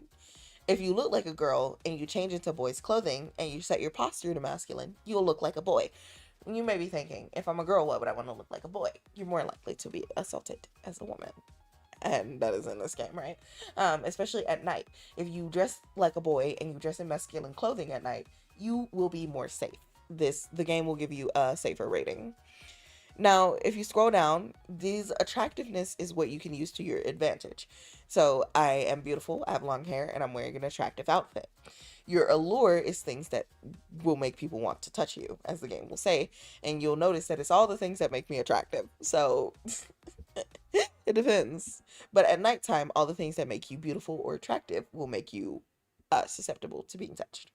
B: If you look like a girl and you change into boys' clothing and you set your posture to masculine, you'll look like a boy, You may be thinking, if I'm a girl, why would I want to look like a boy? You're more likely to be assaulted as a woman. And that is in this game, right? Especially at night. If you dress like a boy and you dress in masculine clothing at night, you will be more safe. The game will give you a safer rating. Now, if you scroll down, this attractiveness is what you can use to your advantage. So, I am beautiful, I have long hair, and I'm wearing an attractive outfit. Your allure is things that will make people want to touch you, as the game will say, and you'll notice that it's all the things that make me attractive. So, it depends. But at nighttime, all the things that make you beautiful or attractive will make you susceptible to being touched.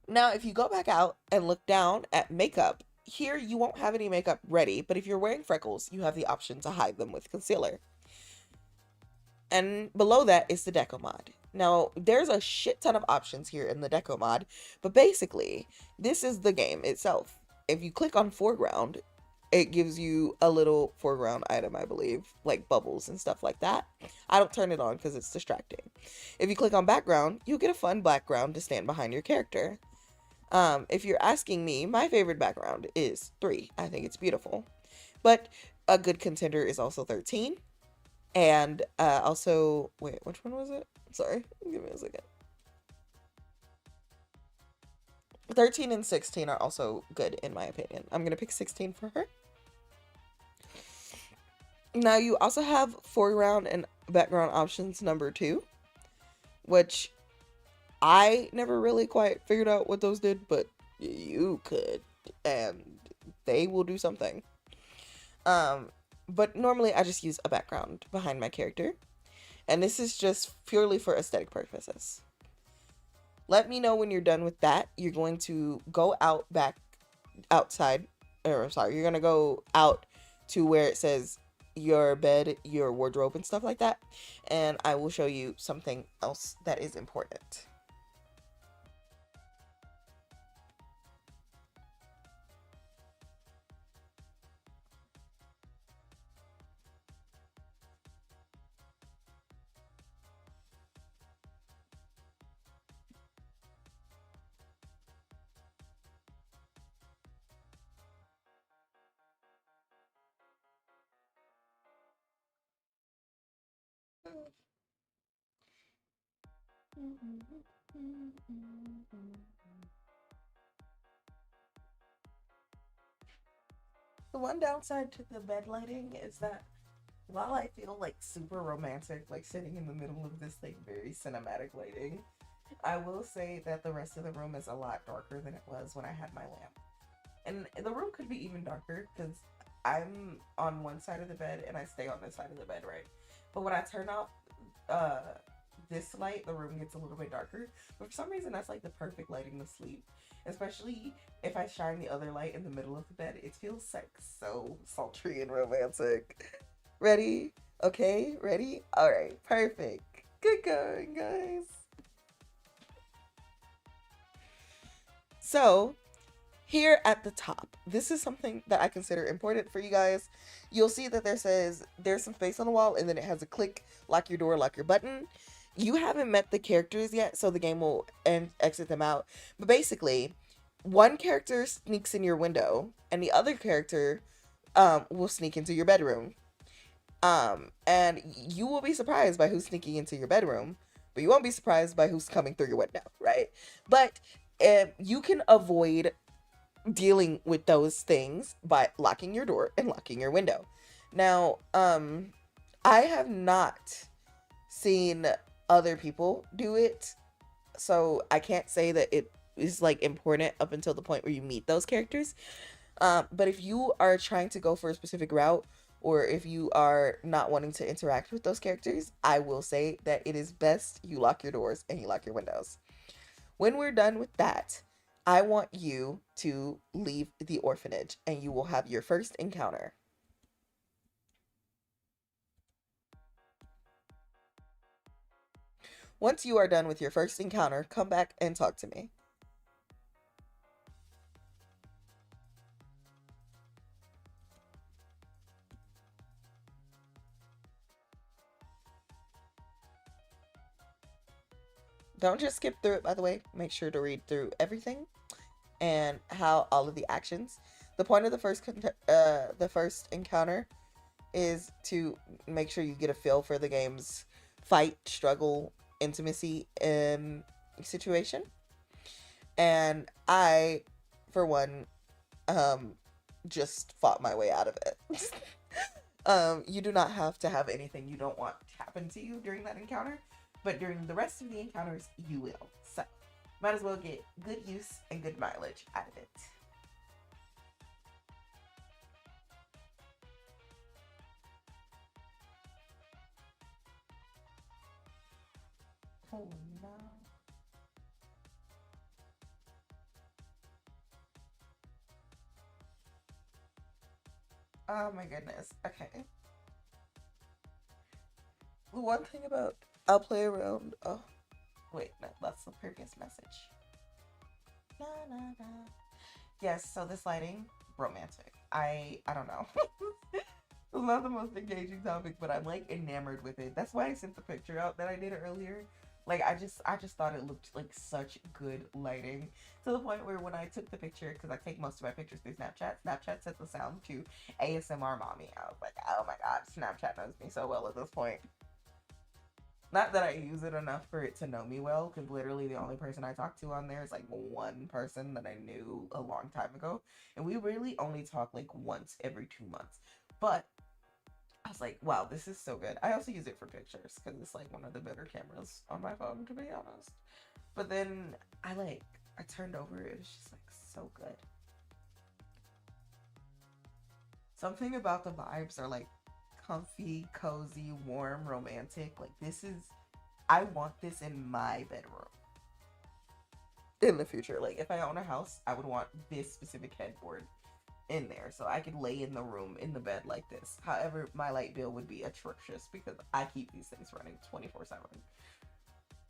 B: Now, if you go back out and look down at makeup, here you won't have any makeup ready, but if you're wearing freckles, you have the option to hide them with concealer. And below that is the deco mod. Now, there's a shit ton of options here in the deco mod, but basically, this is the game itself. If you click on foreground, it gives you a little foreground item, I believe, like bubbles and stuff like that. I don't turn it on because it's distracting. If you click on background, you'll get a fun background to stand behind your character. If you're asking me, my favorite background is 3. I think it's beautiful. But a good contender is also 13. And also, wait, which one was it? Sorry, give me a second. 13 and 16 are also good in my opinion. I'm going to pick 16 for her. Now you also have foreground and background options number 2, which I never really quite figured out what those did, but you could, and they will do something. But normally I just use a background behind my character, and this is just purely for aesthetic purposes. Let me know when you're done with that. You're going to go outside, or sorry, you're gonna go out to where it says your bed, your wardrobe, and stuff like that, and I will show you something else that is important. The one downside to the bed lighting is that while I feel like super romantic, like sitting in the middle of this like very cinematic lighting, I will say that the rest of the room is a lot darker than it was when I had my lamp. And the room could be even darker because I'm on one side of the bed and I stay on this side of the bed, right? But when I turn off uh, this light, the room gets a little bit darker. But for some reason, that's like the perfect lighting to sleep. Especially if I shine the other light in the middle of the bed, it feels like so sultry and romantic. Ready? Okay, ready? All right, perfect. Good going, guys. So, here at the top, this is something that I consider important for you guys. You'll see that there says there's some space on the wall and then it has a click, lock your door, lock your button. You haven't met the characters yet, so the game will exit them out. But basically, one character sneaks in your window and the other character will sneak into your bedroom. And you will be surprised by who's sneaking into your bedroom, but you won't be surprised by who's coming through your window, right? But you can avoid dealing with those things by locking your door and locking your window. Now, I have not seen other people do it, so I can't say that it is like important up until the point where you meet those characters. But if you are trying to go for a specific route, or if you are not wanting to interact with those characters, I will say that it is best you lock your doors and you lock your windows. When we're done with that, I want you to leave the orphanage and you will have your first encounter. Once you are done with your first encounter, come back and talk to me. Don't just skip through it, by the way. Make sure to read through everything. and how all of the actions. The point of the first encounter is to make sure you get a feel for the game's fight, struggle, intimacy situation. And I, for one, um, just fought my way out of it. You do not have to have anything you don't want to happen to you during that encounter, but during the rest of the encounters, you will. So, might as well get good use and good mileage out of it. Oh no. Oh my goodness. Okay. The one thing about I'll play around. Oh, wait, no, that's the previous message. Na, na, na. Yes, so this lighting, romantic. I don't know. It's not the most engaging topic, but I'm like enamored with it. That's why I sent the picture out that I did earlier. Like I just thought it looked like such good lighting to the point where when I took the picture, because I take most of my pictures through Snapchat, Snapchat set the sound to ASMR mommy. I was like, oh my god, Snapchat knows me so well at this point. Not that I use it enough for it to know me well, because literally the only person I talk to on there is like one person that I knew a long time ago, and we really only talk like once every 2 months. But I was like, wow, this is so good. I also use it for pictures because it's like one of the better cameras on my phone, to be honest. But then I turned over, it was just like so good. Something about the vibes are like comfy, cozy, warm, romantic. Like this is I want this in my bedroom in the future. Like if I own a house, I would want this specific headboard in there so I could lay in the room in the bed like this. However, my light bill would be atrocious because I keep these things running 24/7.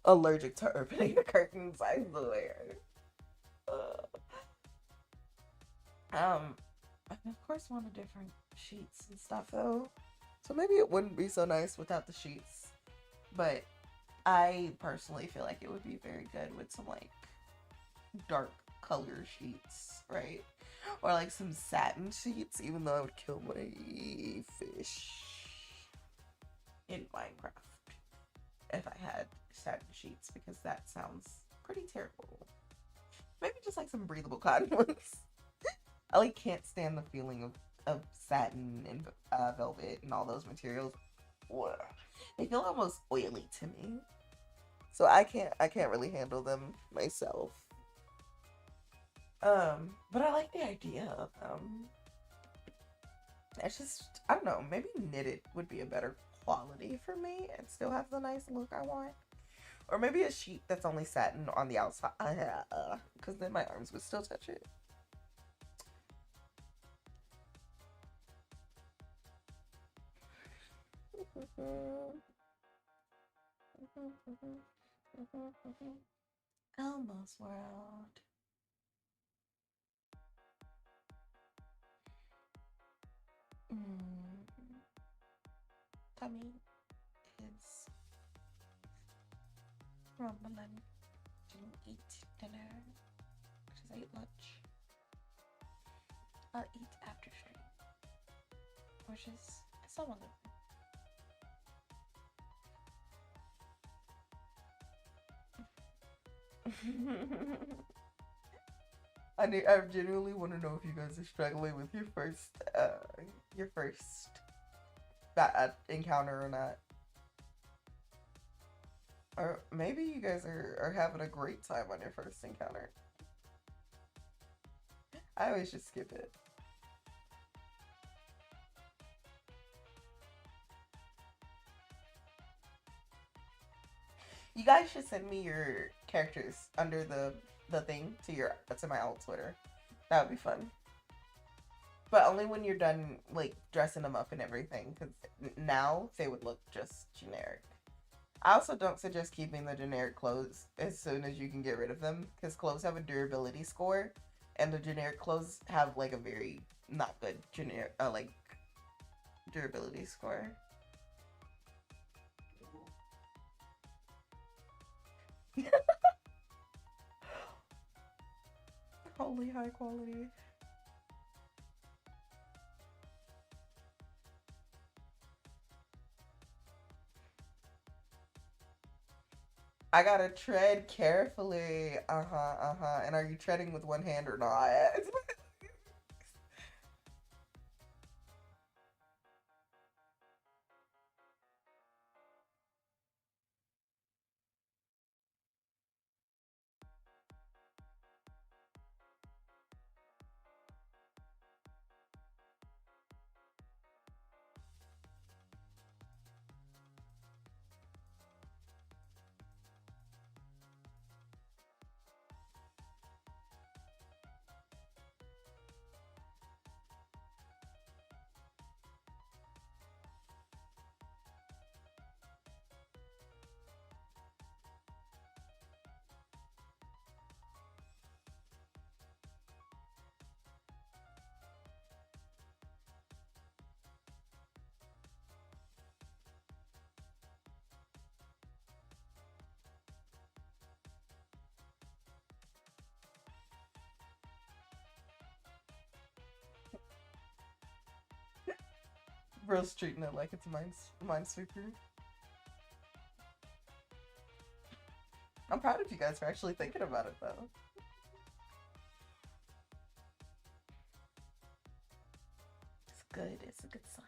B: Allergic to opening the curtains, I swear. Uh, I of course wanted different sheets and stuff though. So maybe it wouldn't be so nice without the sheets. But I personally feel like it would be very good with some like dark color sheets, right? Or like some satin sheets, even though I would kill my fish in Minecraft if I had satin sheets because that sounds pretty terrible. Maybe just like some breathable cotton ones. I like can't stand the feeling of satin and velvet and all those materials. Ugh. They feel almost oily to me. So I can't really handle them myself. But I like the idea of them. It's just I don't know, maybe knitted would be a better quality for me and still have the nice look I want. Or maybe a sheet that's only satin on the outside. Because then my arms would still touch it. Elmo's World. Mm. Tummy is rumbling. Didn't eat dinner because I ate lunch. I'll eat after stream, which is some of them. I genuinely want to know if you guys are struggling with your first bad encounter or not. Or maybe you guys are having a great time on your first encounter. I always just skip it. You guys should send me your characters under the thing to my alt Twitter. That would be fun. But only when you're done like dressing them up and everything, because now they would look just generic. I also don't suggest keeping the generic clothes as soon as you can get rid of them, because clothes have a durability score, and the generic clothes have like a very not good generic like durability score.
A: Holy high quality. I gotta tread carefully. Uh huh, uh huh. And are you treading with one hand or not? Bro's treating it like it's minesweeper. I'm proud of you guys for actually thinking about it though. It's good. It's a good sign.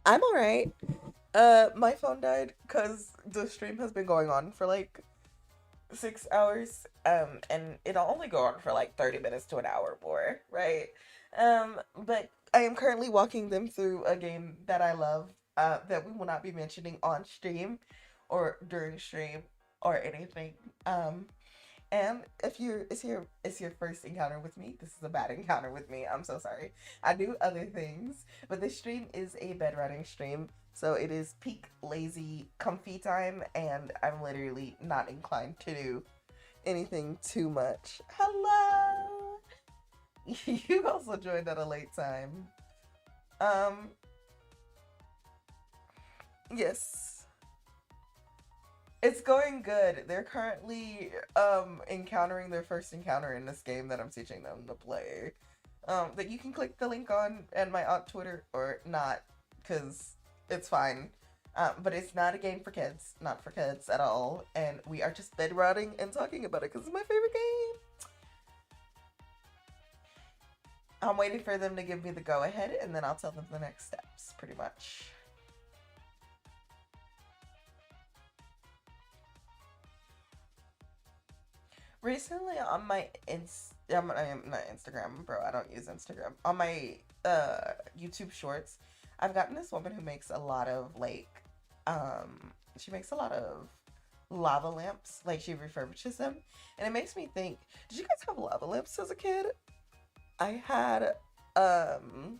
A: I'm alright. My phone died because the stream has been going on for like 6 hours. And it'll only go on for like 30 minutes to an hour more, right? But I am currently walking them through a game that I love, that we will not be mentioning on stream or during stream or anything. And if you're it's your first encounter with me, this is a bad encounter with me. I'm so sorry. I do other things, but this stream is a bedwetting stream, so it is peak lazy comfy time, and I'm literally not inclined to do anything too much. Hello. You also joined at a late time. Um, yes. It's going good. They're currently encountering their first encounter in this game that I'm teaching them to play. That you can click the link on and my aunt Twitter or not, cause it's fine. But it's not a game for kids, not for kids at all. And we are just bed rotting and talking about it because it's my favorite game. I'm waiting for them to give me the go ahead, and then I'll tell them the next steps, pretty much. Recently on my not Instagram, bro. I don't use Instagram. On my YouTube Shorts, I've gotten this woman who makes a lot of she makes a lot of lava lamps. Like she refurbishes them, and it makes me think. Did you guys have lava lamps as a kid? I had um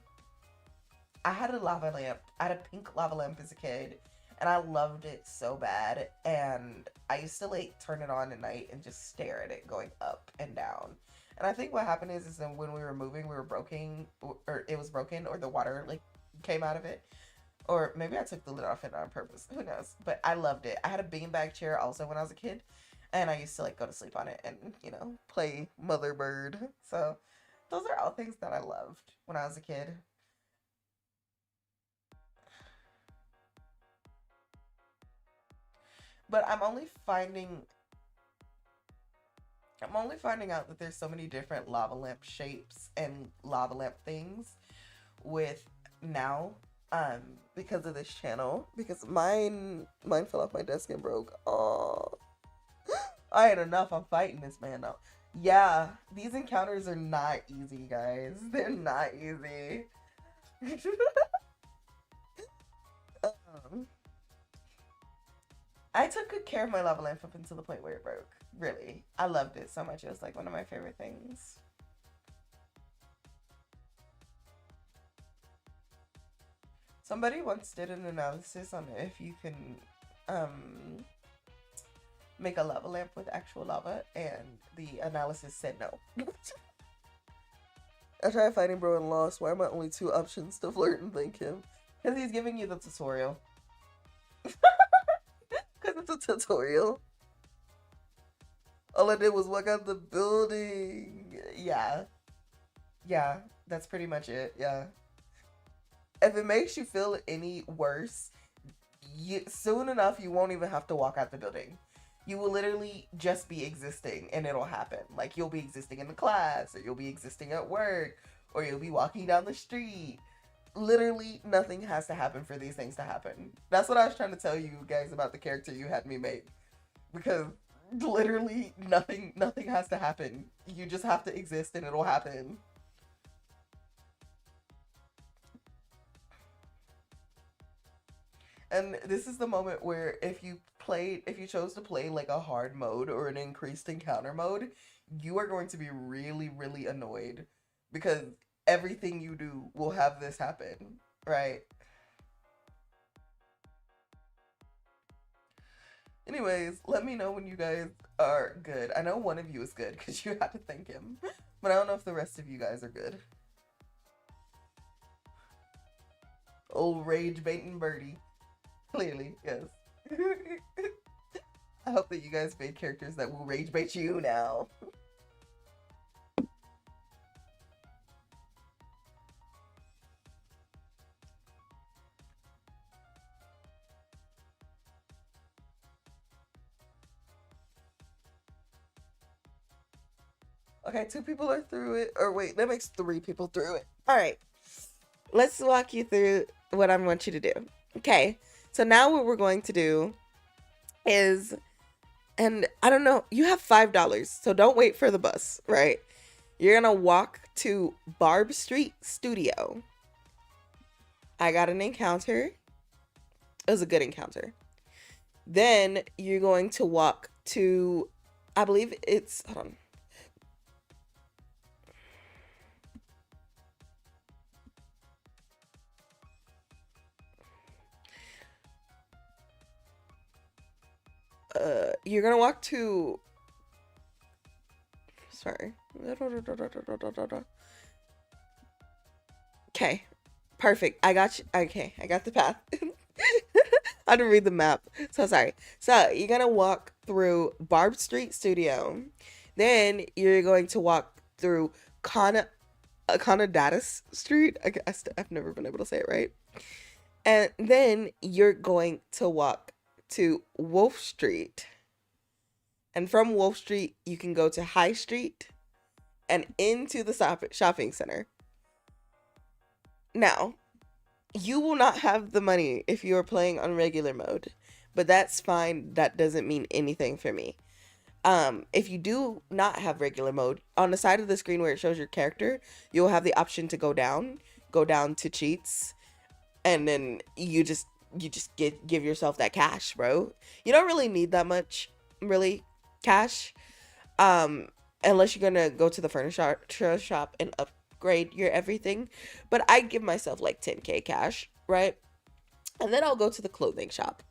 A: I had a lava lamp. I had a pink lava lamp as a kid, and I loved it so bad. And I used to like turn it on at night and just stare at it going up and down. And I think what happened is that when we were moving, we were broken, or it was broken, or the water like came out of it, or maybe I took the lid off it on purpose. Who knows? But I loved it. I had a beanbag chair also when I was a kid, and I used to like go to sleep on it and play Mother Bird. So those are all things that I loved when I was a kid. But I'm only finding out that there's so many different lava lamp shapes and lava lamp things with now, because of this channel, because mine fell off my desk and broke. Oh, I had enough. I'm fighting this man now. Yeah, these encounters are not easy, guys. They're not easy. um, I took good care of my lava lamp up until the point where it broke. Really. I loved it so much. It was like one of my favorite things. Somebody once did an analysis on if you can um, make a lava lamp with actual lava, and the analysis said no. I tried finding bro and lost. Why are my only two options to flirt and thank him? Because he's giving you the tutorial. Because it's a tutorial. All I did was walk out the building. Yeah. Yeah, that's pretty much it. Yeah. If it makes you feel any worse, soon enough you won't even have to walk out the building. You will literally just be existing and it'll happen. Like you'll be existing in the class, or you'll be existing at work, or you'll be walking down the street. Literally nothing has to happen for these things to happen. That's what I was trying to tell you guys about the character you had me make. Because literally nothing has to happen. You just have to exist and it'll happen. And this is the moment where if you chose to play like a hard mode or an increased encounter mode, you are going to be really, really annoyed because everything you do will have this happen, right? Anyways, let me know when you guys are good. I know one of you is good because you had to thank him, but I don't know if the rest of you guys are good. Old rage baiting birdie. Clearly, yes. I hope that you guys made characters that will rage bait you now. Okay, 2 people are through it. Or wait, that makes 3 people through it. Alright. Let's walk you through what I want you to do. Okay. So now what we're going to do is, and I don't know, you have $5, so don't wait for the bus, right? You're gonna walk to Barb Street Studio. I got an encounter. It was a good encounter. Then you're going to walk to, I believe it's, hold on. You're gonna walk to, sorry. Okay, perfect. I got you. Okay, I got the path. I had to read the map. So sorry. So you're gonna walk through Barb Street Studio. Then you're going to walk through Conadatus Street. I've never been able to say it right. And then you're going to walk to Wolf Street. And from Wolf Street, you can go to High Street and into the shopping center. Now, you will not have the money if you are playing on regular mode, but that's fine. That doesn't mean anything for me. If you do not have regular mode, on the side of the screen where it shows your character, you'll have the option to go down to cheats, and then you just give yourself that cash, bro. You don't really need that much, really, cash, unless you're gonna go to the furniture shop and upgrade your everything. But I give myself like 10k cash, right? And then I'll go to the clothing shop.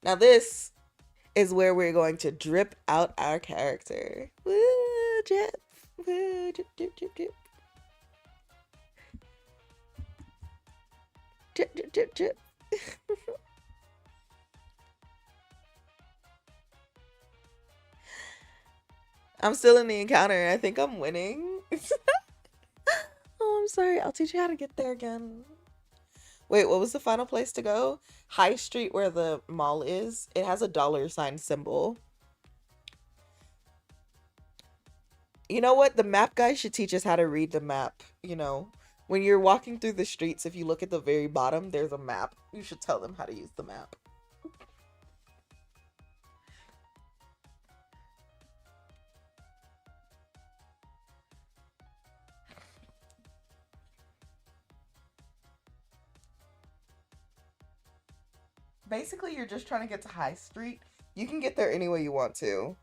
A: Now this is where we're going to drip out our character. Woo, drip. Woo, drip, drip, drip, drip. Drip, drip, drip, drip. I'm still in the encounter. I think I'm winning. Oh, I'm sorry. I'll teach you how to get there again. Wait, what was the final place to go? High Street, where the mall is. It has a $ symbol. You know what? The map guy should teach us how to read the map. You know, when you're walking through the streets, if you look at the very bottom, there's a map. You should tell them how to use the map. Basically, you're just trying to get to High Street. You can get there any way you want to.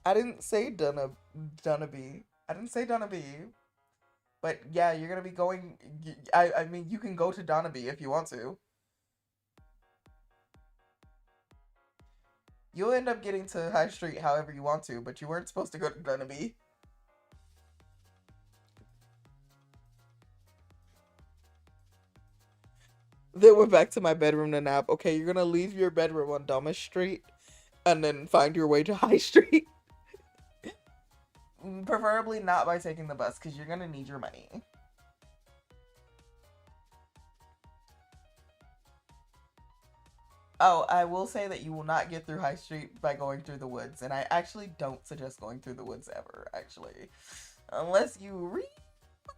A: I didn't say Dunnabee. I didn't say Dunnabee. But yeah, you're gonna be going. I mean, you can go to Dunnabee if you want to. You'll end up getting to High Street however you want to, but you weren't supposed to go to Dunnabee. Then we're back to my bedroom to nap. Okay, you're gonna leave your bedroom on Dumbest Street and then find your way to High Street. Preferably not by taking the bus, because you're gonna need your money. Oh, I will say that you will not get through High Street by going through the woods, and I actually don't suggest going through the woods ever, actually. Unless you really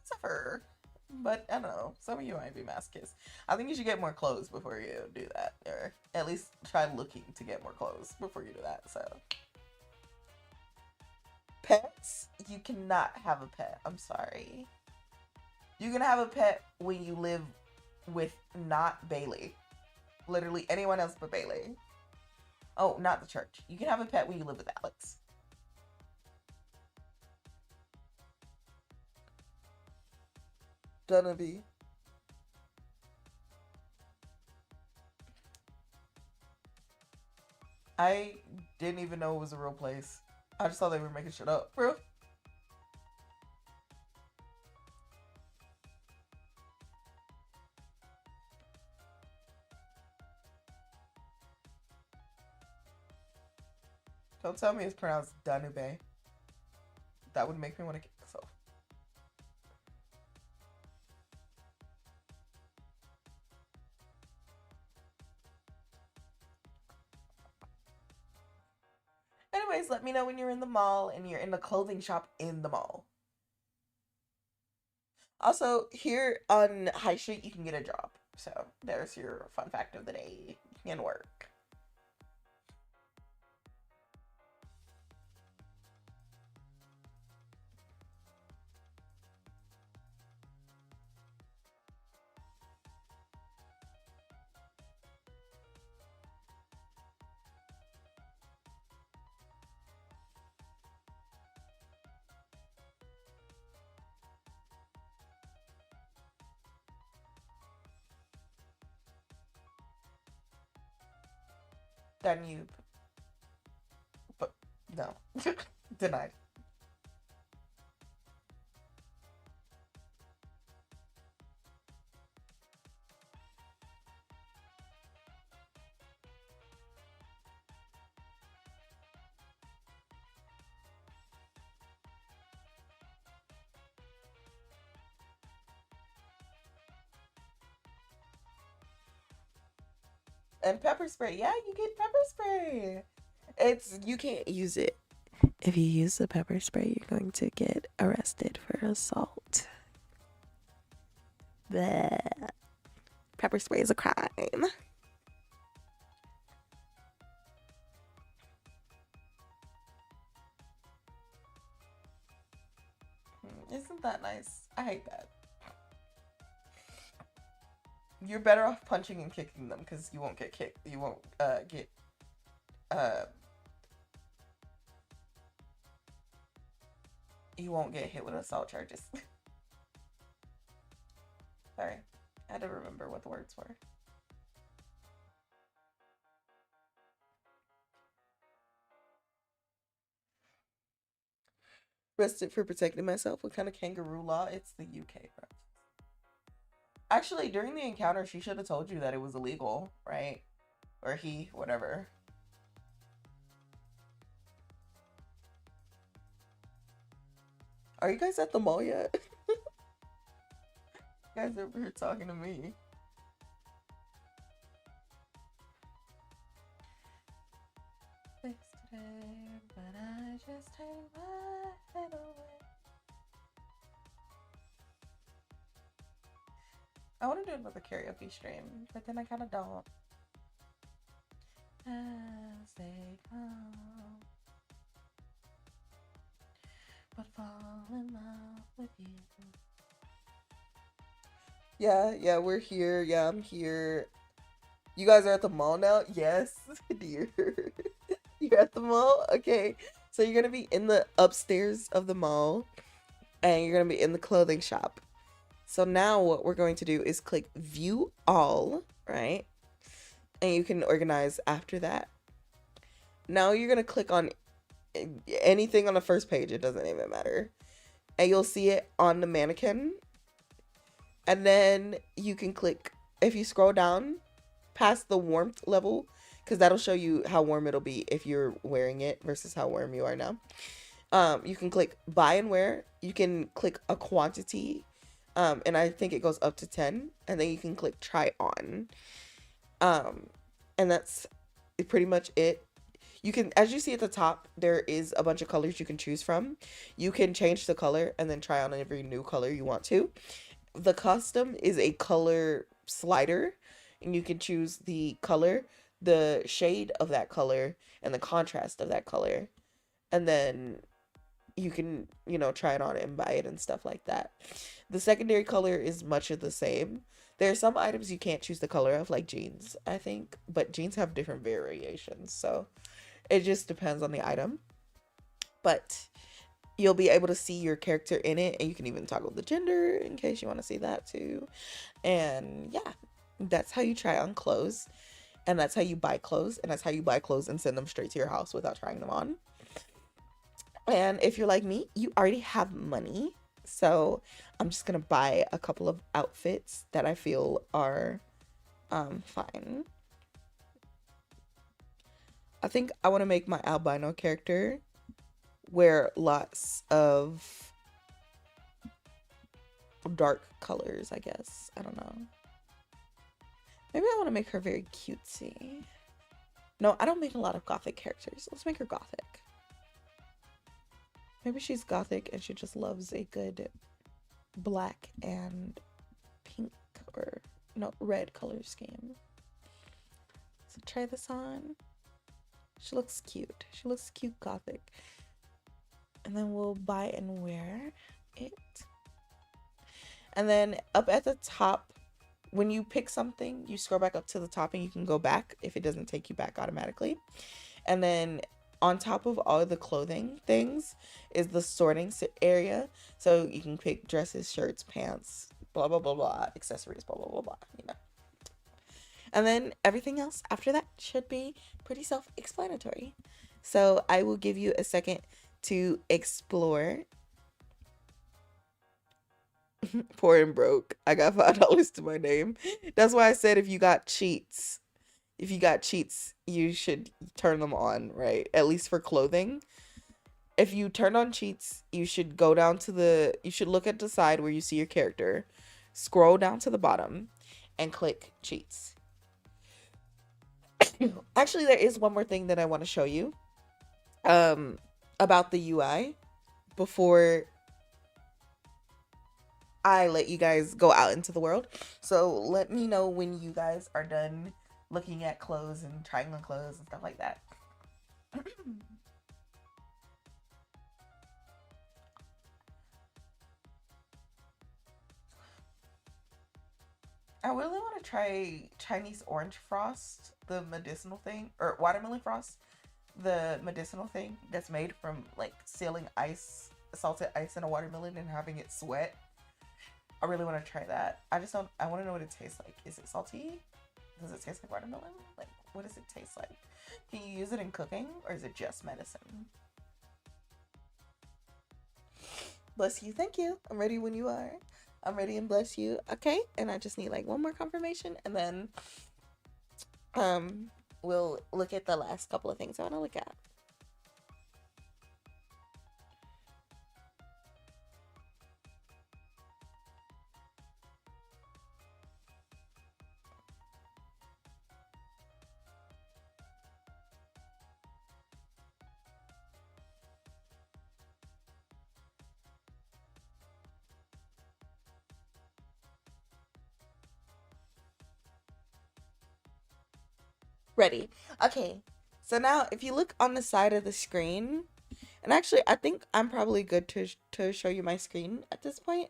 A: suffer. But I don't know, some of you might be masochists. I think you should get more clothes before you do that, or at least try looking to get more clothes before you do that, so. Pets? You cannot have a pet, I'm sorry. You can have a pet when you live with not Bailey. Literally anyone else but Bailey. Oh, not the church. You can have a pet when you live with Alex. Dunnabee. I didn't even know it was a real place. I just thought they were making shit up, bro. Don't tell me it's pronounced Danube. That would make me want to kill myself. Anyways, let me know when you're in the mall and you're in the clothing shop in the mall. Also, here on High Street, you can get a job. So there's your fun fact of the day. You can work. Danube. But no. Denied. And pepper spray. Yeah, you get pepper spray. It's you can't use it. If you use the pepper spray, you're going to get arrested for assault. Bleh. Pepper spray is a crime. Isn't that nice? I hate that. You're better off punching and kicking them because you won't get kicked. You won't get you won't get hit with assault charges. Sorry, I had to remember what the words were. Arrested for protecting myself. What kind of kangaroo law? It's the UK, bro. Actually, during the encounter, she should have told you that it was illegal, right? Or he, whatever. Are you guys at the mall yet? You guys are over here talking to me. Fix today, but I just take my head away. I want to do another karaoke stream, but then I kind of don't. As they come, but fall in love with you. Yeah, we're here. Yeah, I'm here. You guys are at the mall now? Yes, dear. You're at the mall? Okay.
B: So you're gonna be in the upstairs of the mall, and you're gonna be in the clothing shop. So now what we're going to do is click view all, right? And you can organize after that. Now you're gonna click on anything on the first page, it doesn't even matter. And you'll see it on the mannequin. And then you can click, if you scroll down past the warmth level, because that'll show you how warm it'll be if you're wearing it versus how warm you are now. You can click buy and wear. You can click a quantity, and I think it goes up to 10. And then you can click try on. And that's pretty much it. You can, as you see at the top, there is a bunch of colors you can choose from. You can change the color and then try on every new color you want to. The custom is a color slider, and you can choose the color, the shade of that color, and the contrast of that color. And then you can, try it on and buy it and stuff like that. The secondary color is much of the same. There are some items you can't choose the color of, like jeans, I think, but jeans have different variations, so it just depends on the item. But you'll be able to see your character in it, and you can even toggle the gender in case you want to see that too. And yeah, that's how you try on clothes, and that's how you buy clothes, and that's how you buy clothes and send them straight to your house without trying them on. And if you're like me, you already have money, so I'm just gonna buy a couple of outfits that I feel are fine. I think I want to make my albino character wear lots of dark colors, I guess. I don't know. Maybe I want to make her very cutesy. No, I don't make a lot of gothic characters. Let's make her gothic. Maybe she's gothic and she just loves a good black and pink, or no, red color scheme. So try this on. She looks cute. She looks cute gothic. And then we'll buy and wear it. And then up at the top, when you pick something, you scroll back up to the top and you can go back if it doesn't take you back automatically. And then on top of all of the clothing things is the sorting area. So you can pick dresses, shirts, pants, blah, blah, blah, blah, accessories, blah, blah, blah, blah, And then everything else after that should be pretty self-explanatory. So I will give you a second to explore. Poor and broke. I got $5 to my name. That's why I said if you got cheats, you should turn them on, right? At least for clothing. If you turn on cheats, you should go down to you should look at the side where you see your character, scroll down to the bottom, and click cheats. Actually, there is one more thing that I want to show you about the UI before I let you guys go out into the world. So let me know when you guys are done looking at clothes and trying on clothes and stuff like that. I really want to try Chinese orange frost, the medicinal thing, or watermelon frost, the medicinal thing that's made from like sealing ice, salted ice in a watermelon and having it sweat. I really want to try that. I want to know what it tastes like. Is it salty? Does it taste like watermelon? Like, what does it taste like? Can you use it in cooking, or is it just medicine? Bless you. Thank you. I'm ready when you are. I'm ready and bless you. Okay. And I just need like one more confirmation, and then we'll look at the last couple of things I want to look at. Ready. Okay. So now if you look on the side of the screen, and actually I think I'm probably good to show you my screen at this point.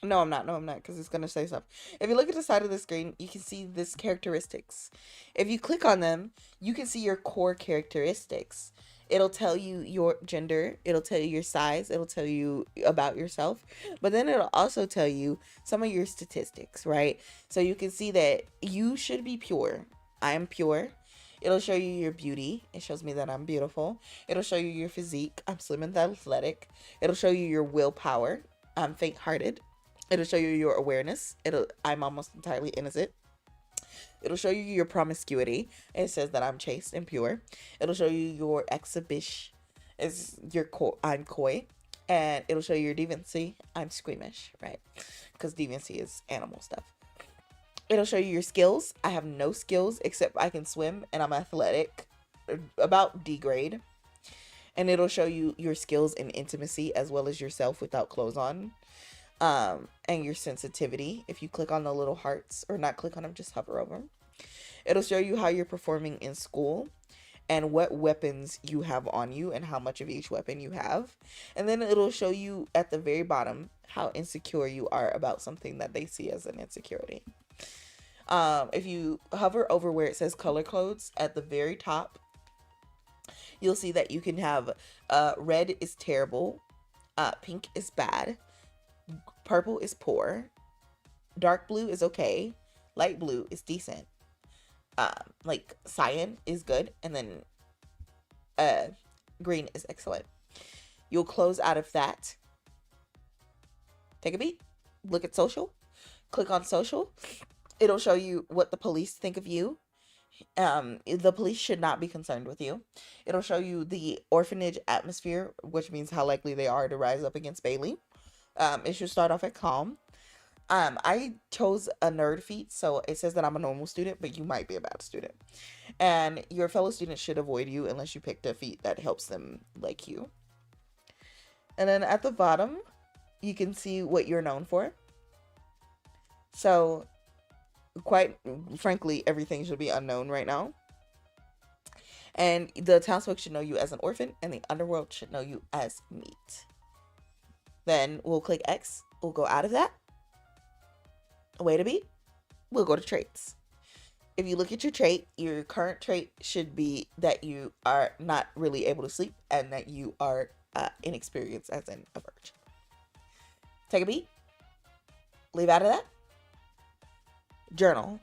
B: No, I'm not. No, I'm not, because it's going to say stuff. If you look at the side of the screen, you can see this characteristics. If you click on them, you can see your core characteristics. It'll tell you your gender, it'll tell you your size, it'll tell you about yourself, but then it'll also tell you some of your statistics, right? So you can see that you should be pure. I am pure. It'll show you your beauty. It shows me that I'm beautiful. It'll show you your physique. I'm slim and athletic. It'll show you your willpower. I'm faint-hearted. It'll show you your awareness. I'm almost entirely innocent. It'll show you your promiscuity. It says that I'm chaste and pure. It'll show you your exhibition. I'm coy. And it'll show you your deviancy. I'm squeamish, right? Because deviancy is animal stuff. It'll show you your skills. I have no skills except I can swim and I'm athletic. About D grade. And it'll show you your skills in intimacy as well as yourself without clothes on. And your sensitivity. If you click on the little hearts, or not click on them, just hover over them. It'll show you how you're performing in school and what weapons you have on you and how much of each weapon you have. And then it'll show you at the very bottom how insecure you are about something that they see as an insecurity. If you hover over where it says color codes at the very top, you'll see that you can have red is terrible, pink is bad, purple is poor, dark blue is okay, light blue is decent, like cyan is good, and then green is excellent. You'll close out of that, take a beat, look at social, click on social. It'll show you what the police think of you. The police should not be concerned with you. It'll show you the orphanage atmosphere, which means how likely they are to rise up against Bailey. It should start off at calm. I chose a nerd feat, so it says that I'm a normal student, but you might be a bad student. And your fellow students should avoid you unless you picked a feat that helps them like you. And then at the bottom, you can see what you're known for. So, quite frankly, everything should be unknown right now. And the townsfolk should know you as an orphan, and the underworld should know you as meat. Then we'll click X. We'll go out of that. Wait a beat. We'll go to traits. If you look at your trait, your current trait should be that you are not really able to sleep and that you are inexperienced as in a virgin. Take a beat. Leave out of that. Journal.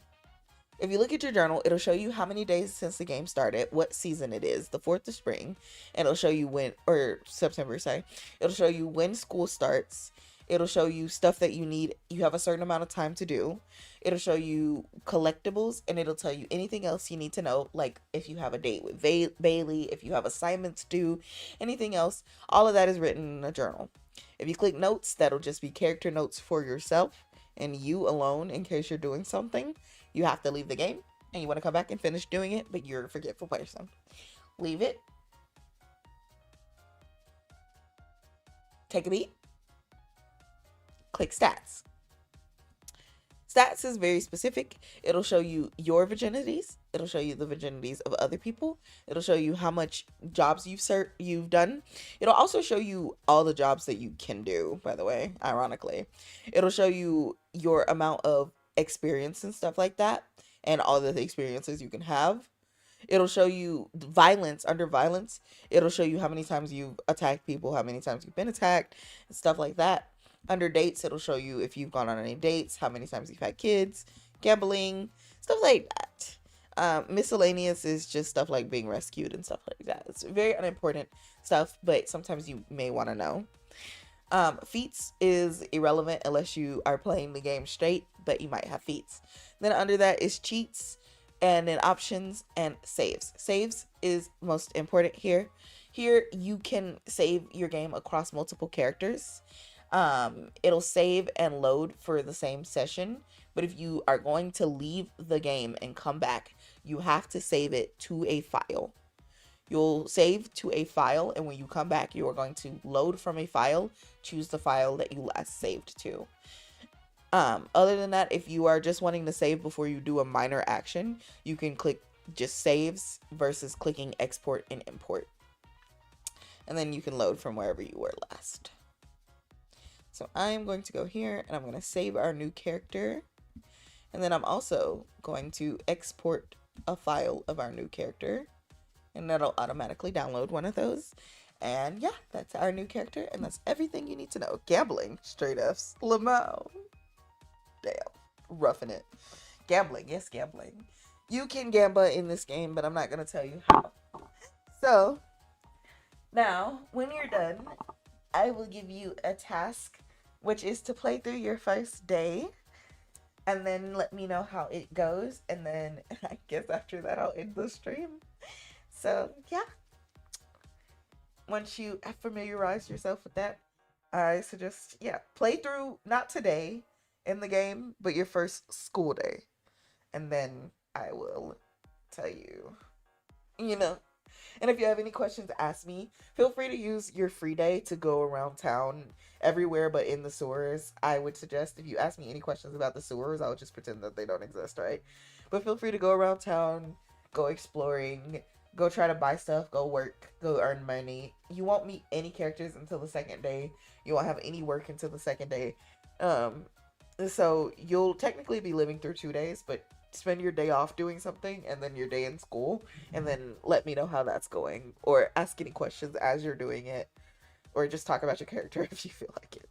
B: If you look at your journal, it'll show you how many days since the game started, what season it is, the 4th of spring, and it'll show you when, or September, sorry. It'll show you when school starts. It'll show you stuff that you need. You have a certain amount of time to do. It'll show you collectibles, and it'll tell you anything else you need to know, like if you have a date with Bailey, if you have assignments due, anything else. All of that is written in a journal. If you click notes, that'll just be character notes for yourself and you alone in case you're doing something. You have to leave the game and you want to come back and finish doing it, but you're a forgetful person. Leave it. Take a beat. Click stats. Stats is very specific. It'll show you your virginities. It'll show you the virginities of other people. It'll show you how much jobs you've done. It'll also show you all the jobs that you can do, by the way, ironically. It'll show you your amount of experience and stuff like that, and all the experiences you can have. It'll show you violence. Under violence, it'll show you how many times you've attacked people, how many times you've been attacked, and stuff like that. Under dates, it'll show you if you've gone on any dates, how many times you've had kids, gambling, stuff like that. Miscellaneous is just stuff like being rescued and stuff like that. It's very unimportant stuff, but sometimes you may want to know. Feats is irrelevant unless you are playing the game straight, but you might have feats. Then under that is cheats, and then options and saves. Saves is most important here. Here you can save your game across multiple characters. It'll save and load for the same session, but if you are going to leave the game and come back, you have to save it to a file. You'll save to a file, and when you come back, you are going to load from a file, choose the file that you last saved to. Other than that, if you are just wanting to save before you do a minor action, you can click just saves versus clicking export and import. And then you can load from wherever you were last. So I am going to go here and I'm going to save our new character. And then I'm also going to export a file of our new character. And that'll automatically download one of those. And yeah, that's our new character. And that's everything you need to know. Gambling, straight F's. Lamau. Damn. Roughing it. Gambling, yes, gambling. You can gamble in this game, but I'm not going to tell you how. So, now, when you're done, I will give you a task, which is to play through your first day. And then let me know how it goes. And then I guess after that, I'll end the stream. So, yeah. Once you familiarize yourself with that, I suggest, yeah, play through, not today in the game, but your first school day. And then I will tell you, you know. And if you have any questions, ask me. Feel free to use your free day to go around town everywhere but in the sewers. I would suggest if you ask me any questions about the sewers, I would just pretend that they don't exist, right? But feel free to go around town, go exploring, go try to buy stuff, go work, go earn money. You won't meet any characters until the second day. You won't have any work until the second day. So you'll technically be living through 2 days, but spend your day off doing something and then your day in school, and then let me know how that's going, or ask any questions as you're doing it, or just talk about your character if you feel like it.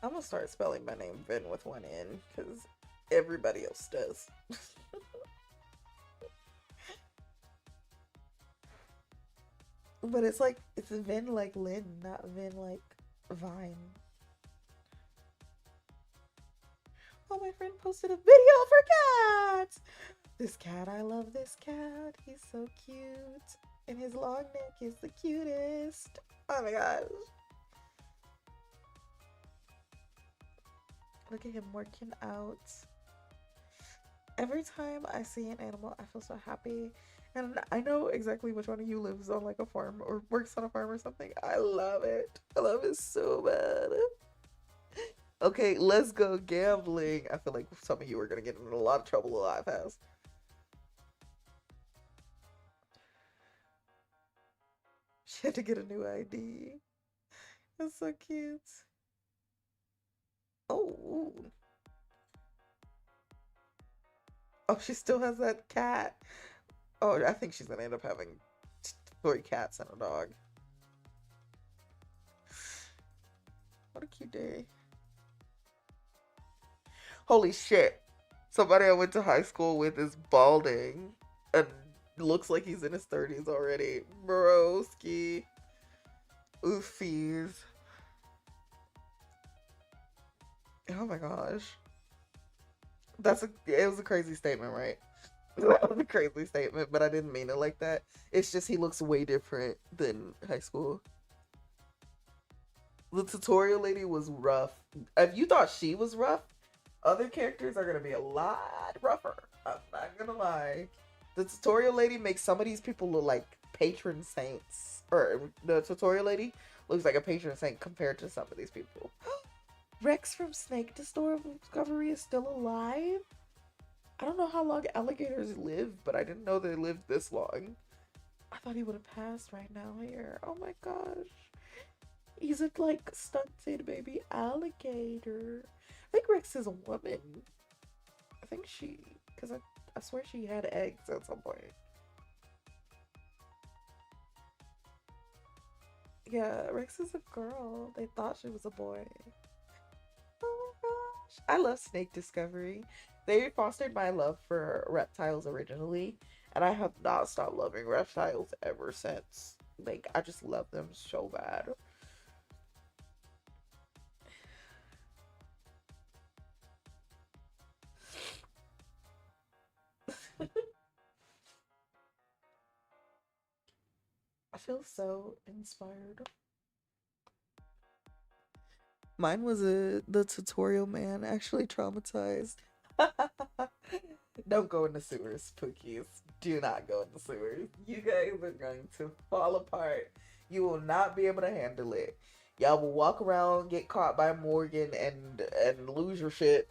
B: I'm gonna start spelling my name Vynn with one N because everybody else does. But it's like, it's Vynn like Lynn, not Vynn like Vine. Oh, my friend posted a video for cats! This cat, I love this cat. He's so cute. And his long neck is the cutest. Oh my gosh. Look at him working out. Every time I see an animal, I feel so happy. And I know exactly which one of you lives on like a farm or works on a farm or something. I love it. I love it so bad. Okay, let's go gambling. I feel like some of you are going to get in a lot of trouble alive house. She had to get a new ID. That's so cute. Oh. Oh, she still has that cat. Oh, I think she's gonna end up having 3 cats and a dog. What a cute day. Holy shit. Somebody I went to high school with is balding and looks like he's in his 30s already. Broski. Oofies. Oh my gosh. It was a crazy statement, right? That was a crazy statement, but I didn't mean it like that. It's just he looks way different than high school. The tutorial lady was rough. If you thought she was rough, other characters are gonna be a lot rougher. I'm not gonna lie. The tutorial lady makes some of these people look like patron saints. Or the tutorial lady looks like a patron saint compared to some of these people. Rex from Snake Discovery is still alive? I don't know how long alligators live, but I didn't know they lived this long. I thought he would have passed right now here. Oh my gosh. He's a like stunted baby alligator. I think Rex is a woman. I think because I swear she had eggs at some point. Yeah, Rex is a girl. They thought she was a boy. Oh my gosh. I love Snake Discovery. They fostered my love for reptiles originally, and I have not stopped loving reptiles ever since. Like, I just love them so bad. I feel so inspired. Mine was the tutorial man actually traumatized. Don't go in the sewers, Pookies. Do not go in the sewers. You guys are going to fall apart. You will not be able to handle it. Y'all will walk around, get caught by Morgan, and lose your shit.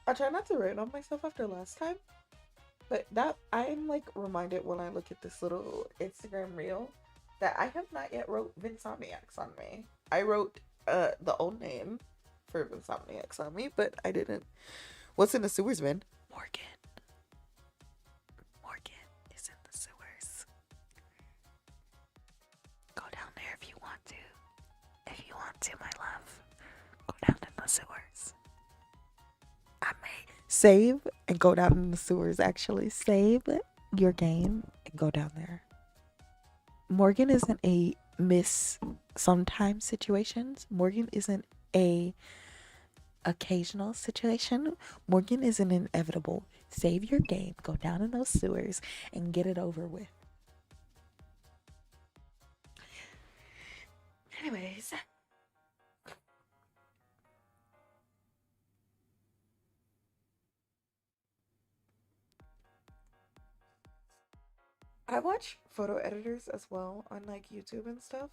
B: I try not to rain on myself after last time, but that I'm like reminded when I look at this little Instagram reel that I have not yet wrote Vinsomniacs on me. I wrote the old name for Vinsomniacs on me, but I didn't. What's in the sewers, Vin? Morgan. Morgan is in the sewers. Go down there if you want to. If you want to, my love. Go down in the sewers. I may save and go down in the sewers, actually. Save your game and go down there. Morgan isn't a miss sometimes situations. Morgan isn't a occasional situation. Morgan is an inevitable. Save your game, go down in those sewers, and get it over with. Anyways. I watch photo editors as well on like YouTube and stuff.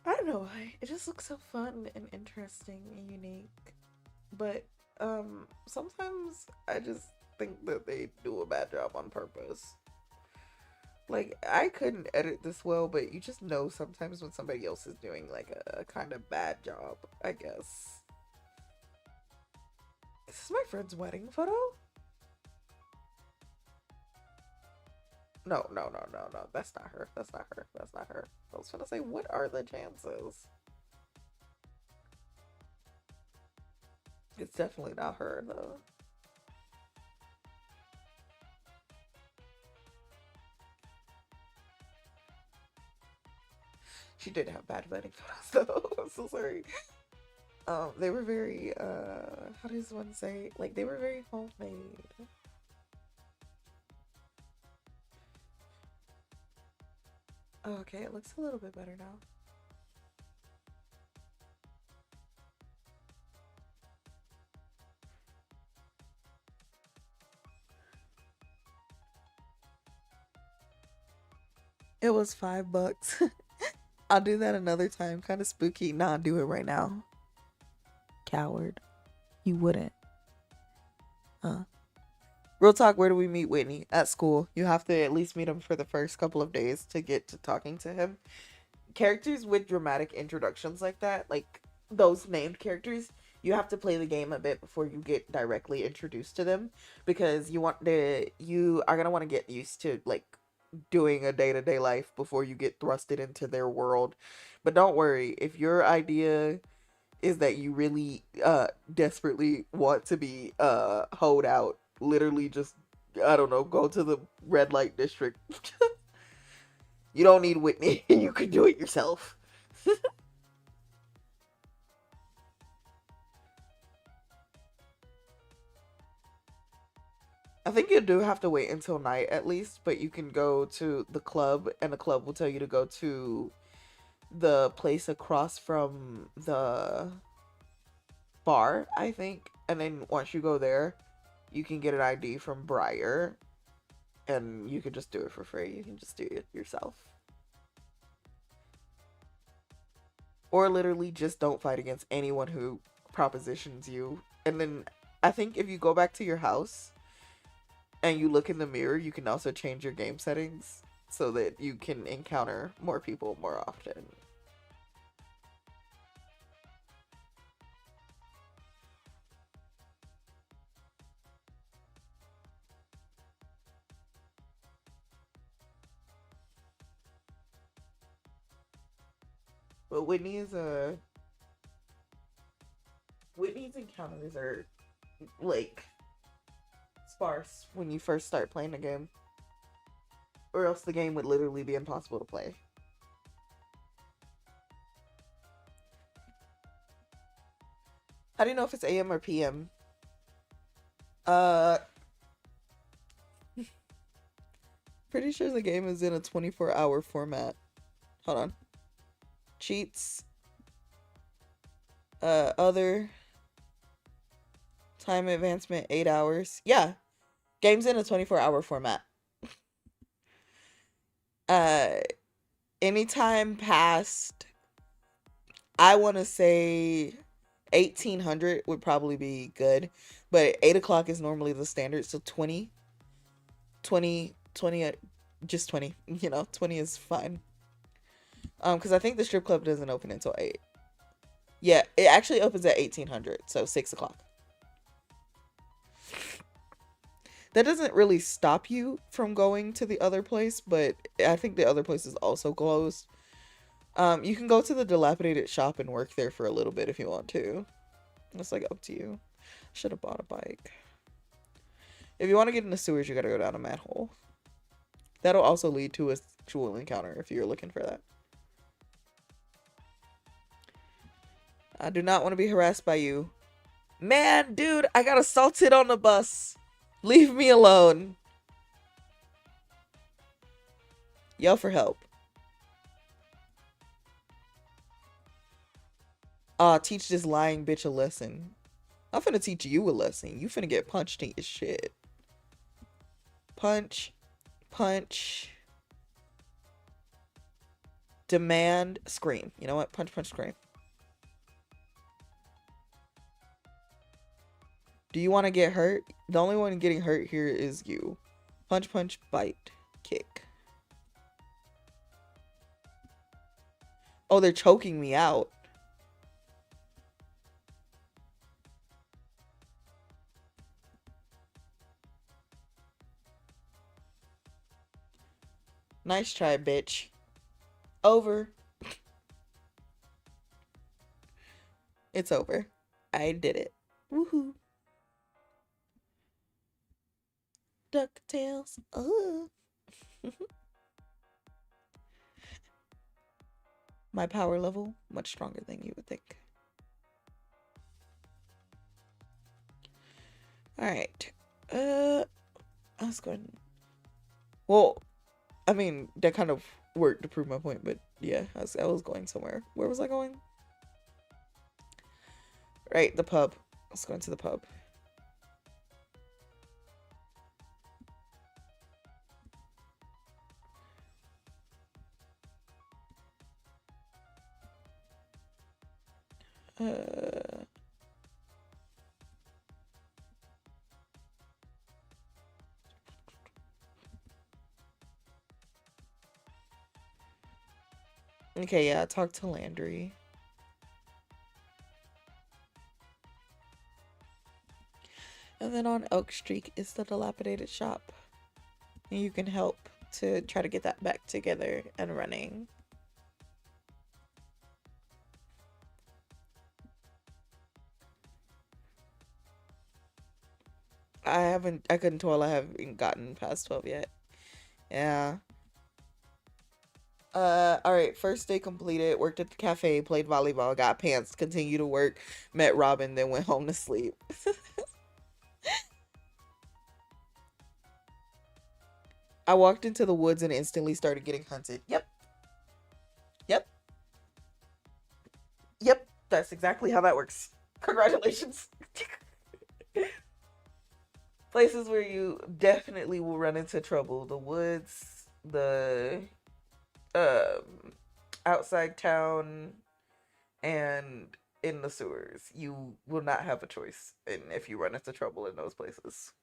B: I don't know why. It just looks so fun and interesting and unique. But sometimes I just think that they do a bad job on purpose. Like I couldn't edit this well, but you just know sometimes when somebody else is doing like a kind of bad job, I guess. Is this my friend's wedding photo? No, no, no, no, no. That's not her. That's not her. That's not her. I was gonna say, what are the chances? It's definitely not her, though. She did have bad wedding photos, though. I'm so sorry. They were very, how does one say? Like, they were very homemade. Oh, okay, it looks a little bit better now. It was $5. I'll do that another time. Kind of spooky. Nah, do it right now. Coward. You wouldn't. Real talk, where do we meet Whitney? At school. You have to at least meet him for the first couple of days to get to talking to him. Characters with dramatic introductions like that, like those named characters, you have to play the game a bit before you get directly introduced to them, because you are gonna want to get used to like doing a day-to-day life before you get thrusted into their world. But don't worry, if your idea is that you really desperately want to be hoed out, literally just, I don't know, go to the red light district. You don't need Whitney. You can do it yourself. I think you do have to wait until night at least, but you can go to the club and the club will tell you to go to the place across from the bar, I think. And then once you go there, you can get an ID from Briar and you can just do it for free. You can just do it yourself. Or literally just don't fight against anyone who propositions you. And then I think if you go back to your house and you look in the mirror, you can also change your game settings so that you can encounter more people more often. But Whitney's encounters are like sparse when you first start playing the game, or else the game would literally be impossible to play. How do you know if it's AM or PM? Uh, pretty sure the game is in a 24-hour format. Hold on. Cheats. Other. Time advancement 8 hours. Yeah. Game's in a 24-hour format. Anytime past, I want to say 1800 would probably be good, but 8 o'clock is normally the standard, so 20, 20, just 20, 20 is fine. Because I think the strip club doesn't open until 8. Yeah, it actually opens at 1800, so 6 o'clock. That doesn't really stop you from going to the other place, but I think the other place is also closed. You can go to the dilapidated shop and work there for a little bit if you want to. It's like up to you. Should have bought a bike. If you want to get in the sewers, you gotta go down a manhole. That'll also lead to a sexual encounter if you're looking for that. I do not want to be harassed by you. Man, dude, I got assaulted on the bus. Leave me alone. Yell for help. Teach this lying bitch a lesson. I'm finna teach you a lesson. You finna get punched in your shit. Punch. Punch. Demand. Scream. You know what? Punch, punch, scream. Do you want to get hurt? The only one getting hurt here is you. Punch, punch, bite, kick. Oh, they're choking me out. Nice try, bitch. Over. It's over. I did it. Woohoo. DuckTales. Oh. My power level, much stronger than you would think. Alright. I was going... Well, I mean, that kind of worked to prove my point, but yeah, I was going somewhere. Where was I going? Right, the pub. Let's go into the pub. Okay, yeah, talk to Landry. And then on Oak Street is the dilapidated shop. And you can help to try to get that back together and running. I couldn't tell I haven't gotten past 12 yet. Yeah. Alright, first day completed, worked at the cafe, played volleyball, got pants, continued to work, met Robin, then went home to sleep. I walked into the woods and instantly started getting hunted. Yep. Yep. Yep. That's exactly how that works. Congratulations. Places where you definitely will run into trouble. The woods, the outside town, and in the sewers. You will not have a choice if you run into trouble in those places.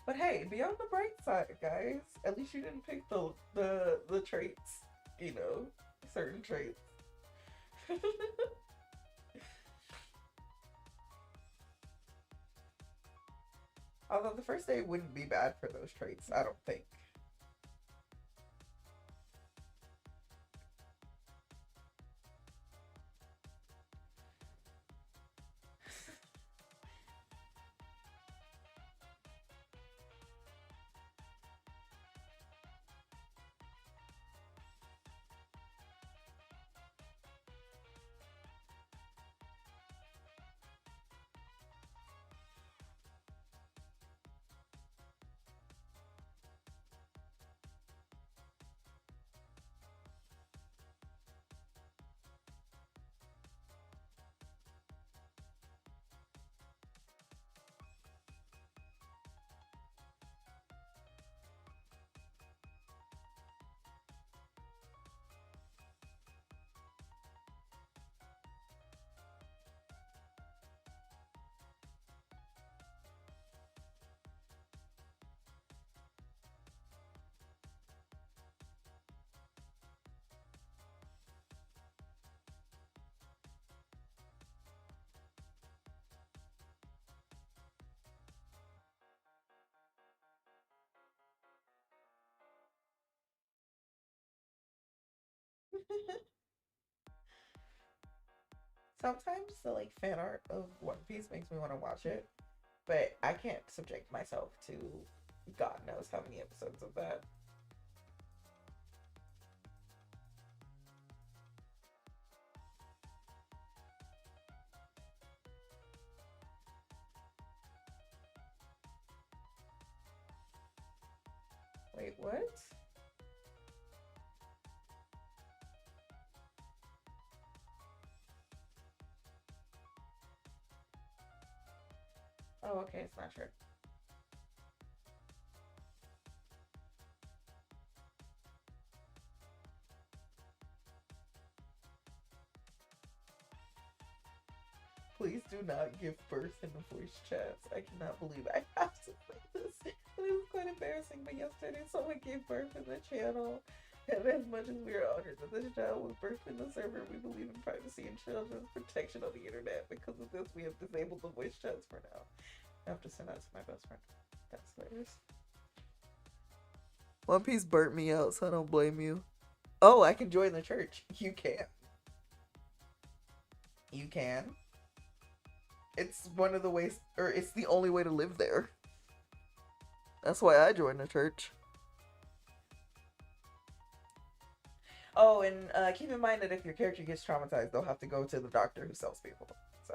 B: But hey, be on the bright side, guys. At least you didn't pick the traits, certain traits.
A: Although the first day wouldn't be bad for those traits, I don't think. Sometimes the like fan art of One Piece makes me want to watch it, but I can't subject myself to God knows how many episodes of that. Wait, what? Oh, okay, it's not true. Please do not give birth in the voice chats. I cannot believe I have to say this. It was quite embarrassing, but yesterday someone gave birth in the channel. And as much as we are honored that this child was birthed in the server, we believe in privacy and children's protection on the internet. Because of this, we have disabled the voice chats for now. I have to send that to my best friend. That's hilarious. One Piece burnt me out, so I don't blame you. Oh, I can join the church. You can. You can. It's one of the ways, or it's the only way to live there. That's why I joined the church. Oh, and keep in mind that if your character gets traumatized, they'll have to go to the doctor who sells people. So.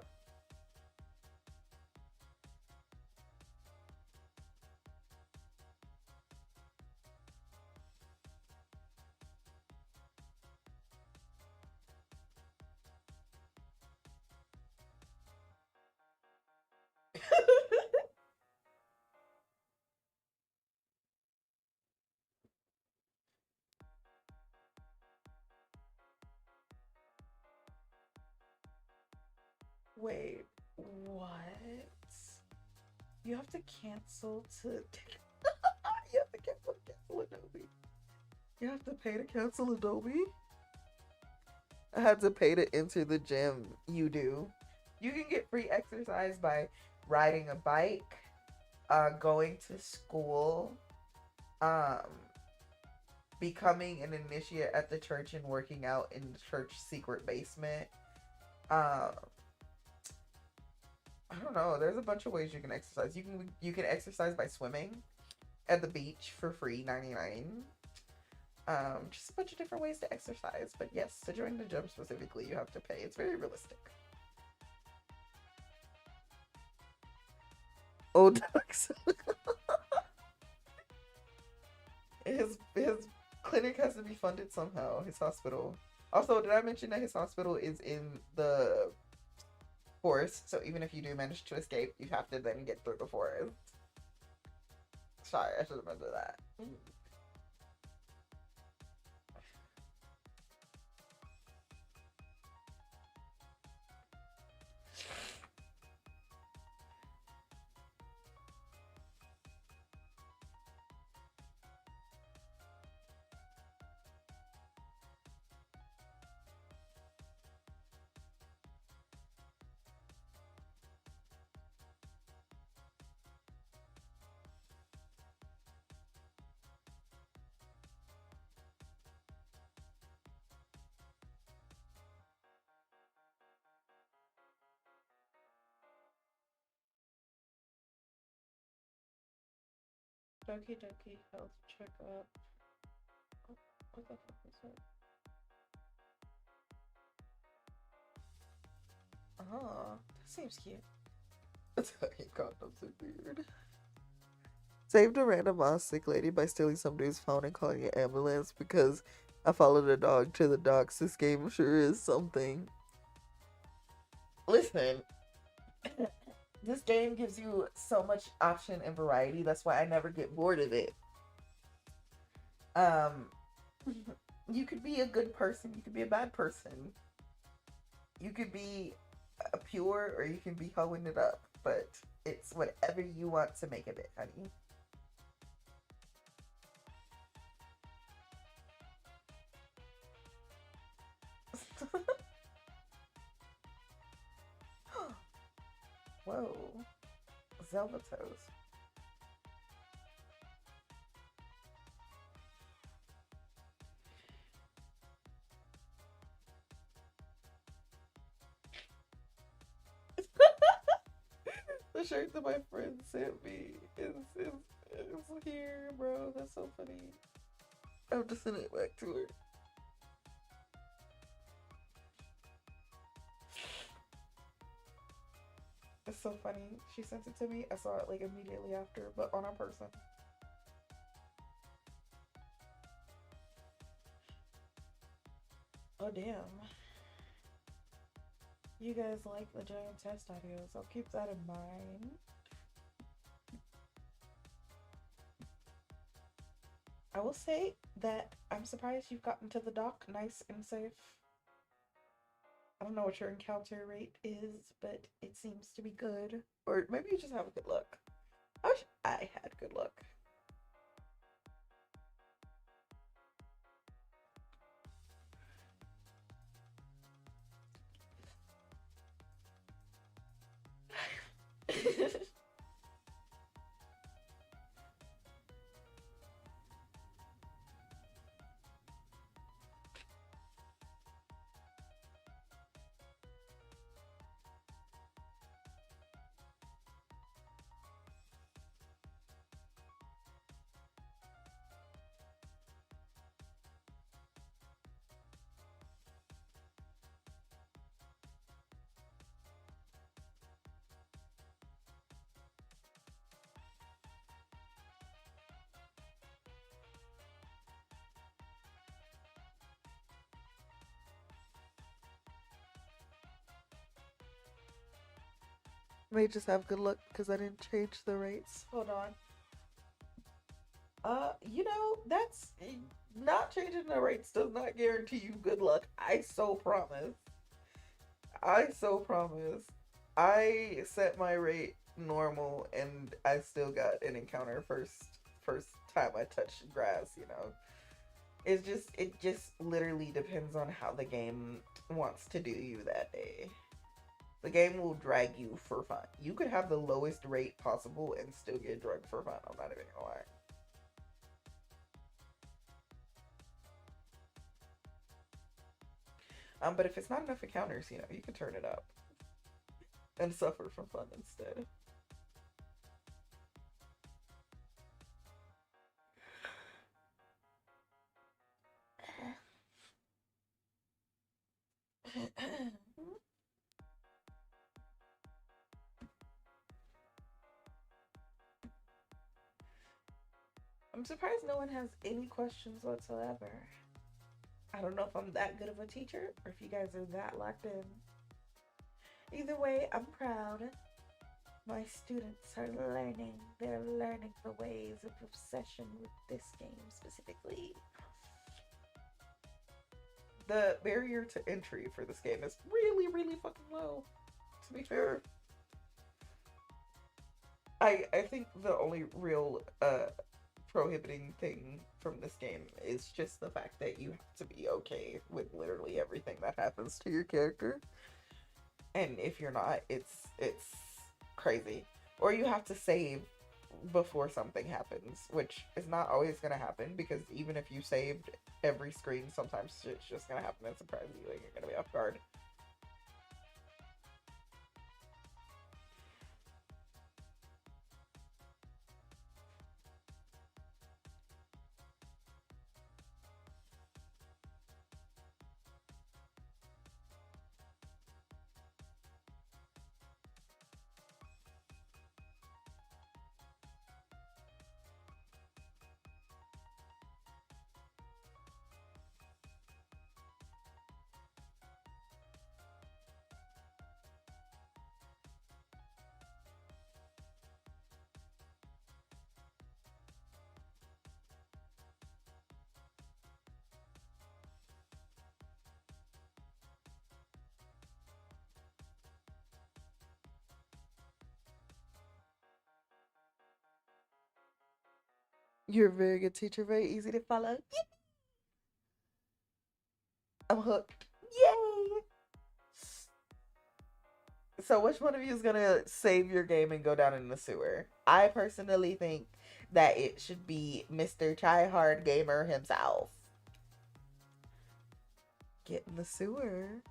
A: Wait, what? You have to cancel to. You have to cancel Adobe. You have to pay to cancel Adobe? I had to pay to enter the gym. You do. You can get free exercise by riding a bike, going to school, um, becoming an initiate at the church and working out in the church secret basement. I don't know. There's a bunch of ways you can exercise. You can exercise by swimming at the beach for free, 99. Just a bunch of different ways to exercise. But yes, to join the gym specifically, you have to pay. It's very realistic. Oh, ducks. his clinic has to be funded somehow. His hospital. Also, did I mention that his hospital is in the forest? So even if you do manage to escape, you have to then get through the forest. Sorry, I should have mentioned that.
B: Doki Doki health checkup. Oh, what the fuck is that? Oh, that seems cute.
A: Italian condoms are weird. Saved a random ass sick lady by stealing some dude's phone and calling an ambulance because I followed a dog to the docks. This game sure is something. Listen, this game gives you so much option and variety. That's why I never get bored of it. Um, you could be a good person. You could be a bad person. You could be a pure or you can be hoeing it up. But it's whatever you want to make of it, honey. Whoa. Zelda toes. The shirt that my friend sent me is here, bro. That's so funny. I'm just sending it back to her. It's so funny. She sent it to me. I saw it like immediately after, but on her person. Oh damn. You guys like the giant test audios. I'll keep that in mind. I will say that I'm surprised you've gotten to the dock nice and safe. I don't know what your encounter rate is, but it seems to be good. Or maybe you just have a good luck. I wish I had good luck. May just have good luck because I didn't change the rates. Hold on. That's not changing the rates does not guarantee you good luck. I so promise. I so promise. I set my rate normal and I still got an encounter first time I touched grass, you know. It just literally depends on how the game wants to do you that day. The game will drag you for fun. You could have the lowest rate possible and still get drugged for fun. I'm not even gonna lie. But if it's not enough encounters, you can turn it up and suffer from fun instead. I'm surprised no one has any questions whatsoever. I don't know if I'm that good of a teacher or if you guys are that locked in. Either way, I'm proud. My students are learning. They're learning the ways of obsession with this game specifically. The barrier to entry for this game is really, really fucking low, to be fair. I think the only real prohibiting thing from this game is just the fact that you have to be okay with literally everything that happens to your character. And if you're not, it's crazy. Or you have to save before something happens, which is not always gonna happen because even if you saved every screen, sometimes shit's just gonna happen and surprise you and you're gonna be off guard.
B: You're a very good teacher, very easy to follow. I'm hooked. Yay! So which one of you is gonna save your game and go down in the sewer? I personally think that it should be Mr. Tryhard Gamer himself. Get in the sewer.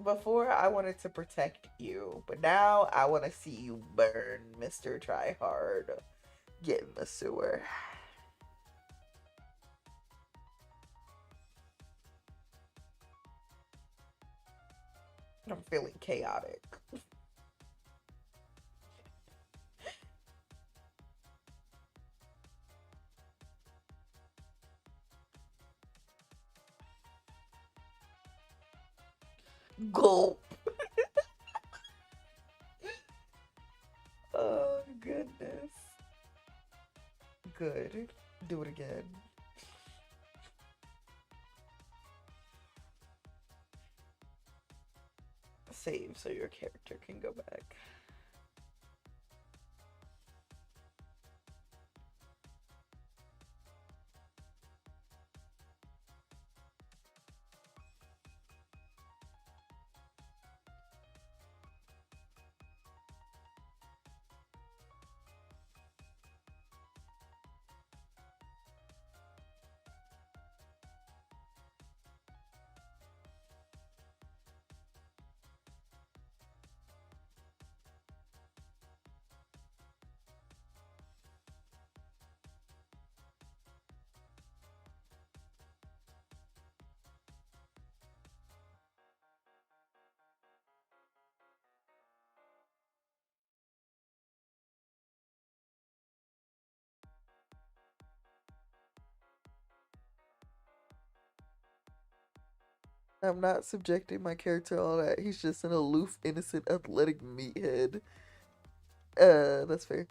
B: Before I wanted to protect you, but now I want to see you burn, Mr. Tryhard. Get in the sewer. I'm feeling chaotic. Gulp. Oh, goodness. Good. Do it again. Save so your character can go back. I'm not subjecting my character to all that. He's just an aloof, innocent, athletic meathead. That's fair.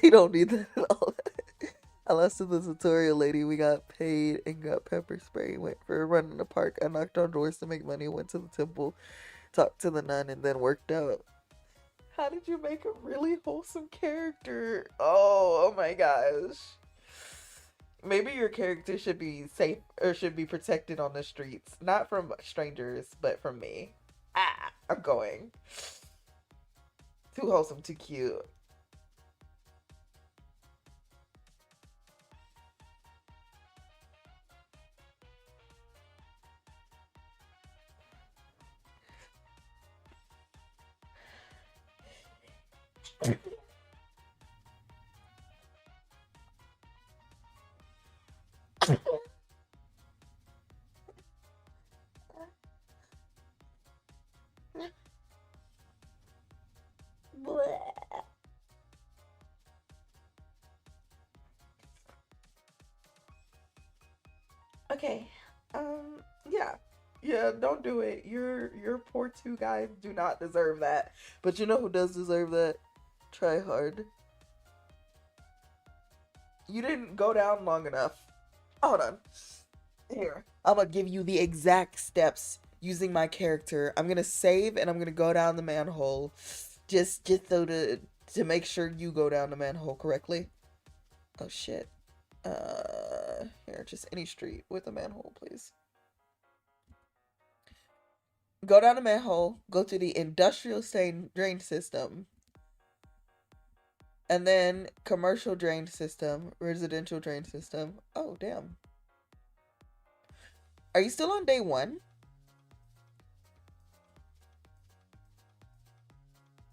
B: You don't need that at all. I lasted the tutorial lady. We got paid and got pepper spray. Went for a run in the park. I knocked on doors to make money. Went to the temple, talked to the nun, and then worked out. How did you make a really wholesome character? Oh my gosh. Maybe your character should be safe or should be protected on the streets. Not from strangers, but from me. Ah, I'm going. Too wholesome, too cute. Okay. Yeah. Yeah, don't do it. Your poor two guys do not deserve that. But you know who does deserve that? Try hard. You didn't go down long enough. Hold on. Here. I'm gonna give you the exact steps using my character. I'm gonna save and I'm gonna go down the manhole. Just so to make sure you go down the manhole correctly. Oh shit. Here, just any street with a manhole, please. Go down the manhole, go to the industrial drain system, and then commercial drain system, residential drain system. Oh, damn. Are you still on day one?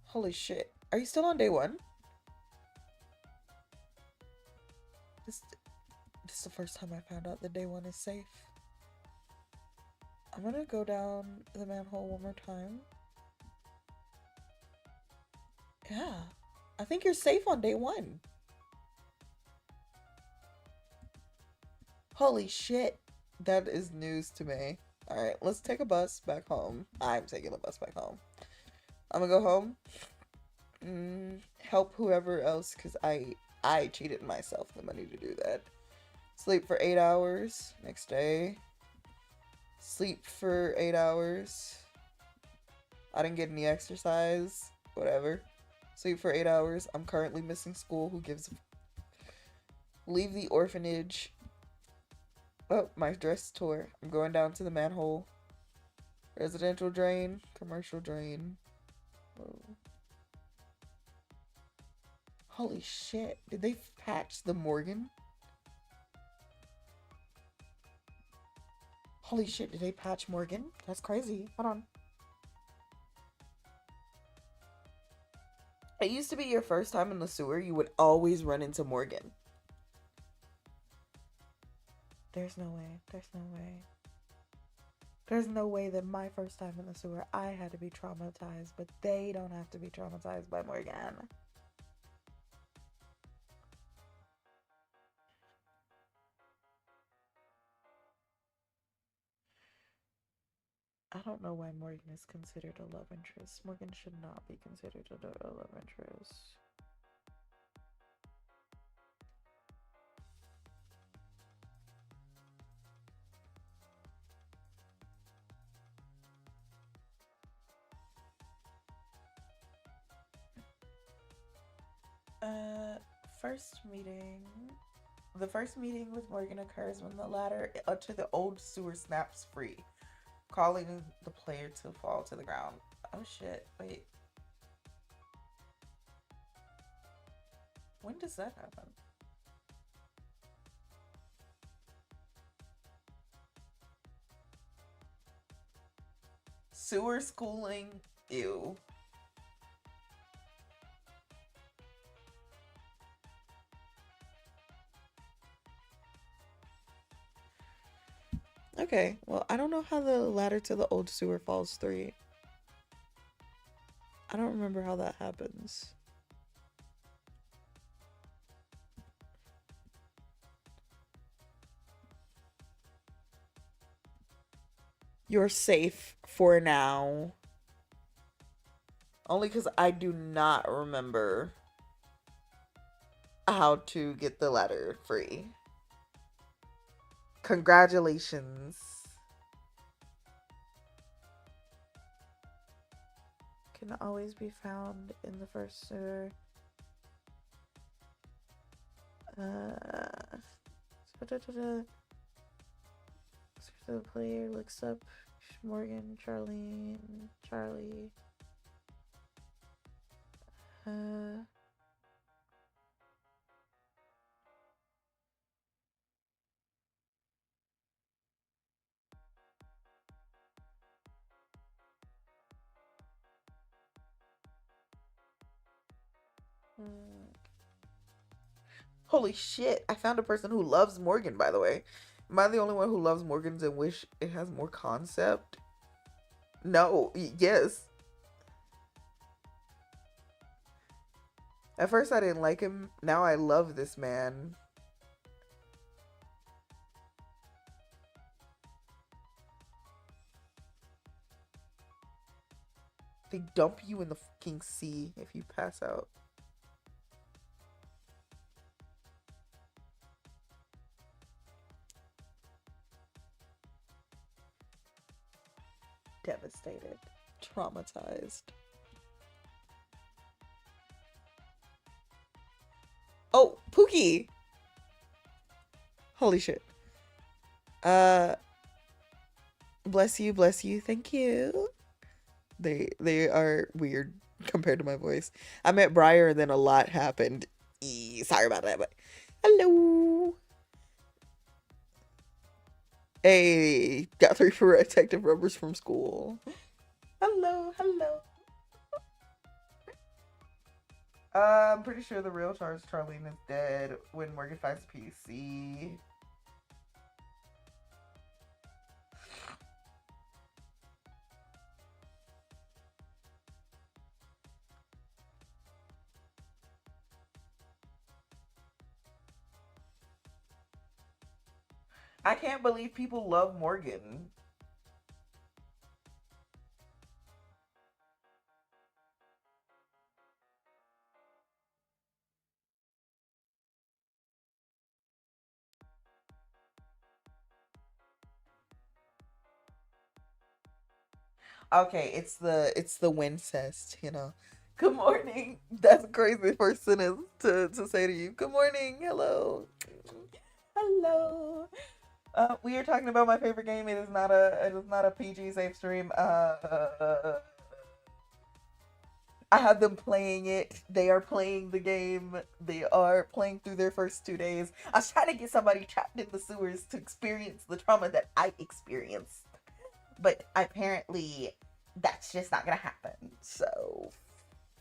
B: Holy shit. Are you still on day one? This is the first time I found out that day one is safe. I'm gonna go down the manhole one more time. Yeah. I think you're safe on day one. Holy shit. That is news to me. Alright, let's take a bus back home. I'm taking a bus back home. I'm gonna go home. Help whoever else, because I cheated myself the money to do that. Sleep for 8 hours. Next day. Sleep for 8 hours. I didn't get any exercise. Whatever. Sleep for 8 hours. I'm currently missing school. Who gives leave the orphanage. Oh, my dress tore. I'm going down to the manhole. Residential drain. Commercial drain. Whoa. Holy shit. Did they patch the Morgan? Holy shit, did they patch Morgan? That's crazy. Hold on. It used to be your first time in the sewer, you would always run into Morgan. There's no way. There's no way. There's no way that my first time in the sewer, I had to be traumatized, but they don't have to be traumatized by Morgan. I don't know why Morgan is considered a love interest. Morgan should not be considered a love interest. First meeting. The first meeting with Morgan occurs when the ladder to the old sewer snaps free, calling the player to fall to the ground. Oh shit, wait. When does that happen? Sewer schooling? Ew. Okay, well, I don't know how the ladder to the old sewer falls through. I don't remember how that happens. You're safe for now. Only because I do not remember how to get the ladder free. Congratulations. Can always be found in the first sewer. So the player looks up Morgan, Charlene, Charlie. Holy shit, I found a person who loves Morgan, by the way. Am I the only one who loves Morgans and wish it has more concept? No, yes. At first I didn't like him, now I love this man. They dump you in the fucking sea if you pass out. Devastated. Traumatized. Oh, Pookie! Holy shit. Bless you, thank you. They are weird compared to my voice. I met Briar and then a lot happened. Sorry about that, but hello. Hey, got 3 protective rubbers from school. Hello, hello. I'm pretty sure the real Charlene is dead when Morgan finds PC. I can't believe people love Morgan. Okay, it's the Wincest, you know.
A: Good morning. That's a crazy first sentence to say to you. Good morning. Hello. Hello. We are talking about my favorite game. It is not a PG safe stream. I have them playing it. They are playing the game. They are playing through their first 2 days. I was trying to get somebody trapped in the sewers to experience the trauma that I experienced. But apparently, that's just not gonna happen. So,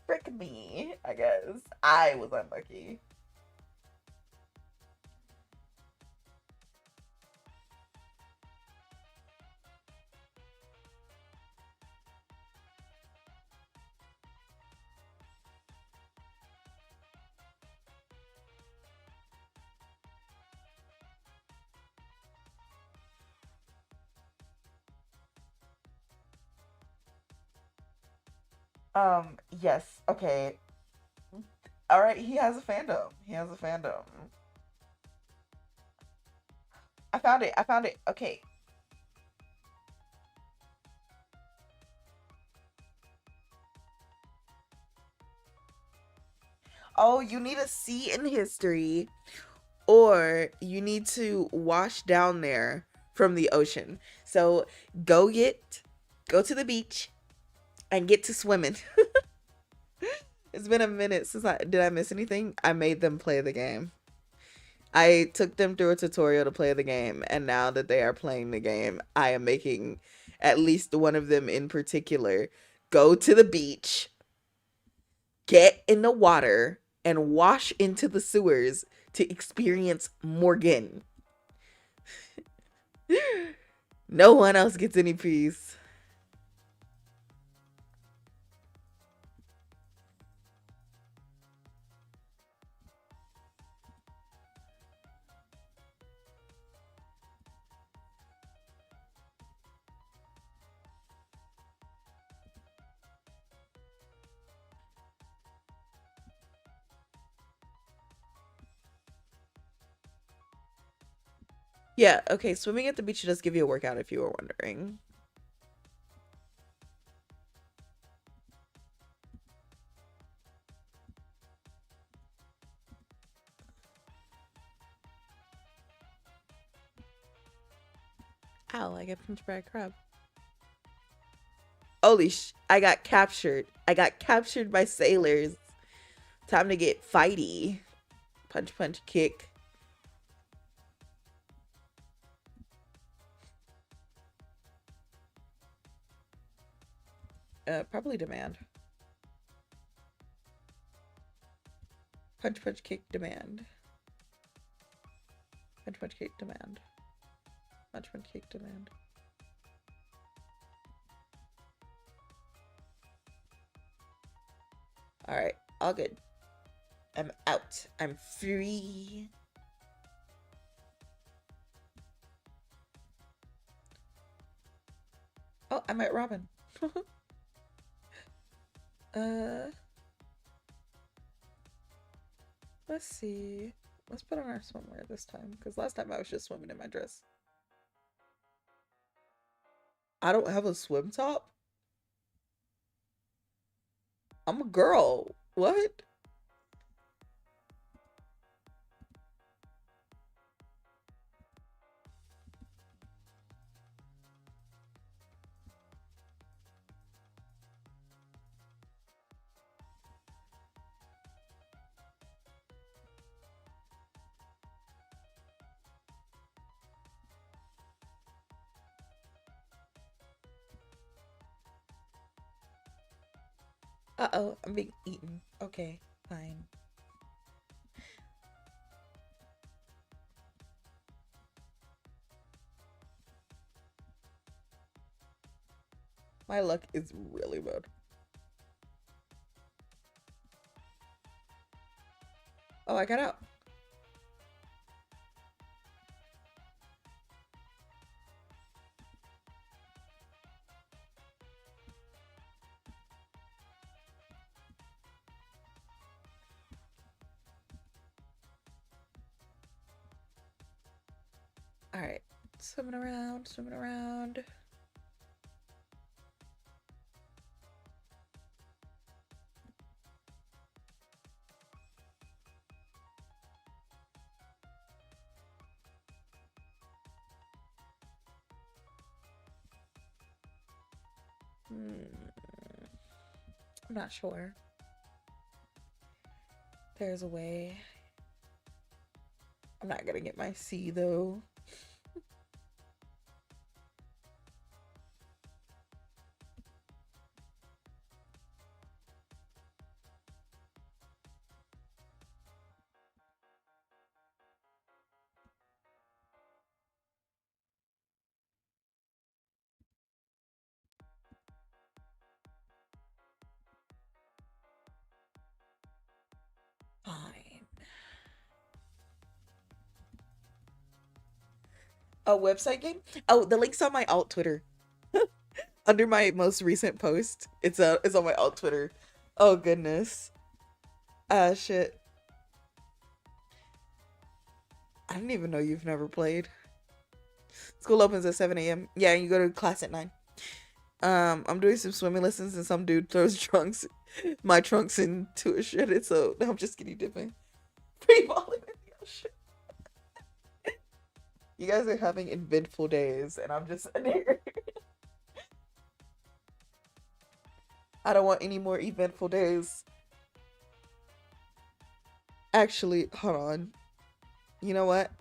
A: frick me, I guess. I was unlucky. Yes, okay. Alright, he has a fandom. He has a fandom. I found it. I found it. Okay. Oh, you need a C in history, or you need to wash down there from the ocean. So go to the beach and get to swimming. It's been a minute since I miss anything? I made them play the game. I took them through a tutorial to play the game, and now that they are playing the game, I am making at least one of them in particular go to the beach, get in the water, and wash into the sewers to experience Morgan. No one else gets any peace. Yeah, okay, swimming at the beach does give you a workout if you were wondering. Ow, I get pinched by a crab. Holy I got captured. I got captured by sailors. Time to get fighty. Punch, punch, kick. Probably demand. Punch, punch, kick, demand. Punch, punch, kick, demand. Punch, punch, kick, demand. Alright, all good. I'm out. I'm free. Oh, I met Robin. uh, let's see. Let's put on our swimwear this time, because last time I was just swimming in my dress. I don't have a swim top? I'm a girl. What? Uh-oh, I'm being eaten. Okay, fine. My luck is really bad. Oh, I got out. Alright. Swimming around, swimming around.
B: Hmm, I'm not sure. There's a way. I'm not gonna get my C though. Fine. A website game? Oh, the link's on my alt Twitter. Under my most recent post. It's on my alt Twitter. Oh goodness. Ah shit. I didn't even know you've never played. School opens at 7 a.m. Yeah, and you go to class at 9. I'm doing some swimming lessons and some dude throws my trunks into a shit. So I'm just skinny dipping. Free falling in the ocean. You guys are having eventful days, and I'm just sitting here. I don't want any more eventful days. Actually, hold on. You know what?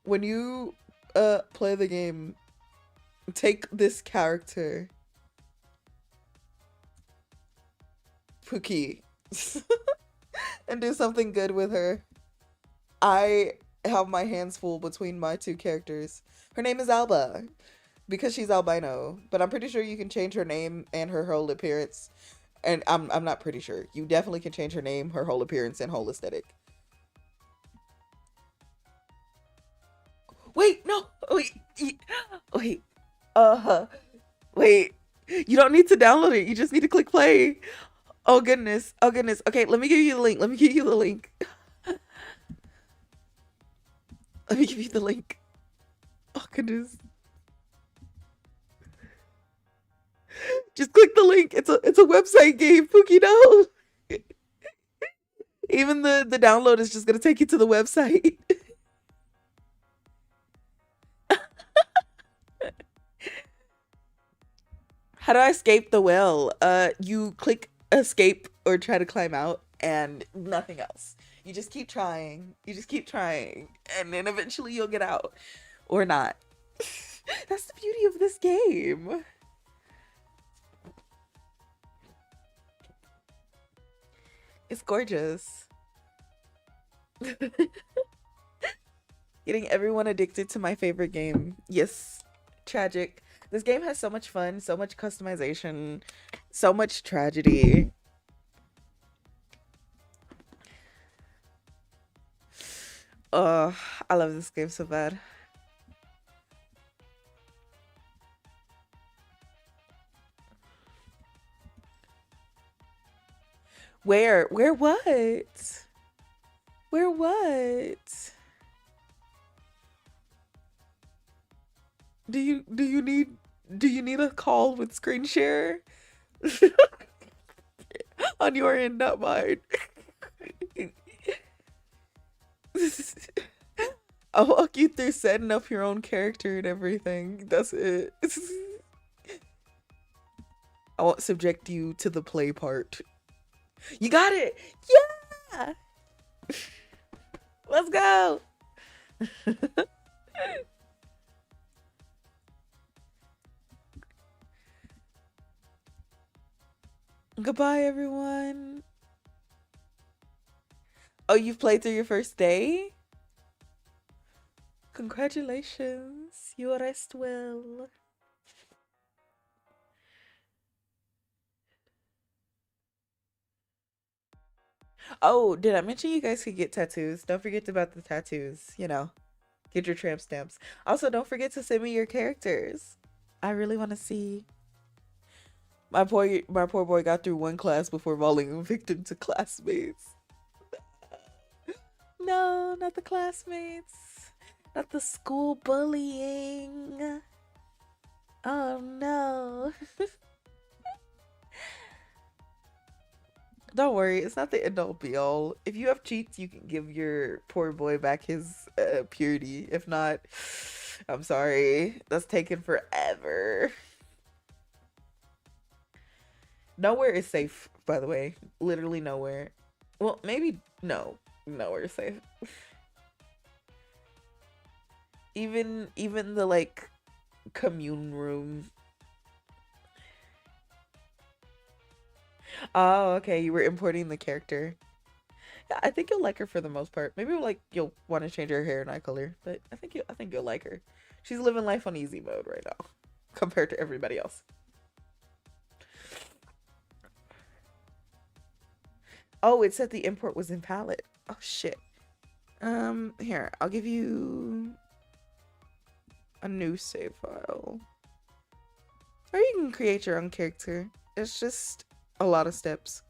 B: When you play the game, take this character, Pookie, and do something good with her. I have my hands full between my two characters. Her name is Alba because she's albino, but I'm pretty sure you can change her name and her whole appearance. And I'm not pretty sure. You definitely can change her name, her whole appearance, and whole aesthetic. Wait, no, wait, wait, uh, wait. You don't need to download it. You just need to click play. Oh goodness, oh goodness. Okay, let me give you the link. Let me give you the link. Let me give you the link. Oh goodness. Just click the link. It's a website game, Pookie. No. Even the download is just gonna take you to the website. How do I escape the well? You click escape or try to climb out, and nothing else. You just keep trying. You just keep trying, and then eventually you'll get out, or not. That's the beauty of this game. It's gorgeous. Getting everyone addicted to my favorite game. Yes, tragic. This game has so much fun, so much customization, so much tragedy. Oh, I love this game so bad. Where? Where what? Where what? Do you need a call with screen share? On your end, not mine. I'll walk you through setting up your own character and everything. That's it. I won't subject you to the play part. You got it! Yeah! Let's go! Goodbye, everyone. Oh, you've played through your first day? Congratulations. You rest well. Oh, did I mention you guys could get tattoos? Don't forget about the tattoos, Get your tramp stamps. Also, don't forget to send me your characters. I really want to see. My poor boy got through one class before falling victim to classmates. No, not the classmates. Not the school bullying. Oh no. Don't worry, it's not the end all be all. If you have cheats, you can give your poor boy back his purity. If not, I'm sorry. That's taken forever. Nowhere is safe, by the way. Literally nowhere. Well, maybe no. Nowhere is safe. Even the like commune room. Oh, okay. You were importing the character. Yeah, I think you'll like her for the most part. Maybe like you'll want to change her hair and eye color, but I think you'll like her. She's living life on easy mode right now compared to everybody else. Oh, it said the import was invalid. Oh shit. Here, I'll give you a new save file. Or you can create your own character. It's just a lot of steps.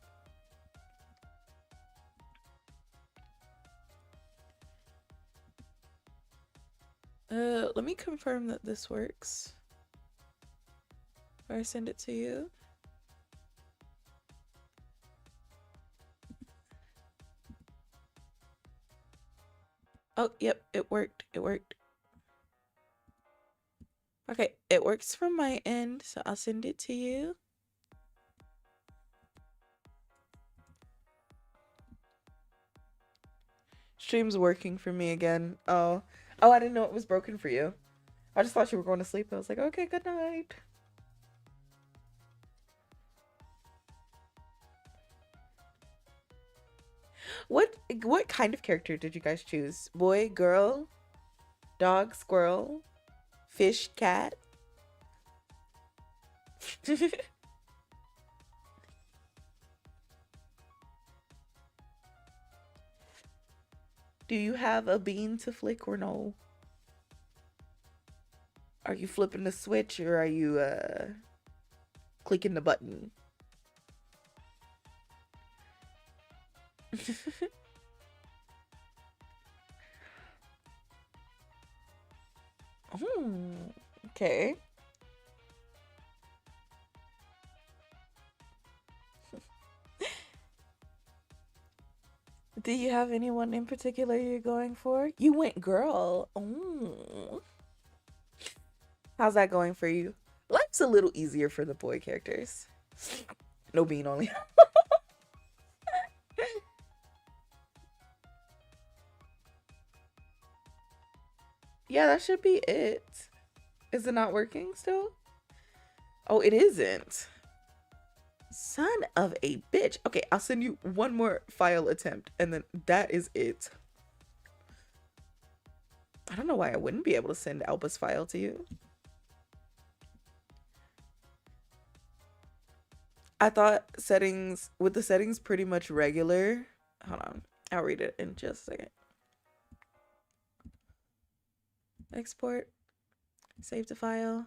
B: Let me confirm that this works. Or I send it to you. Oh, yep, it worked. It worked. Okay, it works from my end, so I'll send it to you. Stream's working for me again. Oh. Oh, I didn't know it was broken for you. I just thought you were going to sleep. I was like, okay, good night. What kind of character did you guys choose? Boy, girl, dog, squirrel, fish, cat? Do you have a bean to flick or no? Are you flipping the switch or are you clicking the button? Okay. Do you have anyone in particular you're going for? You went girl. Oh. How's that going for you? Life's a little easier for the boy characters. No bean only. Yeah, that should be it. Is it not working still? Oh, it isn't. Son of a bitch. Okay, I'll send you one more file attempt and then that is it. I don't know why I wouldn't be able to send Alba's file to you. I thought settings, with the settings pretty much regular. Hold on, I'll read it in just a second. Export, save the file.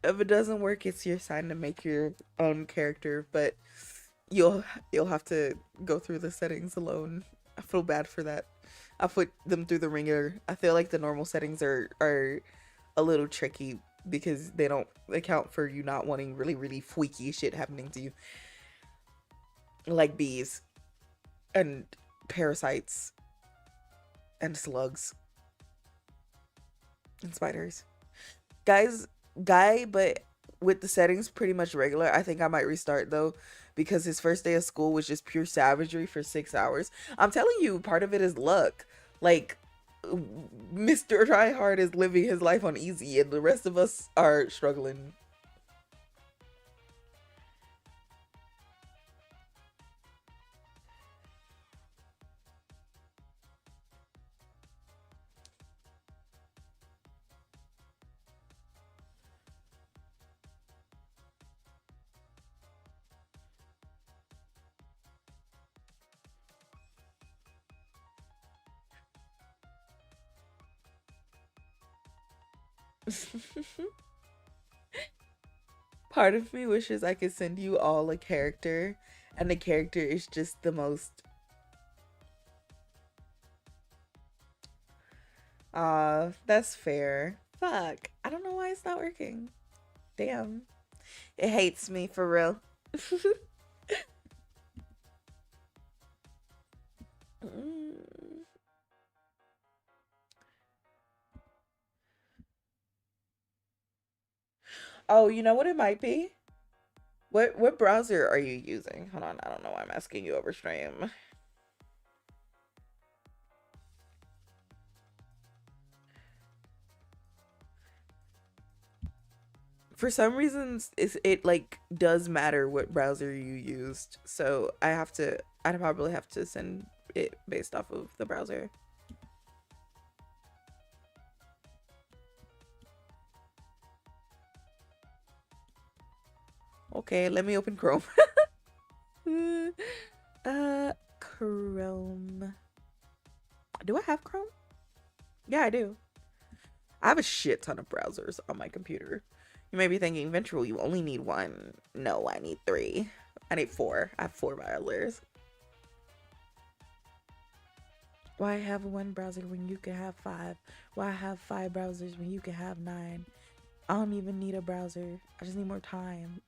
B: If it doesn't work, it's your sign to make your own character, but you'll have to go through the settings alone. I feel bad for that. I put them through the ringer. I feel like the normal settings are a little tricky because they don't account for you not wanting really freaky shit happening to you, like bees and parasites and slugs and spiders. Guys, but with the settings pretty much regular, I think I might restart though, because his first day of school was just pure savagery for 6 hours. I'm telling you, part of it is luck. Like, Mr. Tryhard is living his life on easy and the rest of us are struggling. Part of me wishes I could send you all a character and the character is just the most that's fair. Fuck. I don't know why it's not working. Damn. It hates me for real. Oh, you know what it might be? What browser are you using? Hold on, I don't know why I'm asking you over stream. For some reasons, it like does matter what browser you used. So I'd probably have to send it based off of the browser. Okay, let me open Chrome. Chrome. Do I have Chrome? Yeah, I do. I have a shit ton of browsers on my computer. You may be thinking, Ventral, you only need one. No, I need 3. I need 4. I have 4 browsers. Why have one browser when you can have 5? Why have 5 browsers when you can have 9? I don't even need a browser. I just need more time.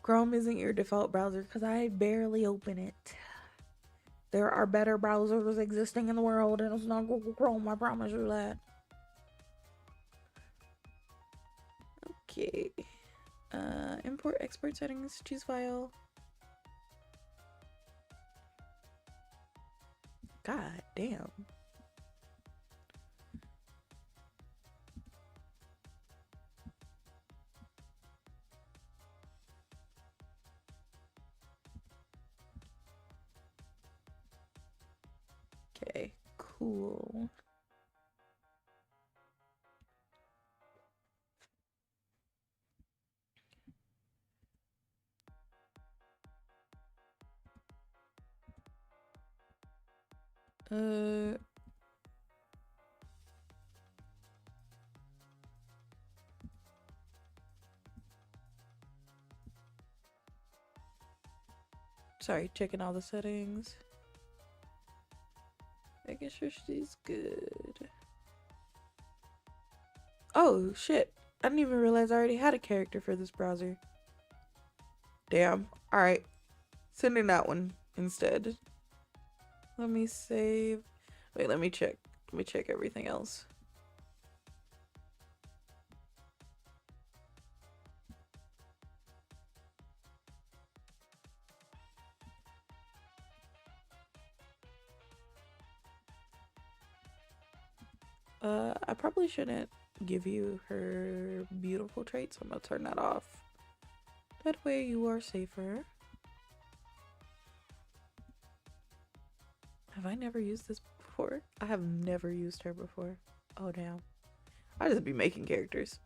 B: Chrome isn't your default browser because I barely open it. There are better browsers existing in the world, and it's not Google Chrome, I promise you that. Okay. Import export settings, choose file. God damn. Okay, cool. Sorry, checking all the settings. Making sure she's good. Oh, shit. I didn't even realize I already had a character for this browser. Damn. Alright. Sending that one instead. Let me save. Wait, let me check. Let me check everything else. I probably shouldn't give you her beautiful traits. I'm gonna turn that off. That way you are safer. Have I never used this before? I have never used her before. Oh, damn. I just be making characters.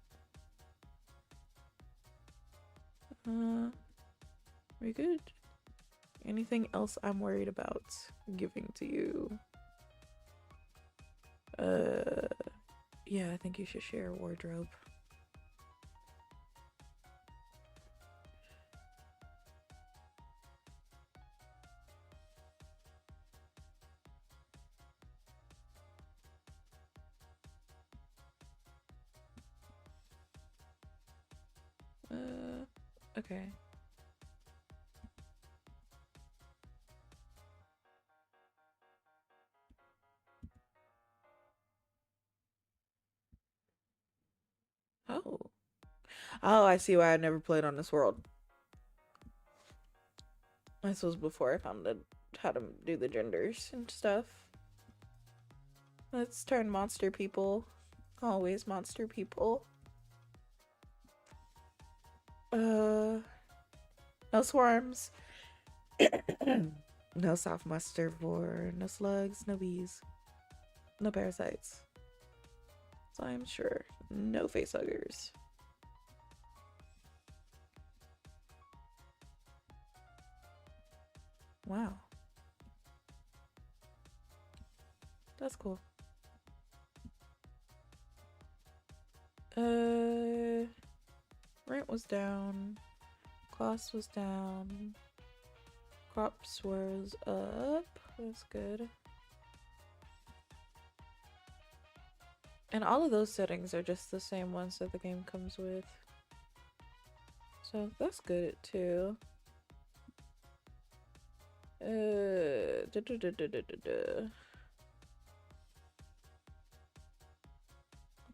B: We good? Anything else I'm worried about giving to you? Yeah, I think you should share a wardrobe. Okay. Oh. Oh, I see why I never played on this world. This was before I found how to do the genders and stuff. Let's turn monster people. Always monster people. No swarms. No soft mustard vor. No slugs. No bees. No parasites. So I'm sure. No facehuggers. Wow. That's cool. Rent was down. Cost was down. Crop swirls up. That's good. And all of those settings are just the same ones that the game comes with. So that's good too.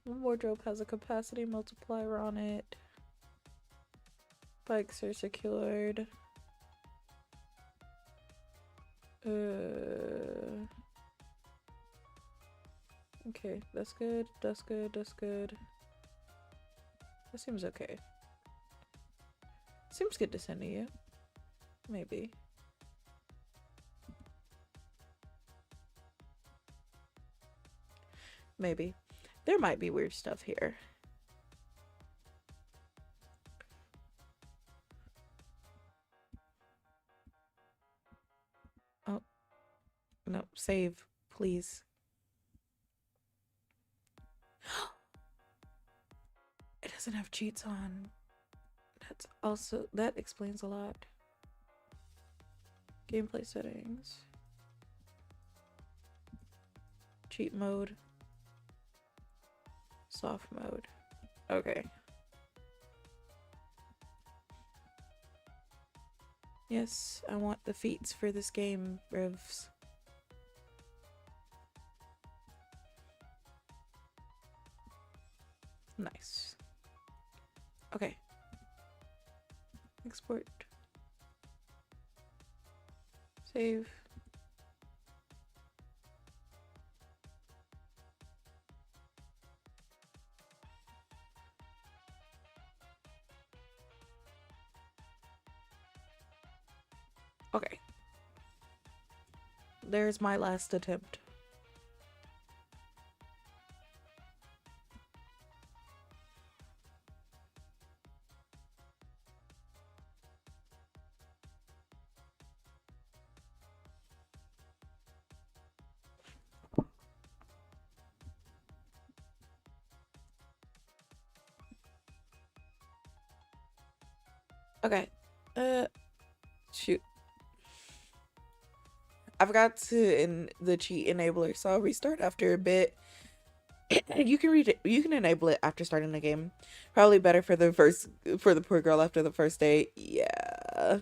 B: Wardrobe has a capacity multiplier on it. Bikes are secured. Okay, that's good, that's good, that's good. That seems okay. Seems good to send to you. Maybe. Maybe. There might be weird stuff here. Oh. No, save, please. It doesn't have cheats on. That's also, that explains a lot. Gameplay settings. Cheat mode. Soft mode. Okay. Yes, I want the feats for this game, Revs. Nice. Okay. Export. Save. Okay. There's my last attempt. Okay. Shoot. I forgot to in the cheat enabler, so I'll restart after a bit. You can read it. You can enable it after starting the game. Probably better for the poor girl after the first day. Yeah,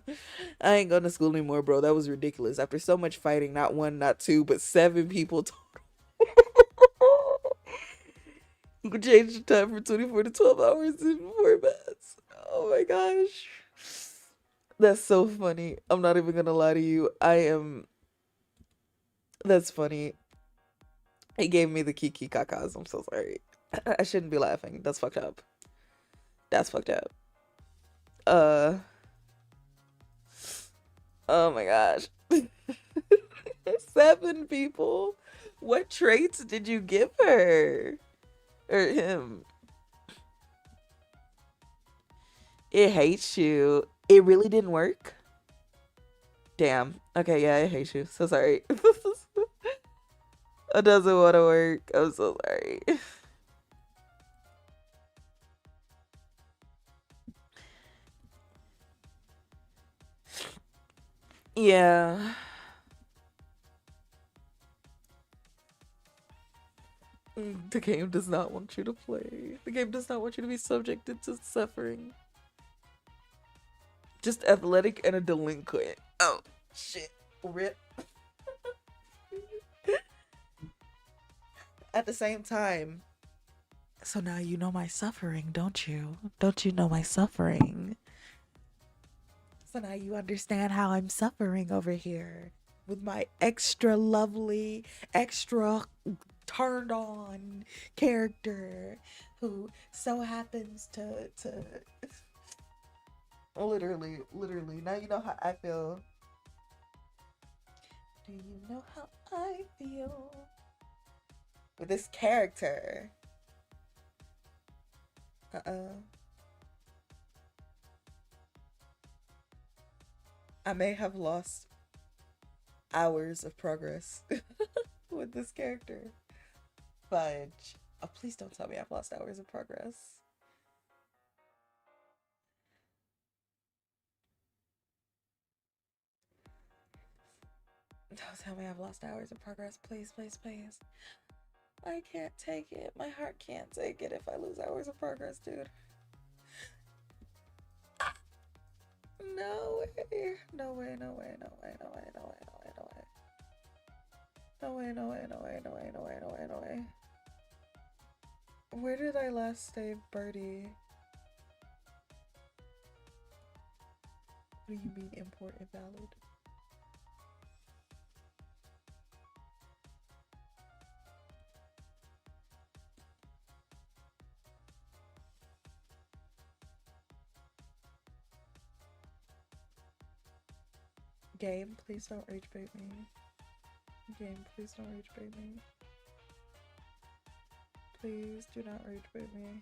B: I ain't going to school anymore, bro. That was ridiculous. After so much fighting, not one, not two, but 7 people total. You can change the time from 24 to 12 hours in formats. Oh my gosh, that's so funny. I'm not even gonna lie to you. That's funny. It gave me the kiki kakas. I'm so sorry. I shouldn't be laughing. That's fucked up. That's fucked up. Oh my gosh. 7 people. What traits did you give her? Or him? It hates you. It really didn't work? Damn. Okay, yeah, it hates you. So sorry. It doesn't want to work. I'm so sorry. Yeah. The game does not want you to play. The game does not want you to be subjected to suffering. Just athletic and a delinquent. Oh, shit. Rip. At the same time. So now you know my suffering, don't you? Don't you know my suffering? So now you understand how I'm suffering over here with my extra lovely, extra turned on character who so happens to literally now you know how I feel. Do you know how I feel with this character? I may have lost hours of progress with this character. Fudge. Oh, please don't tell me I've lost hours of progress. Don't tell me I've lost hours of progress. Please, please, please. I can't take it. My heart can't take it if I lose hours of progress, dude. No way. No way, no way, no way, no way, no way, no way, no way. No way, no way, no way, no way, no way, no way, no way. Where did I last save Birdie? What do you mean import invalid? Game, please don't rage bait me. Game, please don't rage bait me. Please do not rage bait me.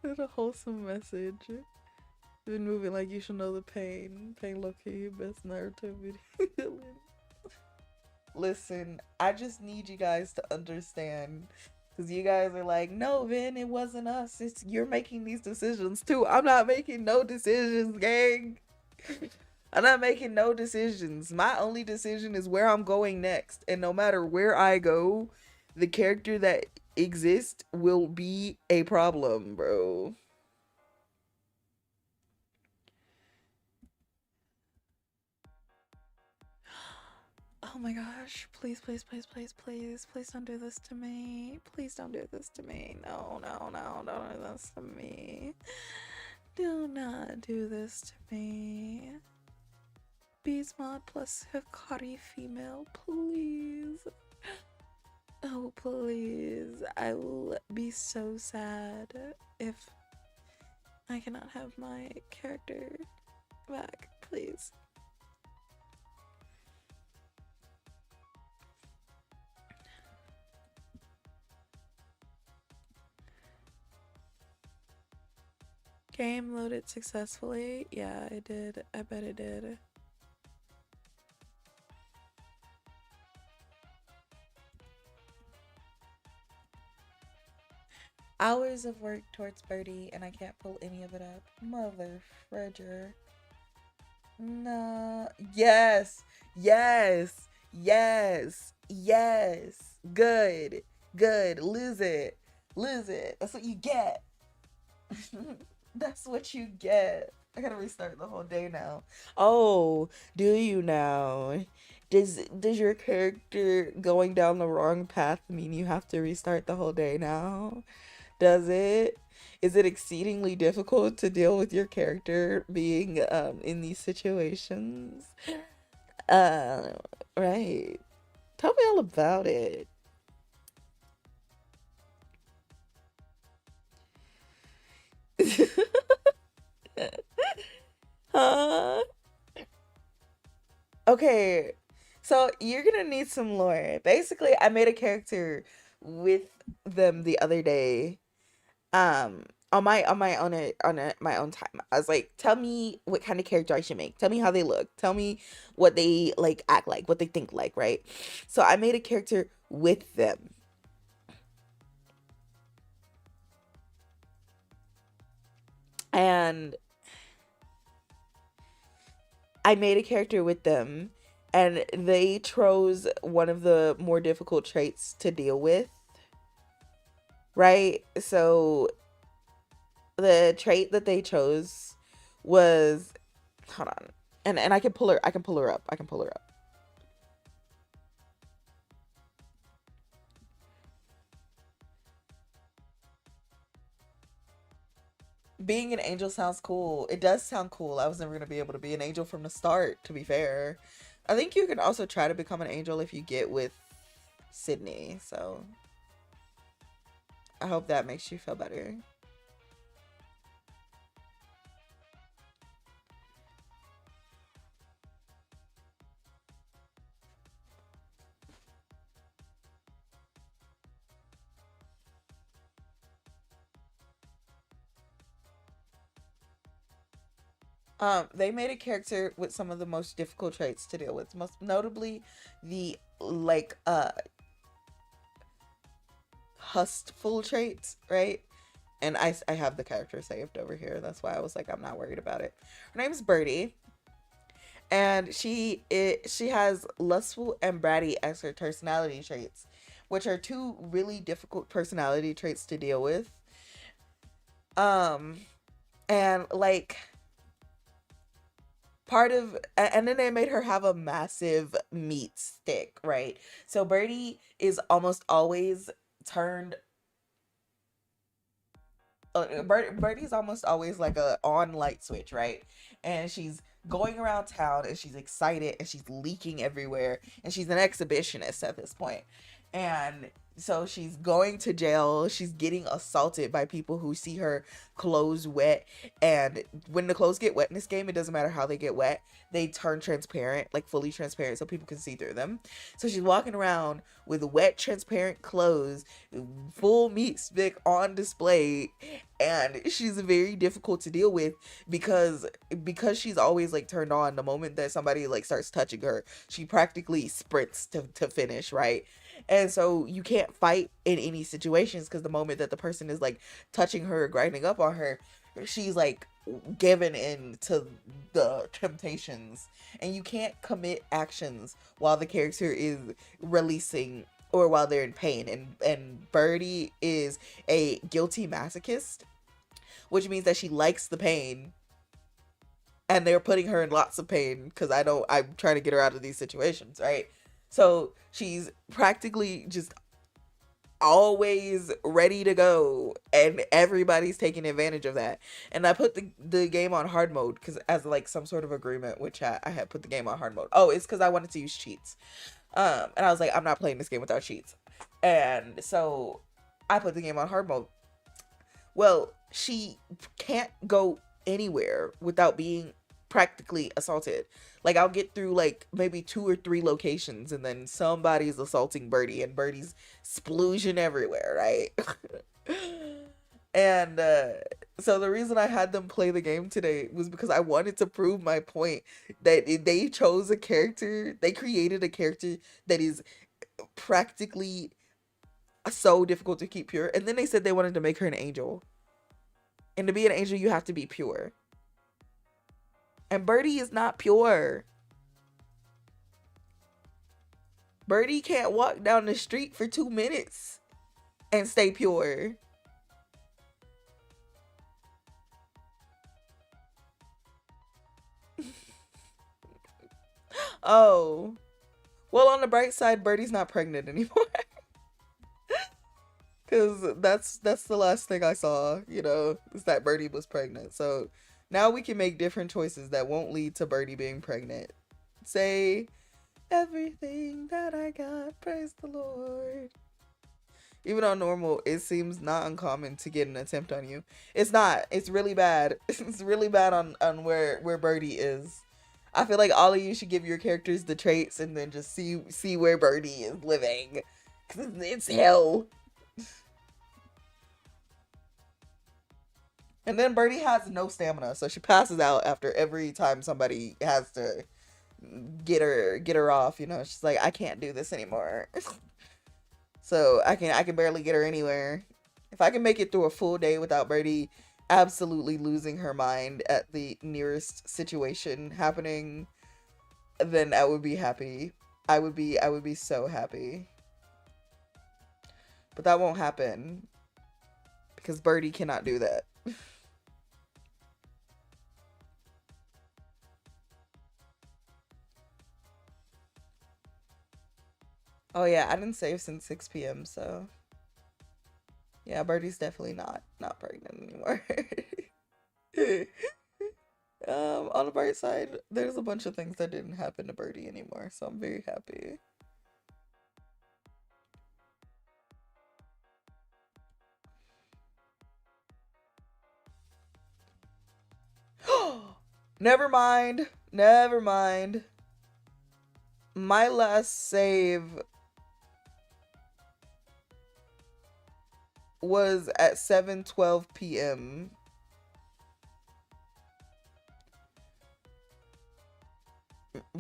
B: What a wholesome message. Been moving like you should know the pain. Pain low-key, best Naruto video. Listen, I just need you guys to understand. Because you guys are like, no, Vin, it wasn't us. It's you're making these decisions too. I'm not making no decisions, gang. I'm not making no decisions. My only decision is where I'm going next. And no matter where I go, the character that exists will be a problem, bro. Oh my gosh. Please, please, please, please, please. Please don't do this to me. Please don't do this to me. No, no, no. Don't do this to me. Do not do this to me. Beast mod plus Hikari female, please. Oh, please. I will be so sad if I cannot have my character back, please. Game loaded successfully. Yeah, it did. I bet it did. Hours of work towards Birdie, and I can't pull any of it up. Mother fridger. No. Yes. Yes. Yes. Yes. Good. Good. Lose it. Lose it. That's what you get. That's what you get. I gotta restart the whole day now. Oh, do you now? Does your character going down the wrong path mean you have to restart the whole day now? Does it? Is it exceedingly difficult to deal with your character being in these situations? Uh, right. Tell me all about it. Huh? Okay. So you're gonna need some lore. Basically, I made a character with them the other day on my own time. I was like, tell me what kind of character I should make. Tell me how they look. Tell me what they like act like, what they think like, right? So I made a character with them. And I made a character with them and they chose one of the more difficult traits to deal with, right? So the trait that they chose was, hold on, and I can pull her up. I can pull her up. Being an angel sounds cool. It does sound cool. I was never gonna be able to be an angel from the start, to be fair. I think you can also try to become an angel if you get with Sydney, so I hope that makes you feel better. They made a character with some of the most difficult traits to deal with, most notably the like hustful traits, right? And I have the character saved over here. That's why I was like, I'm not worried about it. Her name's Birdie, and she has lustful and bratty as her personality traits, which are two really difficult personality traits to deal with. Um, and like part of and then they made her have a massive meat stick, right? So Birdie is almost always turned Birdie's almost always like a on light switch, right? And she's going around town and she's excited and she's leaking everywhere and she's an exhibitionist at this point. And so she's going to jail. She's getting assaulted by people who see her clothes wet. And when the clothes get wet in this game, it doesn't matter how they get wet. They turn transparent, like fully transparent, so people can see through them. So she's walking around with wet, transparent clothes, full meat stick on display, and she's very difficult to deal with because she's always like turned on. The moment that somebody like starts touching her, she practically sprints to finish, right? And so you can't fight in any situations because the moment that the person is like touching her, grinding up on her, she's like given in to the temptations, and you can't commit actions while the character is releasing or while they're in pain. And Birdie is a guilty masochist, which means that she likes the pain, and they're putting her in lots of pain because I'm trying to get her out of these situations, right? So she's practically just always ready to go, and everybody's taking advantage of that. And I put the game on hard mode because as like some sort of agreement with chat, I had put the game on hard mode. Oh, it's because I wanted to use cheats. And I was like, I'm not playing this game without cheats. And so I put the game on hard mode. Well, she can't go anywhere without being practically assaulted. Like I'll get through like maybe 2 or 3 locations and then somebody's assaulting Birdie and Birdie's splooging everywhere, right? And so the reason I had them play the game today was because I wanted to prove my point that they chose a character, they created a character that is practically so difficult to keep pure. And then they said they wanted to make her an angel. And to be an angel, you have to be pure. And Birdie is not pure. Birdie can't walk down the street for 2 minutes and stay pure. Oh. Well, on the bright side, Birdie's not pregnant anymore. Because that's the last thing I saw, is that Birdie was pregnant. So now we can make different choices that won't lead to Birdie being pregnant. Say, everything that I got, praise the Lord. Even on normal, it seems not uncommon to get an attempt on you. It's not. It's really bad. It's really bad on where Birdie is. I feel like all of you should give your characters the traits and then just see where Birdie is living. 'Cause it's hell. And then Birdie has no stamina, so she passes out after every time somebody has to get her off. She's like, I can't do this anymore. So I can barely get her anywhere. If I can make it through a full day without Birdie absolutely losing her mind at the nearest situation happening, then I would be happy. I would be so happy. But that won't happen because Birdie cannot do that. Oh yeah, I didn't save since 6 p.m. So yeah, Birdie's definitely not pregnant anymore. On the bright side, there's a bunch of things that didn't happen to Birdie anymore, so I'm very happy. Never mind. Never mind. My last save was at 7:12 p.m.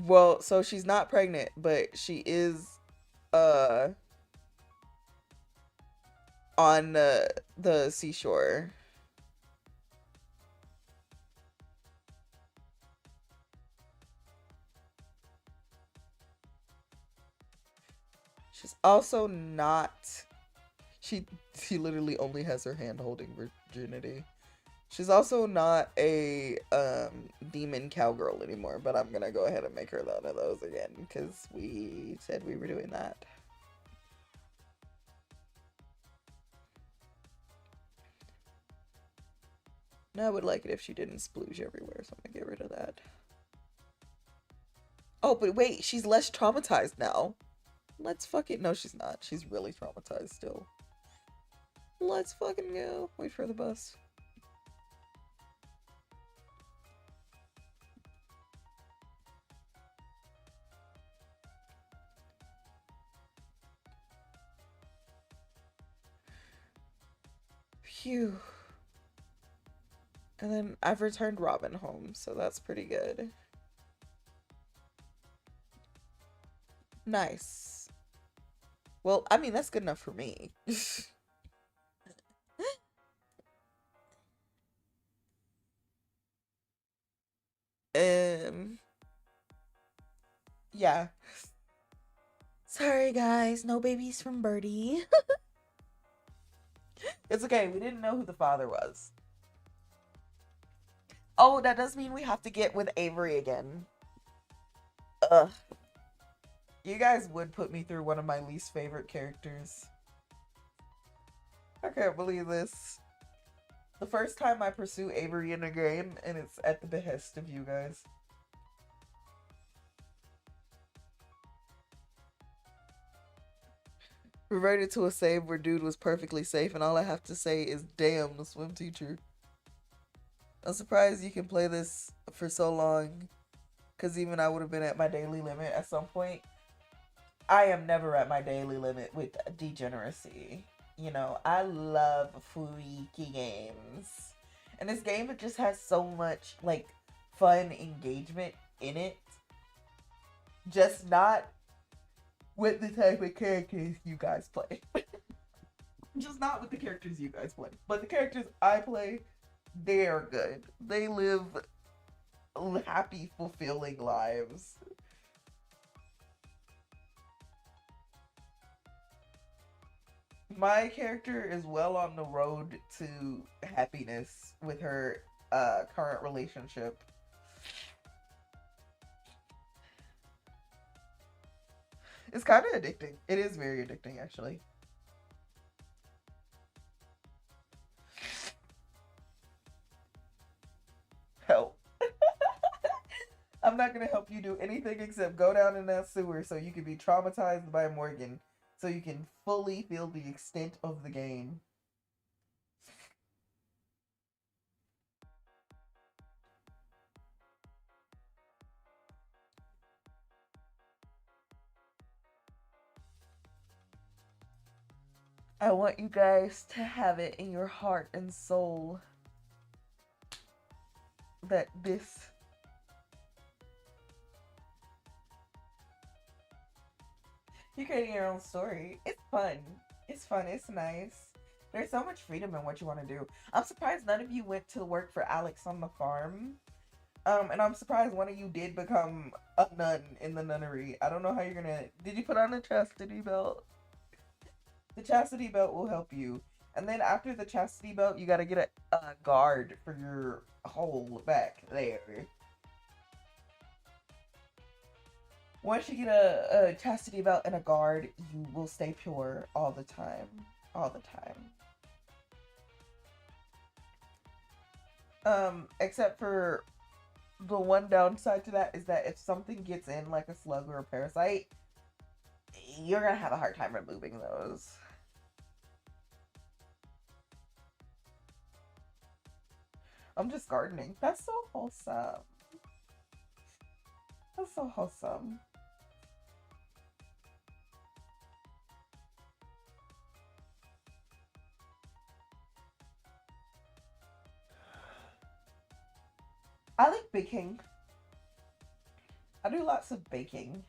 B: Well, so she's not pregnant, but she is uh on the seashore. She's also not. She she literally only has her hand holding virginity. She's also not a demon cowgirl anymore, but I'm gonna go ahead and make her one of those again because we said we were doing that. No, I would like it if she didn't splooge everywhere, so I'm gonna get rid of that. Oh, but wait, she's less traumatized now. Let's fucking no, she's not. She's really traumatized still. Let's fucking go. Wait for the bus. Phew. And then I've returned Robin home, so that's pretty good. Nice. Well, I mean, that's good enough for me. um, yeah. Sorry, guys. No babies from Birdie. It's okay. We didn't know who the father was. Oh, that does mean we have to get with Avery again. Ugh. You guys would put me through one of my least favorite characters. I can't believe this. The first time I pursue Avery in a game, and it's at the behest of you guys. Reverted to a save where dude was perfectly safe, and all I have to say is, damn, the swim teacher. I'm surprised you can play this for so long, because even I would have been at my daily limit at some point. I am never at my daily limit with degeneracy. You know, I love freaky games. And this game, it just has so much, like, fun engagement in it. Just not with the type of characters you guys play. Just not with the characters you guys play. But the characters I play, they are good. They live happy, fulfilling lives. My character is well on the road to happiness with her current relationship. It's kind of addicting. It is very addicting, actually. Help. I'm not gonna help you do anything except go down in that sewer so you can be traumatized by Morgan, so you can fully feel the extent of the game. I want you guys to have it in your heart and soul that this you're creating your own story. It's fun. It's fun. It's nice. There's so much freedom in what you want to do. I'm surprised none of you went to work for Alex on the farm. And I'm surprised one of you did become a nun in the nunnery. I don't know how you're gonna. Did you put on a chastity belt? The chastity belt will help you. And then after the chastity belt, you gotta get a guard for your hole back there. Once you get a chastity belt and a guard, you will stay pure all the time. All the time. Except for the one downside to that is that if something gets in, like a slug or a parasite, you're gonna have a hard time removing those. I'm just gardening. That's so wholesome. That's so wholesome. I like baking.
A: I do lots of baking.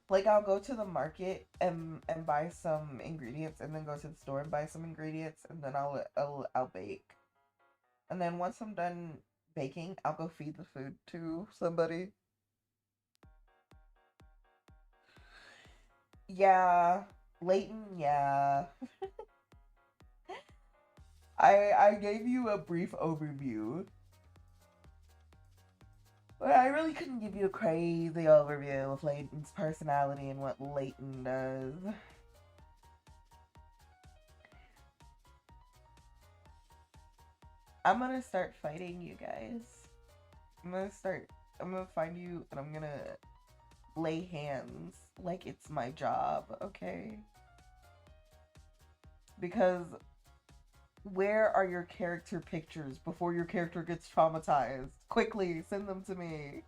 A: Like I'll go to the market and buy some ingredients, and then go to the store and buy some ingredients, and then I'll bake. And then once I'm done baking, I'll go feed the food to somebody. Yeah, Leighton, yeah. I gave you a brief overview. But I really couldn't give you a crazy overview of Leighton's personality and what Leighton does. I'm gonna start fighting you guys. I'm gonna find you and I'm gonna lay hands like it's my job, okay? Because where are your character pictures before your character gets traumatized? Quickly, send them to me.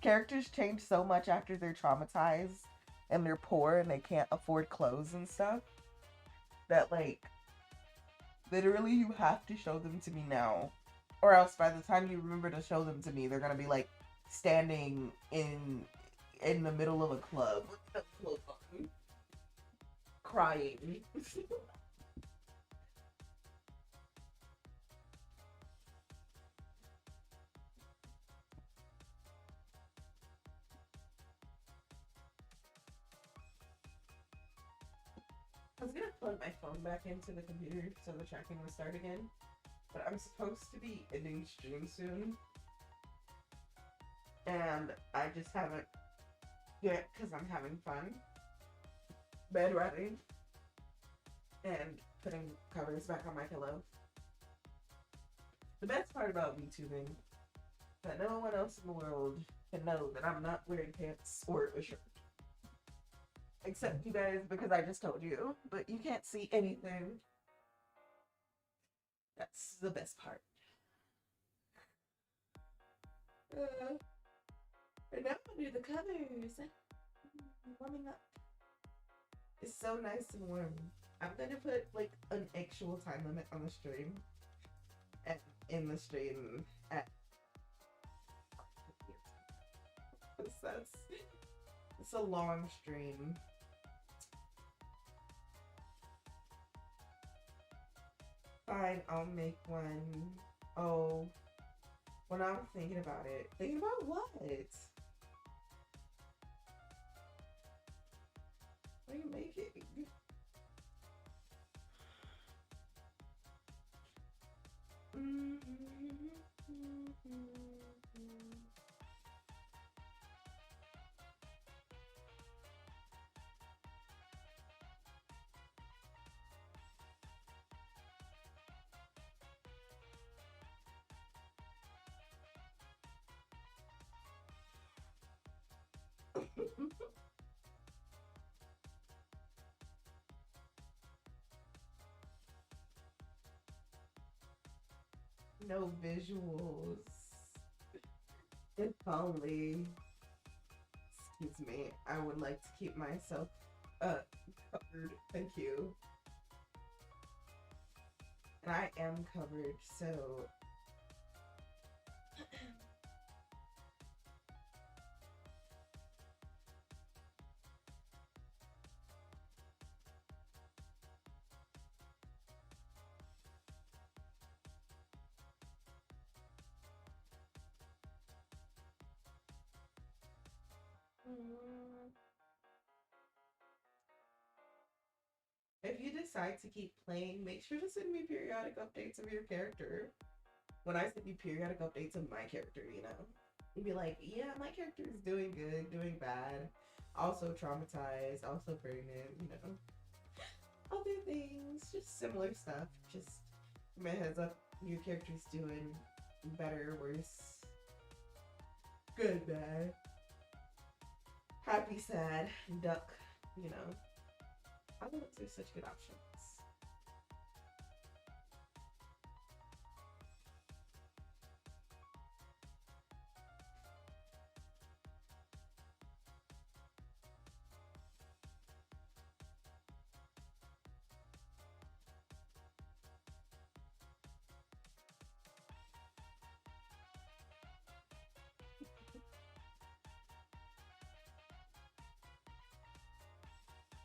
A: Characters change so much after they're traumatized and they're poor and they can't afford clothes and stuff that, like, literally you have to show them to me now. Or else by the time you remember to show them to me, they're gonna be like standing in the middle of a club with no clothes on, crying. I was gonna plug my phone back into the computer so the tracking will start again, but I'm supposed to be ending stream soon, and I just haven't yet because I'm having fun bed writing and putting covers back on my pillow. The best part about VTubing is that no one else in the world can know that I'm not wearing pants or a shirt. Except you guys, because I just told you, but you can't see anything. That's the best part. And now I'm gonna do the covers. Warming up. It's so nice and warm. I'm gonna put like an actual time limit on the stream. And in the stream at that's it's a long stream. Fine, I'll make one. Oh, when I'm thinking about it. Thinking about what? What are you making? No visuals. If only. Excuse me. I would like to keep myself covered. Thank you. And I am covered, so if you decide to keep playing, make sure to send me periodic updates of your character. When I send you periodic updates of my character, you know, you'd be like, yeah, my character is doing good, doing bad, also traumatized, also pregnant, you know, other things, just similar stuff. Just give me a heads up, your character's doing better, worse, good, bad, happy, sad, duck, you know. I think those are such good options.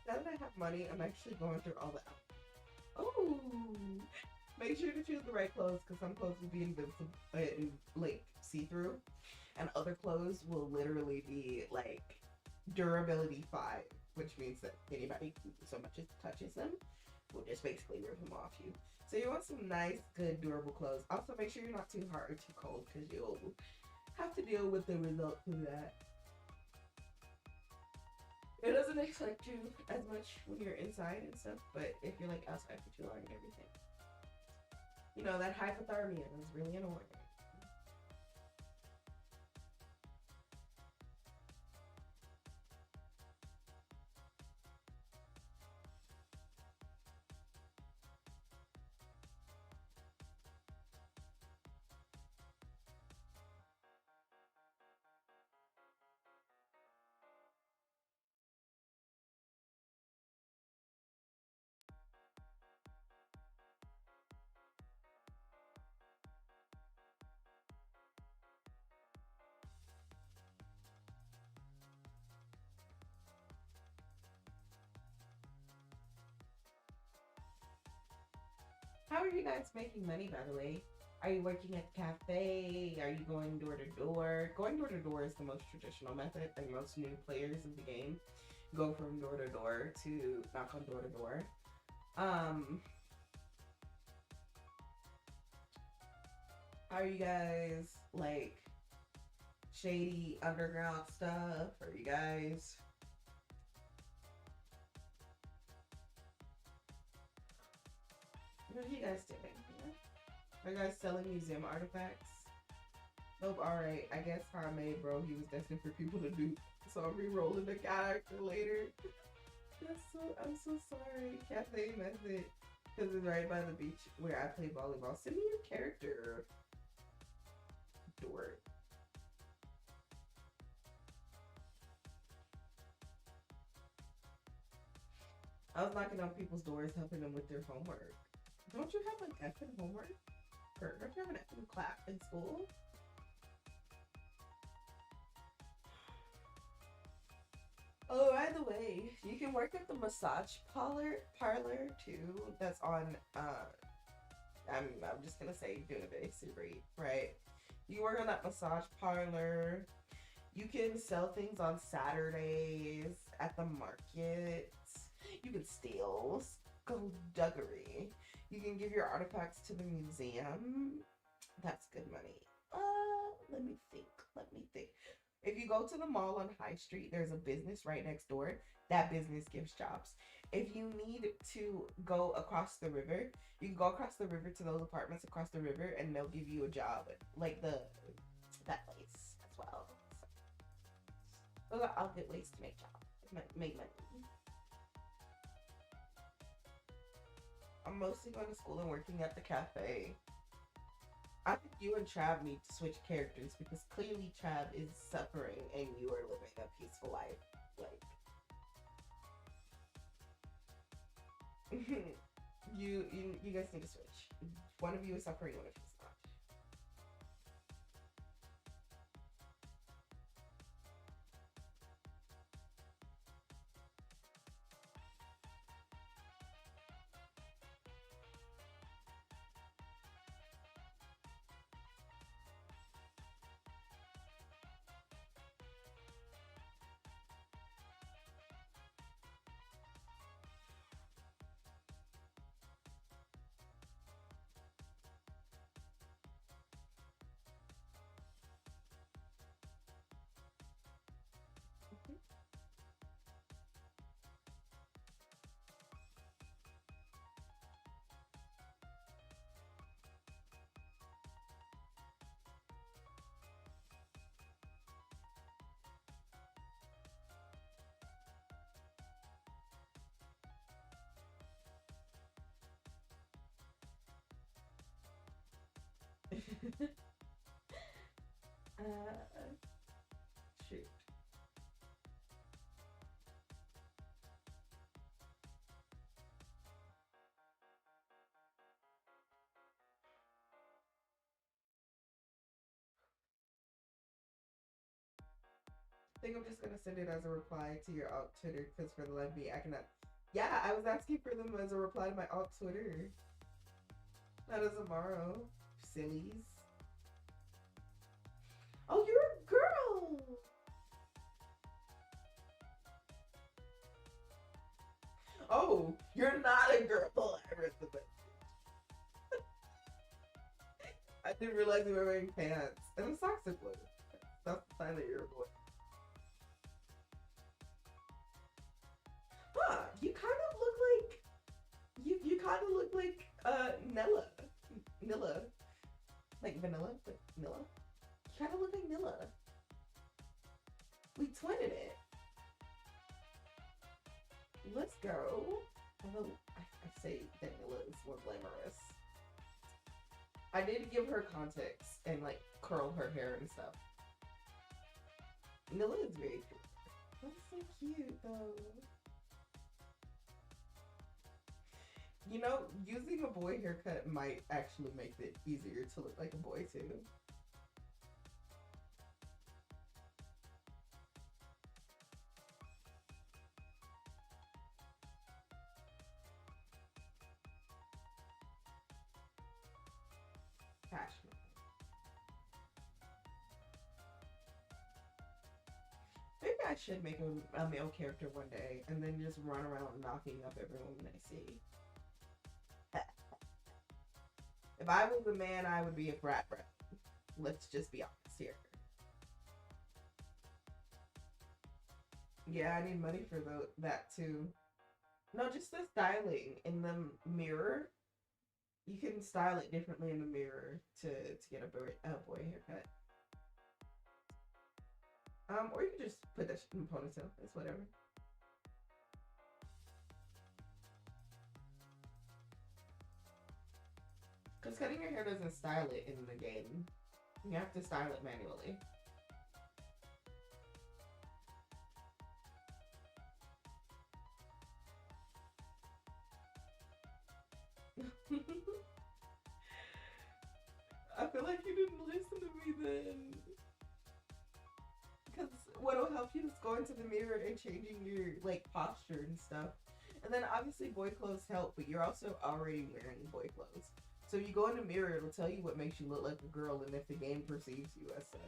A: Now that I have money, I'm actually going through all the. Oh, make sure to choose the right clothes because some clothes will be invincible, like see through, and other clothes will literally be like durability 5, which means that anybody who so much as touches them will just basically rip them off you. So you want some nice, good, durable clothes. Also, make sure you're not too hot or too cold because you'll have to deal with the results of that. It doesn't affect you as much when you're inside and stuff, but if you're like outside for too long and everything, you know that hypothermia is really annoying. How are you guys making money, by the way? Are you working at the cafe? Are you going door to door? Going door to door is the most traditional method. Like most new players of the game go from door to door to knock on door to door. Um, are you guys like shady underground stuff? Are you guys what are you guys doing? Are you guys selling museum artifacts? Nope, alright. I guess how I made bro, he was destined for people to do. So I'm re-rolling the character later. I'm so sorry. Cafe method. Because it's right by the beach where I play volleyball. Send me your character. Dork. I was knocking on people's doors, helping them with their homework. Don't you have an F in homework? Or don't you have an F in class in school? Oh, by the way, you can work at the massage parlor too. That's on. I'm just gonna say doing a basic rate, right? You work on that massage parlor. You can sell things on Saturdays at the market. You can steal skullduggery. You can give your artifacts to the museum. That's good money. Let me think. Let me think. If you go to the mall on High Street, there's a business right next door. That business gives jobs. If you need to go across the river, you can go across the river to those apartments across the river, and they'll give you a job, like that place as well. So, those are all good ways to make make money. I'm mostly going to school and working at the cafe. I think you and Trav need to switch characters because clearly Trav is suffering and you are living a peaceful life. Like, you guys need to switch. One of you is suffering, one of you is not. uh, shoot. think I'm just gonna send it as a reply to your alt Twitter because for the life of me, I cannot. Yeah, I was asking for them as a reply to my alt Twitter. Not as tomorrow, sillies. Oh, you're a girl. Oh, you're not a girl. I read the message. I didn't realize you were wearing pants and the socks are blue. That's the sign that you're a boy. Huh? You kind of look like you kind of look like Nilla, like vanilla, but Nilla. You kind of look like Nilla. We twinning it. Let's go. Although I say that Nilla is more glamorous. I need to give her context and like curl her hair and stuff. Nilla is very cute. That's so cute though. You know, using a boy haircut might actually make it easier to look like a boy too. Passionate. Maybe I should make a male character one day and then just run around knocking up everyone I see. If I was a man, I would be a brat. Let's just be honest here. Yeah, I need money for that too. No, just the styling in the mirror. You can style it differently in the mirror to get a boy haircut. Or you can just put that in a ponytail. It's whatever. Because cutting your hair doesn't style it in the game. You have to style it manually. I feel like you didn't listen to me then. Because what'll help you is going to the mirror and changing your like posture and stuff. And then obviously boy clothes help, but you're also already wearing boy clothes. So you go in the mirror, it'll tell you what makes you look like a girl and if the game perceives you as such.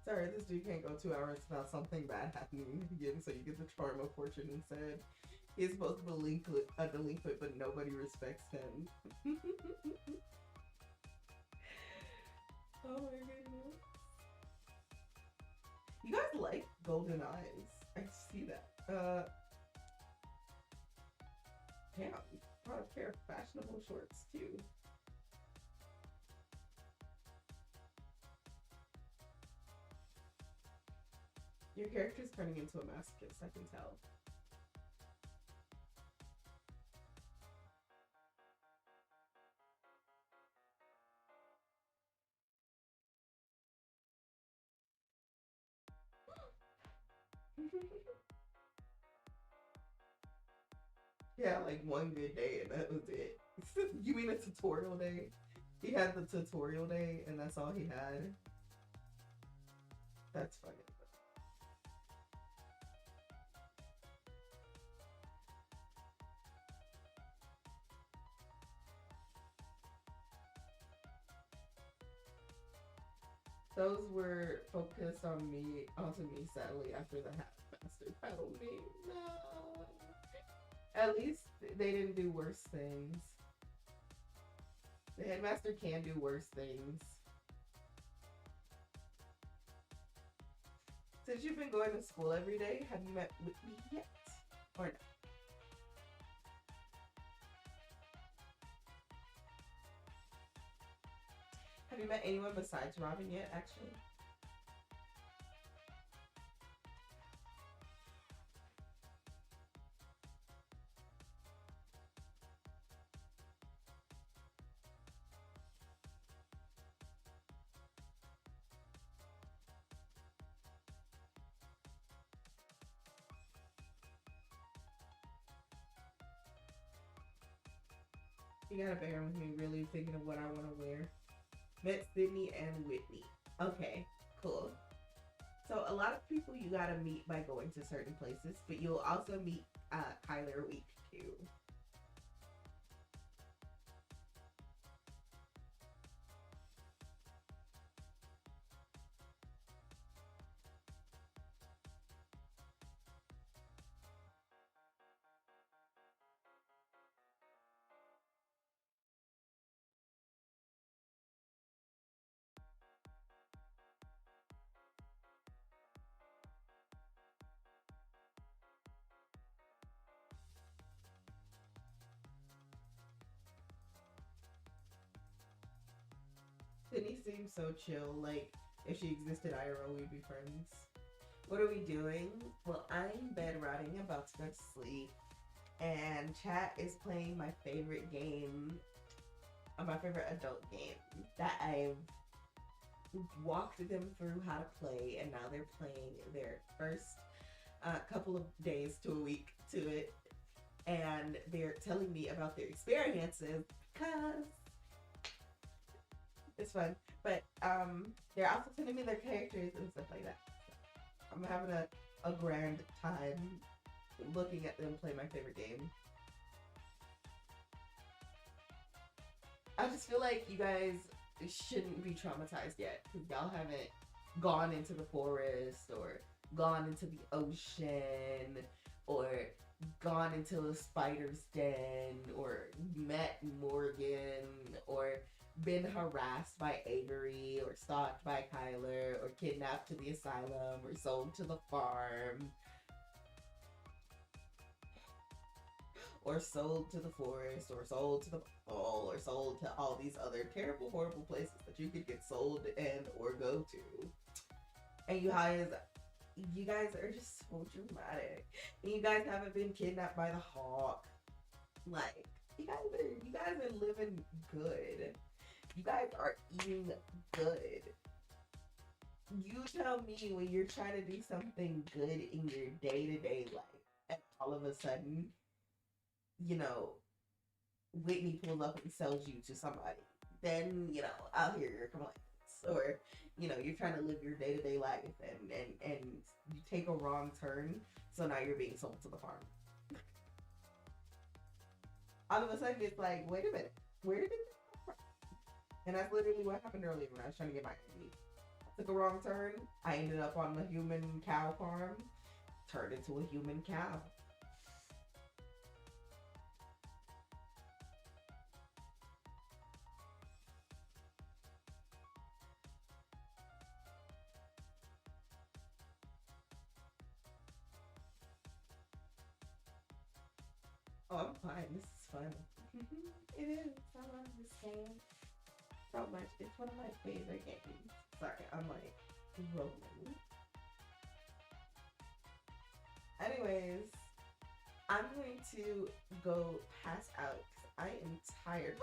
A: Sorry, this dude can't go 2 hours without something bad happening again, so you get the charm of fortune instead. He's supposed to be a delinquent, but nobody respects him. Oh my goodness. You guys like golden eyes. I see that. Damn, brought a pair of fashionable shorts too. Your character's turning into a masochist, I can tell. Yeah, like one good day and that was it. You mean a tutorial day? He had the tutorial day and that's all he had. That's funny. Those were focused on me, onto me, sadly, after the Master battled me. No. At least they didn't do worse things. The Headmaster can do worse things. Since you've been going to school every day, have you met Whitney yet? Or no? Have you met anyone besides Robin yet, actually? You gotta bear with me really thinking of what I want to wear. Met Sydney and Whitney. Okay, cool. So a lot of people you gotta meet by going to certain places, but you'll also meet Kyler week 2. Sydney seems so chill. Like if she existed IRL, we'd be friends. What are we doing? Well, I'm in bed rotting, about to go to sleep, and chat is playing my favorite game, my favorite adult game that I've walked them through how to play, and now they're playing their first couple of days to a week to it, and they're telling me about their experiences because it's fun. But they're also telling me their characters and stuff like that. I'm having a grand time looking at them play my favorite game. I just feel like you guys shouldn't be traumatized yet because y'all haven't gone into the forest or gone into the ocean or gone into a spider's den or met Morgan or been harassed by Avery or stalked by Kyler or kidnapped to the asylum or sold to the farm or sold to the forest or sold to the ball or sold to all these other terrible, horrible places that you could get sold and or go to. And you guys are just so dramatic. And you guys haven't been kidnapped by the hawk. Like, you guys are living good. You guys are eating good. You tell me when you're trying to do something good in your day-to-day life, and all of a sudden, you know, Whitney pulls up and sells you to somebody. Then, I'll hear your complaints. Or, you're trying to live your day-to-day life and you take a wrong turn, so now you're being sold to the farm. All of a sudden it's like, wait a minute, where did it come from? And that's literally what happened earlier when I was trying to get my meat. I took a wrong turn, I ended up on the human cow farm, turned into a human cow. Oh, I'm fine. This is fun. It is. I love this game so much. It's one of my favorite games. Sorry, I'm like rolling. Anyways, I'm going to go pass out because I am tired.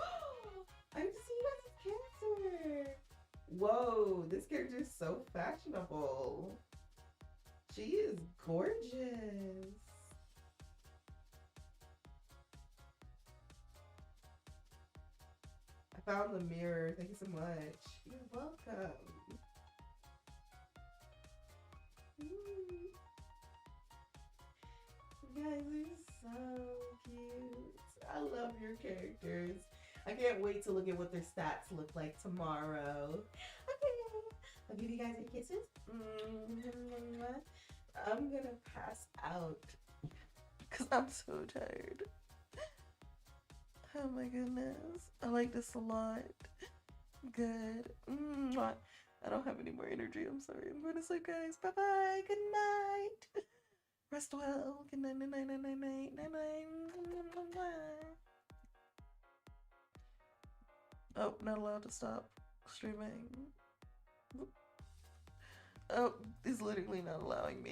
A: I have to see you guys' character. Whoa, this character is so fashionable. She is gorgeous. I found the mirror. Thank you so much. You're welcome. You guys are so cute. I love your characters. I can't wait to look at what their stats look like tomorrow. Okay, I'll give you guys your kisses. I'm gonna pass out because I'm so tired. Oh my goodness. I like this a lot. Good. Mwah. I don't have any more energy. I'm sorry. I'm going to sleep, guys. Bye bye. Good night. Rest well. Good night, night, night, night, night, night, night, night. Oh, not allowed to stop streaming. Oh, he's literally not allowing me.